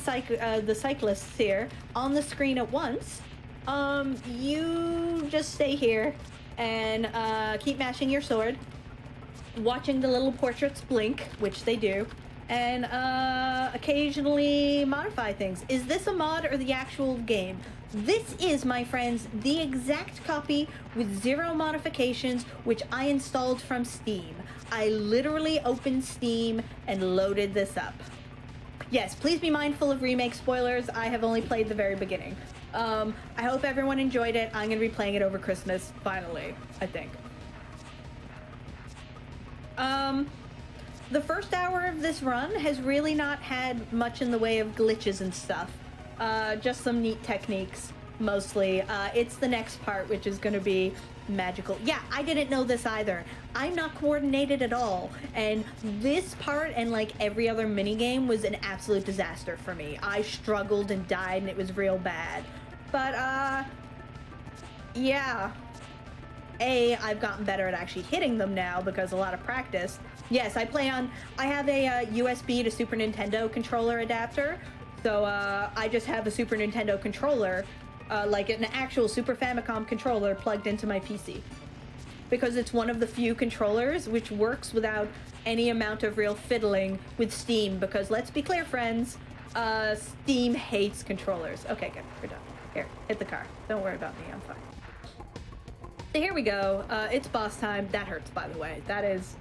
cyclists here on the screen at once, you just stay here and keep mashing your sword, watching the little portraits blink, which they do, and occasionally modify things. Is this a mod or the actual game? This is, my friends, the exact copy with 0 modifications, which I installed from Steam. I literally opened Steam and loaded this up. Yes, please be mindful of remake spoilers. I have only played the very beginning. I hope everyone enjoyed it. I'm going to be playing it over Christmas, finally, I think. The first hour of this run has really not had much in the way of glitches and stuff. Just some neat techniques, mostly. It's the next part, which is going to be magical. Yeah, I didn't know this either. I'm not coordinated at all, and this part and like every other minigame was an absolute disaster for me. I struggled and died, and it was real bad. But, yeah. I've gotten better at actually hitting them now because a lot of practice. Yes, I have a USB to Super Nintendo controller adapter. So, I just have a Super Nintendo controller, like an actual Super Famicom controller plugged into my PC. Because it's one of the few controllers which works without any amount of real fiddling with Steam. Because let's be clear, friends, Steam hates controllers. Okay, good, we're done. Here, hit the car. Don't worry about me, I'm fine. So here we go. It's boss time. That hurts, by the way. That is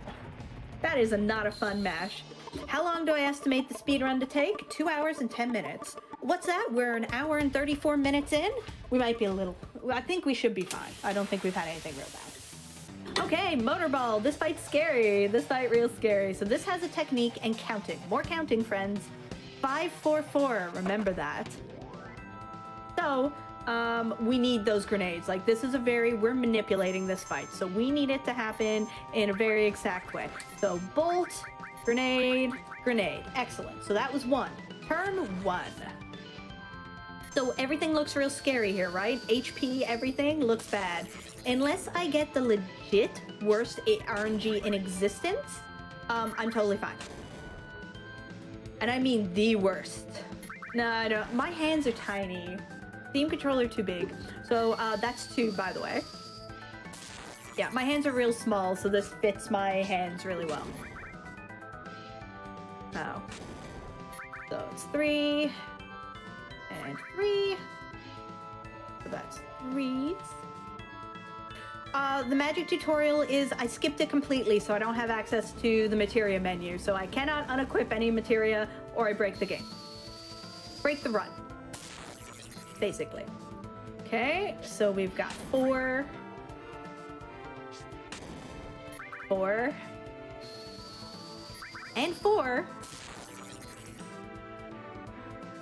not a fun mash. How long do I estimate the speedrun to take? 2 hours and 10 minutes. What's that? We're an hour and 34 minutes in? We might be a little... I think we should be fine. I don't think we've had anything real bad. Okay, Motorball. This fight's scary. This fight real scary. So this has a technique and counting. More counting, friends. 5, 4, 4. Remember that. So... we need those grenades. Like, this is we're manipulating this fight, so we need it to happen in a very exact way. So, bolt, grenade, grenade. Excellent. So that was 1. Turn 1. So everything looks real scary here, right? HP, everything looks bad. Unless I get the legit worst RNG in existence, I'm totally fine. And I mean the worst. No, I don't. My hands are tiny. Steam controller too big. So that's 2, by the way. Yeah, my hands are real small, so this fits my hands really well. Oh. So it's 3 and 3. So that's 3s. The magic tutorial is I skipped it completely, so I don't have access to the materia menu. So I cannot unequip any materia or I break the game. Break the run. Basically. Okay, so we've got 4. 4. And 4.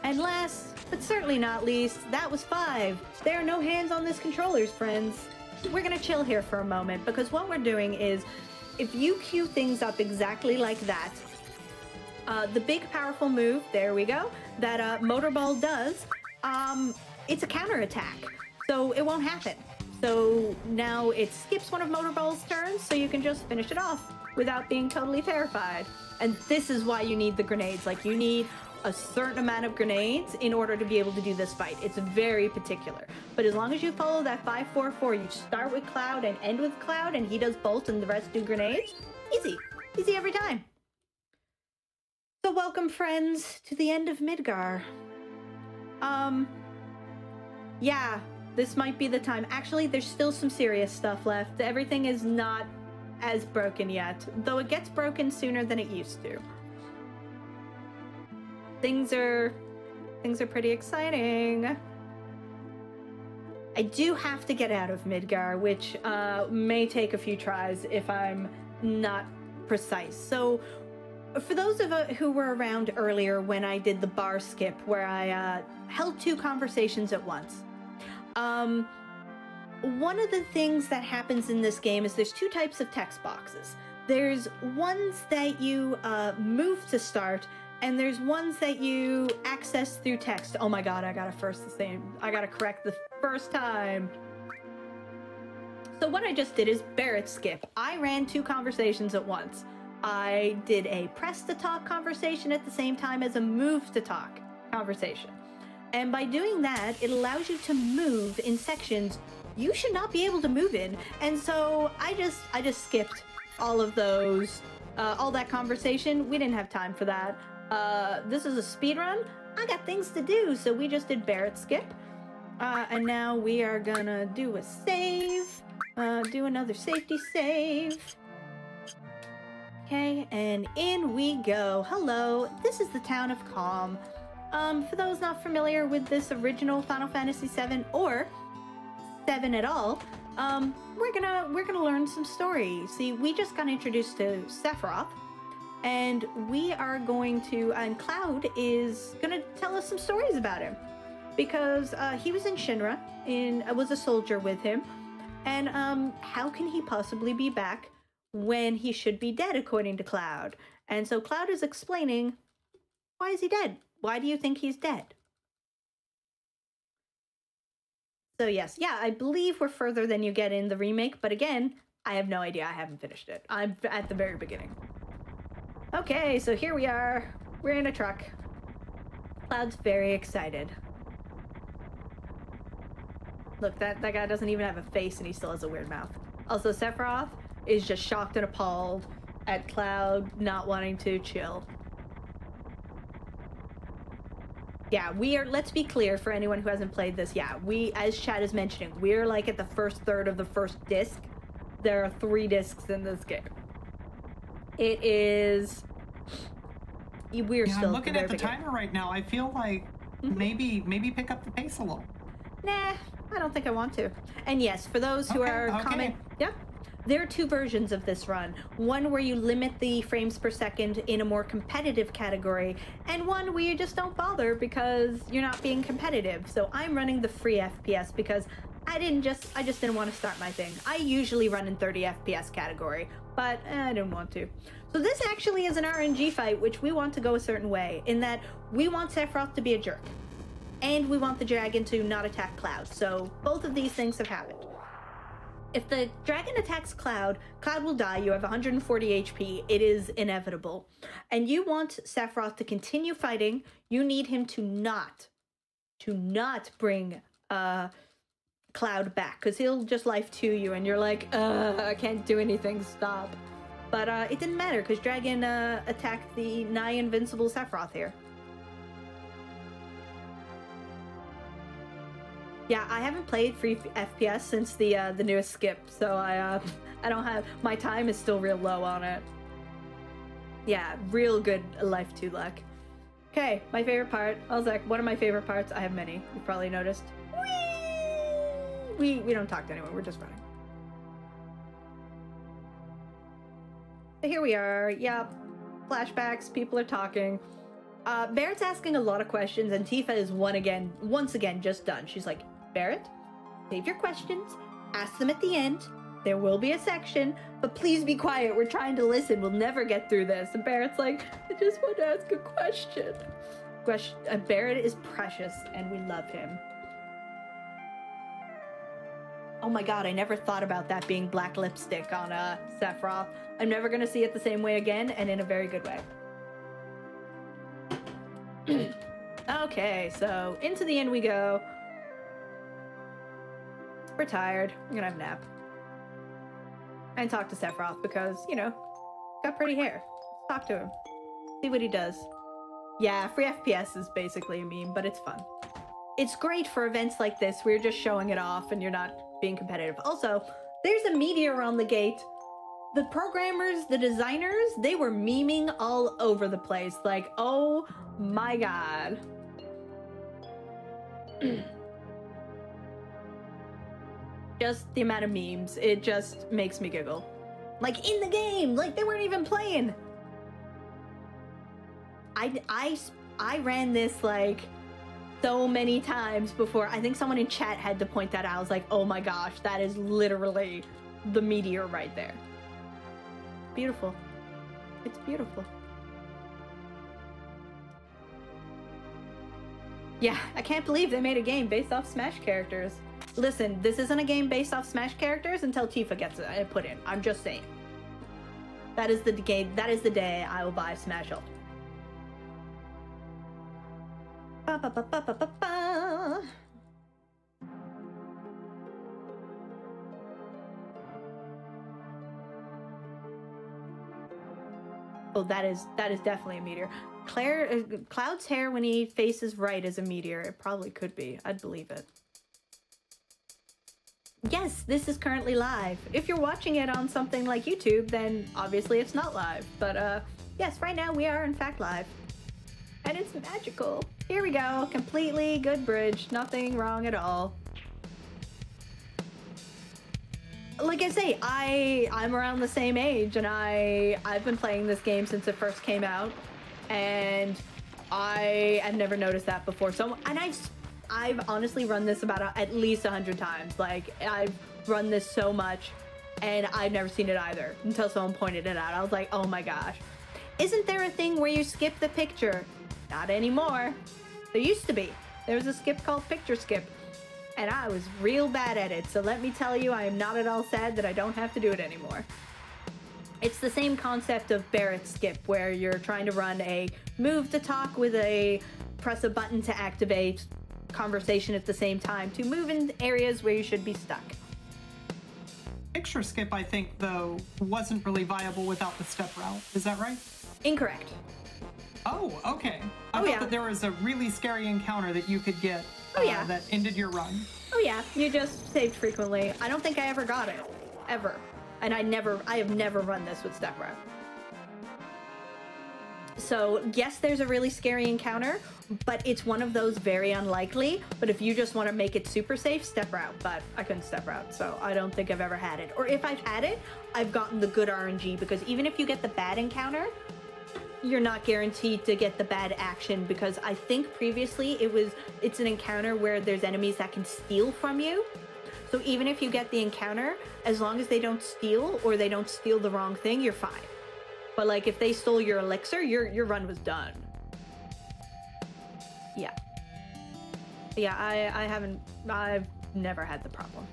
And last, but certainly not least, that was 5. There are no hands on this controller, friends. We're gonna chill here for a moment, because what we're doing is, if you cue things up exactly like that, the big powerful move, there we go, that Motorball does, it's a counterattack, so it won't happen. So now it skips one of Motorball's turns, so you can just finish it off without being totally terrified. And this is why you need the grenades. Like, you need a certain amount of grenades in order to be able to do this fight. It's very particular. But as long as you follow that 5-4-4, you start with Cloud and end with Cloud, and he does bolt and the rest do grenades, easy. Easy every time. So welcome, friends, to the end of Midgar. Yeah, this might be the time. Actually, there's still some serious stuff left. Everything is not as broken yet, though it gets broken sooner than it used to. Things are pretty exciting. I do have to get out of Midgar, which may take a few tries if I'm not precise. So for those of us who were around earlier when I did the bar skip, where I held 2 conversations at once, one of the things that happens in this game is there's 2 types of text boxes. There's ones that you move to start, and there's ones that you access through text. Oh my god, I gotta correct the first time. So what I just did is Barrett skip. I ran 2 conversations at once. I did a press to talk conversation at the same time as a move to talk conversation. And by doing that, it allows you to move in sections you should not be able to move in. And so I just skipped all of those, all that conversation. We didn't have time for that. This is a speed run. I got things to do, so we just did Barrett skip. And now we are gonna do a save, do another safety save. Okay, and in we go. Hello, this is the town of Calm. For those not familiar with this original Final Fantasy VII or 7 at all, we're gonna learn some story. See, we just got introduced to Sephiroth, and we are going to, and Cloud is gonna tell us some stories about him, because he was in Shinra, was a soldier with him, and how can he possibly be back when he should be dead, according to Cloud? And so Cloud is explaining, why is he dead? Why do you think he's dead? So yes, yeah, I believe we're further than you get in the remake, but again, I have no idea. I haven't finished it. I'm at the very beginning. Okay, so here we are. We're in a truck. Cloud's very excited. Look, that guy doesn't even have a face and he still has a weird mouth. Also, Sephiroth is just shocked and appalled at Cloud not wanting to chill. Yeah, we are, let's be clear for anyone who hasn't played this. Yeah, we, as Chad is mentioning, we're like at the first third of the first disc. There are 3 discs in this game. It is... We're still I'm looking at the timer right now. I feel like maybe pick up the pace a little. Nah, I don't think I want to. And yes, for those who are comment... Yeah. There are 2 versions of this run. One where you limit the frames per second in a more competitive category, and one where you just don't bother because you're not being competitive. So I'm running the free FPS because I just didn't want to start my thing. I usually run in 30 FPS category, but I didn't want to. So this actually is an RNG fight, which we want to go a certain way, in that we want Sephiroth to be a jerk. And we want the dragon to not attack Cloud. So both of these things have happened. If the dragon attacks Cloud, Cloud will die. You have 140 HP. It is inevitable. And you want Sephiroth to continue fighting. You need him to not bring Cloud back, because he'll just life to you and you're like, I can't do anything, stop. But it didn't matter because Dragon attacked the nigh invincible Sephiroth here. Yeah, I haven't played free FPS since the newest skip, so I don't have, my time is still real low on it. Yeah, real good life to luck. Okay, my favorite part. I was like, one of my favorite parts. I have many. You've probably noticed. Whee! We don't talk to anyone. We're just running. So here we are. Yeah, flashbacks. People are talking. Barrett's asking a lot of questions, and Tifa is once again just done. She's like, Barrett, save your questions. Ask them at the end. There will be a section, but please be quiet. We're trying to listen. We'll never get through this. And Barrett's like, I just want to ask a question. Barrett is precious, and we love him. Oh my god, I never thought about that being black lipstick on Sephiroth. I'm never going to see it the same way again, and in a very good way. Okay, so into the inn we go. We're tired. I'm going to have a nap. And talk to Sephiroth because, you know, got pretty hair. Talk to him. See what he does. Yeah, free FPS is basically a meme, but it's fun. It's great for events like this. We're just showing it off and you're not being competitive. Also, there's a meteor on the gate. The programmers, the designers, they were memeing all over the place. Like, oh my god. Just the amount of memes, it just makes me giggle. Like, in the game, like they weren't even playing. I ran this like so many times before. I think someone in chat had to point that out. I was like, oh my gosh, that is literally the meteor right there. Beautiful. It's beautiful. Yeah, I can't believe they made a game based off Smash characters. Listen, this isn't a game based off Smash characters until Tifa gets it put in. I'm just saying. That is the game. That is the day I will buy Smash Ultimate. Ba, ba, ba, ba, ba, ba, ba. Oh, that is definitely a meteor. Cloud's hair when he faces right is a meteor. It probably could be. I'd believe it. Yes, this is currently live. If you're watching it on something like YouTube, then obviously it's not live. But yes, right now we are in fact live. And it's magical. Here we go. Completely good bridge. Nothing wrong at all. Like I say, I'm around the same age, and I've been playing this game since it first came out, and I've never noticed that before. So, and I've honestly run this about at least 100 times. Like, I've run this so much, and I've never seen it either until someone pointed it out. I was like, oh my gosh. Isn't there a thing where you skip the picture? Not anymore. There used to be. There was a skip called Picture Skip. and I was real bad at it, so let me tell you, I am not at all sad that I don't have to do it anymore. It's the same concept of Barrett skip, where you're trying to run a move to talk with a press a button to activate conversation at the same time to move in areas where you should be stuck. Picture skip, I think, though, wasn't really viable without the step route. Is that right? Incorrect. Oh, okay. I thought that there was a really scary encounter that you could get that ended your run. Oh yeah, you just saved frequently. I don't think I ever got it. Ever. And I have never run this with step route. So yes, there's a really scary encounter, but it's one of those very unlikely. But if you just want to make it super safe, step route. But I couldn't step route, so I don't think I've ever had it. Or if I've had it, I've gotten the good RNG, because even if you get the bad encounter, you're not guaranteed to get the bad action, because I think previously it's an encounter where there's enemies that can steal from you. So even if you get the encounter, as long as they don't steal or they don't steal the wrong thing, you're fine. But like if they stole your elixir, your run was done. Yeah. Yeah, I've never had the problem.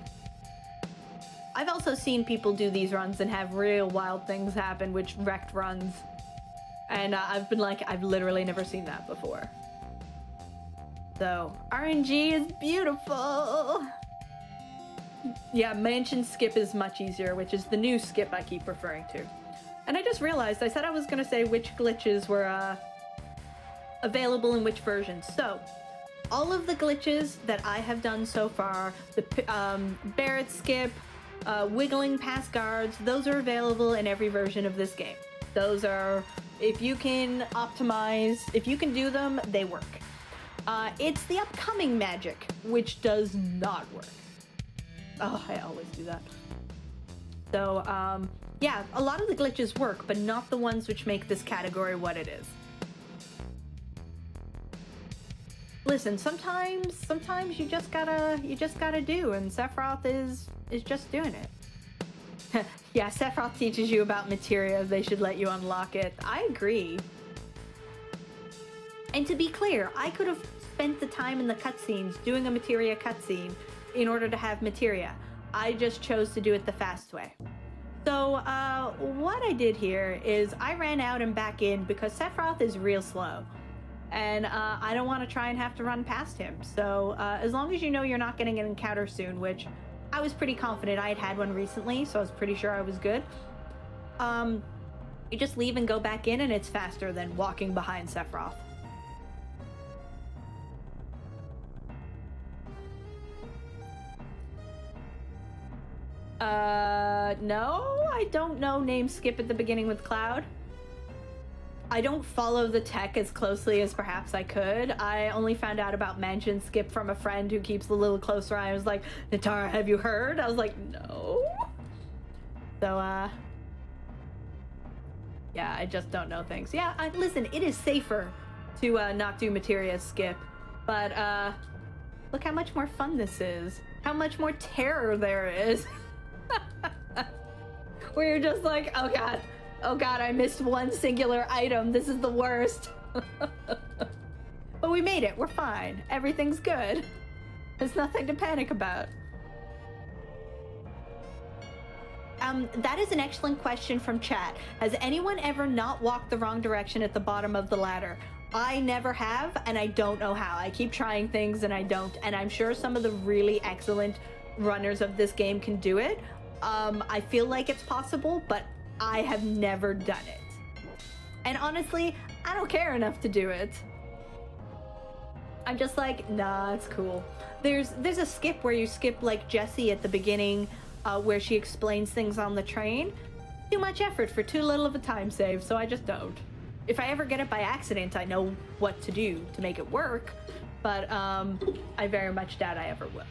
I've also seen people do these runs and have real wild things happen, which wrecked runs. And I've been like, I've literally never seen that before. So, RNG is beautiful. Yeah, mansion skip is much easier, which is the new skip I keep referring to. And I just realized, I said I was going to say which glitches were available in which versions. So, all of the glitches that I have done so far, the Barrett skip, wiggling past guards, those are available in every version of this game. Those are, if you can optimize, if you can do them, they work. It's the upcoming magic, which does not work. Oh, I always do that. So, yeah, a lot of the glitches work, but not the ones which make this category what it is. Listen, sometimes you just gotta do, and Sephiroth is just doing it. Yeah, Sephiroth teaches you about materia, they should let you unlock it. I agree. And to be clear, I could have spent the time in the cutscenes doing a materia cutscene in order to have materia. I just chose to do it the fast way. So, what I did here is I ran out and back in because Sephiroth is real slow. And I don't want to try and have to run past him. So, as long as you know you're not getting an encounter soon, which I was pretty confident I had one recently, so I was pretty sure I was good. You just leave and go back in, and it's faster than walking behind Sephiroth. No, I don't know name skip at the beginning with Cloud. I don't follow the tech as closely as perhaps I could. I only found out about mansion skip from a friend who keeps a little closer eye. I was like, Natara, have you heard? I was like, no. So, yeah, I just don't know things. Yeah, listen, it is safer to not do materia skip, but look how much more fun this is. How much more terror there is. Where you're just like, oh god, I missed one singular item. This is the worst. But we made it. We're fine. Everything's good. There's nothing to panic about. That is an excellent question from chat. Has anyone ever not walked the wrong direction at the bottom of the ladder? I never have, and I don't know how. I keep trying things and I don't, and I'm sure some of the really excellent runners of this game can do it. I feel like it's possible, but I have never done it. And honestly, I don't care enough to do it. I'm just like, nah, it's cool. There's a skip where you skip like Jessie at the beginning, where she explains things on the train. Too much effort for too little of a time save, so I just don't. If I ever get it by accident, I know what to do to make it work, but I very much doubt I ever will.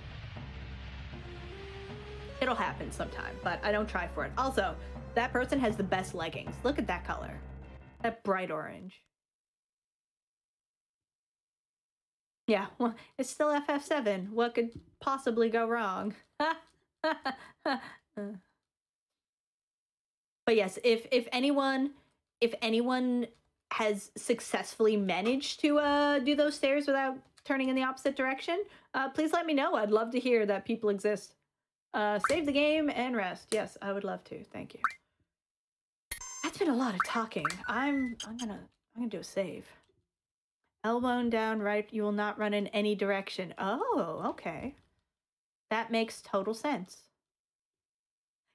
It'll happen sometime, but I don't try for it. Also, that person has the best leggings. Look at that color. That bright orange. Yeah, well, it's still FF7. What could possibly go wrong? But yes, if anyone has successfully managed to do those stairs without turning in the opposite direction, please let me know. I'd love to hear that people exist. Save the game and rest. Yes, I would love to. Thank you. That's been a lot of talking. I'm gonna do a save. Elbow down, right. You will not run in any direction. Oh, okay. That makes total sense.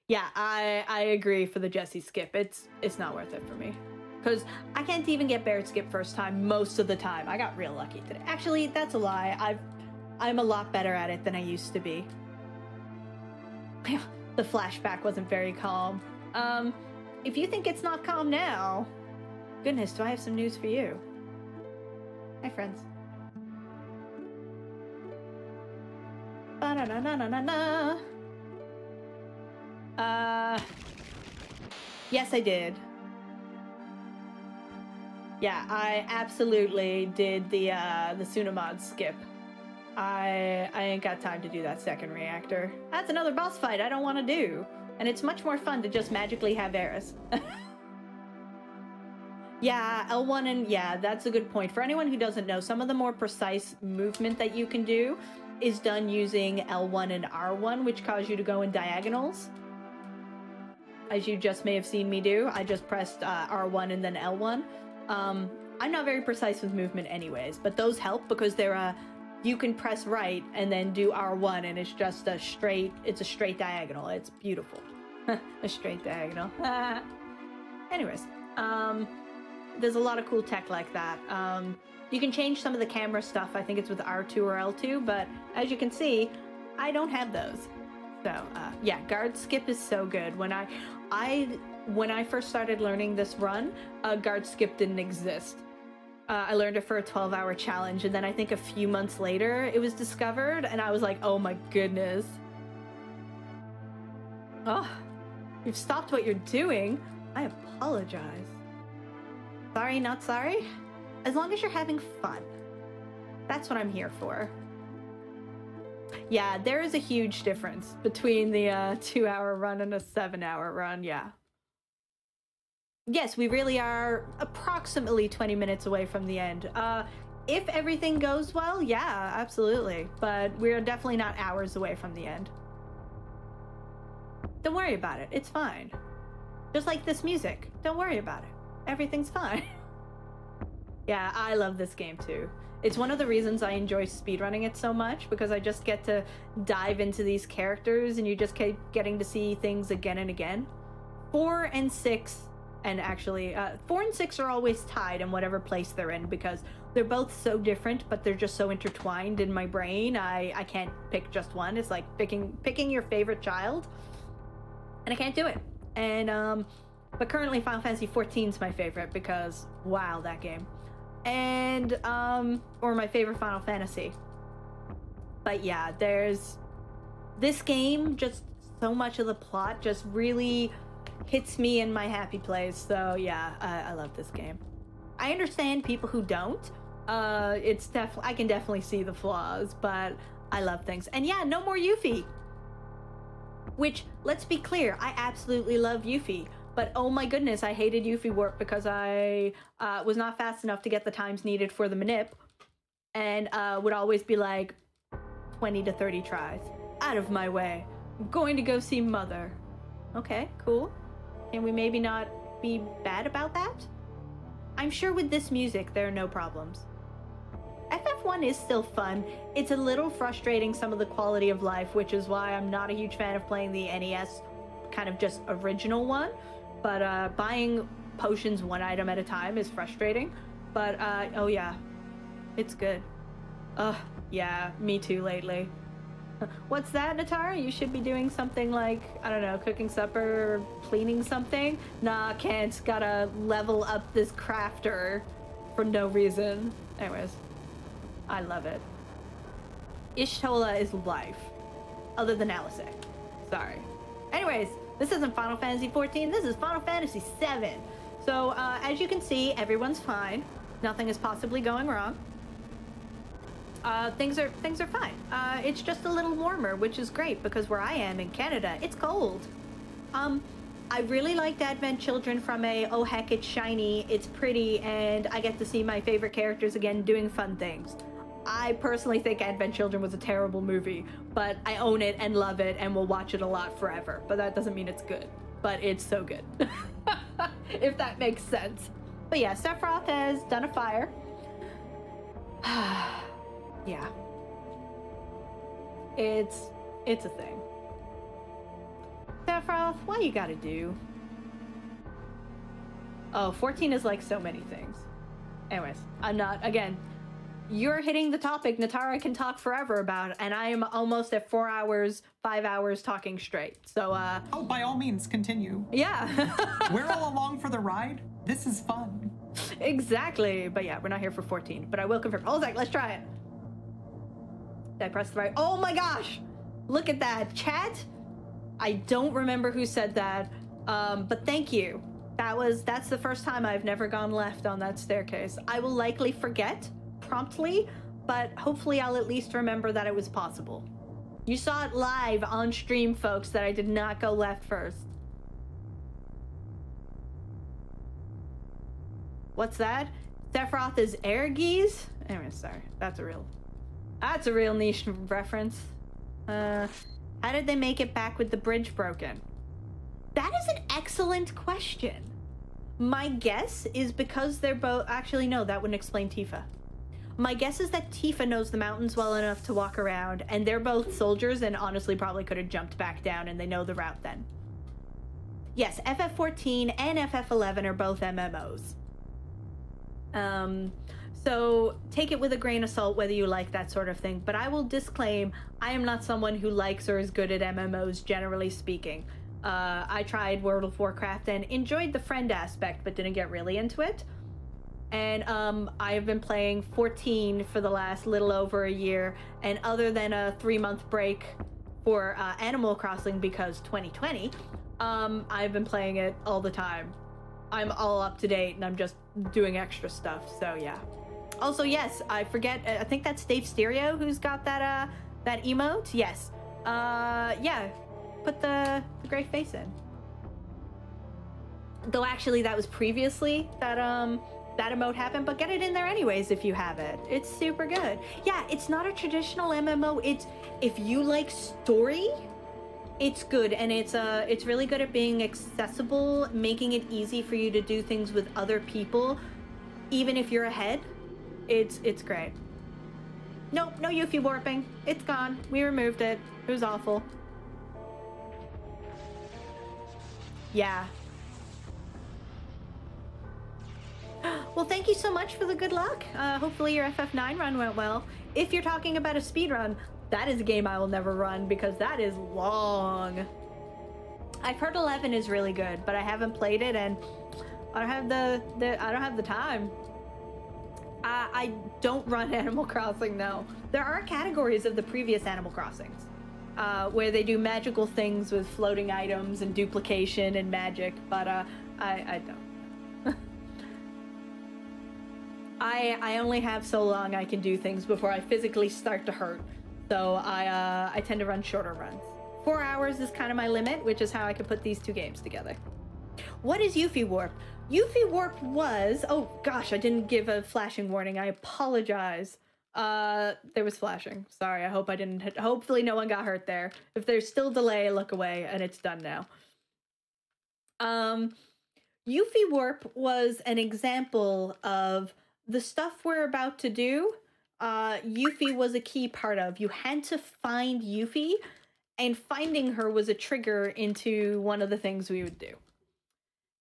Yeah, I agree for the Jesse skip. It's not worth it for me. Because I can't even get Barrett skip first time most of the time. I got real lucky today. Actually, that's a lie. I'm a lot better at it than I used to be. The flashback wasn't very calm. If you think it's not calm now, goodness, do I have some news for you? Hi, friends. Ba-da-da-da-da-da. Yes, I did. Yeah, I absolutely did the Tsunamod skip. I ain't got time to do that second reactor. That's another boss fight I don't want to do. And it's much more fun to just magically have Eris. Yeah, L1 and yeah, that's a good point. For anyone who doesn't know, some of the more precise movement that you can do is done using L1 and R1, which cause you to go in diagonals. As you just may have seen me do, I just pressed R1 and then L1. I'm not very precise with movement anyways, but those help because they're you can press right and then do R1 and it's just a straight diagonal. It's beautiful. A straight diagonal. Anyways, there's a lot of cool tech like that. You can change some of the camera stuff. I think it's with R2 or L2, but as you can see, I don't have those. So, yeah, guard skip is so good. When I first started learning this run, guard skip didn't exist. I learned it for a 12-hour challenge, and then I think a few months later it was discovered, and I was like, oh my goodness. Oh, you've stopped what you're doing. I apologize. Sorry, not sorry? As long as you're having fun. That's what I'm here for. Yeah, there is a huge difference between the 2-hour run and a 7-hour run, yeah. Yes, we really are approximately 20 minutes away from the end. If everything goes well, yeah, absolutely. But we're definitely not hours away from the end. Don't worry about it. It's fine. Just like this music. Don't worry about it. Everything's fine. Yeah, I love this game too. It's one of the reasons I enjoy speedrunning it so much, because I just get to dive into these characters and you just keep getting to see things again and again. 4 and 6, and actually 4 and 6 are always tied in whatever place they're in because they're both so different, but they're just so intertwined in my brain. I can't pick just one. It's like picking your favorite child, and I can't do it. And but currently Final Fantasy XIV is my favorite because wow, that game. And or my favorite Final Fantasy. But yeah, there's this game, just so much of the plot just really hits me in my happy place. So yeah, I love this game. I understand people who don't. I can definitely see the flaws, but I love things. And yeah, no more Yuffie. Which, let's be clear, I absolutely love Yuffie. But oh my goodness, I hated Yuffie warp because I was not fast enough to get the times needed for the manip, and would always be like 20 to 30 tries. Out of my way. I'm going to go see Mother. Okay, cool. Can we maybe not be bad about that? I'm sure with this music there are no problems. FF1 is still fun. It's a little frustrating, some of the quality of life, which is why I'm not a huge fan of playing the NES kind of just original one. But buying potions one item at a time is frustrating. But oh yeah, it's good. Yeah, me too lately. What's that, Natara? You should be doing something like, I don't know, cooking supper, cleaning something? Nah, can't. Gotta level up this crafter for no reason. Anyways, I love it. Ishtola is life. Other than Alisek. Sorry. Anyways, this isn't Final Fantasy XIV, this is Final Fantasy VII. So, as you can see, everyone's fine. Nothing is possibly going wrong. Things are fine. It's just a little warmer, which is great because where I am in Canada, it's cold. I really liked Advent Children from a, oh heck, it's shiny, it's pretty, and I get to see my favorite characters again doing fun things. I personally think Advent Children was a terrible movie, but I own it and love it and will watch it a lot forever. But that doesn't mean it's good. But it's so good. If that makes sense. But yeah, Sephiroth has done a fire. Yeah. It's a thing. Sephiroth, why you gotta do? Oh, 14 is like so many things. Anyways, I'm not, again, you're hitting the topic Natara can talk forever about, and I am almost at 4 hours, 5 hours talking straight. So, Oh, by all means, continue. Yeah. We're all along for the ride. This is fun. Exactly. But yeah, we're not here for 14, but I will confirm. Oh, Zach, let's try it. Did I press the right? Oh my gosh. Look at that. Chat? I don't remember who said that, but thank you. That's the first time I've never gone left on that staircase. I will likely forget promptly, but hopefully I'll at least remember that it was possible. You saw it live on stream, folks, that I did not go left first. What's that? Sephiroth is Airgees? Anyway, sorry. That's a real niche reference. How did they make it back with the bridge broken? That is an excellent question. My guess is because they're both... Actually, no, that wouldn't explain Tifa. My guess is that Tifa knows the mountains well enough to walk around, and they're both soldiers and honestly probably could have jumped back down, and they know the route then. Yes, FF14 and FF11 are both MMOs. So take it with a grain of salt whether you like that sort of thing, but I will disclaim I am not someone who likes or is good at MMOs, generally speaking. I tried World of Warcraft and enjoyed the friend aspect, but didn't get really into it. And I have been playing 14 for the last little over a year, and other than a 3-month break for Animal Crossing because 2020, I've been playing it all the time. I'm all up to date, and I'm just doing extra stuff, so yeah. Also, yes, I forget, I think that's Dave Stereo who's got that emote? Yes. Yeah. Put the gray face in. Though actually that was previously that emote happened, but get it in there anyways if you have it. It's super good. Yeah, it's not a traditional MMO. It's, if you like story, it's good, and it's really good at being accessible, making it easy for you to do things with other people, even if you're ahead. It's great. Nope, no Yuffie warping. It's gone. We removed it. It was awful. Yeah. Well, thank you so much for the good luck. Hopefully your FF9 run went well. If you're talking about a speed run, that is a game I will never run because that is long. I've heard 11 is really good, but I haven't played it, and I don't have the time. I don't run Animal Crossing, no. There are categories of the previous Animal Crossings where they do magical things with floating items and duplication and magic, but I don't. I only have so long I can do things before I physically start to hurt, so I tend to run shorter runs. 4 hours is kind of my limit, which is how I can put these two games together. What is Yuffie Warp? Yuffie Warp was... Oh gosh, I didn't give a flashing warning. I apologize. There was flashing. Sorry, I hope I didn't... Hopefully no one got hurt there. If there's still delay, look away, and it's done now. Yuffie Warp was an example of the stuff we're about to do. Yuffie was a key part of. You had to find Yuffie, and finding her was a trigger into one of the things we would do.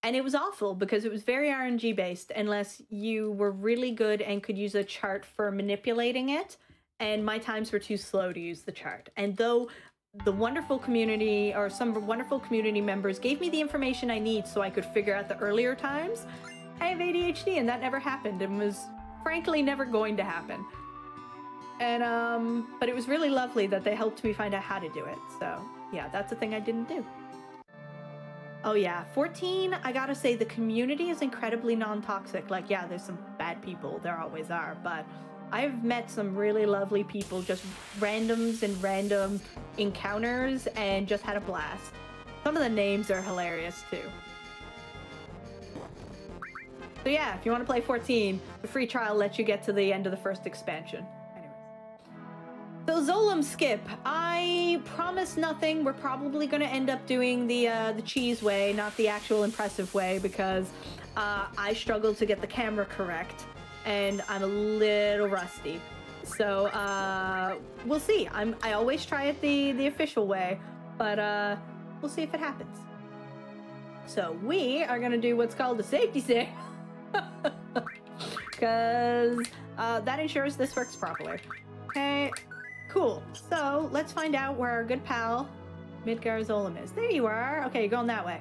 And it was awful because it was very RNG based unless you were really good and could use a chart for manipulating it. And my times were too slow to use the chart. And though the wonderful community or some wonderful community members gave me the information I need so I could figure out the earlier times, I have ADHD and that never happened and was frankly never going to happen. And, but it was really lovely that they helped me find out how to do it. So yeah, that's a thing I didn't do. Oh yeah, 14, I gotta say the community is incredibly non-toxic. Like, yeah, there's some bad people, there always are, but I've met some really lovely people, just randoms and random encounters, and just had a blast. Some of the names are hilarious too. So yeah, if you want to play 14, the free trial lets you get to the end of the first expansion. Anyways. So Zolom skip. I promise nothing. We're probably going to end up doing the cheese way, not the actual impressive way, because I struggle to get the camera correct, and I'm a little rusty. So we'll see. I always try it the official way, but we'll see if it happens. So we are going to do what's called a safety save, because that ensures this works properly. Okay. Cool. So let's find out where our good pal Midgar Zolom is. There you are. Okay, you're going that way.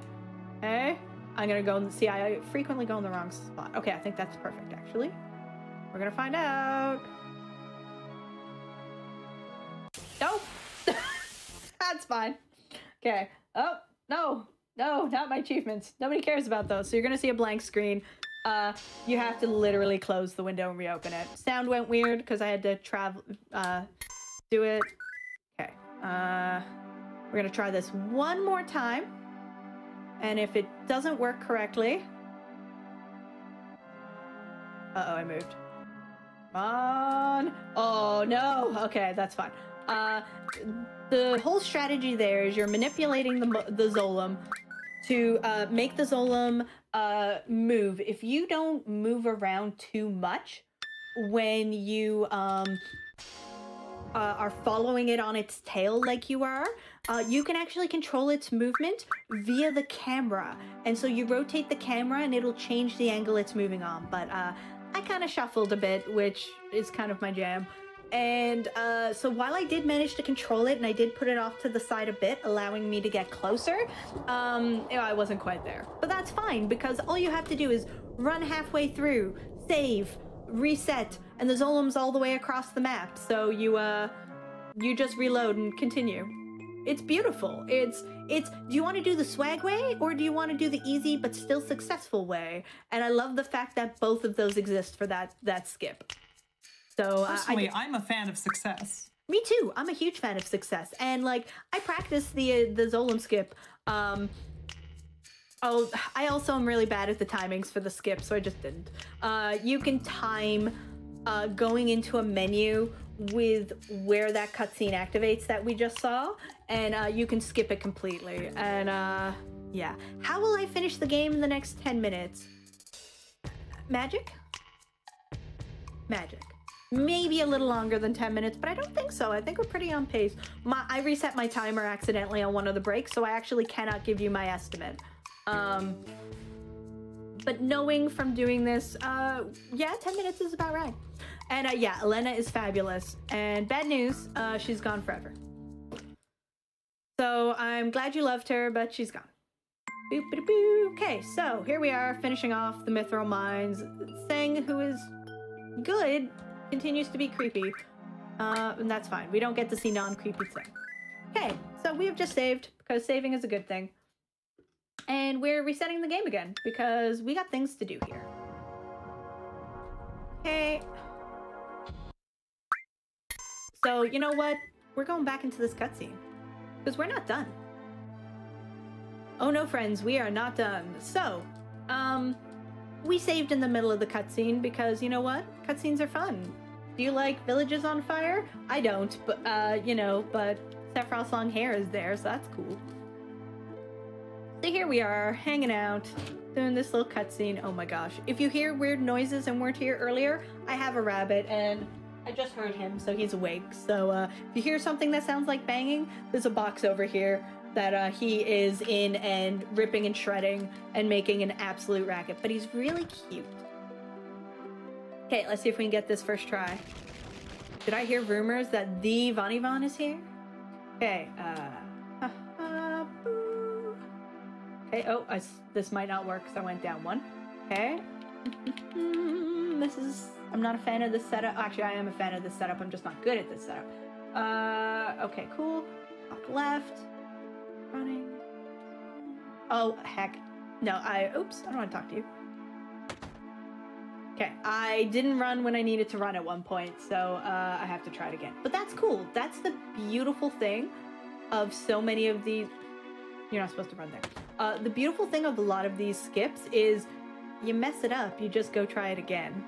Okay. I'm gonna go and see. I frequently go in the wrong spot. Okay, I think that's perfect. Actually, we're gonna find out. Nope. That's fine. Okay. Oh no, not my achievements. Nobody cares about those. So you're gonna see a blank screen. You have to literally close the window and reopen it. Sound went weird because I had to travel. Do it. Okay. We're gonna try this one more time. And if it doesn't work correctly... Uh-oh, I moved. Come on. Oh, no. Okay, that's fine. The whole strategy there is you're manipulating the Zolom to make the Zolom move. If you don't move around too much when you... are following it on its tail like you are, you can actually control its movement via the camera. And so you rotate the camera and it'll change the angle it's moving on. But I kind of shuffled a bit, which is kind of my jam. And so while I did manage to control it and I did put it off to the side a bit, allowing me to get closer, I wasn't quite there. But that's fine, because all you have to do is run halfway through, save, reset, and the Zolom's all the way across the map. So you just reload and continue. It's beautiful. It's do you want to do the swag way or do you want to do the easy but still successful way? And I love the fact that both of those exist for that skip. So personally, I'm a fan of success. Me too. I'm a huge fan of success. And like I practice the Zolom skip. I also am really bad at the timings for the skip, so I just didn't. You can time going into a menu with where that cutscene activates that we just saw, and you can skip it completely. And yeah. How will I finish the game in the next 10 minutes? Magic? Magic. Maybe a little longer than 10 minutes, but I don't think so. I think we're pretty on pace. I reset my timer accidentally on one of the breaks, so I actually cannot give you my estimate. But knowing from doing this, yeah, 10 minutes is about right. And yeah, Elena is fabulous. And bad news, she's gone forever. So I'm glad you loved her, but she's gone. Boop, boop, boop. Okay, so here we are finishing off the Mithril Mines. Seng, who is good, continues to be creepy. And that's fine. We don't get to see non-creepy Seng. Okay, so we have just saved, because saving is a good thing. And we're resetting the game again, because we got things to do here. Okay. So, you know what? We're going back into this cutscene, because we're not done. Oh no, friends, we are not done. So, we saved in the middle of the cutscene, because you know what? Cutscenes are fun. Do you like villages on fire? I don't, but, you know, but Sephiroth's long hair is there, so that's cool. So here we are, hanging out, doing this little cutscene. Oh my gosh. If you hear weird noises and weren't here earlier, I have a rabbit and I just heard him, so he's awake. So if you hear something that sounds like banging, there's a box over here that he is in and ripping and shredding and making an absolute racket. But he's really cute. Okay, let's see if we can get this first try. Did I hear rumors that the Vanivan is here? Okay, okay, oh, this might not work because I went down one. Okay. I'm not a fan of this setup. Actually, I am a fan of this setup. I'm just not good at this setup. Okay, cool. Up left. Running. Oh, heck. No, oops, I don't want to talk to you. Okay, I didn't run when I needed to run at one point, so I have to try it again. But that's cool. That's the beautiful thing of so many of these... You're not supposed to run there. The beautiful thing of a lot of these skips is you mess it up, you just go try it again.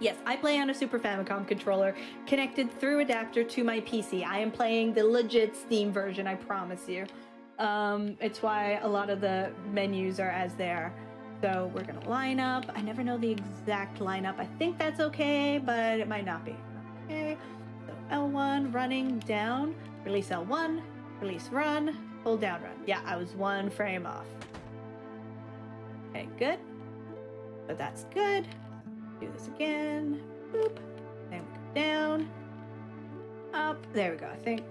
Yes, I play on a Super Famicom controller connected through adapter to my PC. I am playing the legit Steam version, I promise you. It's why a lot of the menus are as they are. So we're gonna line up. I never know the exact lineup. I think that's okay, but it might not be. Okay, so L1, running down, release L1, release run, hold down run. Yeah, I was 1 frame off. Okay, good. But that's good. Do this again. Boop. Then we go down. Up. There we go, I think.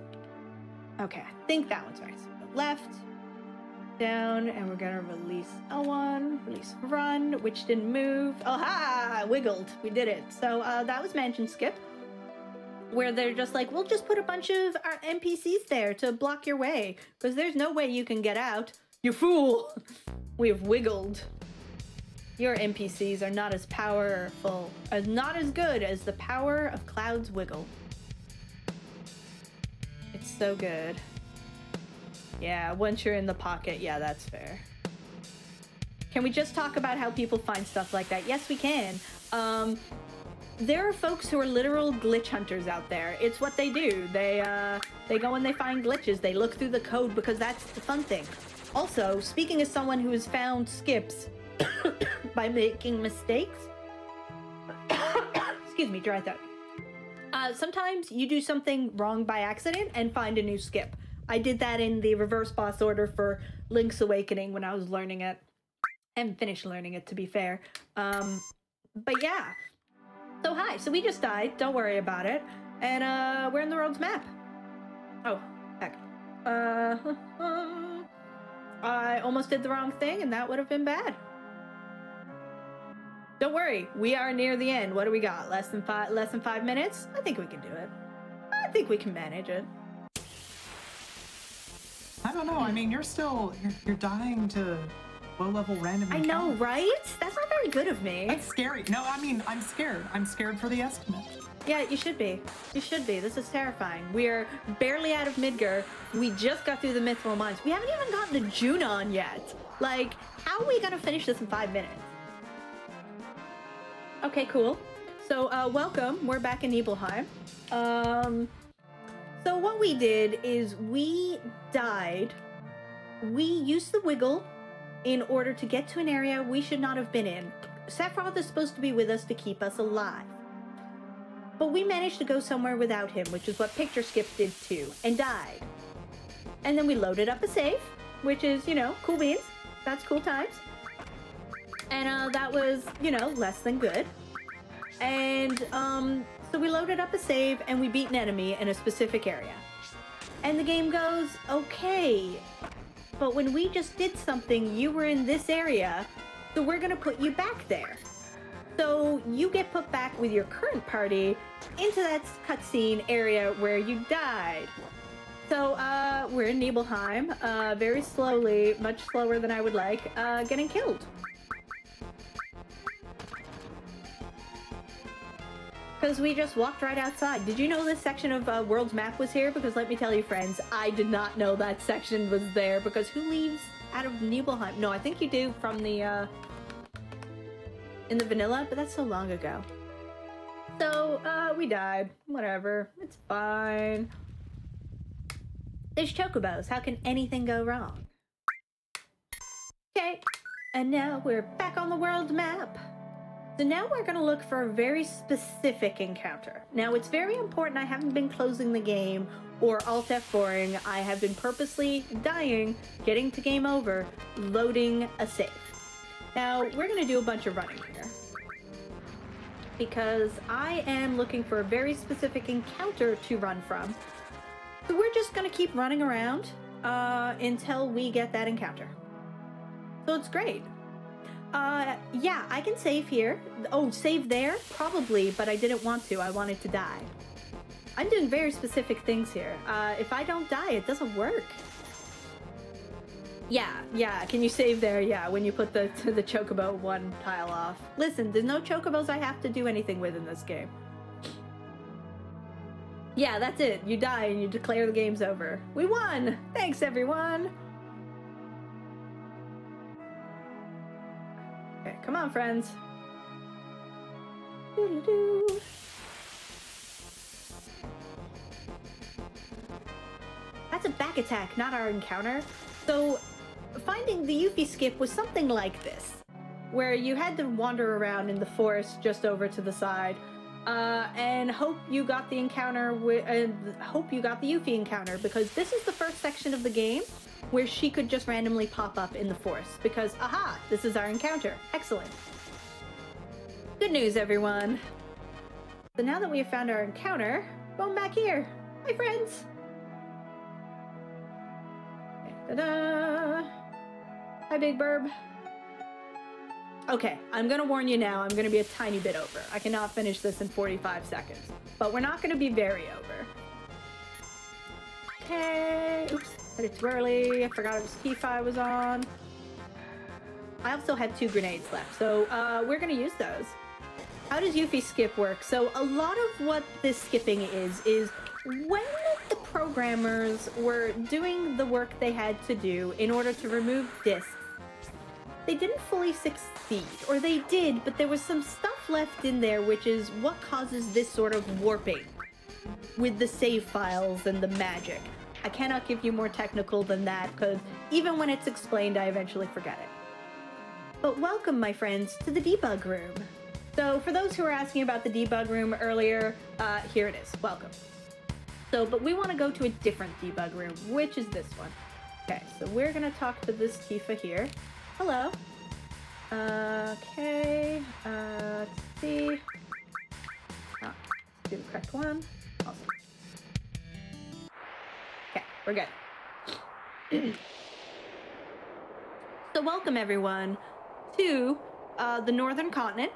Okay, I think that one's right. So go left, down, and we're gonna release L1, release run, which didn't move. Oh ha! Wiggled. We did it. So that was Mansion Skip, where they're just like, we'll just put a bunch of our NPCs there to block your way, because there's no way you can get out. You fool! We have wiggled. Your NPCs are not as powerful, not as good as the power of Cloud's wiggle. It's so good. Yeah, once you're in the pocket, yeah, that's fair. Can we just talk about how people find stuff like that? Yes, we can. There are folks who are literal glitch hunters out there. It's what they do. They go and they find glitches. They look through the code because that's the fun thing. Also, speaking as someone who has found skips by making mistakes, excuse me, dry throat. Sometimes you do something wrong by accident and find a new skip. I did that in the reverse boss order for Link's Awakening when I was learning it. And finished learning it, to be fair. But yeah. So hi, so we just died, don't worry about it. And we're in the world's map. Oh, heck. I almost did the wrong thing and that would have been bad. Don't worry, we are near the end. What do we got? Less than 5 minutes? I think we can do it. I think we can manage it. I don't know. I mean, you're dying to low-level random encounters. I know, right? That's not very good of me. That's scary. No, I mean, I'm scared. I'm scared for the estimate. Yeah, you should be. You should be. This is terrifying. We're barely out of Midgar. We just got through the Mithril Mines. We haven't even gotten to Junon yet. Like, how are we gonna finish this in 5 minutes? Okay, cool. So, welcome. We're back in Nibelheim. So what we did is we died. We used the wiggle in order to get to an area we should not have been in. Sephiroth is supposed to be with us to keep us alive. But we managed to go somewhere without him, which is what Picture Skip did too, and died. And then we loaded up a save, which is, you know, cool beans. That's cool times. And that was, you know, less than good. And so we loaded up a save and we beat an enemy in a specific area. And the game goes, okay, but when we just did something, you were in this area, so we're gonna put you back there. So you get put back with your current party into that cutscene area where you died. So we're in Nibelheim, very slowly, much slower than I would like, getting killed. Because we just walked right outside. Did you know this section of World's Map was here? Because let me tell you, friends, I did not know that section was there. Because who leaves out of Nibelheim? No, I think you do from the, in the vanilla, but that's so long ago. So, we died. Whatever. It's fine. There's chocobos. How can anything go wrong? Okay. And now we're back on the world map. So now we're going to look for a very specific encounter. Now it's very important I haven't been closing the game or Alt F4ing. I have been purposely dying, getting to game over, loading a save. Now we're going to do a bunch of running here. Because I am looking for a very specific encounter to run from. So we're just going to keep running around until we get that encounter. So it's great. Yeah, I can save here. Oh, save there? Probably, but I didn't want to. I wanted to die. I'm doing very specific things here. If I don't die, it doesn't work. Yeah, can you save there? Yeah, when you put the chocobo one tile off. Listen, there's no chocobos I have to do anything with in this game. Yeah, that's it. You die and you declare the game's over. We won! Thanks, everyone! Okay, come on, friends. Doo-doo-doo. That's a back attack, not our encounter. So finding the Yuffie skip was something like this, where you had to wander around in the forest just over to the side, and hope you got the encounter hope you got the Yuffie encounter, because this is the first section of the game where she could just randomly pop up in the forest, because aha, this is our encounter. Excellent. Good news, everyone. So now that we have found our encounter, going back here. Hi, friends. Ta-da! Hi, Big Burb. Okay, I'm gonna warn you now, I'm gonna be a tiny bit over. I cannot finish this in 45 seconds, but we're not gonna be very over. Okay, oops, I did it too early. I forgot which T5 I was on. I also have 2 grenades left, so we're gonna use those. How does Yuffie skip work? So a lot of what this skipping is when the programmers were doing the work they had to do in order to remove discs, they didn't fully succeed, or they did, but there was some stuff left in there, which is what causes this sort of warping with the save files and the magic. I cannot give you more technical than that, because even when it's explained, I eventually forget it. But welcome, my friends, to the debug room. So for those who were asking about the debug room earlier, here it is. Welcome. So, but we want to go to a different debug room, which is this one. Okay, so we're going to talk to this Tifa here. Hello. Okay, let's see. Oh, do the correct one. Awesome. Okay, we're good. So welcome everyone to the Northern Continent.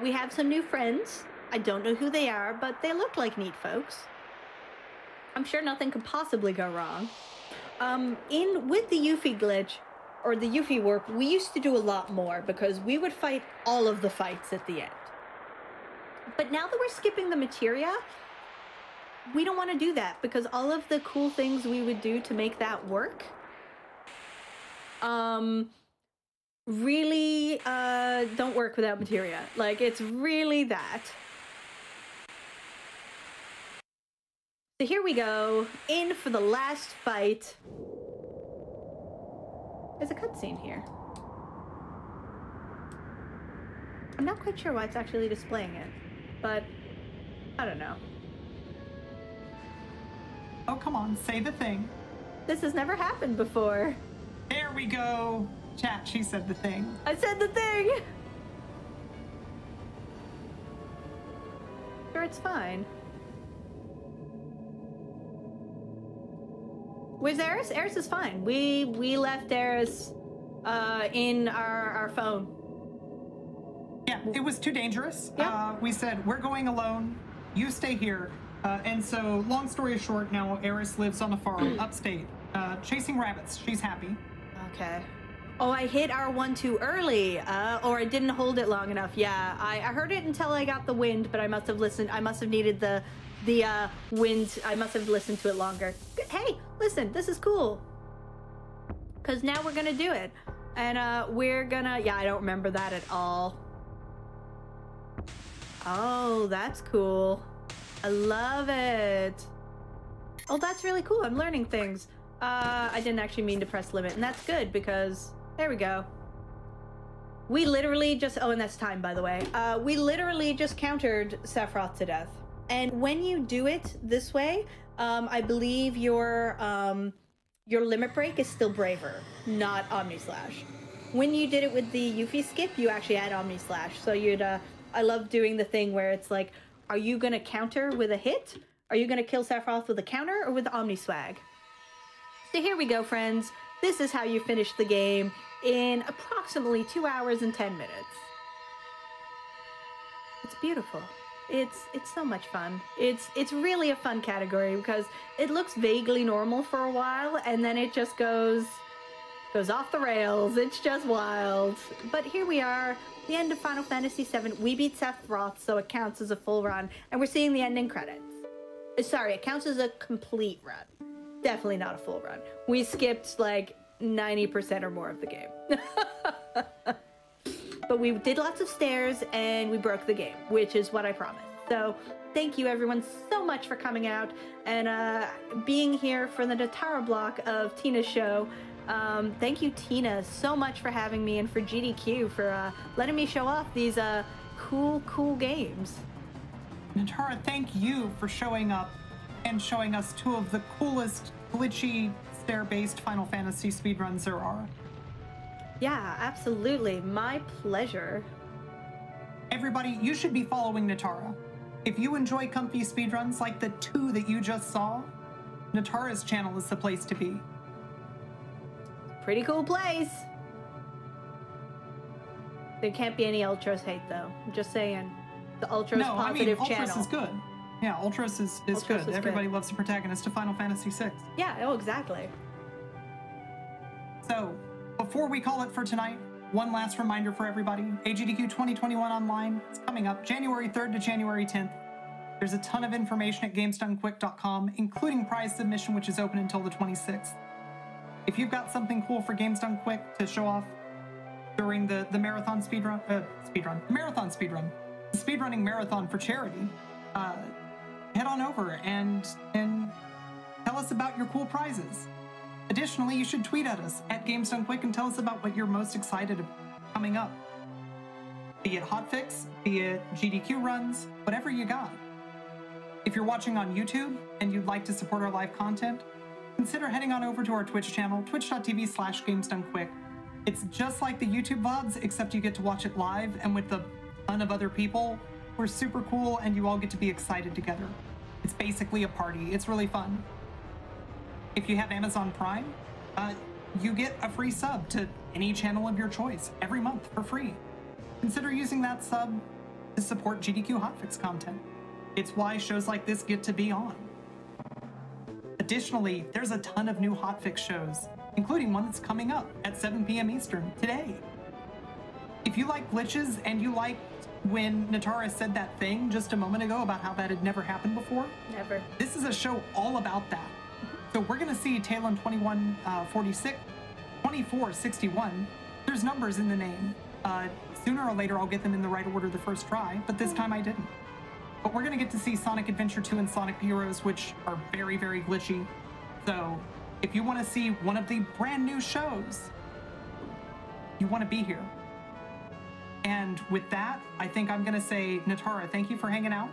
We have some new friends. I don't know who they are, but they look like neat folks. I'm sure nothing could possibly go wrong. With the Yuffie glitch, or the Yuffie warp, we used to do a lot more because we would fight all of the fights at the end. But now that we're skipping the materia, we don't want to do that because all of the cool things we would do to make that work, really don't work without materia. Like, it's really that. So here we go, in for the last fight. There's a cutscene here. I'm not quite sure why it's actually displaying it, but I don't know. Oh, come on, say the thing. This has never happened before. There we go. Chat, she said the thing. I said the thing! Sure, it's fine. Where's Eris? Eris is fine. We left Eris in our phone. Yeah, it was too dangerous. Yeah. We said, we're going alone. You stay here. And so, long story short, now Eris lives on a farm upstate, chasing rabbits. She's happy. Okay. Oh, I hit R1 too early, or I didn't hold it long enough. Yeah, I heard it until I got the wind, but I must have listened. I must have needed the wind. I must have listened to it longer. Hey, listen, this is cool. Because now we're going to do it. And we're going to... Yeah, I don't remember that at all. Oh, that's cool. I love it. Oh, that's really cool. I'm learning things. I didn't actually mean to press limit, and that's good because... There we go. We literally just... Oh, and that's time, by the way. We literally just countered Sephiroth to death. And when you do it this way, I believe your limit break is still Braver, not Omni Slash. When you did it with the Yuffie skip, you actually had Omni Slash. So you'd... I love doing the thing where it's like, are you going to counter with a hit? Are you going to kill Sephiroth with a counter or with the Omni Swag? So here we go, friends. This is how you finish the game in approximately 2 hours and 10 minutes. It's beautiful. It's so much fun. It's really a fun category because it looks vaguely normal for a while and then it just goes off the rails. It's just wild. But here we are, the end of Final Fantasy VII. We beat Sephiroth, so it counts as a full run, and we're seeing the ending credits. Sorry, it counts as a complete run. Definitely not a full run. We skipped like 90% or more of the game. but we did lots of stairs and we broke the game, which is what I promised. So thank you everyone so much for coming out and being here for the Natara block of Tina's show. Thank you, Tina, so much for having me, and for GDQ for letting me show off these cool games. Natara, thank you for showing up and showing us two of the coolest glitchy stair-based Final Fantasy speedruns there are. Yeah, absolutely. My pleasure. Everybody, you should be following Natara. If you enjoy comfy speedruns like the two that you just saw, Natara's channel is the place to be. Pretty cool place. There can't be any Ultros hate, though. I'm just saying. The Ultros positive channel. Ultros is good. Yeah, Ultros is good. Everybody loves the protagonist of Final Fantasy VI. Yeah, oh, exactly. So, before we call it for tonight, one last reminder for everybody. AGDQ 2021 Online is coming up January 3rd to January 10th. There's a ton of information at gamesdonequick.com, including prize submission, which is open until the 26th. If you've got something cool for Games Done Quick to show off during the marathon speedrun, the speedrunning marathon for charity, head on over and tell us about your cool prizes. Additionally, you should tweet at us at Games Done Quick and tell us about what you're most excited about coming up. Be it hotfix, be it GDQ runs, whatever you got. If you're watching on YouTube and you'd like to support our live content, consider heading on over to our Twitch channel, twitch.tv/GamesDoneQuick. It's just like the YouTube VODs, except you get to watch it live and with a ton of other people. We're super cool and you all get to be excited together. It's basically a party. It's really fun. If you have Amazon Prime, you get a free sub to any channel of your choice every month for free. Consider using that sub to support GDQ hotfix content. It's why shows like this get to be on. Additionally, there's a ton of new hotfix shows, including one that's coming up at 7 p.m. Eastern today. If you like glitches and you liked when Natara said that thing just a moment ago about how that had never happened before, Never. This is a show all about that. So we're gonna see Talon 2461. There's numbers in the name. Sooner or later I'll get them in the right order the first try, but this time I didn't. But we're gonna get to see Sonic Adventure 2 and Sonic Heroes, which are very, very glitchy. So if you wanna see one of the brand new shows, you wanna be here. And with that, I think I'm gonna say, Natara, thank you for hanging out.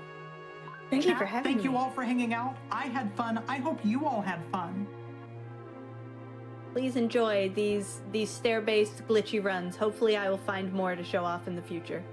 Thank you for having me. Thank you all for hanging out. I had fun. I hope you all had fun. Please enjoy these stair-based glitchy runs. Hopefully I will find more to show off in the future.